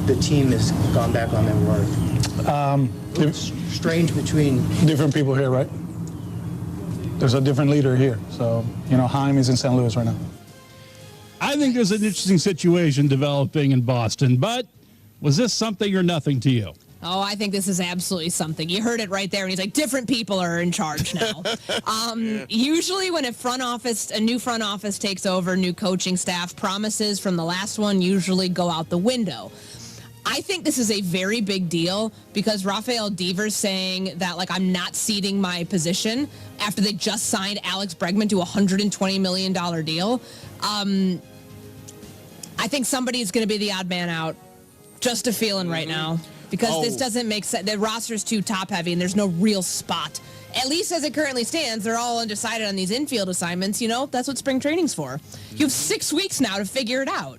the team has gone back on their word. Strange between... Different people here, right? There's a different leader here. So, Chaim is in St. Louis right now. I think there's an interesting situation developing in Boston, but was this something or nothing to you? Oh, I think this is absolutely something. You heard it right there. And he's like, different people are in charge now. Usually when a new front office takes over, new coaching staff, promises from the last one usually go out the window. I think this is a very big deal because Rafael Devers saying that, I'm not ceding my position after they just signed Alex Bregman to a $120 million deal. I think somebody's going to be the odd man out. Just a feeling right now. Because this doesn't make sense. The roster's too top-heavy, and there's no real spot. At least as it currently stands, they're all undecided on these infield assignments. That's what spring training's for. You have 6 weeks now to figure it out.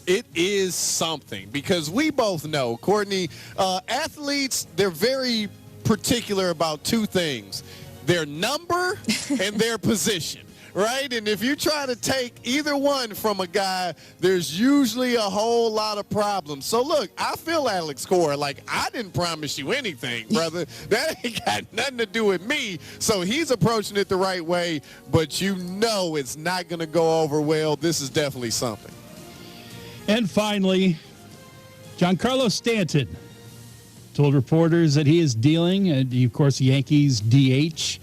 It is something because we both know, Courtney, athletes, they're very particular about two things: their number and their position. right? And if you try to take either one from a guy, there's usually a whole lot of problems. So look, I feel Alex Cora. Like, I didn't promise you anything, brother. That ain't got nothing to do with me. So he's approaching it the right way, but you know it's not going to go over well. This is definitely something. And finally, Giancarlo Stanton told reporters that he is dealing, of course, Yankees DH,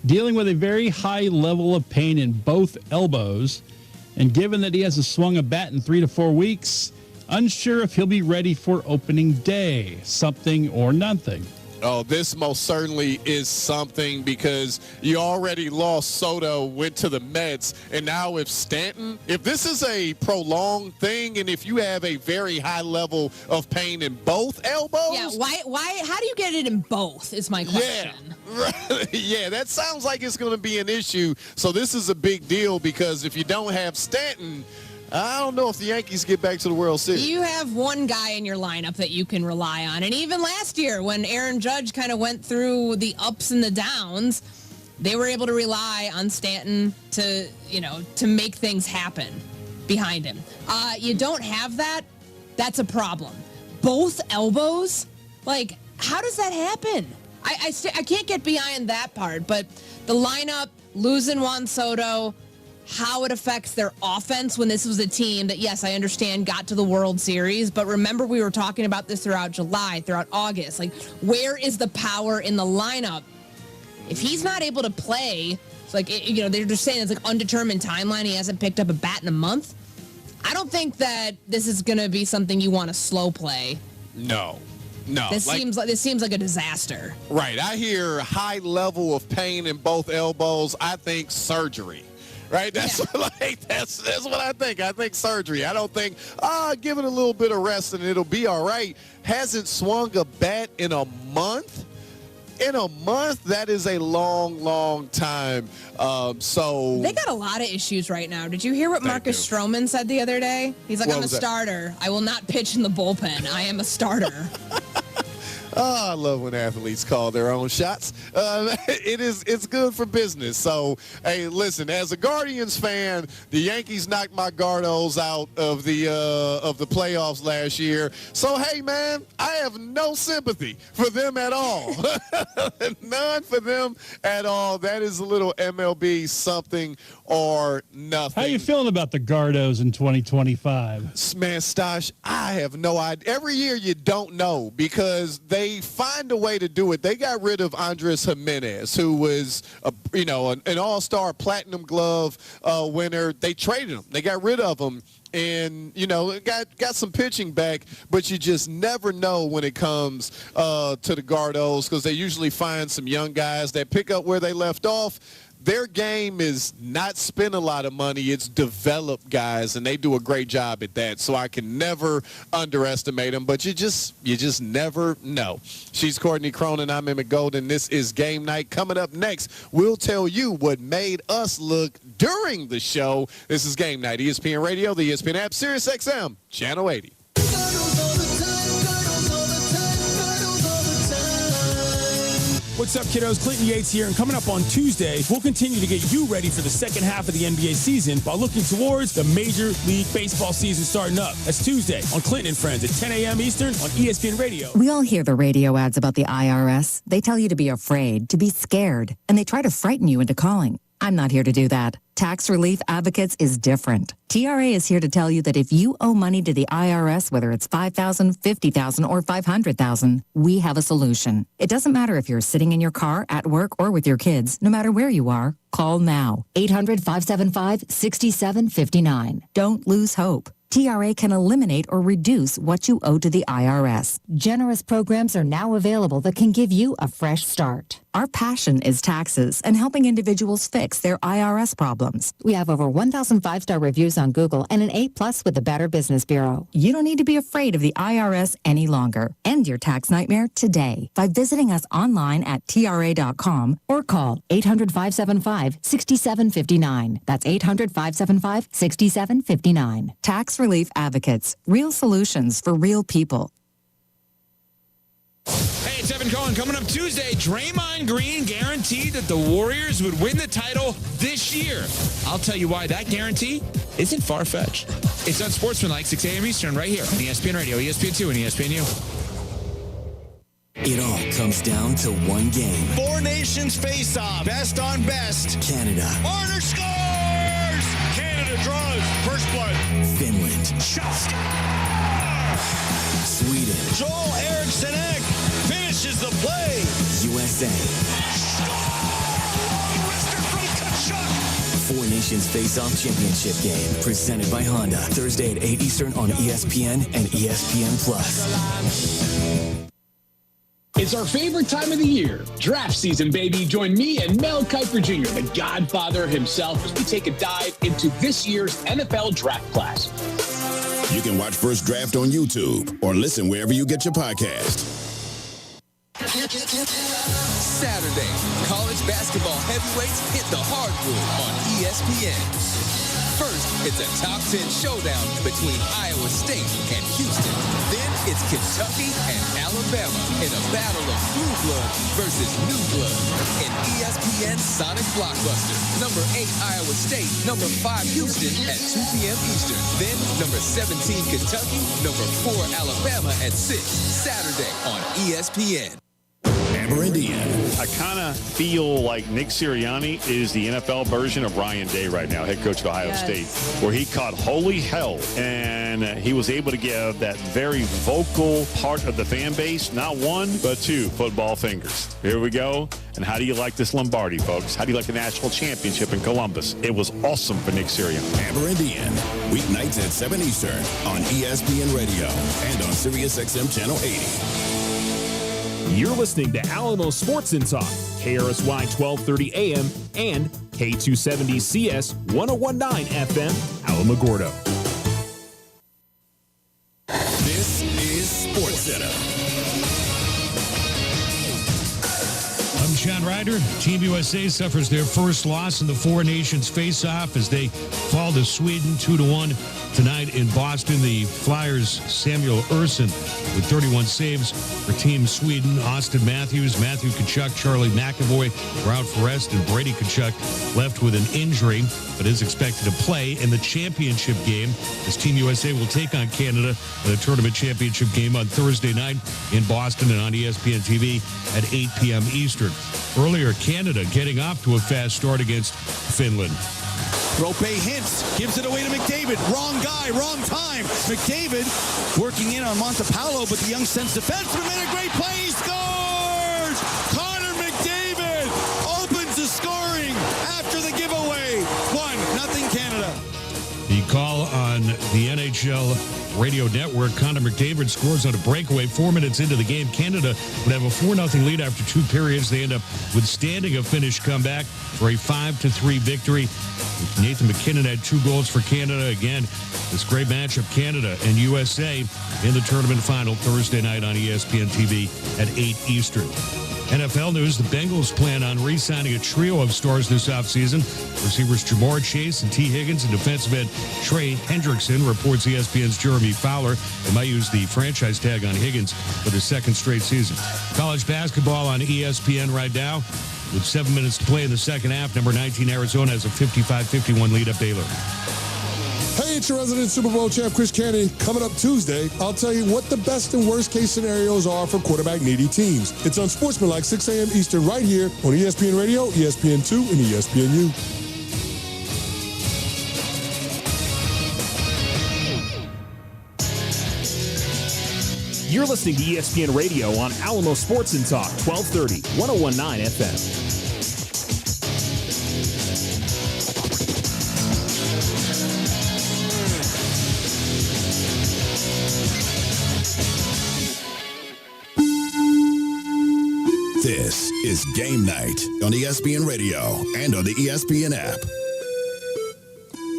dealing with a very high level of pain in both elbows. And given that he hasn't swung a bat in 3 to 4 weeks, unsure if he'll be ready for opening day, something or nothing. Oh, this most certainly is something because you already lost Soto, went to the Mets, and now if Stanton, if this is a prolonged thing and if you have a very high level of pain in both elbows. Yeah, why, how do you get it in both is my question. Yeah, right. Yeah, that sounds like it's going to be an issue. So this is a big deal because if you don't have Stanton, I don't know if the Yankees get back to the World Series. You have one guy in your lineup that you can rely on. And even last year when Aaron Judge kind of went through the ups and the downs, they were able to rely on Stanton to, to make things happen behind him. You don't have that. That's a problem. Both elbows? Like, how does that happen? I can't get behind that part, but the lineup, losing Juan Soto, how it affects their offense when this was a team that, yes, I understand, got to the World Series. But remember, we were talking about this throughout July, throughout August. Like, where is the power in the lineup? If he's not able to play, it's like, they're just saying it's like undetermined timeline. He hasn't picked up a bat in a month. I don't think that this is going to be something you want to slow play. No. This seems like a disaster. Right. I hear high level of pain in both elbows. I think surgery. Right? That's what I think. I think surgery. I don't think, give it a little bit of rest and it'll be all right. Hasn't swung a bat in a month? In a month, that is a long, long time. So they got a lot of issues right now. Did you hear what Marcus Stroman said the other day? He's like, I'm a starter. I will not pitch in the bullpen. I am a starter. Oh, I love when athletes call their own shots. It's good for business. So, hey, listen, as a Guardians fan, the Yankees knocked my Gardos out of the playoffs last year. So, hey, man, I have no sympathy for them at all. None for them at all. That is a little MLB something or nothing. How you feeling about the Gardos in 2025? Man, Stosh, I have no idea. Every year you don't know because they find a way to do it. They got rid of Andres Jimenez, who was, an all-star platinum glove winner. They traded him. They got rid of him. And, got some pitching back, but you just never know when it comes to the Gardos because they usually find some young guys that pick up where they left off. Their game is not spend a lot of money. It's develop guys, and they do a great job at that. So I can never underestimate them, but you just never know. She's Courtney Cronin. I'm Emmett Golden. This is Game Night. Coming up next, we'll tell you what made us look during the show. This is Game Night. ESPN Radio, the ESPN app, Sirius XM, Channel 80. What's up, kiddos? Clinton Yates here, and coming up on Tuesday, we'll continue to get you ready for the second half of the NBA season by looking towards the Major League Baseball season starting up. That's Tuesday on Clinton and Friends at 10 a.m. Eastern on ESPN Radio. We all hear the radio ads about the IRS. They tell you to be afraid, to be scared, and they try to frighten you into calling. I'm not here to do that. Tax Relief Advocates is different. TRA is here to tell you that if you owe money to the IRS, whether it's $5,000, $50,000, or $500,000, we have a solution. It doesn't matter if you're sitting in your car, at work, or with your kids. No matter where you are, call now. 800-575-6759. Don't lose hope. TRA can eliminate or reduce what you owe to the IRS. Generous programs are now available that can give you a fresh start. Our passion is taxes and helping individuals fix their IRS problems. We have over 1,000 5-star reviews on Google and an A+ with the Better Business Bureau. You don't need to be afraid of the IRS any longer. End your tax nightmare today by visiting us online at TRA.com or call 800-575-6759. That's 800-575-6759. Tax Relief Advocates. Real solutions for real people. Hey, it's Kevin Cohen. Coming up Tuesday, Draymond Green guaranteed that the Warriors would win the title this year. I'll tell you why that guarantee isn't far-fetched. It's Unsportsmanlike, 6 a.m. Eastern, right here on ESPN Radio, ESPN2, and ESPNU. It all comes down to one game. Four nations face off. Best on best. Canada. Marner scores! Canada draws. First blood. Finland. Shot. Sweden. Joel Eriksson Ek finishes the play. USA. Four Nations Face-Off Championship game presented by Honda. Thursday at 8 Eastern on ESPN and ESPN+. It's our favorite time of the year, draft season, baby. Join me and Mel Kiper Jr., the godfather himself, as we take a dive into this year's NFL draft class. You can watch First Draft on YouTube or listen wherever you get your podcast. Saturday, college basketball heavyweights hit the hardwood on ESPN. First, it's a top 10 showdown between Iowa State and Houston. Then it's Kentucky and Alabama in a battle of blue blood versus new blood. In ESPN Sonic Blockbuster, number 8 Iowa State, number 5 Houston at 2 p.m. Eastern. Then number 17 Kentucky, number 4 Alabama at 6. Saturday on ESPN. Amber and Ian. I kind of feel like Nick Sirianni is the NFL version of Ryan Day right now, head coach of Ohio State, where he caught holy hell, and he was able to give that very vocal part of the fan base, not one, but two football fingers. Here we go. And how do you like this Lombardi, folks? How do you like the national championship in Columbus? It was awesome for Nick Sirianni. Amber and Ian, weeknights at 7 Eastern on ESPN Radio and on SiriusXM Channel 80. You're listening to Alamo Sports and Talk, KRSY 1230 AM and K270CS 1019 FM, Alamogordo. This is Sports Center. I'm John Ryder. Team USA suffers their first loss in the Four Nations face-off as they fall to Sweden 2-1 tonight in Boston. The Flyers' Samuel Ersson with 31 saves for Team Sweden. Austin Matthews, Matthew Tkachuk, Charlie McAvoy were out for rest, and Brady Tkachuk left with an injury, but is expected to play in the championship game as Team USA will take on Canada in the tournament championship game on Thursday night in Boston and on ESPN TV at 8 p.m. Eastern. Earlier, Canada getting off to a fast start against Finland. Rope hints, gives it away to McDavid. Wrong guy, wrong time. McDavid working in on Montepallo, but the young Sens defenseman made a great play. He scores! Connor McDavid opens the scoring after the giveaway. 1-0 Canada. The call on the NHL radio network, Connor McDavid scores on a breakaway 4 minutes into the game. Canada would have a 4-0 lead after two periods. They end up withstanding a Finnish comeback for a 5-3 victory. Nathan McKinnon had 2 goals for Canada. Again, this great matchup, Canada and USA in the tournament final Thursday night on ESPN TV at 8 Eastern. NFL news, the Bengals plan on re-signing a trio of stars this offseason. Receivers Jamar Chase and T. Higgins and defensive end Trey Hendrickson, reports ESPN's Jeremy Fowler. They might use the franchise tag on Higgins for the second straight season. College basketball on ESPN right now. With 7 minutes to play in the second half, number 19 Arizona has a 55-51 lead at Baylor. Hey, it's your resident Super Bowl champ, Chris Cannon. Coming up Tuesday, I'll tell you what the best and worst case scenarios are for quarterback-needy teams. It's on Sportsmanlike, 6 a.m. Eastern, right here on ESPN Radio, ESPN2, and ESPNU. You're listening to ESPN Radio on Alamo Sports and Talk, 1230, 1019 FM. This is Game Night on ESPN Radio and on the ESPN app.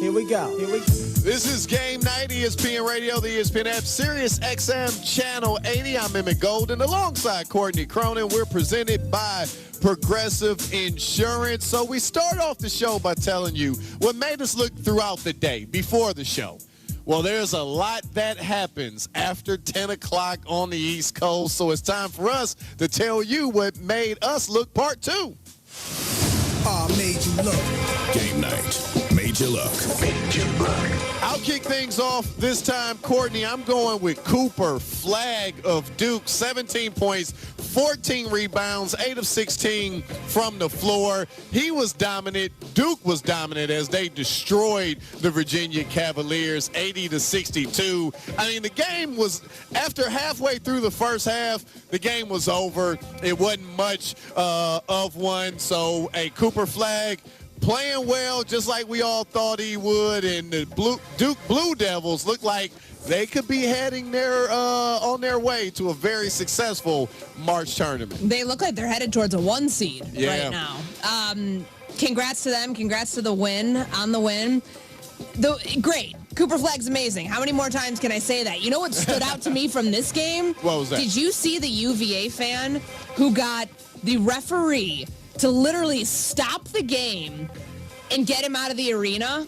Here we go. This is Game Night, ESPN Radio, the ESPN app, Sirius XM Channel 80. I'm Emmett Golden alongside Courtney Cronin. We're presented by Progressive Insurance. So we start off the show by telling you what made us look throughout the day before the show. Well, there's a lot that happens after 10 o'clock on the East Coast, so it's time for us to tell you what made us look part 2. Made you look. Game night. Made you look. Made you look. I'll kick things off this time, Courtney. I'm going with Cooper Flagg of Duke. 17 points, 14 rebounds, 8 of 16 from the floor. He was dominant. Duke was dominant as they destroyed the Virginia Cavaliers 80-62. I mean, the game was, after halfway through the first half, the game was over. It wasn't much of one. So, Cooper Flagg playing well, just like we all thought he would, and the Duke Blue Devils look like they could be heading on their way to a very successful March tournament. They look like they're headed towards a 1 seed right now. Congrats to them. Congrats to the win, on the win. Great. Cooper Flagg's amazing. How many more times can I say that? You know what stood out to me from this game? What was that? Did you see the UVA fan who got the referee to literally stop the game and get him out of the arena?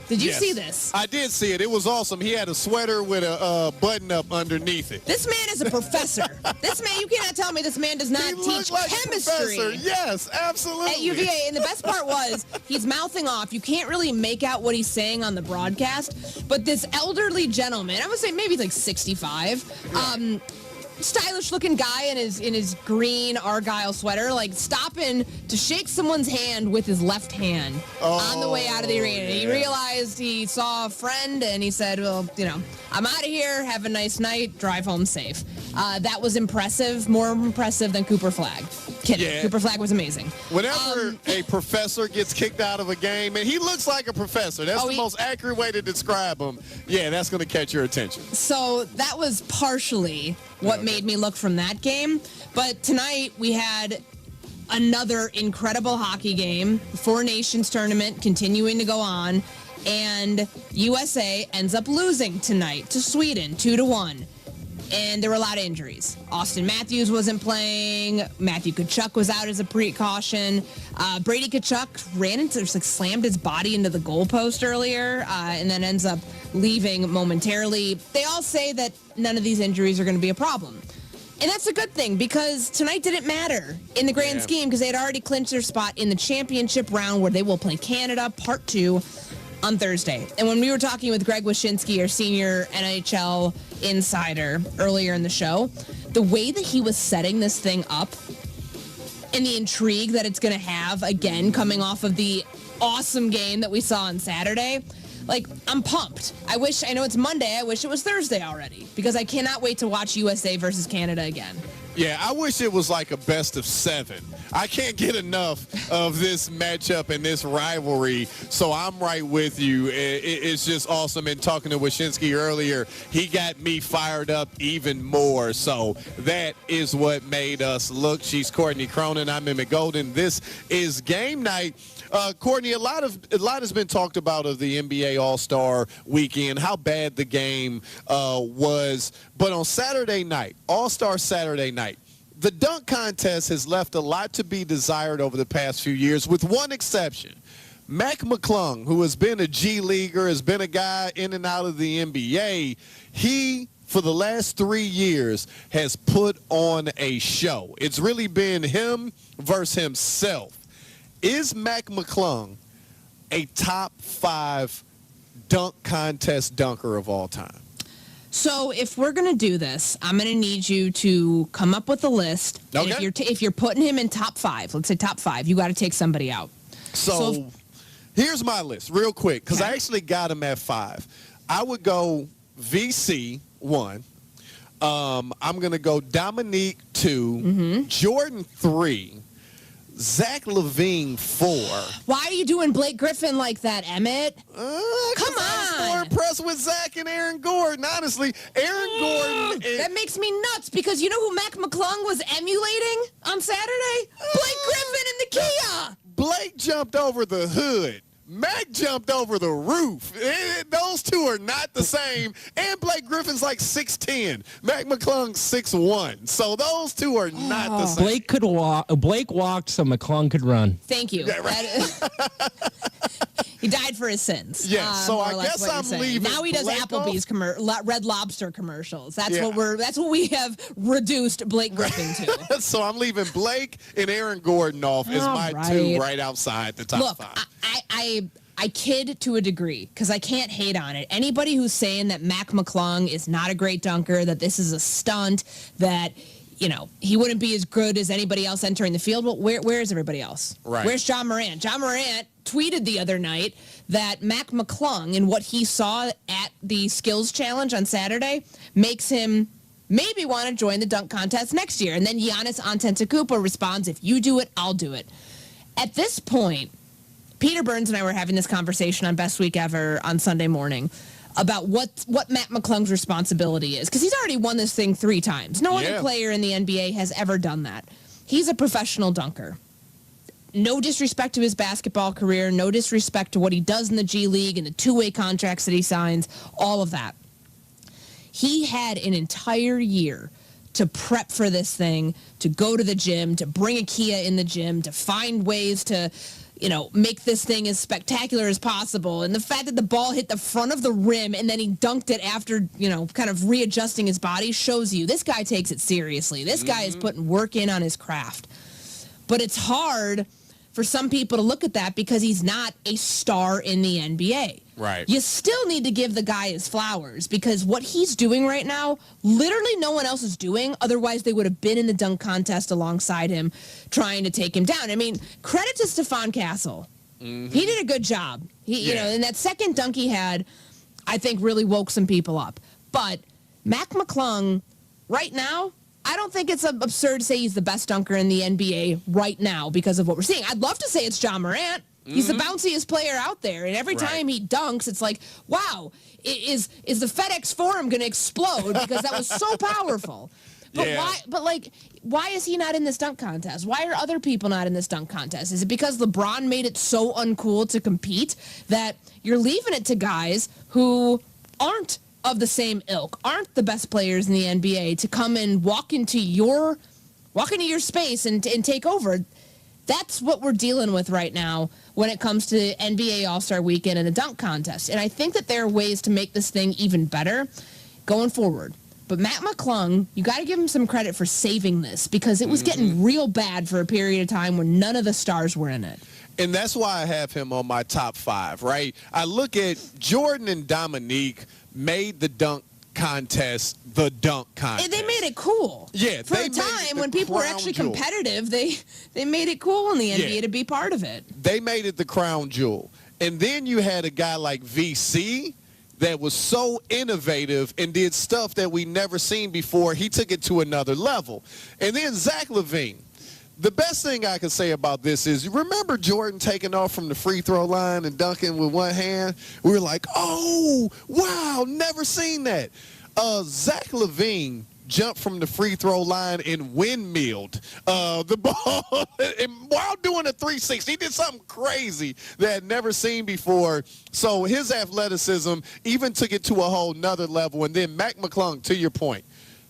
Did you see this? I did see it. It was awesome. He had a sweater with a button up underneath it. This man is a professor. This man, you cannot tell me this man does not teach like chemistry. Yes, absolutely. At UVA, and the best part was he's mouthing off. You can't really make out what he's saying on the broadcast, but this elderly gentleman, I would say maybe he's like 65, stylish looking guy in his green Argyle sweater, like stopping to shake someone's hand with his left hand on the way out of the arena. He realized he saw a friend and he said, well, I'm out of here. Have a nice night. Drive home safe. That was impressive, more impressive than Cooper Flagg. Kidding. Yeah. Cooper Flagg was amazing. Whenever a professor gets kicked out of a game, and he looks like a professor, that's the most accurate way to describe him. Yeah, that's going to catch your attention. So that was partially what made me look from that game. But tonight we had another incredible hockey game, the Four Nations tournament continuing to go on, and USA ends up losing tonight to Sweden 2-1. And there were a lot of injuries. Austin Matthews wasn't playing. Matthew Tkachuk was out as a precaution. Brady Tkachuk slammed his body into the goalpost earlier, and then ends up leaving momentarily. They all say that none of these injuries are going to be a problem. And that's a good thing, because tonight didn't matter in the grand scheme, because they had already clinched their spot in the championship round, where they will play Canada Part 2 on Thursday. And when we were talking with Greg Wyshynski, our senior NHL insider, earlier in the show, the way that he was setting this thing up and the intrigue that it's going to have, again, coming off of the awesome game that we saw on Saturday, like, I'm pumped. I know it's Monday. I wish it was Thursday already, because I cannot wait to watch USA versus Canada again. Yeah, I wish it was like a best of 7. I can't get enough of this matchup and this rivalry, so I'm right with you. It's just awesome. And talking to Wyshynski earlier, he got me fired up even more. So that is what made us look. She's Courtney Cronin. I'm Emmett Golden. This is Game Night. Courtney, a lot has been talked about of the NBA All-Star Weekend, how bad the game was. But on Saturday night, All-Star Saturday night, the dunk contest has left a lot to be desired over the past few years, with one exception. Mac McClung, who has been a G Leaguer, has been a guy in and out of the NBA, he, for the last 3 years, has put on a show. It's really been him versus himself. Is Mac McClung a top 5 dunk contest dunker of all time? So if we're going to do this, I'm going to need you to come up with a list. Okay. And if you're putting him in top 5, let's say top 5, you got to take somebody out. So here's my list real quick, because I actually got him at 5. I would go VC 1. I'm going to go Dominique 2, Jordan 3, Zach LaVine 4. Why are you doing Blake Griffin like that, Emmett? Come on. I was more impressed with Zach and Aaron Gordon. Honestly, Aaron Gordon. That makes me nuts, because you know who Mac McClung was emulating on Saturday? Blake Griffin in the Kia. Blake jumped over the hood. Mac jumped over the roof. Those two are not the same. And Blake Griffin's like 6'10". Mac McClung's 6'1". So those two are not the same. Blake could walk. Blake walked, so McClung could run. Thank you. Yeah, right. He died for his sins. Yeah, so more or I less guess what you're I'm saying. leaving Now he does Blake Applebee's Red Lobster commercials. That's Yeah. what we have reduced Blake Griffin to. So I'm leaving Blake and Aaron Gordon off as All my right. two right outside the top Look, five. I kid to a degree because I can't hate on it. Anybody who's saying that Mac McClung is not a great dunker, that this is a stunt, that he wouldn't be as good as anybody else entering the field. Well, where is everybody else? Right. Where's John Morant? John Morant tweeted the other night that Mac McClung and what he saw at the skills challenge on Saturday makes him maybe want to join the dunk contest next year. And then Giannis Antetokounmpo responds, if you do it, I'll do it. At this point, Peter Burns and I were having this conversation on Best Week Ever on Sunday morning about what Matt McClung's responsibility is. Because he's already won this thing 3 times. No other player in the NBA has ever done that. He's a professional dunker. No disrespect to his basketball career, no disrespect to what he does in the G League and the 2-way contracts that he signs, all of that. He had an entire year to prep for this thing, to go to the gym, to bring a Kia in the gym, to find ways to make this thing as spectacular as possible. And the fact that the ball hit the front of the rim and then he dunked it after, kind of readjusting his body shows you this guy takes it seriously. This guy is putting work in on his craft. But it's hard for some people to look at that because he's not a star in the NBA. Right. You still need to give the guy his flowers because what he's doing right now, literally no one else is doing. Otherwise, they would have been in the dunk contest alongside him trying to take him down. I mean, credit to Stephon Castle. He did a good job. And that second dunk he had, I think really woke some people up. But Mac McClung, right now, I don't think it's absurd to say he's the best dunker in the NBA right now because of what we're seeing. I'd love to say it's John Morant. He's the bounciest player out there, and every time he dunks, it's like, wow, is the FedEx Forum going to explode because that was so powerful? But why is he not in this dunk contest? Why are other people not in this dunk contest? Is it because LeBron made it so uncool to compete that you're leaving it to guys who aren't of the same ilk, aren't the best players in the NBA to come and walk into your space and take over? That's what we're dealing with right now when it comes to NBA All-Star Weekend and the dunk contest. And I think that there are ways to make this thing even better going forward. But Matt McClung, you got to give him some credit for saving this because it was getting real bad for a period of time when none of the stars were in it. And that's why I have him on my top 5, right? I look at Jordan and Dominique made the dunk contest the dunk contest. They made it cool. Yeah. For a time when people were actually competitive, they made it cool in the NBA to be part of it. They made it the crown jewel. And then you had a guy like VC that was so innovative and did stuff that we never seen before. He took it to another level. And then Zach LaVine. The best thing I can say about this is, you remember Jordan taking off from the free throw line and dunking with one hand? We were like, oh, wow, never seen that. Zach LaVine jumped from the free throw line and windmilled the ball and while doing a 360. He did something crazy that I had never seen before. So his athleticism even took it to a whole nother level. And then Mac McClung, to your point,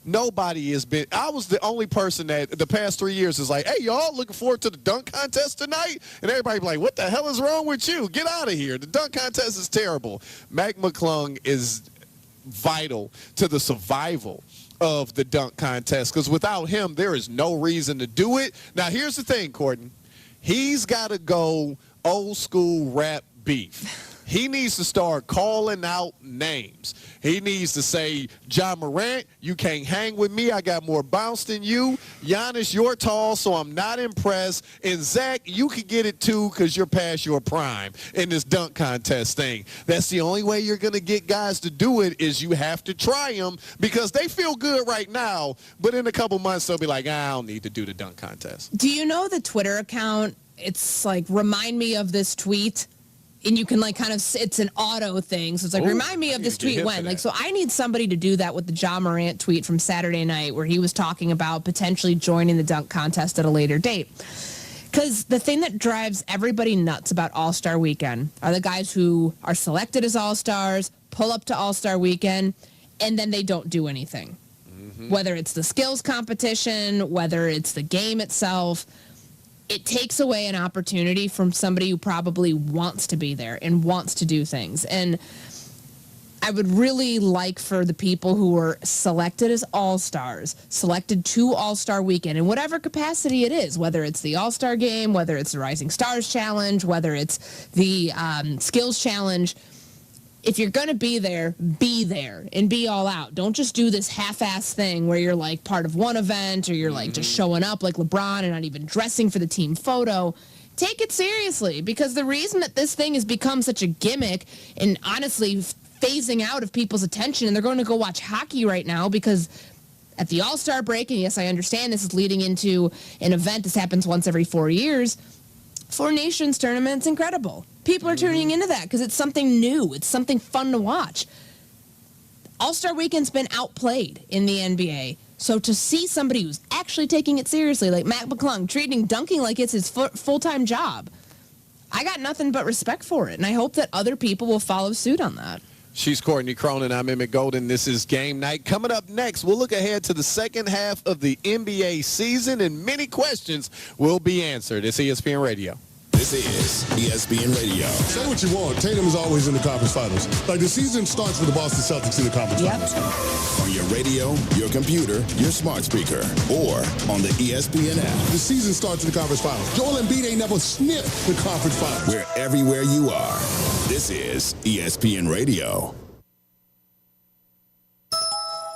nobody has been. I was the only person that the past 3 years is like, hey, y'all looking forward to the dunk contest tonight? And everybody be like, what the hell is wrong with you? Get out of here. The dunk contest is terrible. Mac McClung is vital to the survival of the dunk contest because without him, there is no reason to do it. Now, here's the thing, Courtney. He's got to go old school rap beef. He needs to start calling out names. He needs to say, John Morant, you can't hang with me. I got more bounce than you. Giannis, you're tall, so I'm not impressed. And Zach, you can get it too because you're past your prime in this dunk contest thing. That's the only way you're going to get guys to do it is you have to try them because they feel good right now. But in a couple months, they'll be like, I don't need to do the dunk contest. Do you know the Twitter account? It's like, remind me of this tweet. And you can like kind of, it's an auto thing. So it's like, remind me of this tweet when. Like, so I need somebody to do that with the John Morant tweet from Saturday night where he was talking about potentially joining the dunk contest at a later date. Because the thing that drives everybody nuts about All-Star Weekend are the guys who are selected as All-Stars, pull up to All-Star Weekend, and then they don't do anything. Whether it's the skills competition, whether it's the game itself. it takes away an opportunity from somebody who probably wants to be there and wants to do things. And I would really like for the people who were selected as All-Stars, selected to All-Star Weekend, in whatever capacity it is, whether it's the All-Star Game, whether it's the Rising Stars Challenge, whether it's the Skills Challenge. If you're going to be there and be all out. Don't just do this half-ass thing where you're like part of one event or you're like just showing up like LeBron and not even dressing for the team photo. Take it seriously, because the reason that this thing has become such a gimmick and honestly phasing out of people's attention, and they're going to go watch hockey right now because at the All-Star break, and yes, I understand this is leading into an event, this happens once every 4 years, Four Nations tournament's incredible. People are tuning into that because it's something new. It's something fun to watch. All-Star Weekend's been outplayed in the NBA. So to see somebody who's actually taking it seriously, like Mac McClung, treating dunking like it's his full-time job, I got nothing but respect for it. And I hope that other people will follow suit on that. She's Courtney Cronin. I'm Emmett Golden. This is Game Night. Coming up next, we'll look ahead to the second half of the NBA season, and many questions will be answered. It's ESPN Radio. This is ESPN Radio. Say what you want. Tatum is always in the conference finals. Like, the season starts with the Boston Celtics in the conference finals. On your radio, your computer, your smart speaker, or on the ESPN app. The season starts in the conference finals. Joel Embiid ain't never sniffed the conference finals. We're everywhere you are. This is ESPN Radio.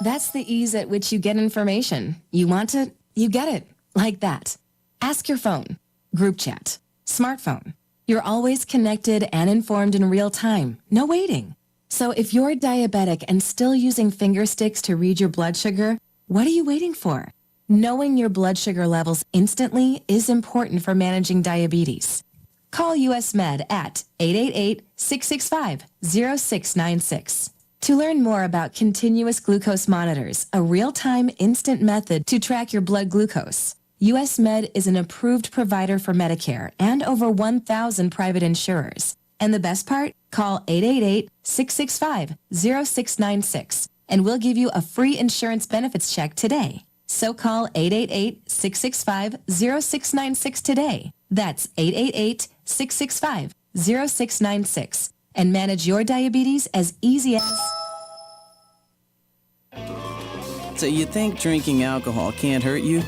That's the ease at which you get information. You want it, you get it. Like that. Ask your phone. Group chat. Smartphone. You're always connected and informed in real time. No waiting. So if you're diabetic and still using finger sticks to read your blood sugar, what are you waiting for? Knowing your blood sugar levels instantly is important for managing diabetes. Call US Med at 888-665-0696. To learn more about continuous glucose monitors, a real-time instant method to track your blood glucose. US Med is an approved provider for Medicare and over 1,000 private insurers. And the best part? Call 888-665-0696 and we'll give you a free insurance benefits check today. So call 888-665-0696 today. That's 888-665-0696 and manage your diabetes as easy as... So you think drinking alcohol can't hurt you?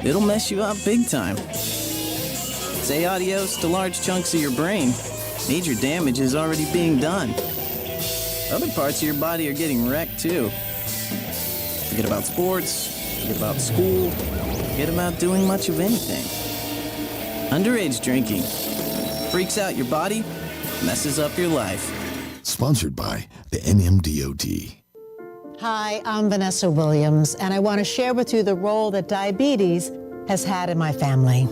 It'll mess you up big time. Say adios to large chunks of your brain. Major damage is already being done. Other parts of your body are getting wrecked too. Forget about sports, forget about school, forget about doing much of anything. Underage drinking freaks out your body, messes up your life. Sponsored by the NMDOT. Hi, I'm Vanessa Williams, and I want to share with you the role that diabetes has had in my family.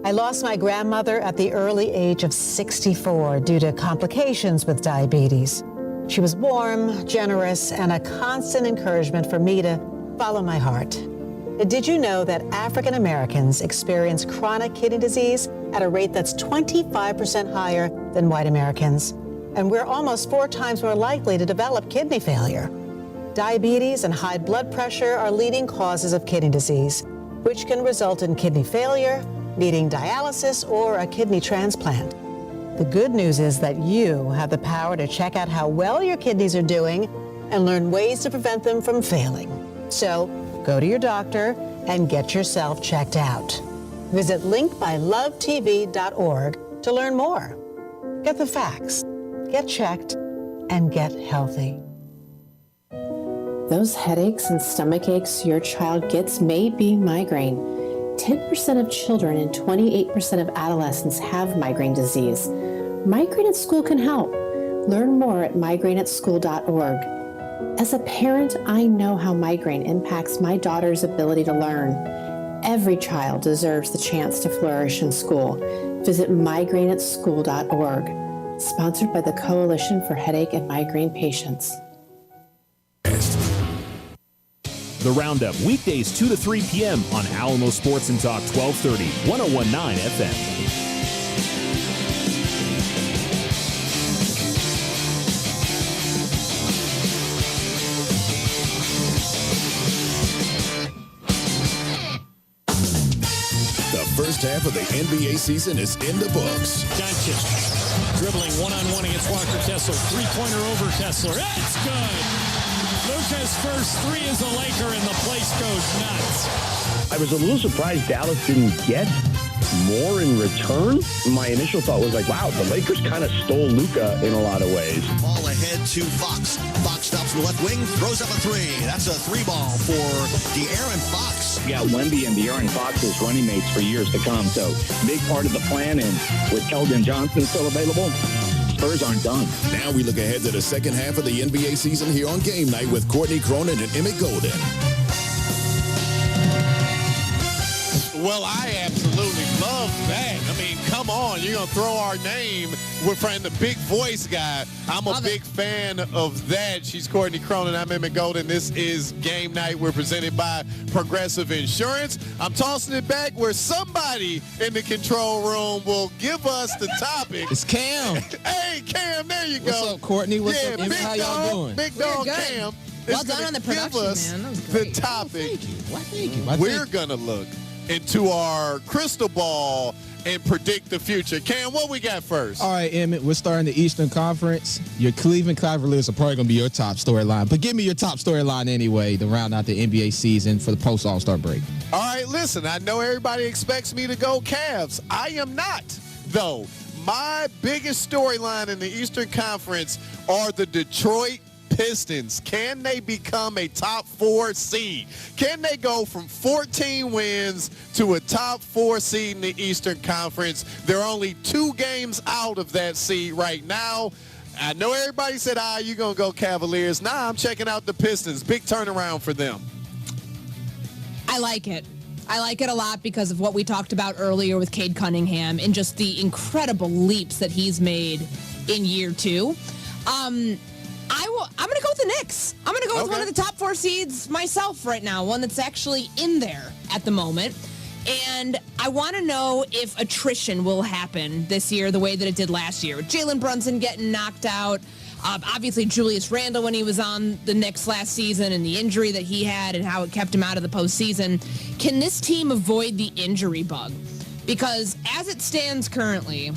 I lost my grandmother at the early age of 64 due to complications with diabetes. She was warm, generous, and a constant encouragement for me to follow my heart. Did you know that African Americans experience chronic kidney disease at a rate that's 25% higher than white Americans? And we're almost 4 times more likely to develop kidney failure. Diabetes and high blood pressure are leading causes of kidney disease, which can result in kidney failure, needing dialysis, or a kidney transplant. The good news is that you have the power to check out how well your kidneys are doing and learn ways to prevent them from failing. So go to your doctor and get yourself checked out. Visit linkbylovetv.org to learn more. Get the facts, get checked, and get healthy. Those headaches and stomach aches your child gets may be migraine. 10% of children and 28% of adolescents have migraine disease. Migraine at School can help. Learn more at migraineatschool.org. As a parent, I know how migraine impacts my daughter's ability to learn. Every child deserves the chance to flourish in school. Visit migraineatschool.org. Sponsored by the Coalition for Headache and Migraine Patients. The Roundup, weekdays 2 to 3 p.m. on Alamo Sports and Talk 1230, 101.9 FM. The first half of the NBA season is in the books. Doncic dribbling one-on-one against Walker Kessler. Three-pointer over Kessler. It's good. Luka's first three is a Laker, and the place goes nuts. I was a little surprised Dallas didn't get more in return. My initial thought was like, wow, the Lakers kind of stole Luka in a lot of ways. Ball ahead to Fox. Fox stops in the left wing, throws up a three. That's a three ball for De'Aaron Fox. You got Wemby and De'Aaron Fox as running mates for years to come. So big part of the plan, and with Keldon Johnson still available, Spurs aren't done. Now we look ahead to the second half of the NBA season here on Game Night with Courtney Cronin and Emmett Golden. Well, I absolutely love that. I mean, come on. You're going to throw our name. We're from the big voice guy. I'm a big fan of that. She's Courtney Cronin. I'm Emmett Golden. This is Game Night. We're presented by Progressive Insurance. I'm tossing it back where somebody in the control room will give us the topic. It's Cam. Hey, Cam, there you go. What's up, Courtney? What's up, Emmett? How y'all doing? Big dog Cam. Well done on the production, man. That was great. The topic. Thank you. We're going to look into our crystal ball and predict the future. Cam, what we got first? All right, Emmett, we're starting the Eastern Conference. Your Cleveland Cavaliers are probably going to be your top storyline. But give me your top storyline anyway to round out the NBA season for the post-All-Star break. All right, listen, I know everybody expects me to go Cavs. I am not, though. My biggest storyline in the Eastern Conference are the Detroit Pistons. Can they become a top 4 seed? Can they go from 14 wins to a top 4 seed in the Eastern Conference? They're only 2 games out of that seed right now. I know everybody said, you're going to go Cavaliers. Nah, I'm checking out the Pistons. Big turnaround for them. I like it. I like it a lot because of what we talked about earlier with Cade Cunningham and just the incredible leaps that he's made in year 2. I'm going to go with the Knicks. I'm going to go with one of the top 4 seeds myself right now, one that's actually in there at the moment. And I want to know if attrition will happen this year the way that it did last year. Jalen Brunson getting knocked out. Obviously, Julius Randle when he was on the Knicks last season and the injury that he had and how it kept him out of the postseason. Can this team avoid the injury bug? Because as it stands currently,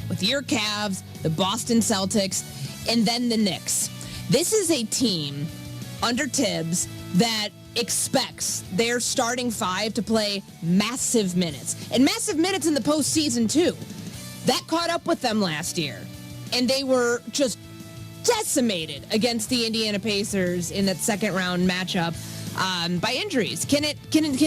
with your Cavs, the Boston Celtics, and then the Knicks, this is a team under Tibbs that expects their starting 5 to play massive minutes. And massive minutes in the postseason, too. That caught up with them last year. And they were just decimated against the Indiana Pacers in that second-round matchup by injuries. Can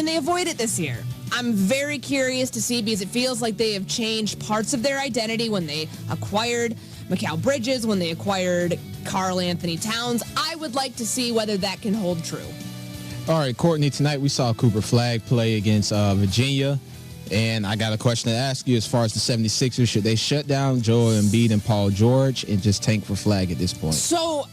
they avoid it this year? I'm very curious to see because it feels like they have changed parts of their identity when they acquired Mikal Bridges, when they acquired Karl Anthony Towns. I would like to see whether that can hold true. All right, Courtney, tonight we saw Cooper Flagg play against Virginia. And I got a question to ask you as far as the 76ers. Should they shut down Joel Embiid and Paul George and just tank for Flagg at this point? So,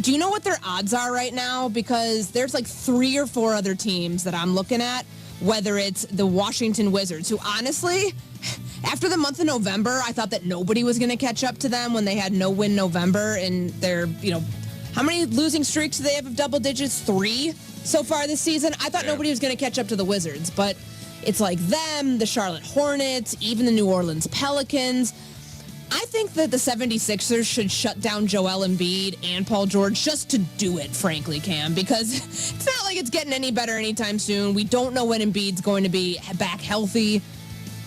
do you know what their odds are right now? Because there's like 3 or 4 other teams that I'm looking at, whether it's the Washington Wizards, who honestly, after the month of November, I thought that nobody was going to catch up to them when they had no win November. And they're, how many losing streaks do they have of double digits? 3 so far this season. I thought nobody was going to catch up to the Wizards, but it's like them, the Charlotte Hornets, even the New Orleans Pelicans. I think that the 76ers should shut down Joel Embiid and Paul George just to do it, frankly, Cam, because it's not like it's getting any better anytime soon. We don't know when Embiid's going to be back healthy.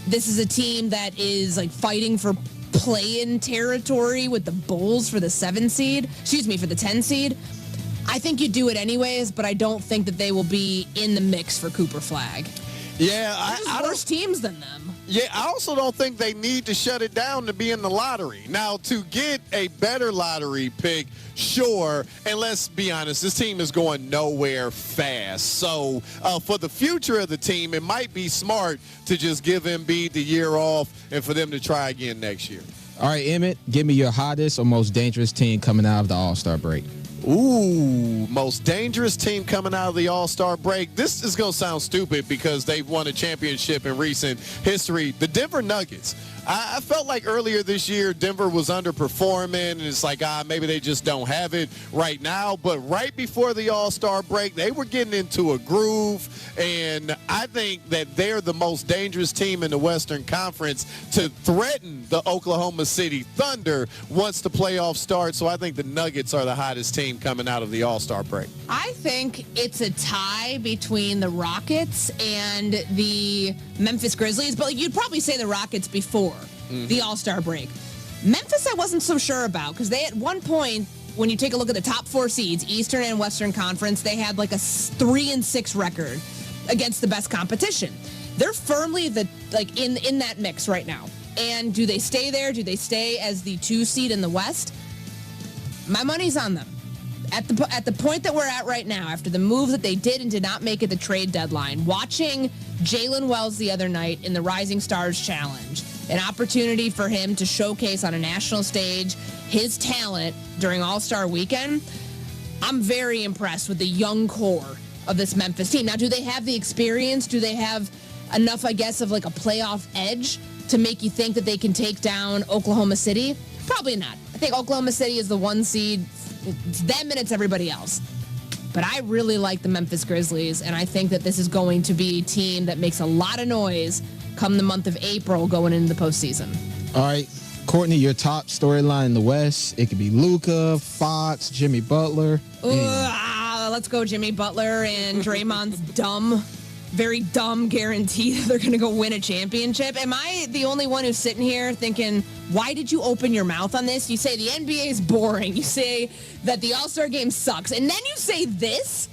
This is a team that is like fighting for play-in territory with the Bulls for the 10 seed. I think you do it anyways, but I don't think that they will be in the mix for Cooper Flagg. Yeah, I worse teams than them. Yeah, I also don't think they need to shut it down to be in the lottery. Now, to get a better lottery pick, sure, and let's be honest, this team is going nowhere fast. So for the future of the team, it might be smart to just give Embiid the year off and for them to try again next year. All right, Emmett, give me your hottest or most dangerous team coming out of the All-Star break. Ooh, most dangerous team coming out of the All-Star break. This is going to sound stupid because they've won a championship in recent history. The Denver Nuggets. I felt like earlier this year Denver was underperforming, and it's like, maybe they just don't have it right now. But right before the All-Star break, they were getting into a groove, and I think that they're the most dangerous team in the Western Conference to threaten the Oklahoma City Thunder once the playoffs start. So I think the Nuggets are the hottest team coming out of the All-Star break. I think it's a tie between the Rockets and the Memphis Grizzlies, but you'd probably say the Rockets before the All-Star break. Memphis I wasn't so sure about, because they at one point, when you take a look at the top 4 seeds, Eastern and Western Conference, they had like a 3-6 record against the best competition. They're firmly in that mix right now. And do they stay there? Do they stay as the 2 seed in the West? My money's on them. At the point that we're at right now, after the move that they did and did not make at the trade deadline, watching Jalen Wells the other night in the Rising Stars Challenge, an opportunity for him to showcase on a national stage his talent during All-Star Weekend, I'm very impressed with the young core of this Memphis team. Now, do they have the experience? Do they have enough, I guess, of like a playoff edge to make you think that they can take down Oklahoma City? Probably not. I think Oklahoma City is the 1 seed. It's them and it's everybody else. But I really like the Memphis Grizzlies, and I think that this is going to be a team that makes a lot of noise come the month of April going into the postseason. All right, Courtney, your top storyline in the West. It could be Luka, Fox, Jimmy Butler. Let's go Jimmy Butler and Draymond's very dumb guarantee that they're going to go win a championship. Am I the only one who's sitting here thinking, why did you open your mouth on this? You say the NBA is boring. You say that the All-Star game sucks. And then you say this,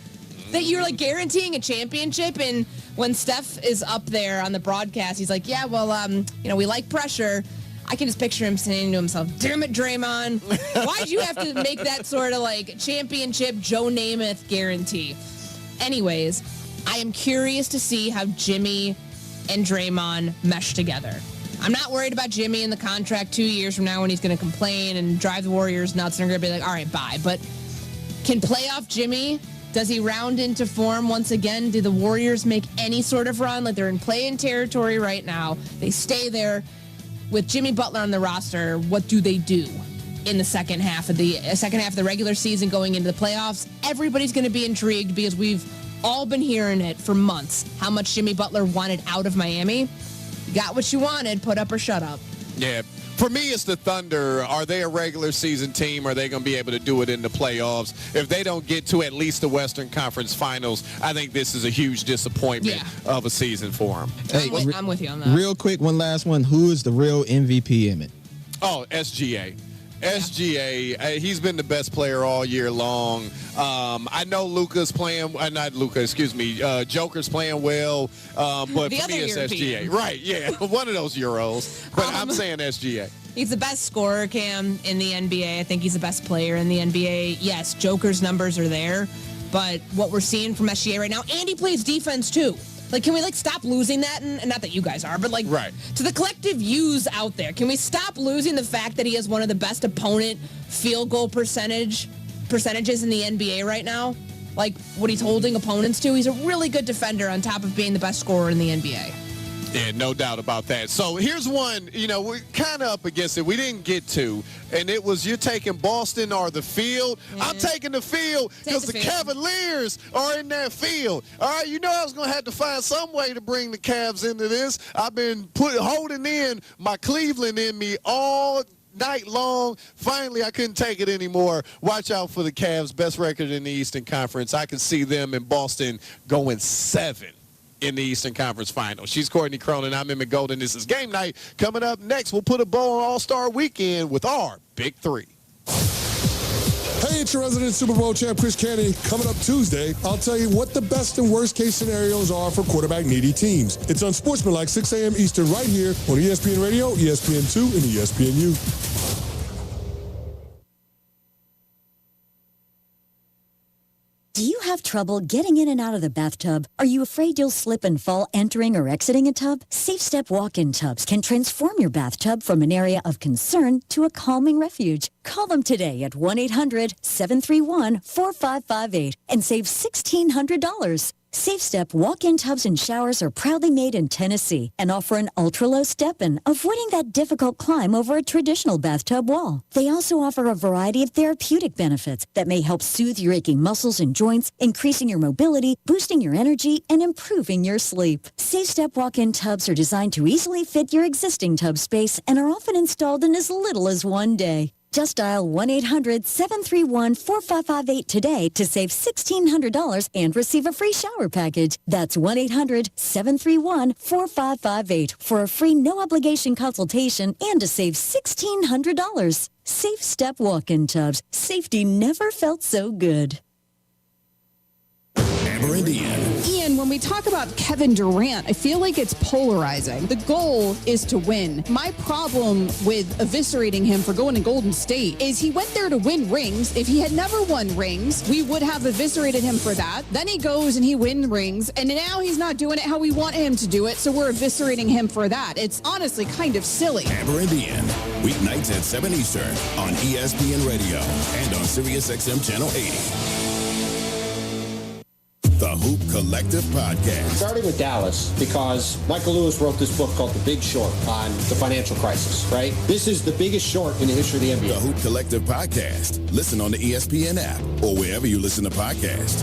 that you're like guaranteeing a championship. And when Steph is up there on the broadcast, he's like, yeah, well, we like pressure. I can just picture him saying to himself, damn it, Draymond. Why'd you have to make that sort of like championship Joe Namath guarantee? Anyways, I am curious to see how Jimmy and Draymond mesh together. I'm not worried about Jimmy in the contract 2 years from now when he's going to complain and drive the Warriors nuts, and they're going to be like, all right, bye. But can playoff Jimmy, does he round into form once again? Do the Warriors make any sort of run? Like, they're in play-in territory right now. They stay there. With Jimmy Butler on the roster, what do they do in the second half of the regular season going into the playoffs? Everybody's going to be intrigued because we've all been hearing it for months, how much Jimmy Butler wanted out of Miami. You got what you wanted, put up or shut up. Yeah. For me, it's the Thunder. Are they a regular season team? Are they going to be able to do it in the playoffs? If they don't get to at least the Western Conference Finals, I think this is a huge disappointment of a season for them. Hey, I'm with you on that. Real quick, one last one. Who is the real MVP, Emmett? Oh, SGA. SGA, he's been the best player all year long. I know Luka's playing, Joker's playing well, but for me it's SGA. Right, yeah, one of those Euros. But I'm saying SGA. He's the best scorer, Cam, in the NBA. I think he's the best player in the NBA. Yes, Joker's numbers are there, but what we're seeing from SGA right now, and he plays defense too. Like, can we, stop losing that? And not that you guys are, but, to the collective yous out there, can we stop losing the fact that he has one of the best opponent field goal percentages in the NBA right now? Like, what he's holding opponents to? He's a really good defender on top of being the best scorer in the NBA. Yeah, no doubt about that. So here's one, we're kind of up against it. We didn't get to, and it was you're taking Boston or the field. I'm taking the field because the Cavaliers are in that field. All right, I was going to have to find some way to bring the Cavs into this. I've been holding in my Cleveland in me all night long. Finally, I couldn't take it anymore. Watch out for the Cavs, best record in the Eastern Conference. I can see them in Boston going 7 in the Eastern Conference Finals. She's Courtney Cronin. I'm Emmett Golden. This is Game Night. Coming up next, we'll put a bow on All-Star Weekend with our Big Three. Hey, it's your resident Super Bowl champ, Chris Canty. Coming up Tuesday, I'll tell you what the best and worst case scenarios are for quarterback-needy teams. It's on Sportsmanlike, 6 a.m. Eastern, right here on ESPN Radio, ESPN2, and ESPNU. Do you have trouble getting in and out of the bathtub? Are you afraid you'll slip and fall entering or exiting a tub? Safe Step walk-in tubs can transform your bathtub from an area of concern to a calming refuge. Call them today at 1-800-731-4558 and save $1,600. Safe Step walk-in tubs and showers are proudly made in Tennessee and offer an ultra-low step-in, avoiding that difficult climb over a traditional bathtub wall. They also offer a variety of therapeutic benefits that may help soothe your aching muscles and joints, increasing your mobility, boosting your energy, and improving your sleep. Safe Step walk-in tubs are designed to easily fit your existing tub space and are often installed in as little as one day. Just dial 1-800-731-4558 today to save $1,600 and receive a free shower package. That's 1-800-731-4558 for a free no-obligation consultation and to save $1,600. Safe Step walk-in tubs. Safety never felt so good. Amber and Ian. Ian, when we talk about Kevin Durant, I feel like it's polarizing. The goal is to win. My problem with eviscerating him for going to Golden State is he went there to win rings. If he had never won rings, we would have eviscerated him for that. Then he goes and he wins rings, and now he's not doing it how we want him to do it, so we're eviscerating him for that. It's honestly kind of silly. Amber and Ian. Weeknights at 7 Eastern on ESPN Radio and on Sirius XM Channel 80. The Hoop Collective Podcast. Starting with Dallas, because Michael Lewis wrote this book called The Big Short on the financial crisis, right? This is the biggest short in the history of the NBA. The Hoop Collective Podcast. Listen on the ESPN app or wherever you listen to podcasts.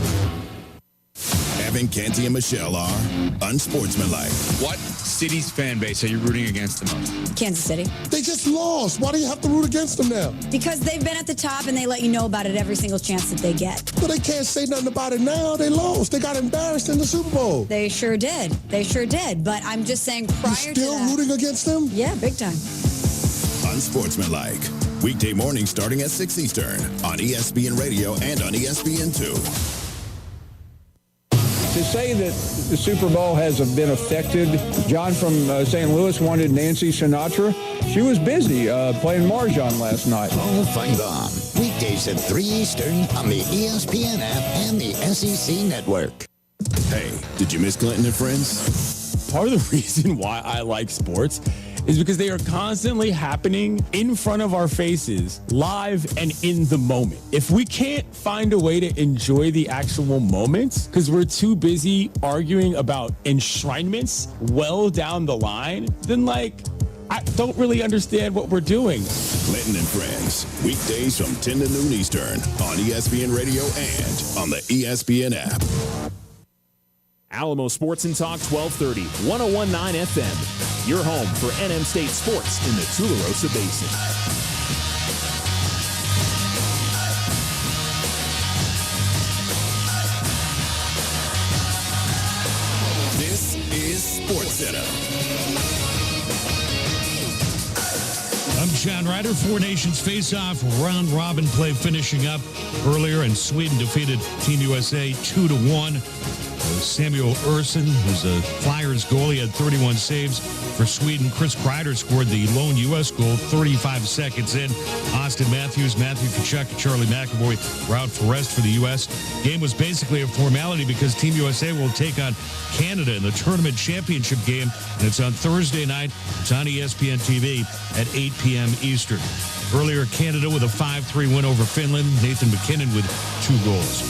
Evan, Canty, and Michelle are unsportsmanlike. What city's fan base are you rooting against the most? Kansas City. They just lost. Why do you have to root against them now? Because they've been at the top and they let you know about it every single chance that they get. But they can't say nothing about it now. They lost. They got embarrassed in the Super Bowl. They sure did. They sure did. But I'm just saying prior to that. You're still rooting against them? Yeah, big time. Unsportsmanlike. Weekday morning starting at 6 Eastern on ESPN Radio and on ESPN2. To say that the Super Bowl has been affected, John from St. Louis wanted Nancy Sinatra. She was busy playing Mahjong last night. All fight on. Weekdays at 3 Eastern on the ESPN app and the SEC network. Hey, did you miss Clinton and Friends? Part of the reason why I like sports is because they are constantly happening in front of our faces, live and in the moment. If we can't find a way to enjoy the actual moments because we're too busy arguing about enshrinements well down the line, then I don't really understand what we're doing. Clinton and Friends, weekdays from 10 to noon Eastern on ESPN Radio and on the ESPN app. Alamo Sports and Talk 1230, 101.9 FM. Your home for NM State sports in the Tularosa Basin. This is SportsCenter. I'm John Ryder. Four Nations face-off round robin play finishing up earlier, and Sweden defeated Team USA 2-1. Samuel Ersson, who's a Flyers goalie, had 31 saves for Sweden. Chris Kreider scored the lone U.S. goal 35 seconds in. Austin Matthews, Matthew Tkachuk, and Charlie McAvoy were out for rest for the U.S. Game was basically a formality because Team USA will take on Canada in the tournament championship game, and it's on Thursday night. It's on ESPN TV at 8 p.m. Eastern. Earlier, Canada with a 5-3 win over Finland. Nathan McKinnon with 2 goals.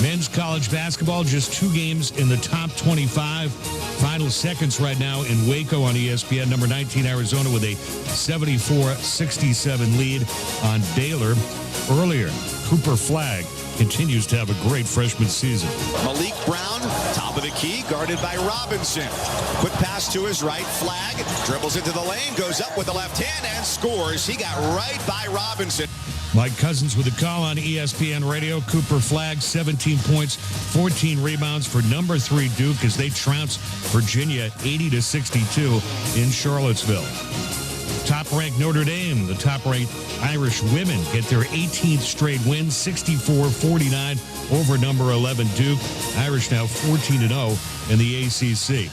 Men's college basketball, just 2 games in the top 25. Final seconds right now in Waco on ESPN. Number 19, Arizona, with a 74-67 lead on Baylor. Earlier, Cooper Flagg continues to have a great freshman season. Malik Brown, top of the key, guarded by Robinson. Quick pass to his right. Flagg dribbles into the lane, goes up with the left hand, and scores. He got right by Robinson. Mike Cousins with a call on ESPN Radio. Cooper Flagg, 17 points, 14 rebounds for number 3 Duke as they trounce Virginia 80-62 in Charlottesville. Top-ranked Notre Dame, the top-ranked Irish women get their 18th straight win, 64-49 over number 11 Duke. Irish now 14-0 in the ACC.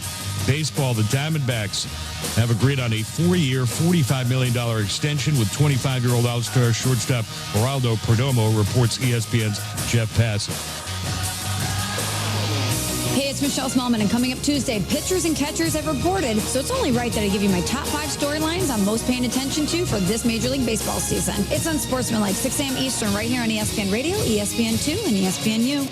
Baseball, the Diamondbacks have agreed on a 4-year, $45 million extension with 25-year-old All-Star shortstop Geraldo Perdomo, reports ESPN's Jeff Passan. Hey, it's Michelle Smallman, and coming up Tuesday, pitchers and catchers have reported, so it's only right that I give you my top 5 storylines I'm most paying attention to for this Major League Baseball season. It's Unsportsmanlike, 6 a.m. Eastern, right here on ESPN Radio, ESPN2, and ESPNU.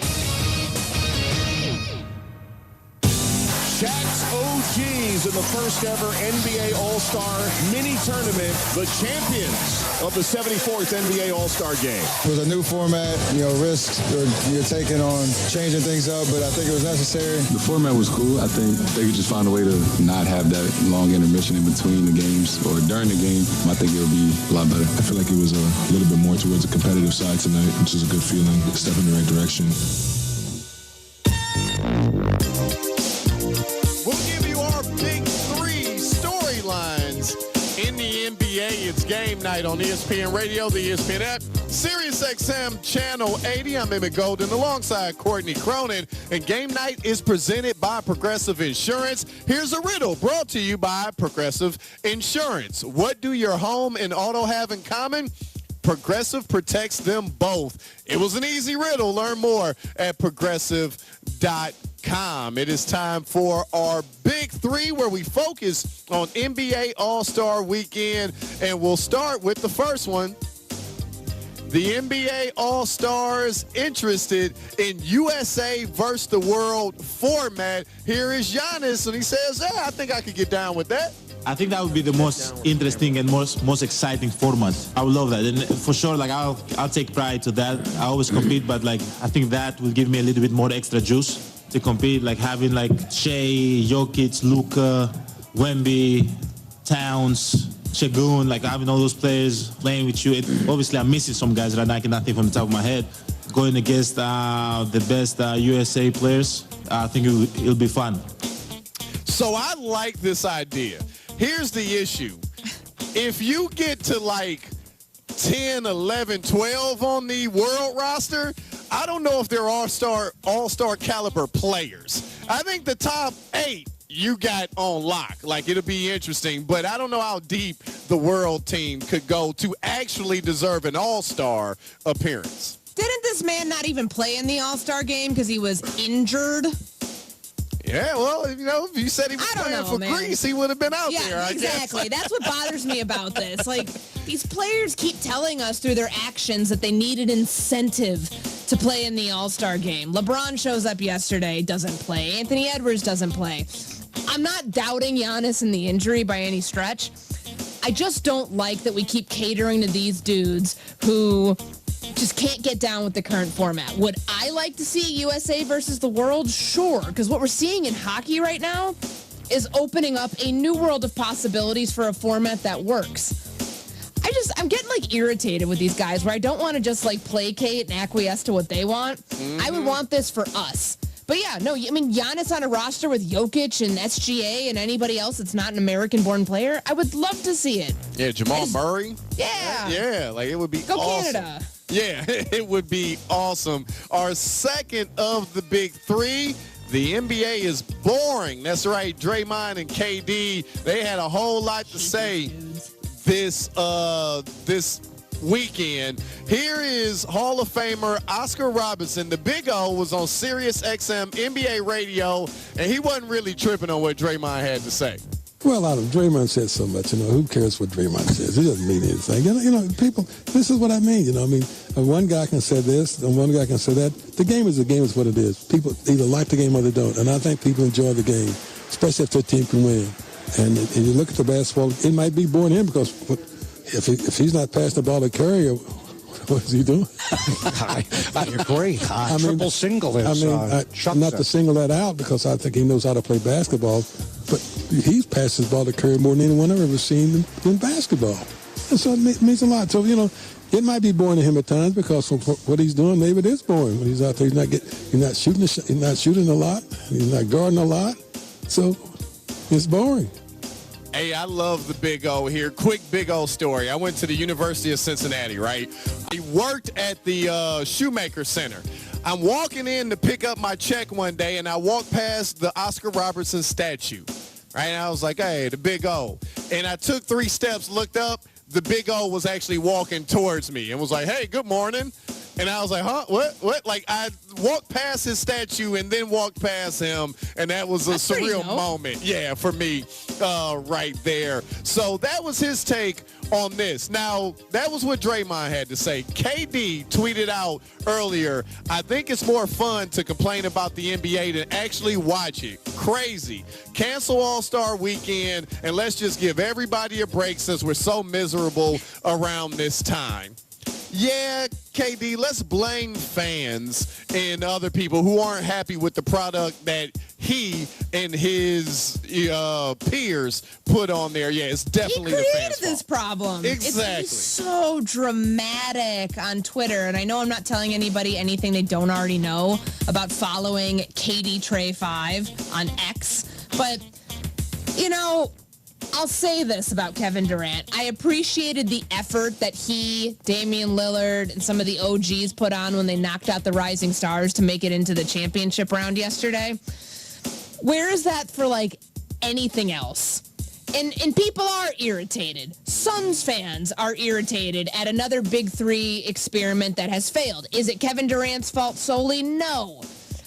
G's in the first ever NBA All-Star mini tournament, the champions of the 74th NBA All-Star game. It was a new format, risks you're taking on changing things up, but I think it was necessary. The format was cool. I think they could just find a way to not have that long intermission in between the games or during the game. I think it would be a lot better. I feel like it was a little bit more towards the competitive side tonight, which is a good feeling, a step in the right direction. We'll give you our big three storylines in the NBA. It's game night on ESPN Radio, the ESPN app, Sirius XM Channel 80. I'm Emmett Golden alongside Courtney Cronin. And game night is presented by Progressive Insurance. Here's a riddle brought to you by Progressive Insurance. What do your home and auto have in common? Progressive protects them both. It was an easy riddle. Learn more at progressive.com. It is time for our big three where we focus on NBA All-Star Weekend. And we'll start with the first one. The NBA All-Stars interested in USA versus the world format. Here is Giannis, and he says, I think I could get down with that. I think that would be the most interesting and most exciting format. I would love that, and for sure, I'll take pride to that. I always compete, but I think that will give me a little bit more extra juice to compete. Having Shea, Jokic, Luka, Wemby, Towns, Shagun, having all those players playing with you. Obviously, I'm missing some guys right now. I cannot think from the top of my head. Going against the best USA players, I think it'll be fun. So I like this idea. Here's the issue. If you get to 10, 11, 12 on the world roster, I don't know if they're all-star caliber players. I think the top 8 you got on lock. It'll be interesting, but I don't know how deep the world team could go to actually deserve an all-star appearance. Didn't this man not even play in the All-Star game because he was injured? Yeah, well, if you said he was playing for Greece, he would have been out there, I exactly. guess. That's what bothers me about this. These players keep telling us through their actions that they need an incentive to play in the All-Star game. LeBron shows up yesterday, doesn't play. Anthony Edwards doesn't play. I'm not doubting Giannis and the injury by any stretch. I just don't like that we keep catering to these dudes who just can't get down with the current format. Would I like to see USA versus the world? Sure, because what we're seeing in hockey right now is opening up a new world of possibilities for a format that works. I'm getting irritated with these guys where I don't want to just placate and acquiesce to what they want. Mm-hmm. I would want this for us. But Giannis on a roster with Jokic and SGA and anybody else that's not an American-born player, I would love to see it. Yeah, Jamal Murray. Yeah. Yeah, it would be Go awesome. Canada. Yeah, it would be awesome. Our second of the big three, the NBA is boring. That's right, Draymond and KD, they had a whole lot to say this weekend. Here is Hall of Famer Oscar Robertson. The Big O was on Sirius XM NBA radio, and he wasn't really tripping on what Draymond had to say. Well, Draymond said so much, who cares what Draymond says? It doesn't mean anything. People, this is what I mean, one guy can say this and one guy can say that. The game is what it is. People either like the game or they don't, and I think people enjoy the game, especially if their team can win. And you look at the basketball, it might be boring him because if he's not passing the ball to Curry, what is he doing? I agree. Triple single is not to single that out because I think he knows how to play basketball, but he's passed his ball to Curry more than anyone I've ever seen in basketball. And so it means a lot. So, it might be boring to him at times because of what he's doing. Maybe it is boring when he's out there. He's not shooting a lot. He's not guarding a lot. So it's boring. Hey, I love the Big O here. Quick Big O story. I went to the University of Cincinnati, right? I worked at the Shoemaker Center. I'm walking in to pick up my check one day, and I walked past the Oscar Robertson statue, right? And I was like, hey, the Big O. And I took 3 steps, looked up. The Big O was actually walking towards me and was like, hey, good morning. And I was like, huh? What? Like, I walked past his statue and then walked past him, and that was a surreal moment, yeah, for me right there. So that was his take on this. Now, that was what Draymond had to say. KD tweeted out earlier, I think it's more fun to complain about the NBA than actually watch it. Crazy. Cancel All-Star Weekend, and let's just give everybody a break since we're so miserable around this time. Yeah, KD, let's blame fans and other people who aren't happy with the product that he and his peers put on there. Yeah, it's definitely the fans' fault. He created this problem. Exactly. It's so dramatic on Twitter, and I know I'm not telling anybody anything they don't already know about following KD Trey 5 on X, but, you know, I'll say this about Kevin Durant. I appreciated the effort that he, Damian Lillard, and some of the OGs put on when they knocked out the Rising Stars to make it into the championship round yesterday. Where is that for, like, anything else? And people are irritated. Suns fans are irritated at another Big Three experiment that has failed. Is it Kevin Durant's fault solely? No.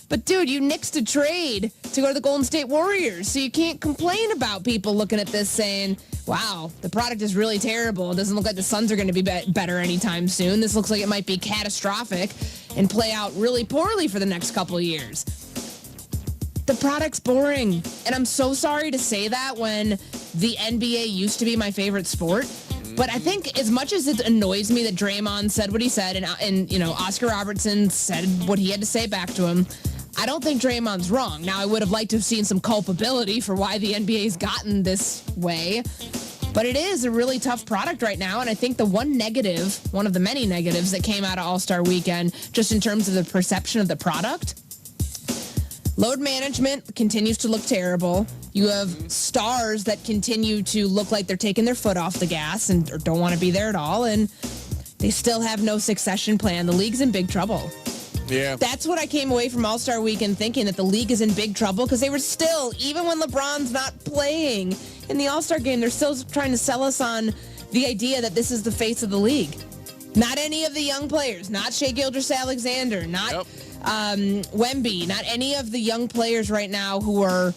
But, dude, you nixed a trade to go to the Golden State Warriors, so you can't complain about people looking at this saying, wow, the product is really terrible. It doesn't look like the Suns are going to be better anytime soon. This looks like it might be catastrophic and play out really poorly for the next couple of years. The product's boring, and I'm so sorry to say that when the NBA used to be my favorite sport. But I think as much as it annoys me that Draymond said what he said and you know, Oscar Robertson said what he had to say back to him, I don't think Draymond's wrong. Now, I would have liked to have seen some culpability for why the NBA's gotten this way. But it is a really tough product right now, and I think the one of the many negatives that came out of All-Star Weekend, just in terms of the perception of the product, load management continues to look terrible. You have stars that continue to look like they're taking their foot off the gas and or don't want to be there at all, and they still have no succession plan. The league's in big trouble. Yeah. That's what I came away from All-Star Weekend thinking, that the league is in big trouble, because they were still, even when LeBron's not playing in the All-Star game, they're still trying to sell us on the idea that this is the face of the league. Not any of the young players, not Shai Gilgeous-Alexander, not Wemby, not any of the young players right now who are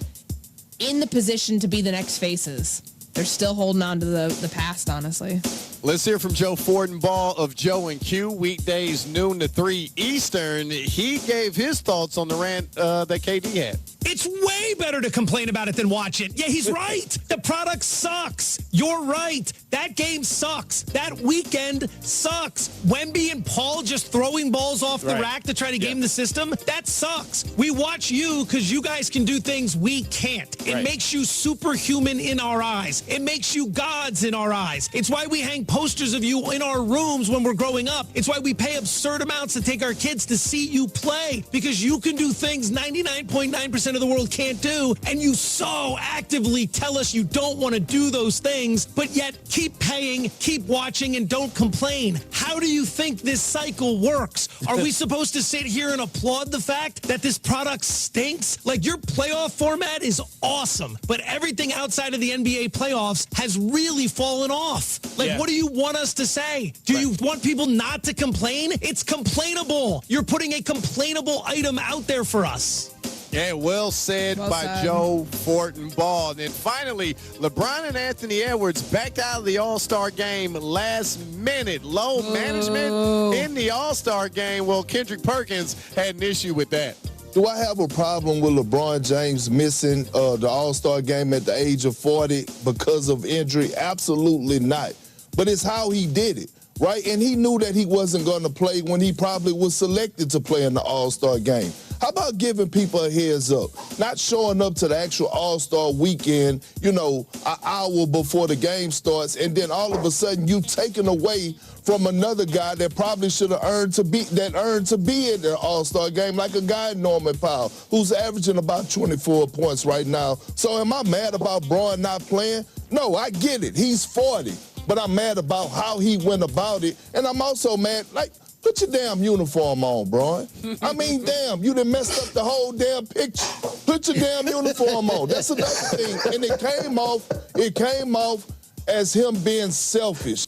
in the position to be the next faces. They're still holding on to the past, honestly. Let's hear from Joe Fortenbaugh of Joe and Q, weekdays noon to 3 Eastern. He gave his thoughts on the rant that KD had. It's way better to complain about it than watch it. Yeah, he's right. The product sucks. You're right. That game sucks. That weekend sucks. Wemby and Paul just throwing balls off the rack to try to game the system, that sucks. We watch you because you guys can do things we can't. It makes you superhuman in our eyes. It makes you gods in our eyes. It's why we hang posters of you in our rooms when we're growing up. It's why we pay absurd amounts to take our kids to see you play, because you can do things 99.9% of the world can't do, and you so actively tell us you don't want to do those things, but yet keep paying, keep watching, and don't complain. How do you think this cycle works? Are we supposed to sit here and applaud the fact that this product stinks? Like, your playoff format is awesome, but everything outside of the NBA playoffs has really fallen off. Like, what do you want us to say? Do you want people not to complain? It's complainable. You're putting a complainable item out there for us. Yeah, well said by Joe Fortenbaugh. And then finally, LeBron and Anthony Edwards backed out of the All-Star game last minute. Low management in the All-Star game. Well, Kendrick Perkins had an issue with that. Do I have a problem with LeBron James missing the All-Star game at the age of 40 because of injury? Absolutely not. But it's how he did it, right? And he knew that he wasn't going to play when he probably was selected to play in the All-Star game. How about giving people a heads up? Not showing up to the actual All-Star weekend, you know, an hour before the game starts, and then all of a sudden you taken away from another guy that probably should have earned to be in the All-Star game, like a guy Norman Powell, who's averaging about 24 points right now. So am I mad about Braun not playing? No, I get it. He's 40. But I'm mad about how he went about it. And I'm also mad, like, put your damn uniform on, bro. I mean, damn, you done messed up the whole damn picture. Put your damn uniform on. That's another thing. And it came off as him being selfish.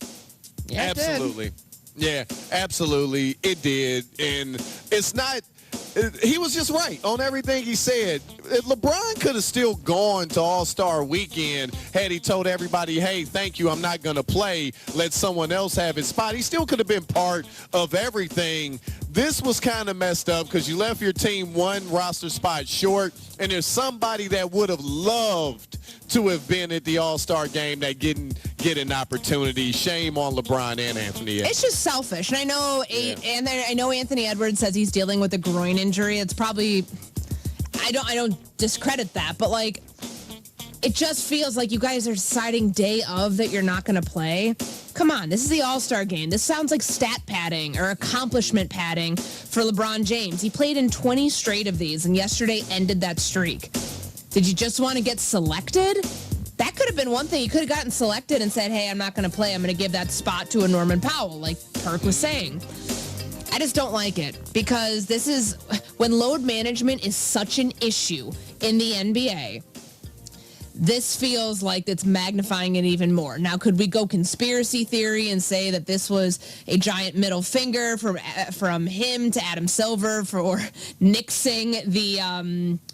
Yeah, absolutely. Yeah, absolutely. It did. And it's not – he was just right on everything he said. LeBron could have still gone to All-Star Weekend had he told everybody, hey, thank you, I'm not going to play. Let someone else have his spot. He still could have been part of everything. This was kind of messed up because you left your team one roster spot short, and there's somebody that would have loved to have been at the All-Star game that didn't get an opportunity. Shame on LeBron and Anthony Edwards. It's just selfish. And I know, and I know Anthony Edwards says he's dealing with a groin injury. It's probably, I don't discredit that, but like, it just feels like you guys are deciding day of that you're not going to play. Come on, this is the All-Star game. This sounds like stat padding or accomplishment padding for LeBron James. He played in 20 straight of these, and yesterday ended that streak. Did you just want to get selected? That could have been one thing. You could have gotten selected and said, hey, I'm not going to play. I'm going to give that spot to a Norman Powell, like Perk was saying. I just don't like it because this is when load management is such an issue in the NBA. This feels like it's magnifying it even more. Now, could we go conspiracy theory and say that this was a giant middle finger from him to Adam Silver for nixing the,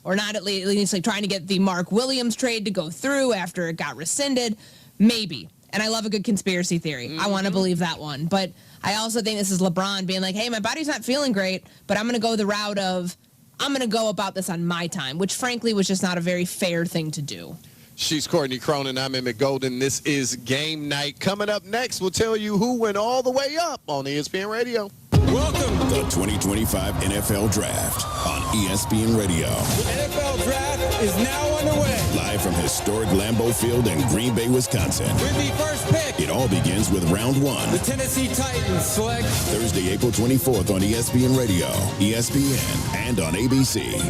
or not at least like trying to get the Mark Williams trade to go through after it got rescinded? Maybe. And I love a good conspiracy theory. Mm-hmm. I want to believe that one. But I also think this is LeBron being like, hey, my body's not feeling great, but I'm going to go the route of, I'm going to go about this on my time, which frankly was just not a very fair thing to do. She's Courtney Cronin. I'm Emmett Golden. This is Game Night. Coming up next, we'll tell you who went all the way up on ESPN Radio. Welcome to the 2025 NFL Draft on ESPN Radio. The NFL Draft is now underway. Live from historic Lambeau Field in Green Bay, Wisconsin. With the first pick, it all begins with round one. the Tennessee Titans select Thursday, April 24th on ESPN Radio, ESPN, and on ABC.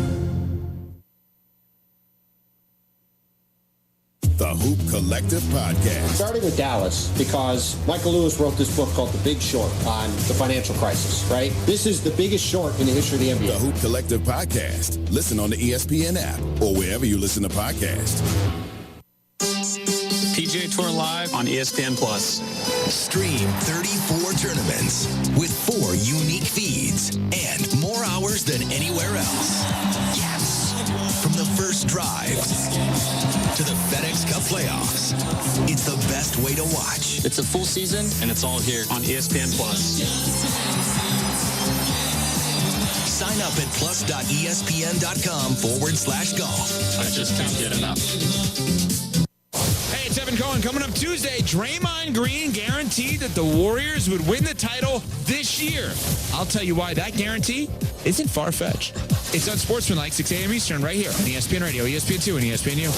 The Hoop Collective Podcast. Starting with Dallas, because Michael Lewis wrote this book called The Big Short on the financial crisis, right? This is the biggest short in the history of the NBA. The Hoop Collective Podcast. Listen on the ESPN app or wherever you listen to podcasts. PGA Tour Live on ESPN+. Stream 34 tournaments with 4 unique feeds and more hours than anywhere else. Yes! From the first drive to the FedEx Cup playoffs, it's the best way to watch. It's a full season, and it's all here on ESPN+. Sign up at plus.espn.com/golf. I just can't get enough. Hey, it's Evan Cohen. Coming up Tuesday, Draymond Green guaranteed that the Warriors would win the title this year. I'll tell you why that guarantee isn't far-fetched. It's Unsportsmanlike, 6 a.m. Eastern, right here on ESPN Radio, ESPN2, and ESPNU.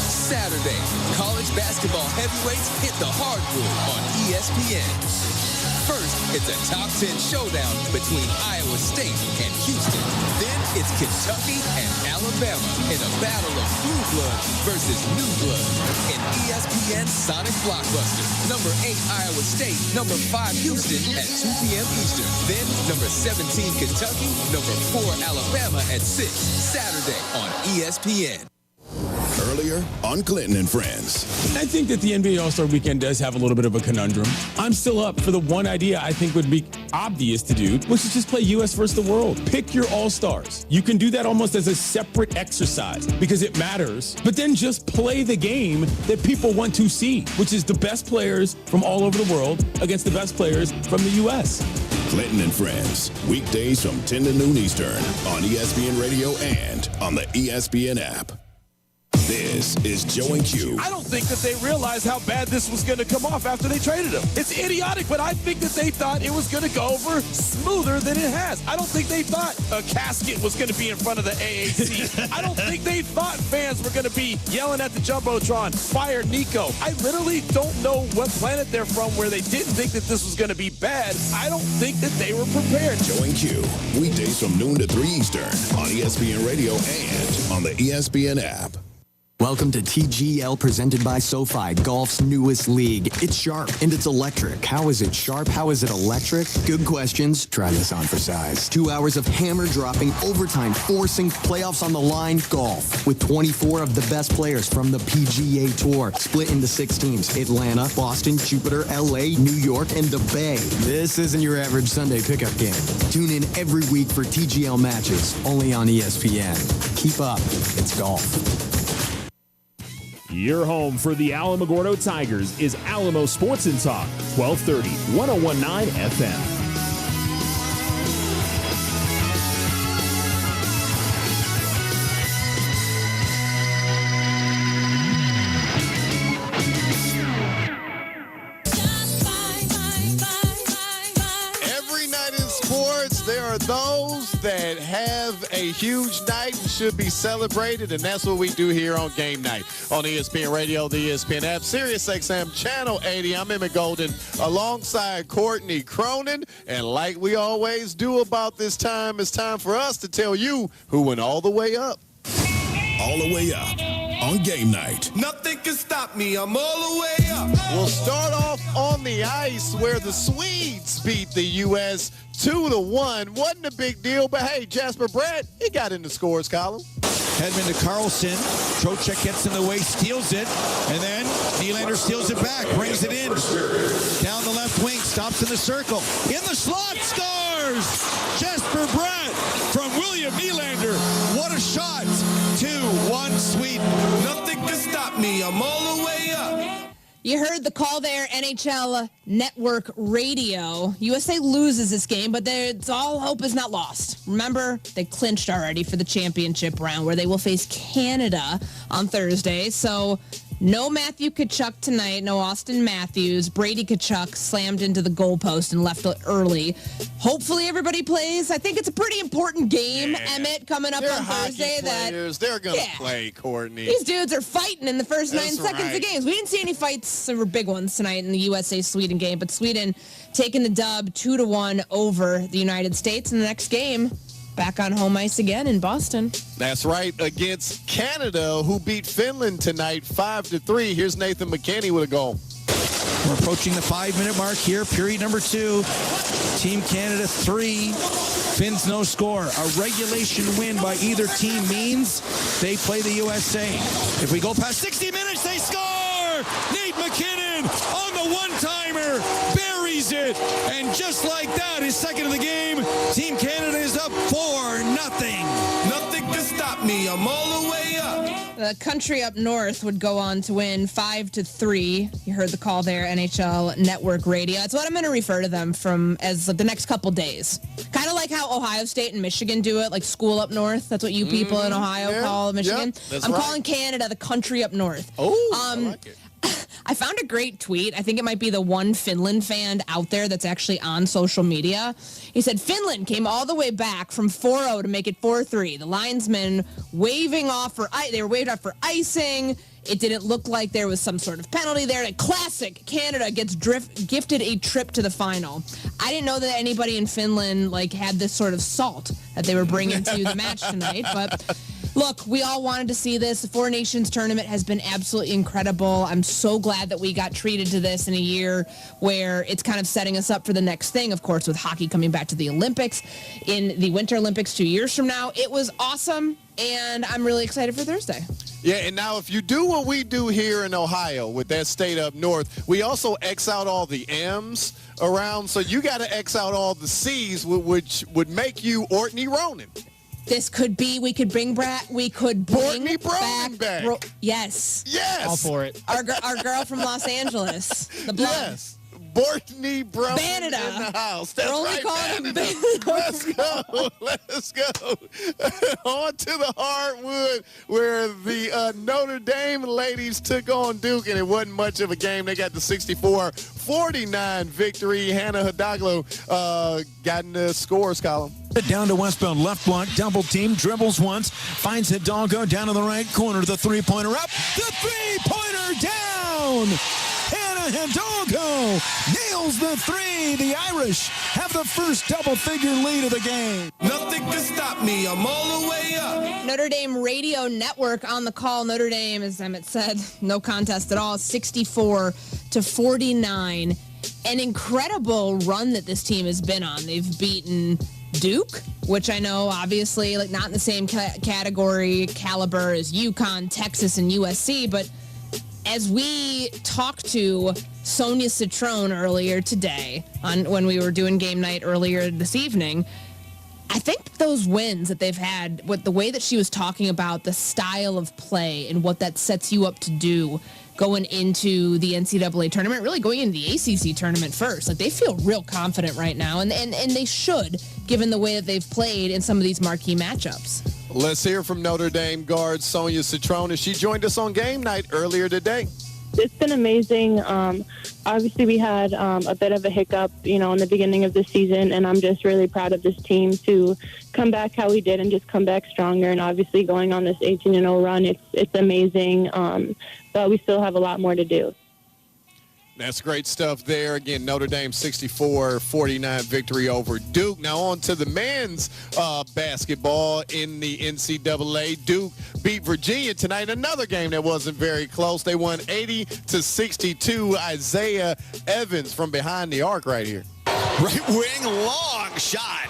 Saturday, college basketball heavyweights hit the hardwood on ESPN. First, it's a top 10 showdown between Iowa State and Houston. Then it's Kentucky and Alabama in a battle of blue blood versus new blood. In ESPN Sonic Blockbuster, number 8 Iowa State, number 5 Houston at 2 p.m. Eastern. Then number 17 Kentucky, number 4 Alabama at 6. Saturday on ESPN. Earlier on Clinton and Friends. I think that the NBA All-Star Weekend does have a little bit of a conundrum. I'm still up for the one idea I think would be obvious to do, which is just play U.S. versus the world. Pick your All-Stars. You can do that almost as a separate exercise because it matters, but then just play the game that people want to see, which is the best players from all over the world against the best players from the U.S. Clinton and Friends, weekdays from 10 to noon Eastern on ESPN Radio and on the ESPN app. This is Joe and Q. I don't think that they realized how bad this was going to come off after they traded him. It's idiotic, but I think that they thought it was going to go over smoother than it has. I don't think they thought a casket was going to be in front of the AAC. I don't think they thought fans were going to be yelling at the Jumbotron, fire Nico. I literally don't know what planet they're from where they didn't think that this was going to be bad. I don't think that they were prepared. Joe and Q, weekdays from noon to 3 Eastern on ESPN Radio and on the ESPN app. Welcome to TGL presented by SoFi, golf's newest league. It's sharp and it's electric. How is it sharp? How is it electric? Good questions. Try this on for size. 2 hours of hammer dropping, overtime, forcing, playoffs on the line, golf. With 24 of the best players from the PGA Tour, split into 6 teams. Atlanta, Boston, Jupiter, LA, New York, and the Bay. This isn't your average Sunday pickup game. Tune in every week for TGL matches, only on ESPN. Keep up. It's golf. Your home for the Alamogordo Tigers is Alamo Sports and Talk, 1230, 1019 FM. There are those that have a huge night and should be celebrated, and that's what we do here on Game Night on ESPN Radio, the ESPN app, SiriusXM Channel 80. I'm Emmett Golden alongside Courtney Cronin, and like we always do about this time, it's time for us to tell you who went all the way up. All the way up on Game Night. Nothing can stop me. I'm all the way up. We'll start off on the ice where the Swedes beat the U.S. 2-1. Wasn't a big deal, but hey, Jasper Brett, he got in the scores column. Hedman to Carlson. Trocheck gets in the way, steals it, and then Nylander steals it back, brings it in. Down the left wing, stops in the circle. In the slot, scores! Jasper Brett from William Nylander. What a shot! 2-1 Sweden. Nothing can stop me. I'm all the way up. You heard the call there, NHL Network Radio. USA loses this game, but it's all hope is not lost. Remember, they clinched already for the championship round where they will face Canada on Thursday. So no Matthew Tkachuk tonight, no Austin Matthews. Brady Tkachuk slammed into the goalpost and left early. Hopefully everybody plays. I think it's a pretty important game, Emmett, coming up on Thursday. They're going to play, Courtney. These dudes are fighting in the first 9 seconds of games. We didn't see any fights that were big ones tonight in the USA-Sweden game, but Sweden taking the dub 2-1 over the United States in the next game. Back on home ice again in Boston. That's right, against Canada, who beat Finland tonight 5-3. Here's Nathan McKinney with a goal. We're approaching the 5-minute mark here, period number 2. Team Canada 3, Finns no score. A regulation win by either team means they play the USA. If we go past 60 minutes, they score! Nate McKinnon on the one-timer, buries it, and just like that, his second of the game, Team Canada is up 4-0. Nothing can stop me. I'm all the way up. The country up north would go on to win 5-3. You heard the call there, NHL Network Radio. That's what I'm going to refer to them from as the next couple days. Kind of like how Ohio State and Michigan do it, like school up north. That's what you people in Ohio call Michigan. Yep, I'm calling Canada the country up north. I like it. I found a great tweet. I think it might be the one Finland fan out there that's actually on social media. He said, Finland came all the way back from 4-0 to make it 4-3. The linesmen waving off they were waved off for icing. It didn't look like there was some sort of penalty there. Classic. Canada gets gifted a trip to the final. I didn't know that anybody in Finland had this sort of salt that they were bringing to the match tonight, but look, we all wanted to see this. The Four Nations tournament has been absolutely incredible. I'm so glad that we got treated to this in a year where it's kind of setting us up for the next thing, of course, with hockey coming back to the Olympics in the Winter Olympics 2 years from now. It was awesome, and I'm really excited for Thursday. Yeah, and now if you do what we do here in Ohio with that state up north, we also X out all the M's around, so you got to X out all the C's, which would make you Ortney Ronan. This could be, we could bring back back. Yes. Yes. All for it. Our girl from Los Angeles. The blonde. Yes. Bortney Brown in the house. That's right. Let's go. On to the hardwood where the Notre Dame ladies took on Duke, and it wasn't much of a game. They got the 64-49 victory. Hannah Hidalgo got in the scores column. Down to westbound, left block, double team, dribbles once, finds Hidalgo down in the right corner, the three-pointer up, the three-pointer down! Hannah Alamogordo nails the three. The Irish have the first double-figure lead of the game. Nothing can stop me. I'm all the way up. Notre Dame Radio Network on the call. Notre Dame, as Emmett said, no contest at all, 64-49. An incredible run that this team has been on. They've beaten Duke, which I know obviously like not in the same category caliber as UConn, Texas, and USC, but as we talked to Sonia Citrone earlier today when we were doing game night earlier this evening, I think those wins that they've had, with the way that she was talking about the style of play and what that sets you up to do going into the NCAA tournament, really going into the ACC tournament first. Like, they feel real confident right now, and they should, given the way that they've played in some of these marquee matchups. Let's hear from Notre Dame guard Sonia Citrone. She joined us on game night earlier today. It's been amazing. Obviously, we had a bit of a hiccup, in the beginning of the season, and I'm just really proud of this team to come back how we did and just come back stronger. And obviously, going on this 18-0 run, it's amazing, but we still have a lot more to do. That's great stuff there. Again, Notre Dame 64-49 victory over Duke. Now on to the men's basketball in the NCAA. Duke beat Virginia tonight. Another game that wasn't very close. They won 80-62. Isaiah Evans from behind the arc right here. Right wing, long shot.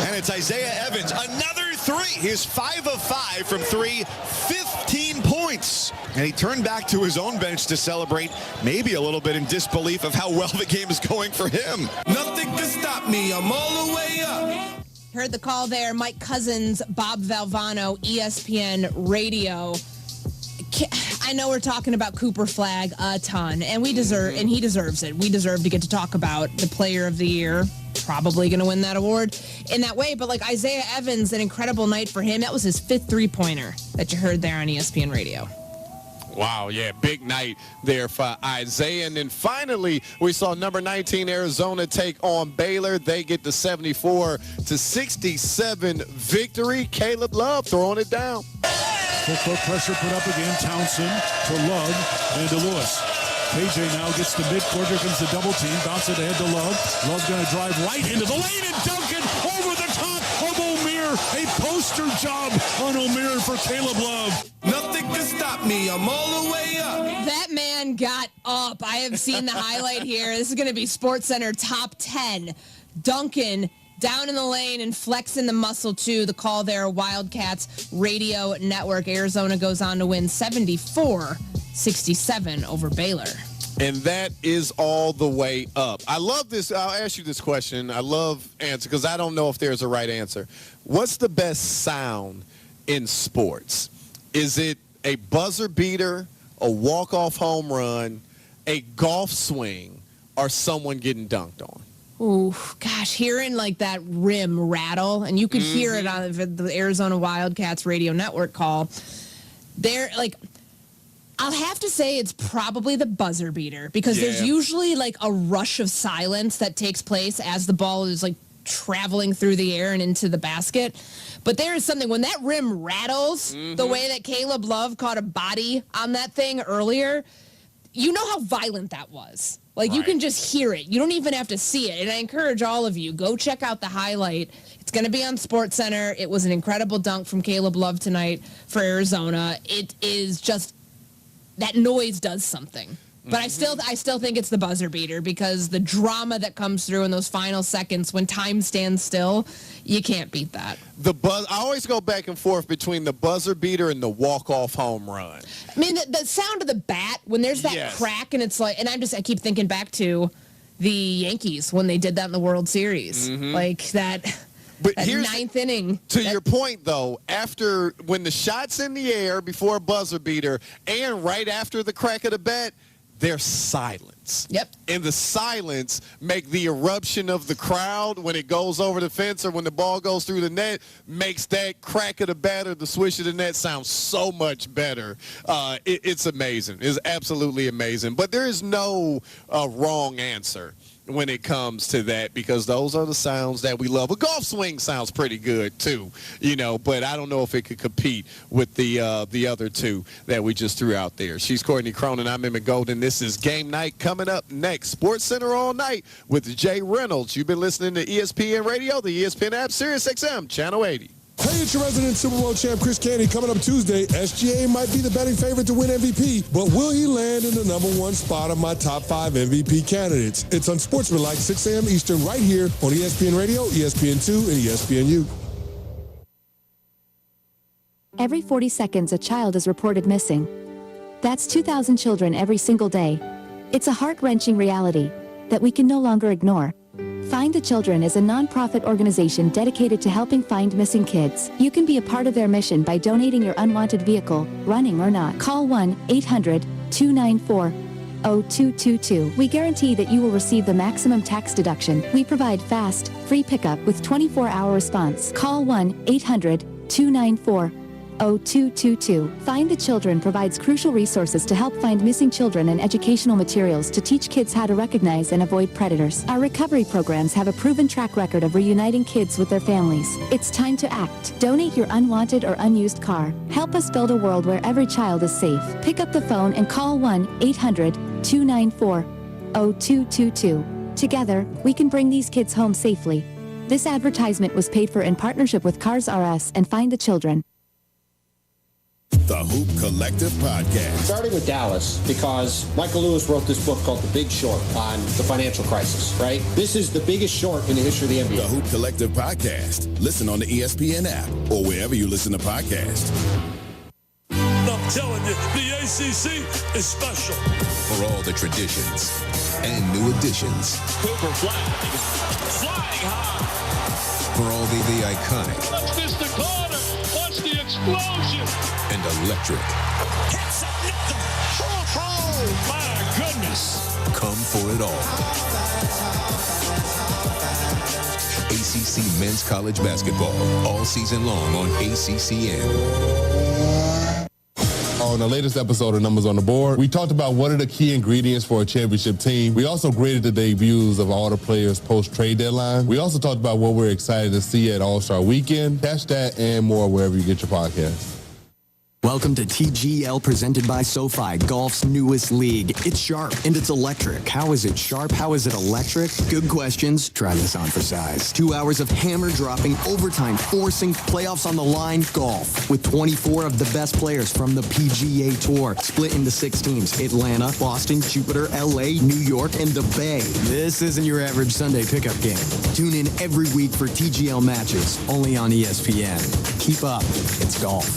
And it's Isaiah Evans. Another three. He's 5 of 5 from three, 15 points. And he turned back to his own bench to celebrate, maybe a little bit in disbelief of how well the game is going for him. Nothing can stop me. I'm all the way up. Heard the call there. Mike Cousins, Bob Valvano, ESPN Radio. I know we're talking about Cooper Flagg a ton, and he deserves it. We deserve to get to talk about the player of the year, probably going to win that award in that way. But like Isaiah Evans, an incredible night for him. That was his 5th three-pointer that you heard there on ESPN Radio. Wow, yeah, big night there for Isaiah. And then finally, we saw number 19 Arizona take on Baylor. They get the 74-67 victory. Caleb Love throwing it down. Full court pressure put up again. Townsend to Love and to Lewis. KJ now gets the midcourt. Here comes the double team. Bounce it ahead to Love. Love's going to drive right into the lane and dunk it over the top of Omer. A poster job on Omer for Caleb Love. Nothing can stop me. I'm all the way up. That man got up. I have seen the highlight here. This is going to be SportsCenter top 10. Duncan down in the lane and flexing the muscle too. The call there, Wildcats Radio Network. Arizona goes on to win 74-67 over Baylor. And that is all the way up. I love this. I'll ask you this question. I love answer because I don't know if there's a right answer. What's the best sound in sports? Is it a buzzer beater, a walk-off home run, a golf swing, or someone getting dunked on? Ooh, gosh, hearing like that rim rattle, and you could hear it on the Arizona Wildcats Radio Network call. They're like, I'll have to say it's probably the buzzer beater because there's usually like a rush of silence that takes place as the ball is like traveling through the air and into the basket. But there is something when that rim rattles, the way that Caleb Love caught a body on that thing earlier, you know how violent that was. Like, you can just hear it. You don't even have to see it. And I encourage all of you, go check out the highlight. It's going to be on SportsCenter. It was an incredible dunk from Caleb Love tonight for Arizona. It is just, that noise does something. But I still think it's the buzzer beater because the drama that comes through in those final seconds when time stands still, you can't beat that. I always go back and forth between the buzzer beater and the walk-off home run. I mean, the sound of the bat, when there's that crack and it's like, and I keep thinking back to the Yankees when they did that in the World Series. Like that, but that ninth inning. To your point, though, after when the shot's in the air before a buzzer beater and right after the crack of the bat, there's silence. Yep. And the silence make the eruption of the crowd when it goes over the fence or when the ball goes through the net makes that crack of the bat or the swish of the net sound so much better. It's amazing. It's absolutely amazing. But there is no wrong answer when it comes to that because those are the sounds that we love. A golf swing sounds pretty good too, but I don't know if it could compete with the other two that we just threw out there. She's Courtney Cronin. I'm Emmett Golden. This is Game Night. coming up next. Sports Center all night with Jay Reynolds. You've been listening to ESPN Radio, the ESPN app, Sirius XM, Channel 80. Hey, it's your resident Super Bowl champ, Chris Candy. Coming up Tuesday, SGA might be the betting favorite to win MVP, but will he land in the number one spot of my top 5 MVP candidates? It's Unsportsmanlike, 6 a.m. Eastern, right here on ESPN Radio, ESPN2, and ESPNU. Every 40 seconds, a child is reported missing. That's 2,000 children every single day. It's a heart-wrenching reality that we can no longer ignore. Find the Children is a non-profit organization dedicated to helping find missing kids. You can be a part of their mission by donating your unwanted vehicle, running or not. Call 1-800-294-0222. We guarantee that you will receive the maximum tax deduction. We provide fast, free pickup with 24-hour response. Call 1-800-294-0222. Find the Children provides crucial resources to help find missing children and educational materials to teach kids how to recognize and avoid predators. Our recovery programs have a proven track record of reuniting kids with their families. It's time to act. Donate your unwanted or unused car. Help us build a world where every child is safe. Pick up the phone and call 1-800-294-0222. Together, we can bring these kids home safely. This advertisement was paid for in partnership with Cars R Us and Find the Children. The Hoop Collective Podcast. Starting with Dallas, because Michael Lewis wrote this book called The Big Short on the financial crisis, right? This is the biggest short in the history of the NBA. The Hoop Collective Podcast. Listen on the ESPN app or wherever you listen to podcasts. I'm telling you, the ACC is special. For all the traditions and new additions. Cooper flying high. For all the iconic. Watch this, the corner. Watch the explosion. And electric. Hits it, nickel. Oh, my goodness. Come for it all. ACC Men's College Basketball. All season long on ACCN. On the latest episode of Numbers on the Board, we talked about what are the key ingredients for a championship team. We also graded the debuts of all the players post-trade deadline. We also talked about what we're excited to see at All-Star Weekend. Catch that and more wherever you get your podcasts. Welcome to TGL, presented by SoFi, golf's newest league. It's sharp and it's electric. How is it sharp? How is it electric? Good questions. Try this on for size. 2 hours of hammer-dropping, overtime, forcing, playoffs on the line, golf. With 24 of the best players from the PGA Tour, split into 6 teams. Atlanta, Boston, Jupiter, LA, New York, and the Bay. This isn't your average Sunday pickup game. Tune in every week for TGL matches, only on ESPN. Keep up. It's golf.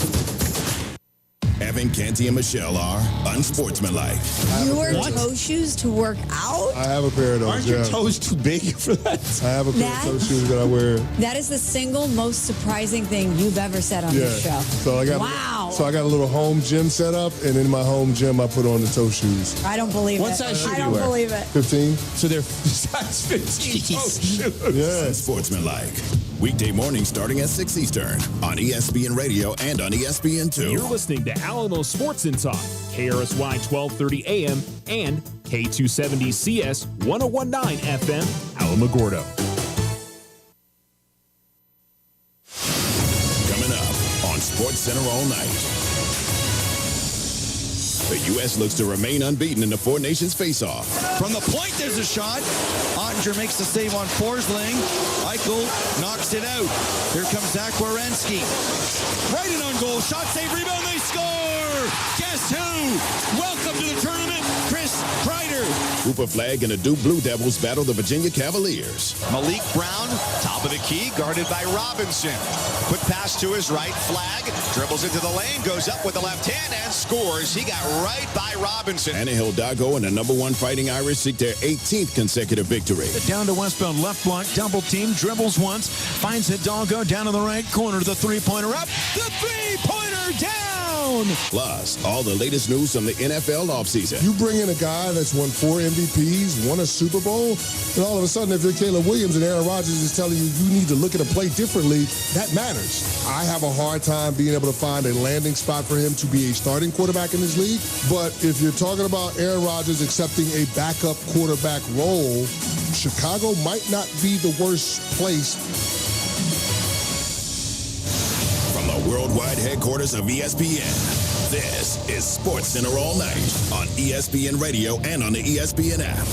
Evan, Canty, and Michelle are unsportsmanlike. You wear toe shoes to work out? I have a pair of those. Aren't your toes too big for that? I have a pair of toe shoes that I wear. That is the single most surprising thing you've ever said on this show. So I got a little home gym set up, and in my home gym, I put on the toe shoes. I don't believe What it. size shoe I do you don't wear? believe it. 15. So they're size 15 toe shoes. Yeah. Unsportsmanlike. Weekday morning starting at 6 Eastern on ESPN Radio and on ESPN2. You're listening to Alamo Sports and Talk, KRSY 1230 AM and K270 CS 1019 FM, Alamogordo. Coming up on Sports Center all night. The U.S. looks to remain unbeaten in the Four Nations face-off. From the point, there's a shot. Ottinger makes the save on Forsling. Eichel knocks it out. Here comes Zach Werenski. Right in on goal. Shot, save, rebound, they score! Guess who? Welcome to the tournament, Chris Kreider. Cooper Flag and the Duke Blue Devils battle the Virginia Cavaliers. Malik Brown, top of the key, guarded by Robinson. Quick pass to his right, Flag dribbles into the lane, goes up with the left hand and scores. He got right by Robinson. Anna Hidalgo and the #1 Fighting Irish seek their 18th consecutive victory. Down to westbound left block, double team, dribbles once, finds Hidalgo down in the right corner, the three-pointer up, the three-pointer down! Plus, all the latest news from the NFL offseason. You bring in a guy that's won 4 MVPs, won a Super Bowl, and all of a sudden, if you're Caleb Williams and Aaron Rodgers is telling you you need to look at a play differently, that matters. I have a hard time being able to find a landing spot for him to be a starting quarterback in this league, but if you're talking about Aaron Rodgers accepting a backup quarterback role, Chicago might not be the worst place. From the worldwide headquarters of ESPN, This is Sports Center all night on ESPN Radio and on the ESPN app.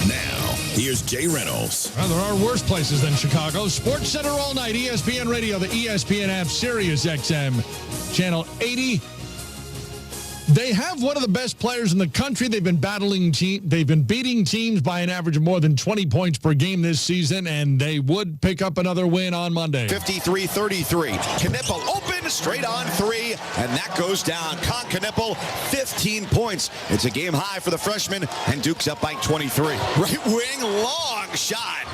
Now, here's Jay Reynolds. Well, there are worse places than Chicago. Sports Center all night, ESPN Radio, the ESPN app, Sirius XM, channel 80. They have one of the best players in the country. They've been beating teams by an average of more than 20 points per game this season, and they would pick up another win on Monday. 53-33. Knippel open, straight on three, and that goes down. Con Knippel, 15 points. It's a game high for the freshman, and Duke's up by 23. Right wing, long shot.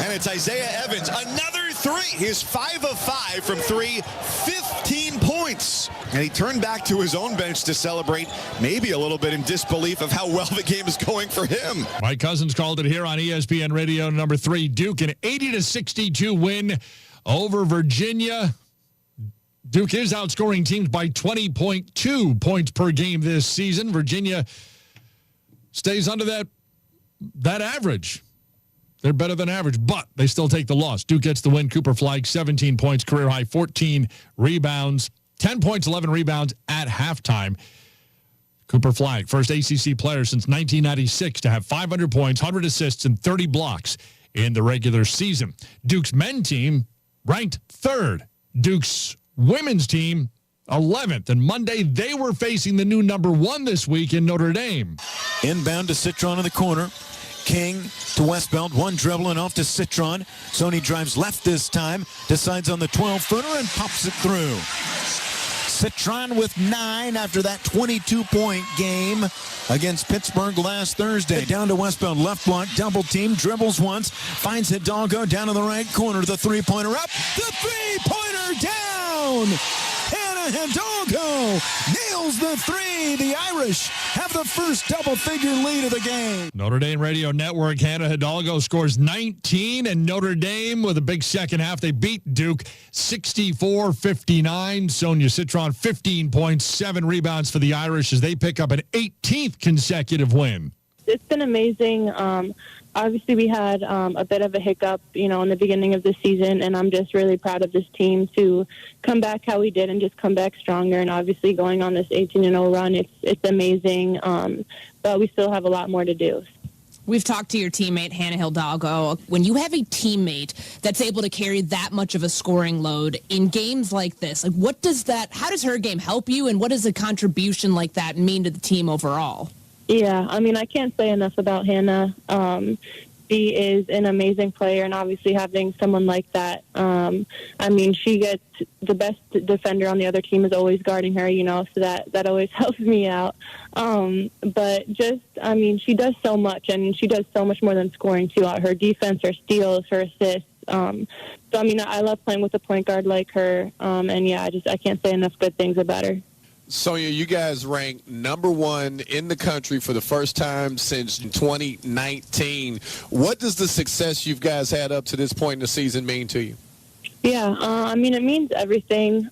And it's Isaiah Evans, another three. He's 5 of 5 from three, 15 points. And he turned back to his own bench to celebrate, maybe a little bit in disbelief of how well the game is going for him. Mike Cousins called it here on ESPN Radio. Number 3, Duke, an 80-62 win over Virginia. Duke is outscoring teams by 20.2 points per game this season. Virginia stays under that average. They're better than average, but they still take the loss. Duke gets the win. Cooper Flagg, 17 points, career high, 14 rebounds, 10 points, 11 rebounds at halftime. Cooper Flagg, first ACC player since 1996 to have 500 points, 100 assists, and 30 blocks in the regular season. Duke's men team ranked 3rd. Duke's women's team 11th. And Monday, they were facing the new number 1 this week in Notre Dame. Inbound to Citron in the corner. King to Westbeld, one dribble and off to Citron. Sony drives left this time, decides on the 12-footer and pops it through. Citron with 9 after that 22-point game against Pittsburgh last Thursday. Down to Westbeld, left block, double team, dribbles once, finds Hidalgo down in the right corner. The three-pointer up, the three-pointer down! Hannah Hidalgo nails the 3. The Irish have the first double-figure lead of the game. Notre Dame Radio Network, Hannah Hidalgo scores 19, and Notre Dame with a big second half. They beat Duke 64-59. Sonia Citron, 15 points, 7 rebounds for the Irish as they pick up an 18th consecutive win. It's been amazing. Obviously, we had a bit of a hiccup, in the beginning of the season, and I'm just really proud of this team to come back how we did and just come back stronger. And obviously, going on this 18-0 run, it's amazing, but we still have a lot more to do. We've talked to your teammate, Hannah Hidalgo. When you have a teammate that's able to carry that much of a scoring load in games like this, how does her game help you, and what does a contribution like that mean to the team overall? Yeah, I can't say enough about Hannah. She is an amazing player, and obviously having someone like that, she gets the best defender on the other team is always guarding her, so that always helps me out. But just, she does so much, and she does so much more than scoring, too. Her defense, her steals, her assists. I love playing with a point guard like her, I can't say enough good things about her. Sonia, you guys ranked number 1 in the country for the first time since 2019. What does the success you guys had up to this point in the season mean to you? Yeah, it means everything.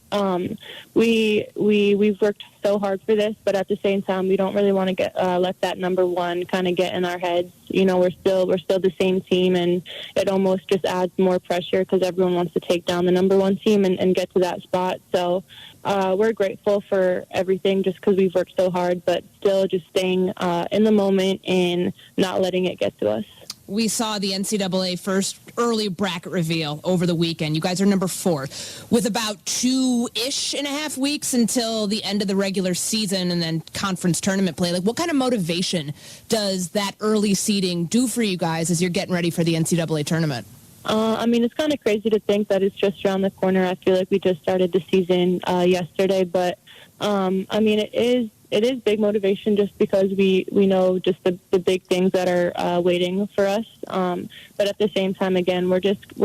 We've worked so hard for this, but at the same time, we don't really want to let that number 1 kind of get in our heads. We're still the same team, and it almost just adds more pressure because everyone wants to take down the number 1 team and get to that spot. So we're grateful for everything just because we've worked so hard, but still just staying in the moment and not letting it get to us. We saw the NCAA first early bracket reveal over the weekend. You guys are number 4 with about 2.5 weeks until the end of the regular season and then conference tournament play. What kind of motivation does that early seeding do for you guys as you're getting ready for the NCAA tournament? It's kind of crazy to think that it's just around the corner. I feel like we just started the season yesterday, but it is big motivation just because we know just the big things that are waiting for us. But at the same time, again, we're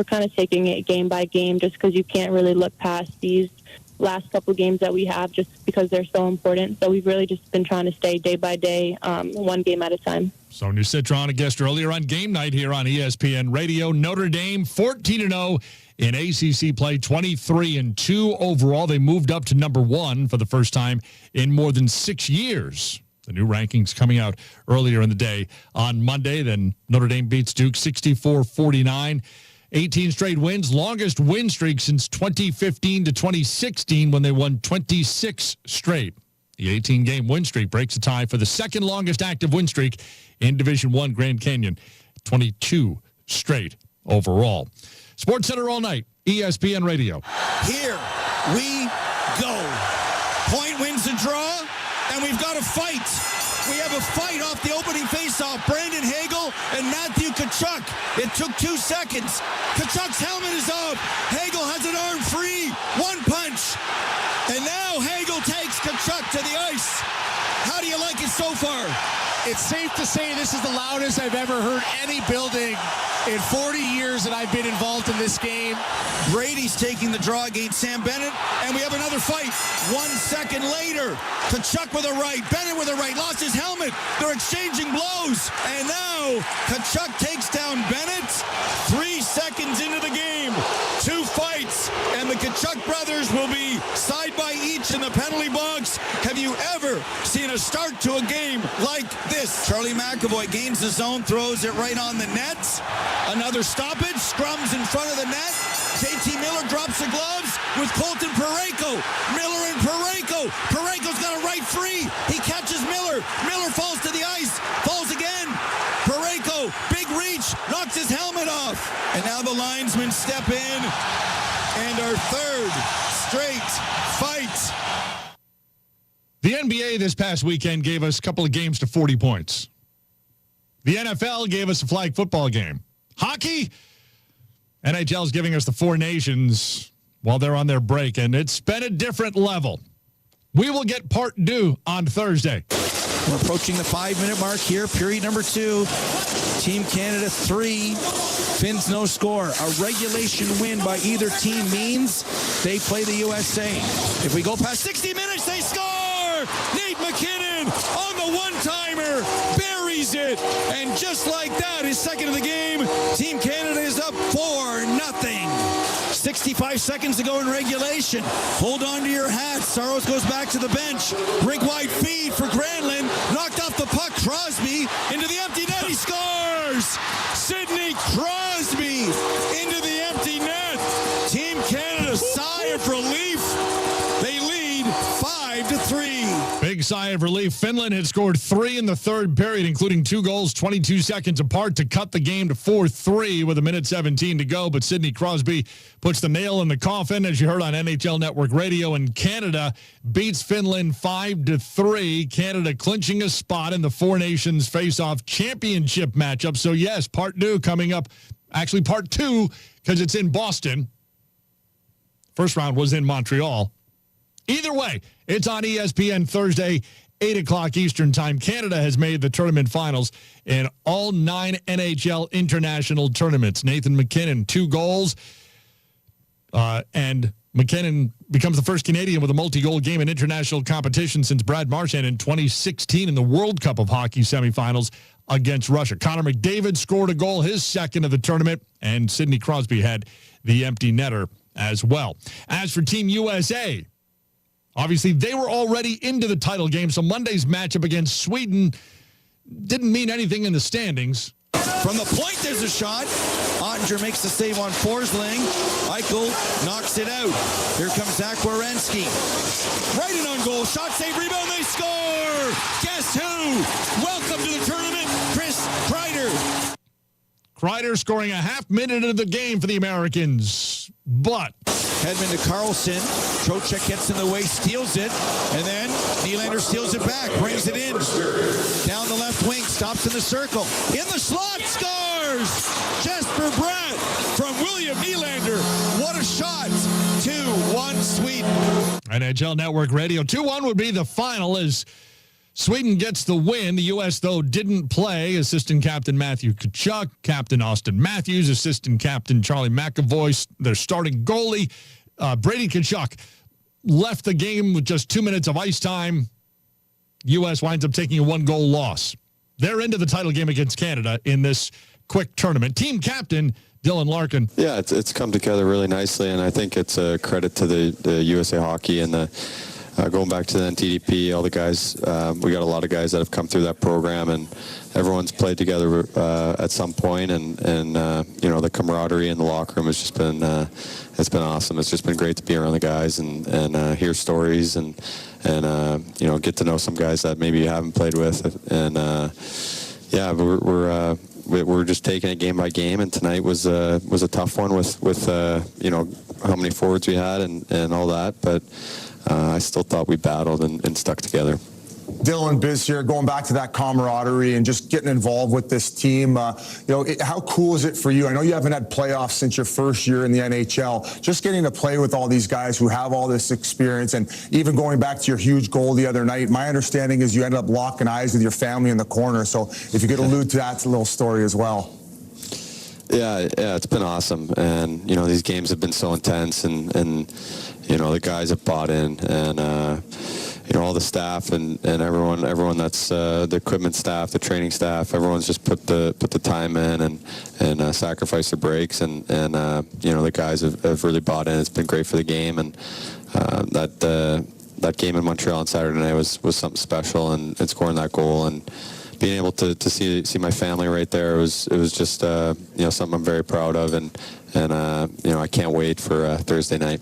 kind of taking it game by game just because you can't really look past these last couple games that we have just because they're so important. So we've really just been trying to stay day by day, one game at a time. Sonia Citron, a guest earlier on Game Night here on ESPN Radio. Notre Dame 14-0 in ACC play, 23-2 overall. They moved up to number 1 for the first time in more than 6 years. The new rankings coming out earlier in the day on Monday. Then Notre Dame beats Duke 64-49. 18 straight wins, longest win streak since 2015 to 2016 when they won 26 straight. The 18-game win streak breaks a tie for the second longest active win streak in Division I Grand Canyon, 22 straight overall. Sports Center all night, ESPN Radio. Here we go. Point wins the draw, and we've got a fight. We have a fight off the opening faceoff. Brandon Hagel and Matthew Tkachuk. It took 2 seconds. Tkachuk's helmet is off. Hagel has an arm free. One punch. And now Hagel takes Tkachuk to the ice. How do you like it so far? It's safe to say this is the loudest I've ever heard any building in 40 years that I've been involved in this game. Brady's taking the draw against Sam Bennett, and we have another fight. 1 second later, Tkachuk with a right, Bennett with a right, lost his helmet. They're exchanging blows, and now Tkachuk takes down Bennett. 3 seconds into the game, 2 fights, and the Tkachuk brothers will be side by each in the penalty box. Have you ever seen a start to a game like this? Charlie McAvoy gains the zone, throws it right on the net. Another stoppage, scrums in front of the net. JT Miller drops the gloves with Colton Parayko. Miller and Parayko. Parayko's got a right free. He catches Miller. Miller falls to the ice. Falls again. Parayko, big reach, knocks his helmet off. And now the linesmen step in. And our third straight fight. The NBA this past weekend gave us a couple of games to 40 points. The NFL gave us a flag football game. Hockey, NHL's giving us the Four Nations while they're on their break, and it's been a different level. We will get part due on Thursday. We're approaching the 5-minute mark here, period number 2. Team Canada 3, Finns no score. A regulation win by either team means they play the USA. If we go past 60 minutes, they score! Nate McKinnon on the one-timer, buries it, and just like that, his second of the game, Team Canada is up 4-0. 65 seconds to go in regulation. Hold on to your hats. Saros goes back to the bench. Rink-wide feed for Granlund. Knocked off the puck. Crosby into the empty net. He scores! Sidney Crosby into the empty net. Team Canada, sigh of relief. They lead 5-3. Big sigh of relief. Finland had scored 3 in the third period, including 2 goals 22 seconds apart to cut the game to 4-3 with 1:17 to go. But Sidney Crosby puts the nail in the coffin, as you heard on NHL Network Radio. And Canada beats Finland 5-3. Canada clinching a spot in the Four Nations Face-Off Championship matchup. So, yes, part 2 coming up. Actually, part 2, because it's in Boston. First round was in Montreal. Either way, it's on ESPN Thursday, 8 o'clock Eastern Time. Canada has made the tournament finals in all 9 NHL international tournaments. Nathan McKinnon, 2 goals. And McKinnon becomes the first Canadian with a multi-goal game in international competition since Brad Marchand in 2016 in the World Cup of Hockey semifinals against Russia. Connor McDavid scored a goal, his second of the tournament, and Sidney Crosby had the empty netter as well. As for Team USA, obviously, they were already into the title game, so Monday's matchup against Sweden didn't mean anything in the standings. From the point, there's a shot. Ottinger makes the save on Forsling. Eichel knocks it out. Here comes Zach Werenski. Right in on goal. Shot, save, rebound, they score! Guess who? Welcome to the tournament, Chris Kreider. Kreider scoring a half minute into the game for the Americans, but Hedman to Carlson. Trocheck gets in the way, steals it, and then Nylander steals it back, brings it in. Down the left wing, stops in the circle. In the slot, scores! Jesper Bratt from William Nylander. What a shot! 2-1 Sweden. NHL Network Radio. 2-1 would be the final as Sweden gets the win. The U.S., though, didn't play. Assistant Captain Matthew Tkachuk, Captain Austin Matthews, Assistant Captain Charlie McAvoy, their starting goalie. Brady Tkachuk left the game with just 2 minutes of ice time. U.S. winds up taking a 1-goal loss. They're into the title game against Canada in this quick tournament. Team captain Dylan Larkin. Yeah, it's come together really nicely, and I think it's a credit to the USA Hockey and the going back to the NTDP, all the guys, we got a lot of guys that have come through that program, and everyone's played together at some point, and the camaraderie in the locker room has just been it's been awesome. It's just been great to be around the guys and hear stories and get to know some guys that maybe you haven't played with, and we're just taking it game by game, and tonight was a tough one with how many forwards we had and all that, but I still thought we battled and stuck together. Dylan, Biz here, going back to that camaraderie and just getting involved with this team. How cool is it for you? I know you haven't had playoffs since your first year in the NHL. Just getting to play with all these guys who have all this experience, and even going back to your huge goal the other night, my understanding is you ended up locking eyes with your family in the corner. So if you could allude to that, it's a little story as well. Yeah, it's been awesome, and these games have been so intense, and the guys have bought in, and all the staff and everyone that's the equipment staff, the training staff, everyone's just put the time in and sacrificed their breaks, and the guys have really bought in. It's been great for the game, and that game in Montreal on Saturday night was something special, and scoring that goal and being able to see my family right there, it was just something I'm very proud of, and I can't wait for Thursday night.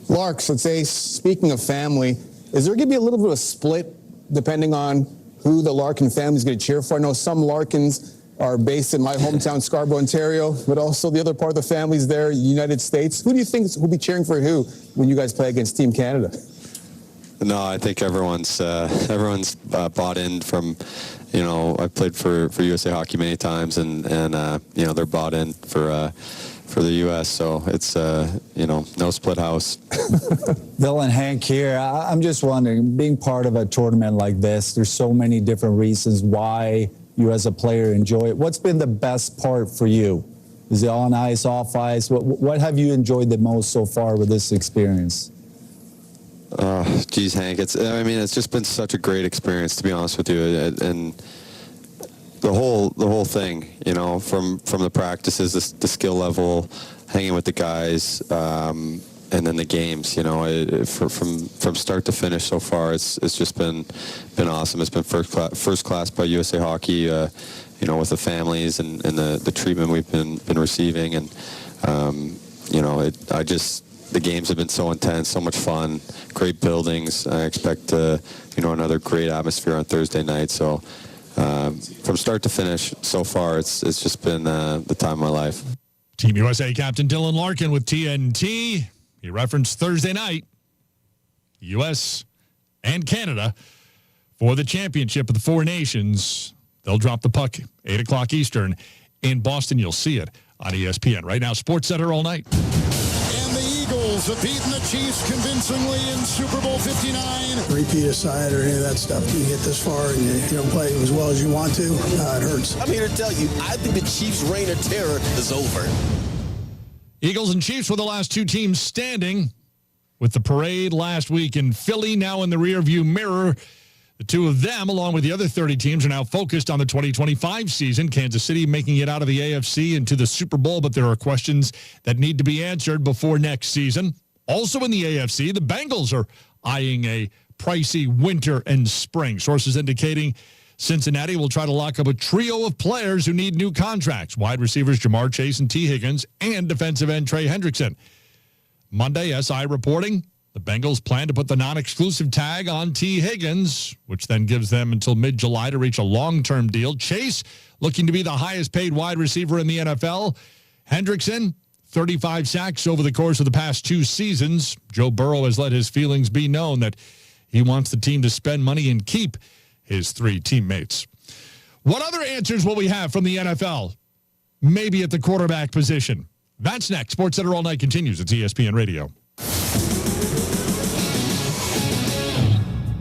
Larks, let's say, speaking of family, is there going to be a little bit of a split depending on who the Larkin family is going to cheer for? I know some Larkins are based in my hometown, Scarborough, Ontario, but also the other part of the family's there, United States. Who do you think will be cheering for who when you guys play against Team Canada? No, I think everyone's bought in from, I've played for USA Hockey many times, and they're bought in for the U.S., so it's, no split house. Dylan, Hank here. I'm just wondering, being part of a tournament like this, there's so many different reasons why you as a player enjoy it. What's been the best part for you? Is it on ice, off ice? What have you enjoyed the most so far with this experience? Geez, Hank, it's just been such a great experience, to be honest with you, and the whole thing, from the practices, the skill level, hanging with the guys, and then the games, from start to finish so far, it's just been awesome. It's been first class by USA Hockey, with the families and the treatment we've been receiving, and the games have been so intense, so much fun, great buildings. I expect another great atmosphere on Thursday night. So from start to finish, so far, it's just been the time of my life. Team USA captain Dylan Larkin with TNT. He referenced Thursday night, U.S. and Canada for the championship of the Four Nations. They'll drop the puck 8 o'clock Eastern in Boston. You'll see it on ESPN. Right now, Sports Center all night. Eagles have beaten the Chiefs convincingly in Super Bowl 59. Repeat aside or any of that stuff, you get this far and you don't play as well as you want to, it hurts. I'm here to tell you, I think the Chiefs' reign of terror is over. Eagles and Chiefs were the last two teams standing with the parade last week in Philly, now in the rearview mirror. The two of them, along with the other 30 teams, are now focused on the 2025 season. Kansas City making it out of the AFC into the Super Bowl, but there are questions that need to be answered before next season. Also in the AFC, the Bengals are eyeing a pricey winter and spring. Sources indicating Cincinnati will try to lock up a trio of players who need new contracts. Wide receivers Jamar Chase and T. Higgins, and defensive end Trey Hendrickson. Monday, SI reporting the Bengals plan to put the non-exclusive tag on T. Higgins, which then gives them until mid-July to reach a long-term deal. Chase looking to be the highest-paid wide receiver in the NFL. Hendrickson, 35 sacks over the course of the past 2 seasons. Joe Burrow has let his feelings be known that he wants the team to spend money and keep his 3 teammates. What other answers will we have from the NFL? Maybe at the quarterback position. That's next. Sports Center All Night continues. It's ESPN Radio.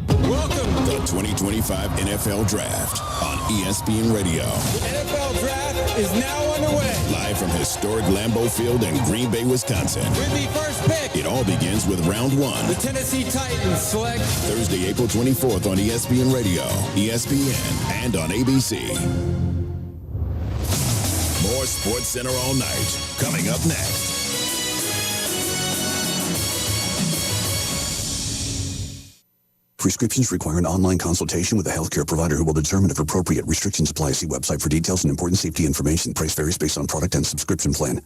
Welcome to the 2025 NFL Draft on ESPN Radio. The NFL Draft is now underway. Live from historic Lambeau Field in Green Bay, Wisconsin. With the first pick, it all begins with round 1. the Tennessee Titans select Thursday, April 24th on ESPN Radio, ESPN, and on ABC. More Sports Center all night. Coming up next. Prescriptions require an online consultation with a healthcare provider who will determine if appropriate. Restrictions apply. See website for details and important safety information. Price varies based on product and subscription plan.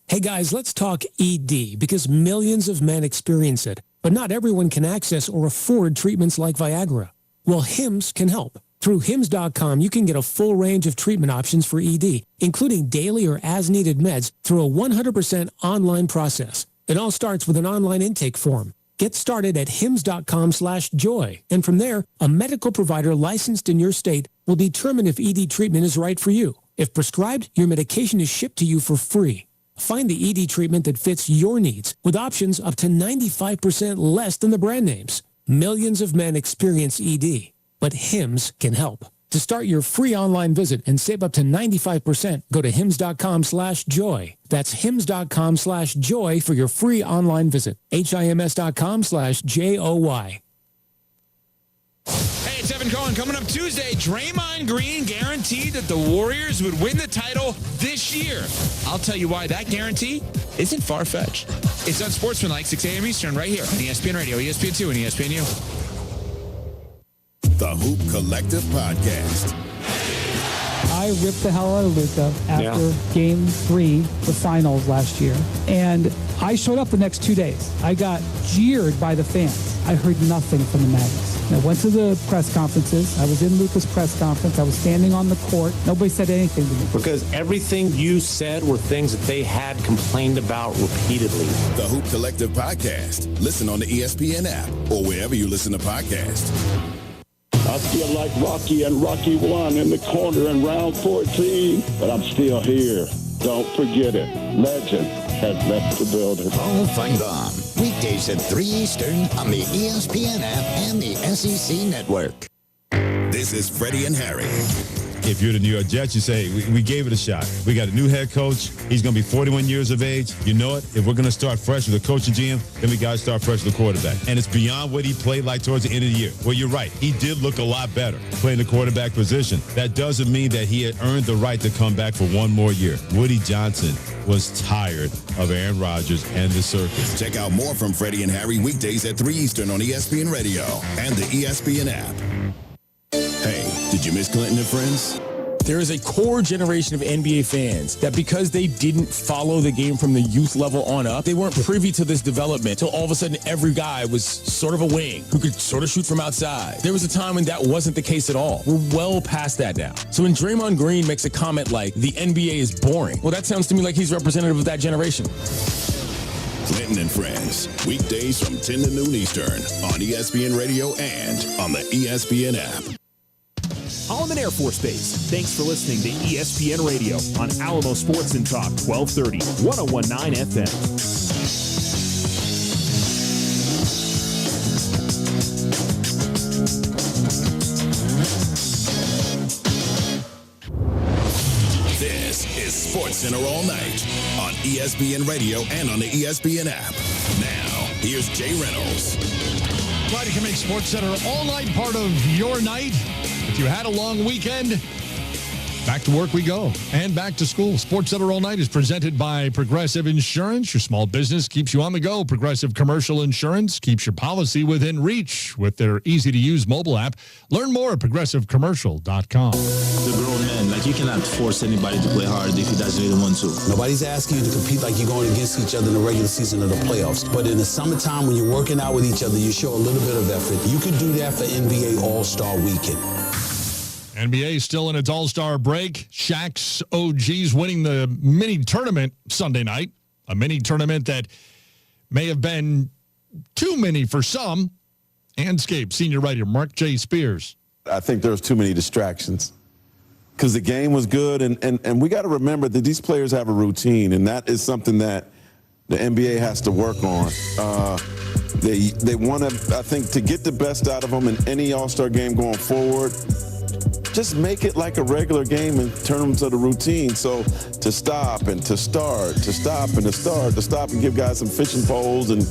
Hey guys, let's talk ED because millions of men experience it, but not everyone can access or afford treatments like Viagra. Well, Hims can help. Through Hims.com, you can get a full range of treatment options for ED, including daily or as-needed meds through a 100% online process. It all starts with an online intake form. Get started at hims.com/joy, and from there, a medical provider licensed in your state will determine if ED treatment is right for you. If prescribed, your medication is shipped to you for free. Find the ED treatment that fits your needs with options up to 95% less than the brand names. Millions of men experience ED, but Hims can help. To start your free online visit and save up to 95%, go to hims.com/joy. That's hims.com/joy for your free online visit. HIMS.com/JOY. Hey, it's Evan Cohen. Coming up Tuesday, Draymond Green guaranteed that the Warriors would win the title this year. I'll tell you why that guarantee isn't far-fetched. It's Unsportsmanlike, 6 a.m. Eastern, right here on ESPN Radio, ESPN2, and ESPNU. The Hoop Collective Podcast. I ripped the hell out of Luka after Game 3, the finals last year. And I showed up the next 2 days. I got jeered by the fans. I heard nothing from the Mavericks. I went to the press conferences. I was in Luka's press conference. I was standing on the court. Nobody said anything to me. Because everything you said were things that they had complained about repeatedly. The Hoop Collective Podcast. Listen on the ESPN app or wherever you listen to podcasts. I feel like Rocky and Rocky won in the corner in round 14, but I'm still here. Don't forget it. Legend has left the building. All fight on. Weekdays at 3 Eastern on the ESPN app and the SEC network. This is Freddie and Harry. If you're the New York Jets, you say, we gave it a shot. We got a new head coach. He's going to be 41 years of age. You know it. If we're going to start fresh with a coach and GM, then we got to start fresh with a quarterback. And it's beyond what he played like towards the end of the year. Well, you're right. He did look a lot better playing the quarterback position. That doesn't mean that he had earned the right to come back for one more year. Woody Johnson was tired of Aaron Rodgers and the circus. Check out more from Freddie and Harry weekdays at 3 Eastern on ESPN Radio and the ESPN app. Hey, did you miss Clinton and Friends? There is a core generation of NBA fans that because they didn't follow the game from the youth level on up, they weren't privy to this development until all of a sudden every guy was sort of a wing who could sort of shoot from outside. There was a time when that wasn't the case at all. We're well past that now. So when Draymond Green makes a comment like, the NBA is boring, well, that sounds to me like he's representative of that generation. Clinton and Friends, weekdays from 10 to noon Eastern on ESPN Radio and on the ESPN app. Holloman Air Force Base. Thanks for listening to ESPN Radio on Alamo Sports and Talk, 1230, 1019 FM. This is SportsCenter All Night on ESPN Radio and on the ESPN app. Now, here's Jay Reynolds. Glad you can make SportsCenter All Night part of your night. If you had a long weekend, back to work we go and back to school. SportsCenter All Night is presented by Progressive Insurance. Your small business keeps you on the go. Progressive Commercial Insurance keeps your policy within reach with their easy-to-use mobile app. Learn more at progressivecommercial.com. The grown man, like you cannot force anybody to play hard if he doesn't really want to. Nobody's asking you to compete like you're going against each other in the regular season of the playoffs. But in the summertime when you're working out with each other, you show a little bit of effort. You could do that for NBA All-Star Weekend. NBA still in its all-star break. Shaq's OGs winning the mini tournament Sunday night. A mini tournament that may have been too many for some. Anscape senior writer Mark J. Spears. I think there was too many distractions because the game was good. And we got to remember that these players have a routine, and that is something that the NBA has to work on. They want to, I think, to get the best out of them in any all-star game going forward, just make it like a regular game and turn them to the routine. So to stop and to start, to stop and to start, to stop and give guys some fishing poles and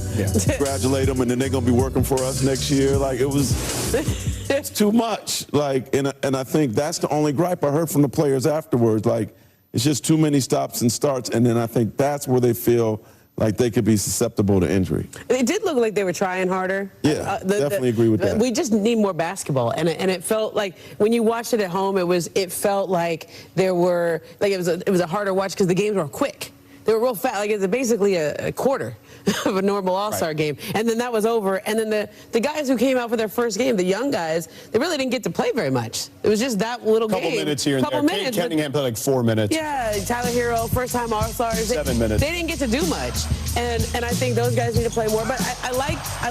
congratulate them, and then they're going to be working for us next year. Like, it's too much. Like, and I think that's the only gripe I heard from the players afterwards. Like, it's just too many stops and starts, and then I think that's where they feel like they could be susceptible to injury. It did look like they were trying harder. Yeah, definitely agree with that. We just need more basketball, and it felt like when you watched it at home, it felt like it was a harder watch because the games were quick. They were real fast, like it's basically a quarter of a normal All-Star game. And then that was over. And then the guys who came out for their first game, the young guys, they really didn't get to play very much. It was just that little game. Couple minutes here and there. Cade Cunningham played like 4 minutes. Yeah, Tyler Hero, first-time All-Stars. 7 minutes. They didn't get to do much. And I think those guys need to play more. But I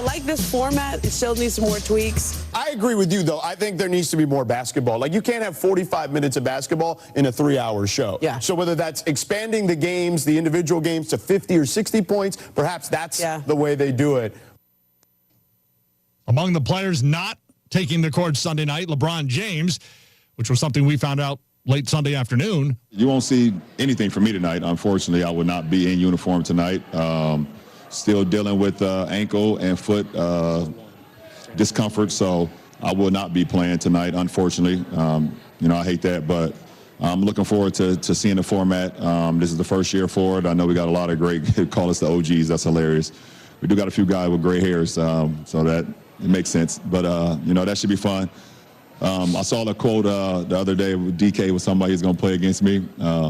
like this format. It still needs some more tweaks. I agree with you, though. I think there needs to be more basketball. Like, you can't have 45 minutes of basketball in a 3-hour show. Yeah. So whether that's expanding the games, the individual games to 50 or 60 points, perhaps that's the way they do it. Among the players not taking the court Sunday night, LeBron James, which was something we found out late Sunday afternoon. You won't see anything from me tonight. Unfortunately, I will not be in uniform tonight. Still dealing with ankle and foot discomfort, so I will not be playing tonight, unfortunately. I hate that, but I'm looking forward to seeing the format. This is the first year for it. I know we got a lot of great, call us the OGs. That's hilarious. We do got a few guys with gray hairs, so that it makes sense. But, that should be fun. I saw the quote the other day with DK with somebody who's going to play against me.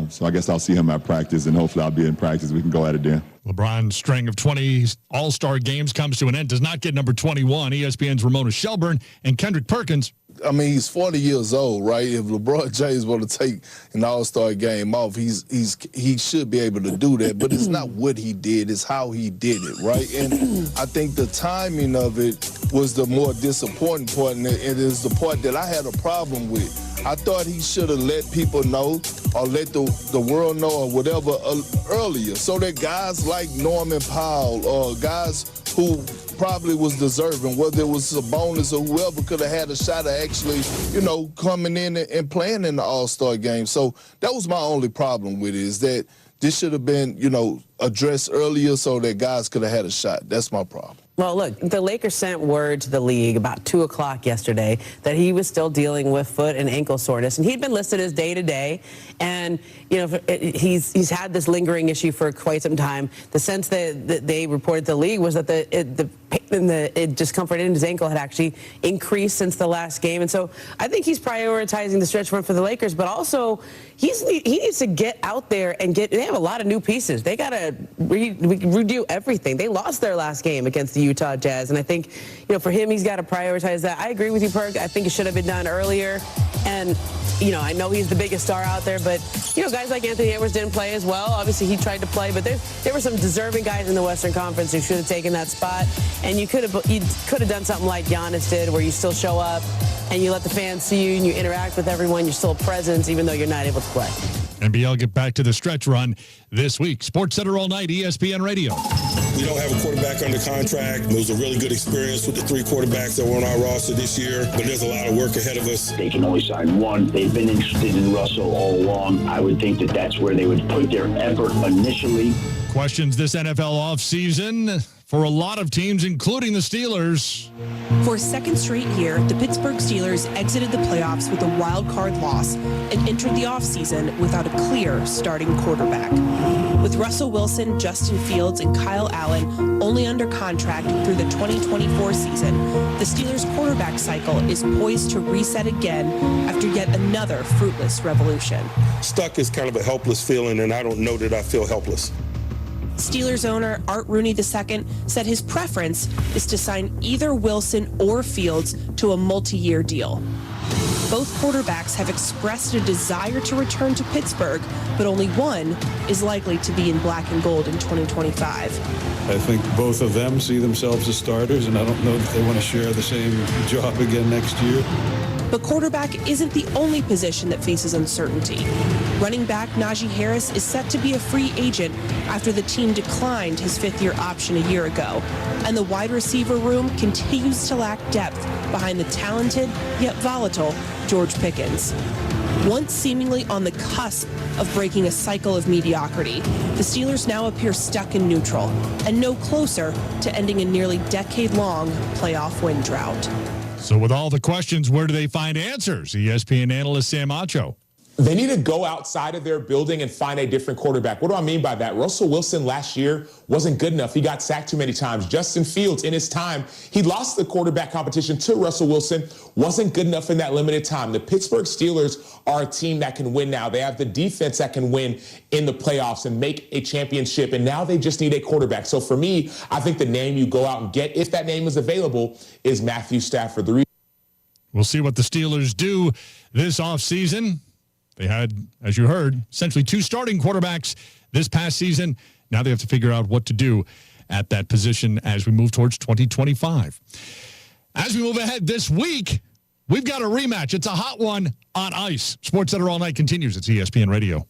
So I guess I'll see him at practice, and hopefully I'll be in practice. We can go at it then. LeBron's string of 20 All-Star games comes to an end. Does not get number 21. ESPN's Ramona Shelburne and Kendrick Perkins. I mean, he's 40 years old, right? If LeBron James want to take an All-Star game off, he should be able to do that. But it's not what he did; it's how he did it, right? And I think the timing of it was the more disappointing part, and it is the part that I had a problem with. I thought he should have let people know or let the world know or whatever earlier, so that guys like Norman Powell or guys who probably was deserving, whether it was a bonus or whoever, could have had a shot at actually, coming in and playing in the All-Star game. So that was my only problem with it, is that this should have been, addressed earlier so that guys could have had a shot. That's my problem. Well, look, the Lakers sent word to the league about 2 o'clock yesterday that he was still dealing with foot and ankle soreness, and he'd been listed as day-to-day, and he's had this lingering issue for quite some time. The sense that they reported to the league was that the pain and the discomfort in his ankle had actually increased since the last game, and so I think he's prioritizing the stretch run for the Lakers, but also he needs to get out there and they have a lot of new pieces. They got to redo everything. They lost their last game against the Utah Jazz, and I think, for him, he's got to prioritize that. I agree with you, Perk. I think it should have been done earlier, and, I know he's the biggest star out there, but, guys like Anthony Edwards didn't play as well. Obviously, he tried to play, but there were some deserving guys in the Western Conference who should have taken that spot, and you could have done something like Giannis did, where you still show up and you let the fans see you and you interact with everyone. You're still a presence, even though you're not able to play. NBL get back to the stretch run this week. Sports Center all night, ESPN Radio. We don't have a quarterback under contract. It was a really good experience with the 3 quarterbacks that were on our roster this year, but there's a lot of work ahead of us. They can only sign one. They've been interested in Russell all along. I would think that that's where they would put their effort initially. Questions this NFL offseason for a lot of teams, including the Steelers. For a second straight year, the Pittsburgh Steelers exited the playoffs with a wild card loss and entered the offseason without a clear starting quarterback. With Russell Wilson, Justin Fields, and Kyle Allen only under contract through the 2024 season, the Steelers' quarterback cycle is poised to reset again after yet another fruitless revolution. Stuck is kind of a helpless feeling, and I don't know that I feel helpless. Steelers owner Art Rooney II said his preference is to sign either Wilson or Fields to a multi-year deal. Both quarterbacks have expressed a desire to return to Pittsburgh, but only one is likely to be in black and gold in 2025. I think both of them see themselves as starters, and I don't know that they want to share the same job again next year. But quarterback isn't the only position that faces uncertainty. Running back Najee Harris is set to be a free agent after the team declined his 5th-year option a year ago. And the wide receiver room continues to lack depth behind the talented yet volatile George Pickens. Once seemingly on the cusp of breaking a cycle of mediocrity, the Steelers now appear stuck in neutral and no closer to ending a nearly decade-long playoff win drought. So with all the questions, where do they find answers? ESPN analyst Sam Acho. They need to go outside of their building and find a different quarterback. What do I mean by that? Russell Wilson last year wasn't good enough. He got sacked too many times. Justin Fields, in his time, he lost the quarterback competition to Russell Wilson, wasn't good enough in that limited time. The Pittsburgh Steelers are a team that can win now. They have the defense that can win in the playoffs and make a championship, and now they just need a quarterback. So for me, I think the name you go out and get, if that name is available, is Matthew Stafford. We'll see what the Steelers do this offseason. They had, as you heard, essentially 2 starting quarterbacks this past season. Now they have to figure out what to do at that position as we move towards 2025. As we move ahead this week, we've got a rematch. It's a hot one on ice. SportsCenter All Night continues. It's ESPN Radio.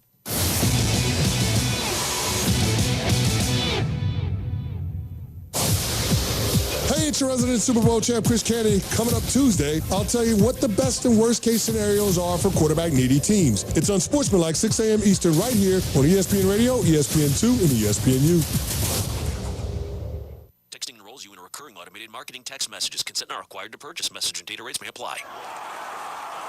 It's your resident Super Bowl champ, Chris Canty. Coming up Tuesday, I'll tell you what the best and worst case scenarios are for quarterback-needy teams. It's Unsportsmanlike, 6 a.m. Eastern, right here on ESPN Radio, ESPN2, and ESPNU. Texting enrolls you in a recurring automated marketing text messages. Consent not required to purchase. Message and data rates may apply.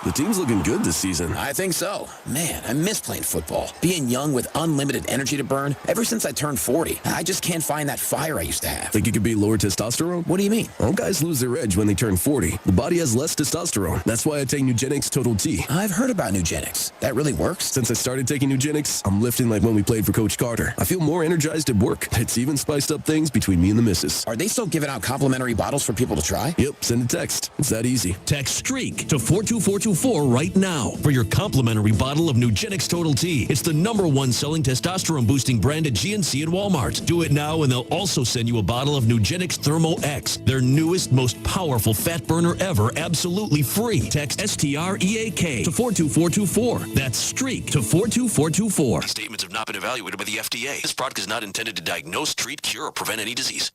The team's looking good this season. I think so. Man, I miss playing football. Being young with unlimited energy to burn. Ever since I turned 40, I just can't find that fire I used to have. Think you could be lower testosterone? What do you mean? All guys lose their edge when they turn 40. The body has less testosterone. That's why I take Nugenix Total T. I've heard about Nugenix. That really works? Since I started taking Nugenix, I'm lifting like when we played for Coach Carter. I feel more energized at work. It's even spiced up things between me and the missus. Are they still giving out complimentary bottles for people to try? Yep, send a text. It's that easy. Text STREAK to 42424 right now for your complimentary bottle of Nugenix Total T. It's the #1 selling testosterone boosting brand at GNC and Walmart. Do it now and they'll also send you a bottle of Nugenix Thermo X, their newest, most powerful fat burner ever, absolutely free. Text STREAK to 42424. That's STREAK to 42424. These statements have not been evaluated by the FDA. This product is not intended to diagnose, treat, cure, or prevent any disease.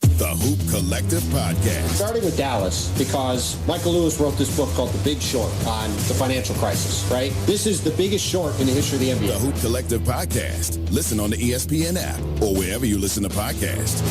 The Hoop Collective Podcast. Starting with Dallas, because Michael Lewis wrote this book called The Big Short on the financial crisis, right? This is the biggest short in the history of the NBA. The Hoop Collective Podcast. Listen on the ESPN app or wherever you listen to podcasts.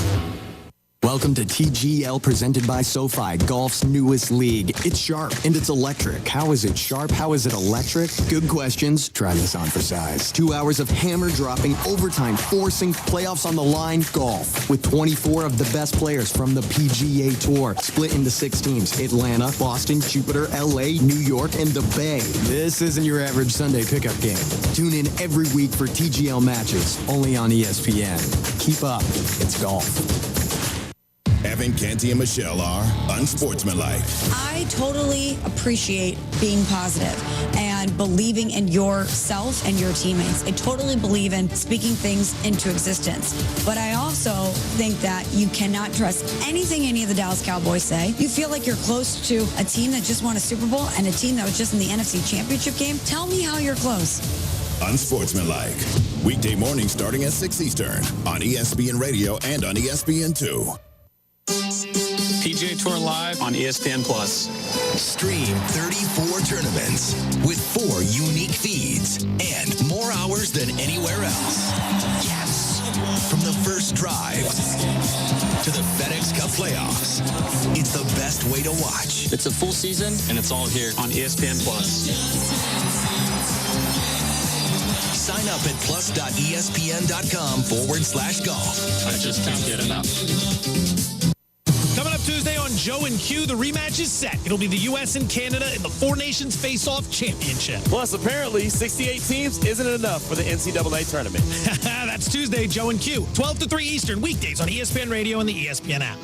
Welcome to TGL presented by SoFi, golf's newest league. It's sharp and it's electric. How is it sharp? How is it electric? Good questions. Try this on for size. 2 hours of hammer dropping, overtime, forcing, playoffs on the line, golf. With 24 of the best players from the PGA Tour, split into 6 teams. Atlanta, Boston, Jupiter, LA, New York, and the Bay. This isn't your average Sunday pickup game. Tune in every week for TGL matches, only on ESPN. Keep up. It's golf. Evan, Canty, and Michelle are unsportsmanlike. I totally appreciate being positive and believing in yourself and your teammates. I totally believe in speaking things into existence. But I also think that you cannot trust anything any of the Dallas Cowboys say. You feel like you're close to a team that just won a Super Bowl and a team that was just in the NFC Championship game. Tell me how you're close. Unsportsmanlike. Weekday mornings starting at 6 Eastern on ESPN Radio and on ESPN2. PGA Tour Live on ESPN+. Stream 34 tournaments with 4 unique feeds and more hours than anywhere else. Yes, from the first drive to the FedEx Cup playoffs. It's the best way to watch. It's a full season, and it's all here on ESPN+. Sign up at plus.espn.com/golf. I just can't get enough. Coming up Tuesday on Joe and Q, the rematch is set. It'll be the U.S. and Canada in the Four Nations Face-Off Championship. Plus, apparently, 68 teams isn't enough for the NCAA tournament. That's Tuesday, Joe and Q, 12 to 3 Eastern, weekdays on ESPN Radio and the ESPN app.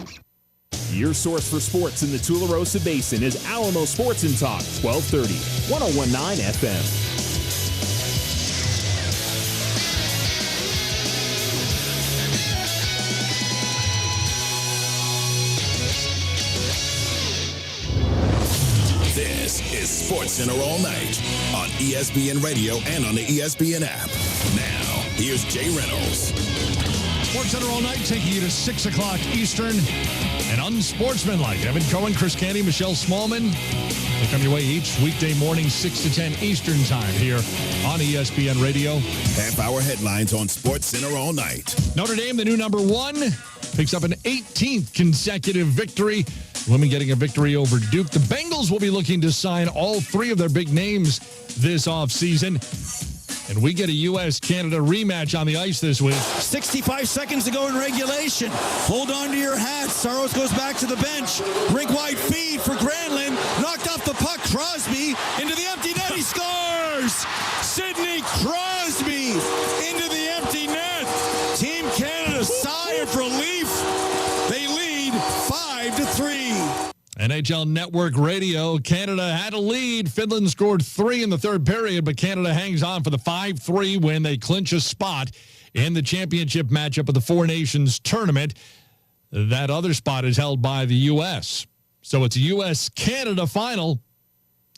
Your source for sports in the Tularosa Basin is Alamo Sports and Talk, 1230, 1019 FM. This is SportsCenter All Night on ESPN Radio and on the ESPN app. Now, here's Jay Reynolds. SportsCenter All Night taking you to 6 o'clock Eastern and unsportsmanlike. Evan Cohen, Chris Canty, Michelle Smallman. They come your way each weekday morning, 6 to 10 Eastern time here on ESPN Radio. Half-hour headlines on SportsCenter All Night. Notre Dame, the new #1, picks up an 18th consecutive victory Women getting a victory over Duke. The Bengals will be looking to sign all three of their big names this offseason. And we get a U.S.-Canada rematch on the ice this week. 65 seconds to go in regulation. Hold on to your hats. Saros goes back to the bench. Rink-wide feed for Granlund. Knocked off the puck. Crosby into the empty net. He scores! Sidney Crosby into the empty net. Team Canada, sigh of relief. They lead 5-3. NHL Network Radio, Canada had a lead. Finland scored 3 in the third period, but Canada hangs on for the 5-3 win. They clinch a spot in the championship matchup of the Four Nations tournament. That other spot is held by the U.S. So it's a U.S.-Canada final.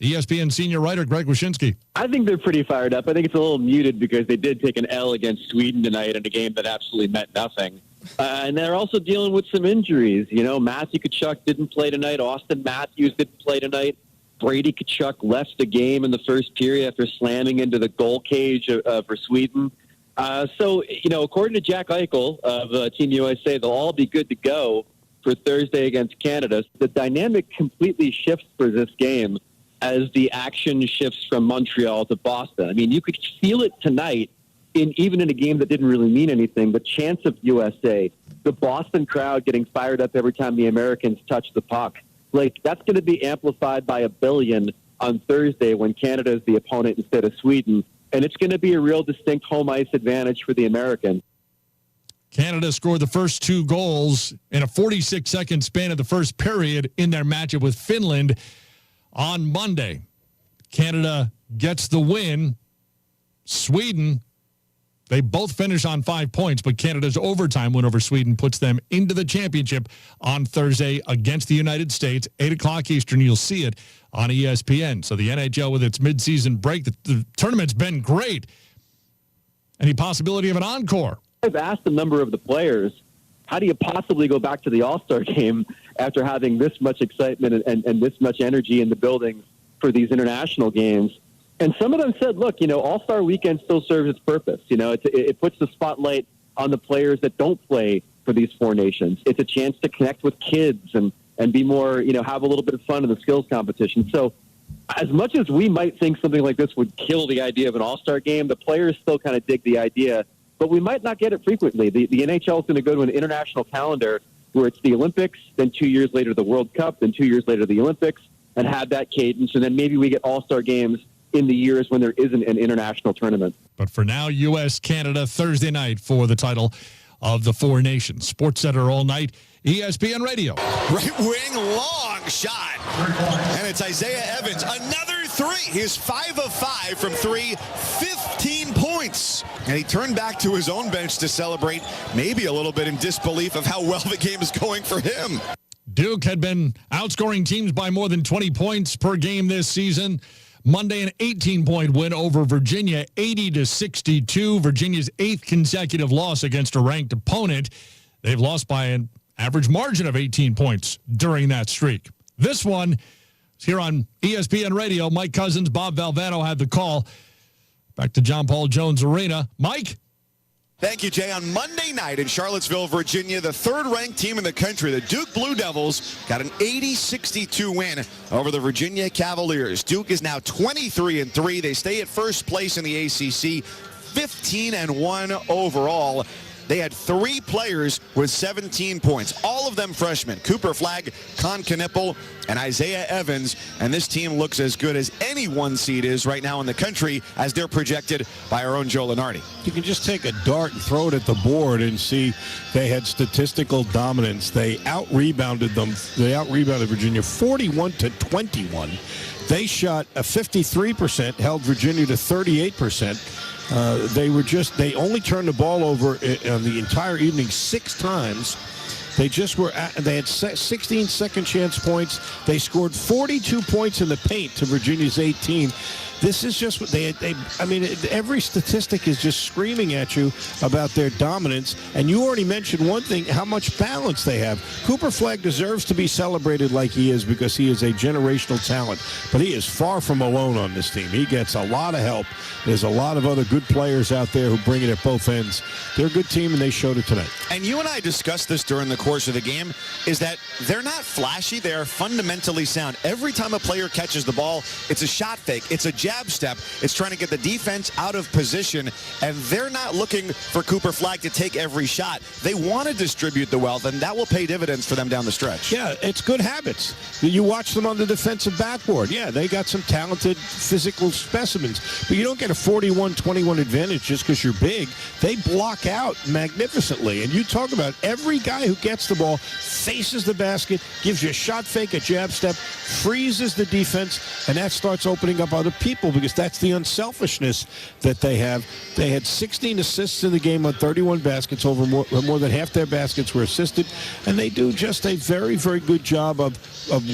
ESPN senior writer Greg Wyshynski. I think they're pretty fired up. I think it's a little muted because they did take an L against Sweden tonight in a game that absolutely meant nothing. And they're also dealing with some injuries. You know, Matthew Tkachuk didn't play tonight. Austin Matthews didn't play tonight. Brady Tkachuk left the game in the first period after slamming into the goal cage for Sweden. So, you know, according to Jack Eichel of Team USA, they'll all be good to go for Thursday against Canada. The dynamic completely shifts for this game as the action shifts from Montreal to Boston. I mean, you could feel it tonight. Even in a game that didn't really mean anything, the chance of USA, the Boston crowd getting fired up every time the Americans touch the puck, like that's going to be amplified by 1 billion on Thursday when Canada is the opponent instead of Sweden, and it's going to be a real distinct home ice advantage for the Americans. Canada scored the first 2 goals in a 46-second span of the first period in their matchup with Finland on Monday. Canada gets the win. Sweden, they both finish on 5 points, but Canada's overtime win over Sweden puts them into the championship on Thursday against the United States, 8 o'clock Eastern. You'll see it on ESPN. So the NHL with its midseason break, the tournament's been great. Any possibility of an encore? I've asked a number of the players, how do you possibly go back to the All-Star game after having this much excitement and this much energy in the building for these international games? And some of them said, look, you know, All-Star Weekend still serves its purpose. You know, it puts the spotlight on the players that don't play for these four nations. It's a chance to connect with kids and be more, you know, have a little bit of fun in the skills competition. So as much as we might think something like this would kill the idea of an All-Star game, the players still kind of dig the idea. But we might not get it frequently. The NHL is going to go to an international calendar where it's the Olympics, then 2 years later the World Cup, then 2 years later the Olympics, and have that cadence. And then maybe we get All-Star games in the years when there isn't an international tournament. But for now, U.S.-Canada Thursday night for the title of the Four Nations. Sports Center all night, ESPN Radio. Right wing, long shot. And it's Isaiah Evans. Another three. He's 5 of 5 from 3, 15 points. And he turned back to his own bench to celebrate, maybe a little bit in disbelief of how well the game is going for him. Duke had been outscoring teams by more than 20 points per game this season. Monday, an 18-point win over Virginia, 80-62. Virginia's 8th consecutive loss against a ranked opponent. They've lost by an average margin of 18 points during that streak. This one is here on ESPN Radio. Mike Cousins, Bob Valvano had the call. Back to John Paul Jones Arena. Mike? Thank you, Jay. On Monday night in Charlottesville, Virginia, the third-ranked team in the country, the Duke Blue Devils, got an 80-62 win over the Virginia Cavaliers. Duke is now 23-3. They stay at first place in the ACC, 15-1 overall. They had 3 players with 17 points, all of them freshmen. Cooper Flagg, Con Knippel, and Isaiah Evans. And this team looks as good as any one seed is right now in the country as they're projected by our own Joe Lenardi. You can just take a dart and throw it at the board and see they had statistical dominance. They out-rebounded them. They out-rebounded Virginia 41-21. They shot a 53%, held Virginia to 38%. They only turned the ball over on the entire evening 6 times. They had 16 second chance points. They scored 42 points in the paint to Virginia's 18. This is just what every statistic is just screaming at you about their dominance. And you already mentioned one thing, how much balance they have. Cooper Flagg deserves to be celebrated like he is because he is a generational talent. But he is far from alone on this team. He gets a lot of help. There's a lot of other good players out there who bring it at both ends. They're a good team, and they showed it tonight. And you and I discussed this during the course of the game, is that they're not flashy. They are fundamentally sound. Every time a player catches the ball, it's a shot fake. It's a jab step. It's trying to get the defense out of position, and they're not looking for Cooper Flagg to take every shot. They want to distribute the wealth, and that will pay dividends for them down the stretch. Yeah, it's good habits. You watch them on the defensive backboard. Yeah, they got some talented physical specimens, but you don't get a 41-21 advantage just because you're big. They block out magnificently, and you talk about every guy who gets the ball, faces the basket, gives you a shot fake, a jab step, freezes the defense, and that starts opening up other people because that's the unselfishness that they have. They had 16 assists in the game on 31 baskets. Over more than half their baskets were assisted, and they do just a very, very good job of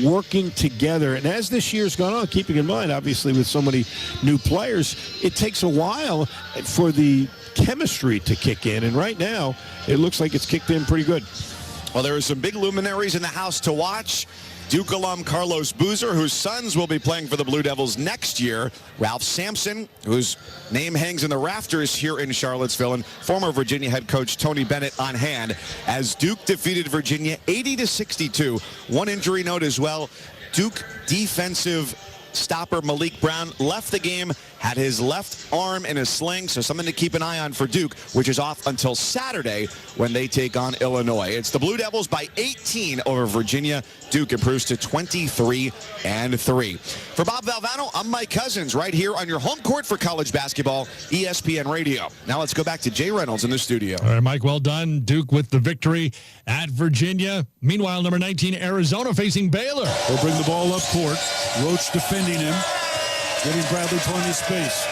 working together. And as this year's gone on, keeping in mind, obviously, with so many new players, it takes a while for the chemistry to kick in, and right now it looks like it's kicked in pretty good. Well, there are some big luminaries in the house to watch. Duke alum Carlos Boozer, whose sons will be playing for the Blue Devils next year. Ralph Sampson, whose name hangs in the rafters here in Charlottesville, and former Virginia head coach Tony Bennett on hand as Duke defeated Virginia 80-62. One injury note as well. Duke defensive stopper Malik Brown left the game, had his left arm in a sling, so something to keep an eye on for Duke, which is off until Saturday when they take on Illinois. It's the Blue Devils by 18 over Virginia. Duke improves to 23-3. For Bob Valvano, I'm Mike Cousins, right here on your home court for college basketball, ESPN Radio. Now let's go back to Jay Reynolds in the studio. All right, Mike, well done. Duke with the victory at Virginia. Meanwhile, number 19, Arizona facing Baylor. They'll bring the ball up court. Roach defending him, getting Bradley plenty of space.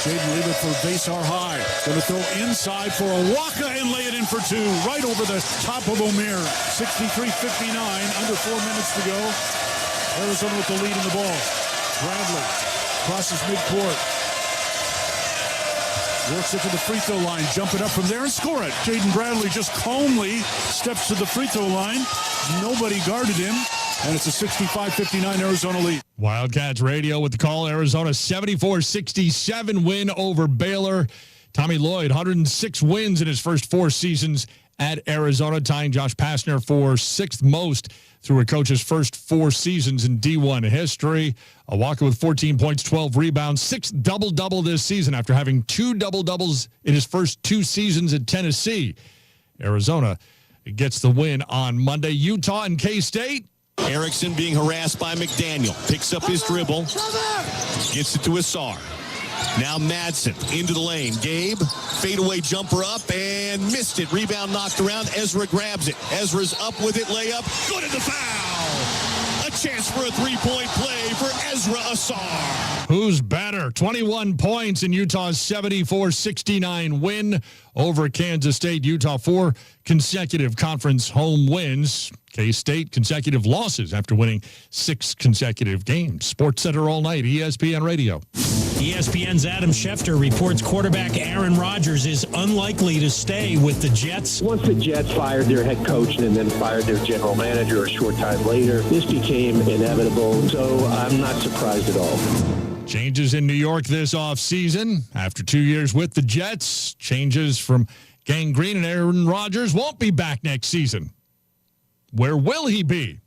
Jaden leave it for Vasar High. Going to throw inside for Awaka and lay it in for two. Right over the top of Omer. 63-59, under 4 minutes to go. Arizona with the lead in the ball. Bradley crosses midcourt. Works it to the free throw line. Jump it up from there and score it. Jaden Bradley just calmly steps to the free throw line. Nobody guarded him. And it's a 65-59 Arizona lead. Wildcats Radio with the call. Arizona 74-67 win over Baylor. Tommy Lloyd, 106 wins in his first 4 seasons at Arizona, tying Josh Pastner for 6th most through a coach's first 4 seasons in D1 history. Awaka with 14 points, 12 rebounds, 6th double-double this season after having 2 double-doubles in his first 2 seasons at Tennessee. Arizona gets the win on Monday. Utah and K-State. Erickson being harassed by McDaniel. Picks up his dribble. Gets it to Asar. Now Madsen into the lane. Gabe, fadeaway jumper up and missed it. Rebound knocked around. Ezra grabs it. Ezra's up with it. Layup. Good at the foul. A chance for a three-point play for Ezra Asar. Who's better? 21 points in Utah's 74-69 win over Kansas State. Utah 4 consecutive conference home wins. K-State consecutive losses after winning 6 consecutive games. Sports Center all night, ESPN Radio. ESPN's Adam Schefter reports quarterback Aaron Rodgers is unlikely to stay with the Jets. Once the Jets fired their head coach and then fired their general manager a short time later, this became inevitable, so I'm not surprised at all. Changes in New York this offseason. After 2 years with the Jets, changes from Gang Green, and Aaron Rodgers won't be back next season. Where will he be?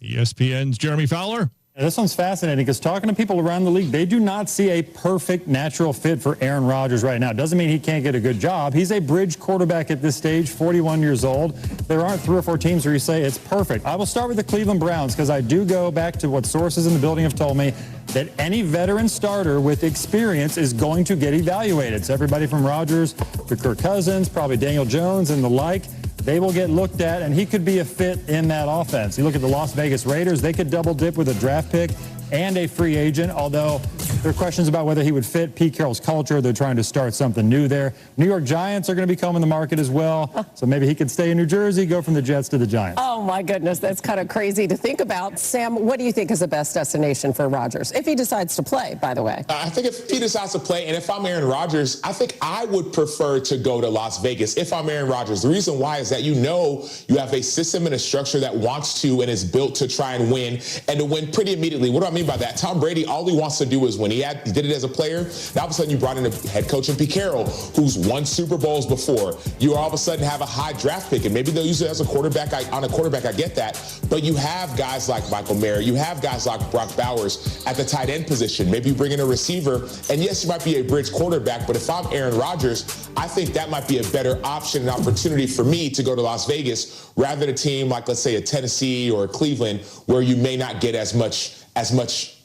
ESPN's Jeremy Fowler. This one's fascinating because talking to people around the league, they do not see a perfect natural fit for Aaron Rodgers right now. Doesn't mean he can't get a good job. He's a bridge quarterback at this stage, 41 years old. There aren't 3 or 4 teams where you say it's perfect. I will start with the Cleveland Browns because I do go back to what sources in the building have told me that any veteran starter with experience is going to get evaluated. So everybody from Rodgers to Kirk Cousins, probably Daniel Jones and the like, they will get looked at, and he could be a fit in that offense. You look at the Las Vegas Raiders, they could double dip with a draft pick and a free agent, although There are questions about whether he would fit Pete Carroll's culture. They're trying to start something new there. New York Giants are going to become in the market as well. So maybe he could stay in New Jersey, go from the Jets to the Giants. Oh, my goodness. That's kind of crazy to think about. Sam, what do you think is the best destination for Rodgers? If he decides to play, by the way. I think if he decides to play, and if I'm Aaron Rodgers, I think I would prefer to go to Las Vegas if I'm Aaron Rodgers. The reason why is that you have a system and a structure that wants to and is built to try and win, and to win pretty immediately. What do I mean by that? Tom Brady, all he wants to do is win. He did it as a player. Now all of a sudden you brought in a head coach in Pete Carroll, who's won Super Bowls before. You all of a sudden have a high draft pick, and maybe they'll use it as a quarterback. I get that. But you have guys like Michael Mayer. You have guys like Brock Bowers at the tight end position. Maybe you bring in a receiver, and yes, you might be a bridge quarterback, but if I'm Aaron Rodgers, I think that might be a better option and opportunity for me to go to Las Vegas rather than a team like, let's say, a Tennessee or a Cleveland, where you may not get as much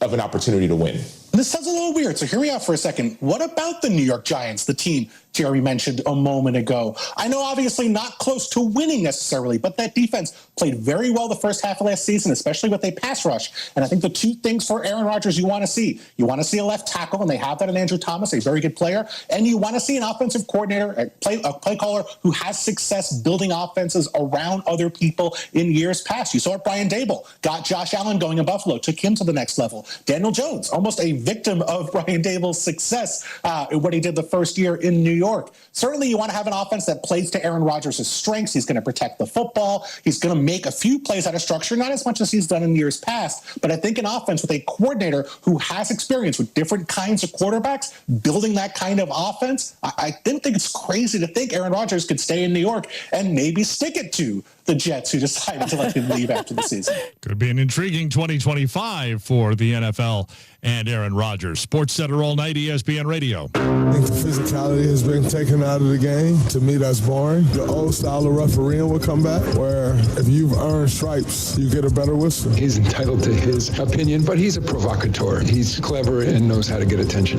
of an opportunity to win. This sounds a little weird, so hear me out for a second. What about the New York Giants, the team Jeremy mentioned a moment ago? I know obviously not close to winning necessarily, but that defense played very well the first half of last season, especially with a pass rush. And I think the two things for Aaron Rodgers you want to see a left tackle, and they have that in Andrew Thomas, a very good player, and you want to see an offensive coordinator, a play caller who has success building offenses around other people in years past. You saw it, Brian Dable got Josh Allen going in Buffalo, took him to the next level. Daniel Jones, almost a victim of Brian Dable's success when he did the first year in New York. Certainly you want to have an offense that plays to Aaron Rodgers' strengths. He's going to protect the football. He's going to make a few plays out of structure, not as much as he's done in years past, but I think an offense with a coordinator who has experience with different kinds of quarterbacks, building that kind of offense, I didn't think it's crazy to think Aaron Rodgers could stay in New York and maybe stick it to the Jets, who decided to let him leave after the season. Could be an intriguing 2025 for the NFL and Aaron Rodgers. Sports Center all night, ESPN Radio. I think the physicality has been taken out of the game. To me, that's boring. The old style of refereeing will come back, where if you've earned stripes, you get a better whistle. He's entitled to his opinion, but he's a provocateur. He's clever and knows how to get attention.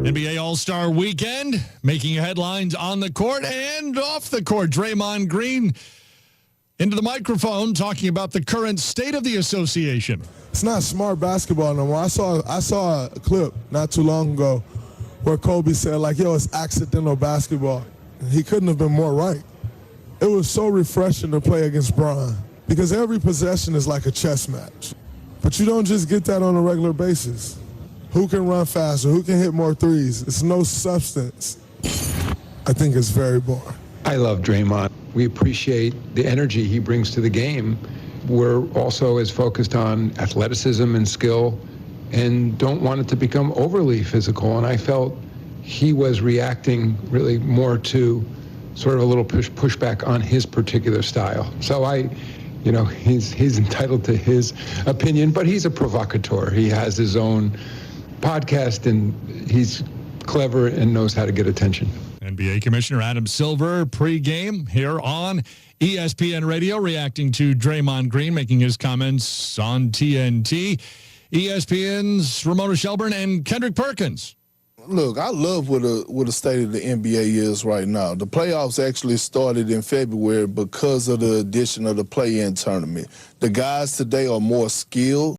NBA All-Star Weekend, making headlines on the court and off the court. Draymond Green into the microphone talking about the current state of the association. It's not smart basketball no more. I saw a clip not too long ago where Kobe said, like, yo, it's accidental basketball. He couldn't have been more right. It was so refreshing to play against Bron because every possession is like a chess match. But you don't just get that on a regular basis. Who can run faster? Who can hit more threes? It's no substance. I think it's very boring. I love Draymond. We appreciate the energy he brings to the game. We're also as focused on athleticism and skill and don't want it to become overly physical. And I felt he was reacting really more to sort of a little pushback on his particular style. So he's entitled to his opinion, but he's a provocateur. He has his own podcast and he's clever and knows how to get attention. NBA Commissioner Adam Silver pregame here on ESPN Radio, reacting to Draymond Green making his comments on TNT. ESPN's Ramona Shelburne and Kendrick Perkins. Look, I love what the state of the NBA is right now. The playoffs actually started in February because of the addition of the play-in tournament. The guys today are more skilled.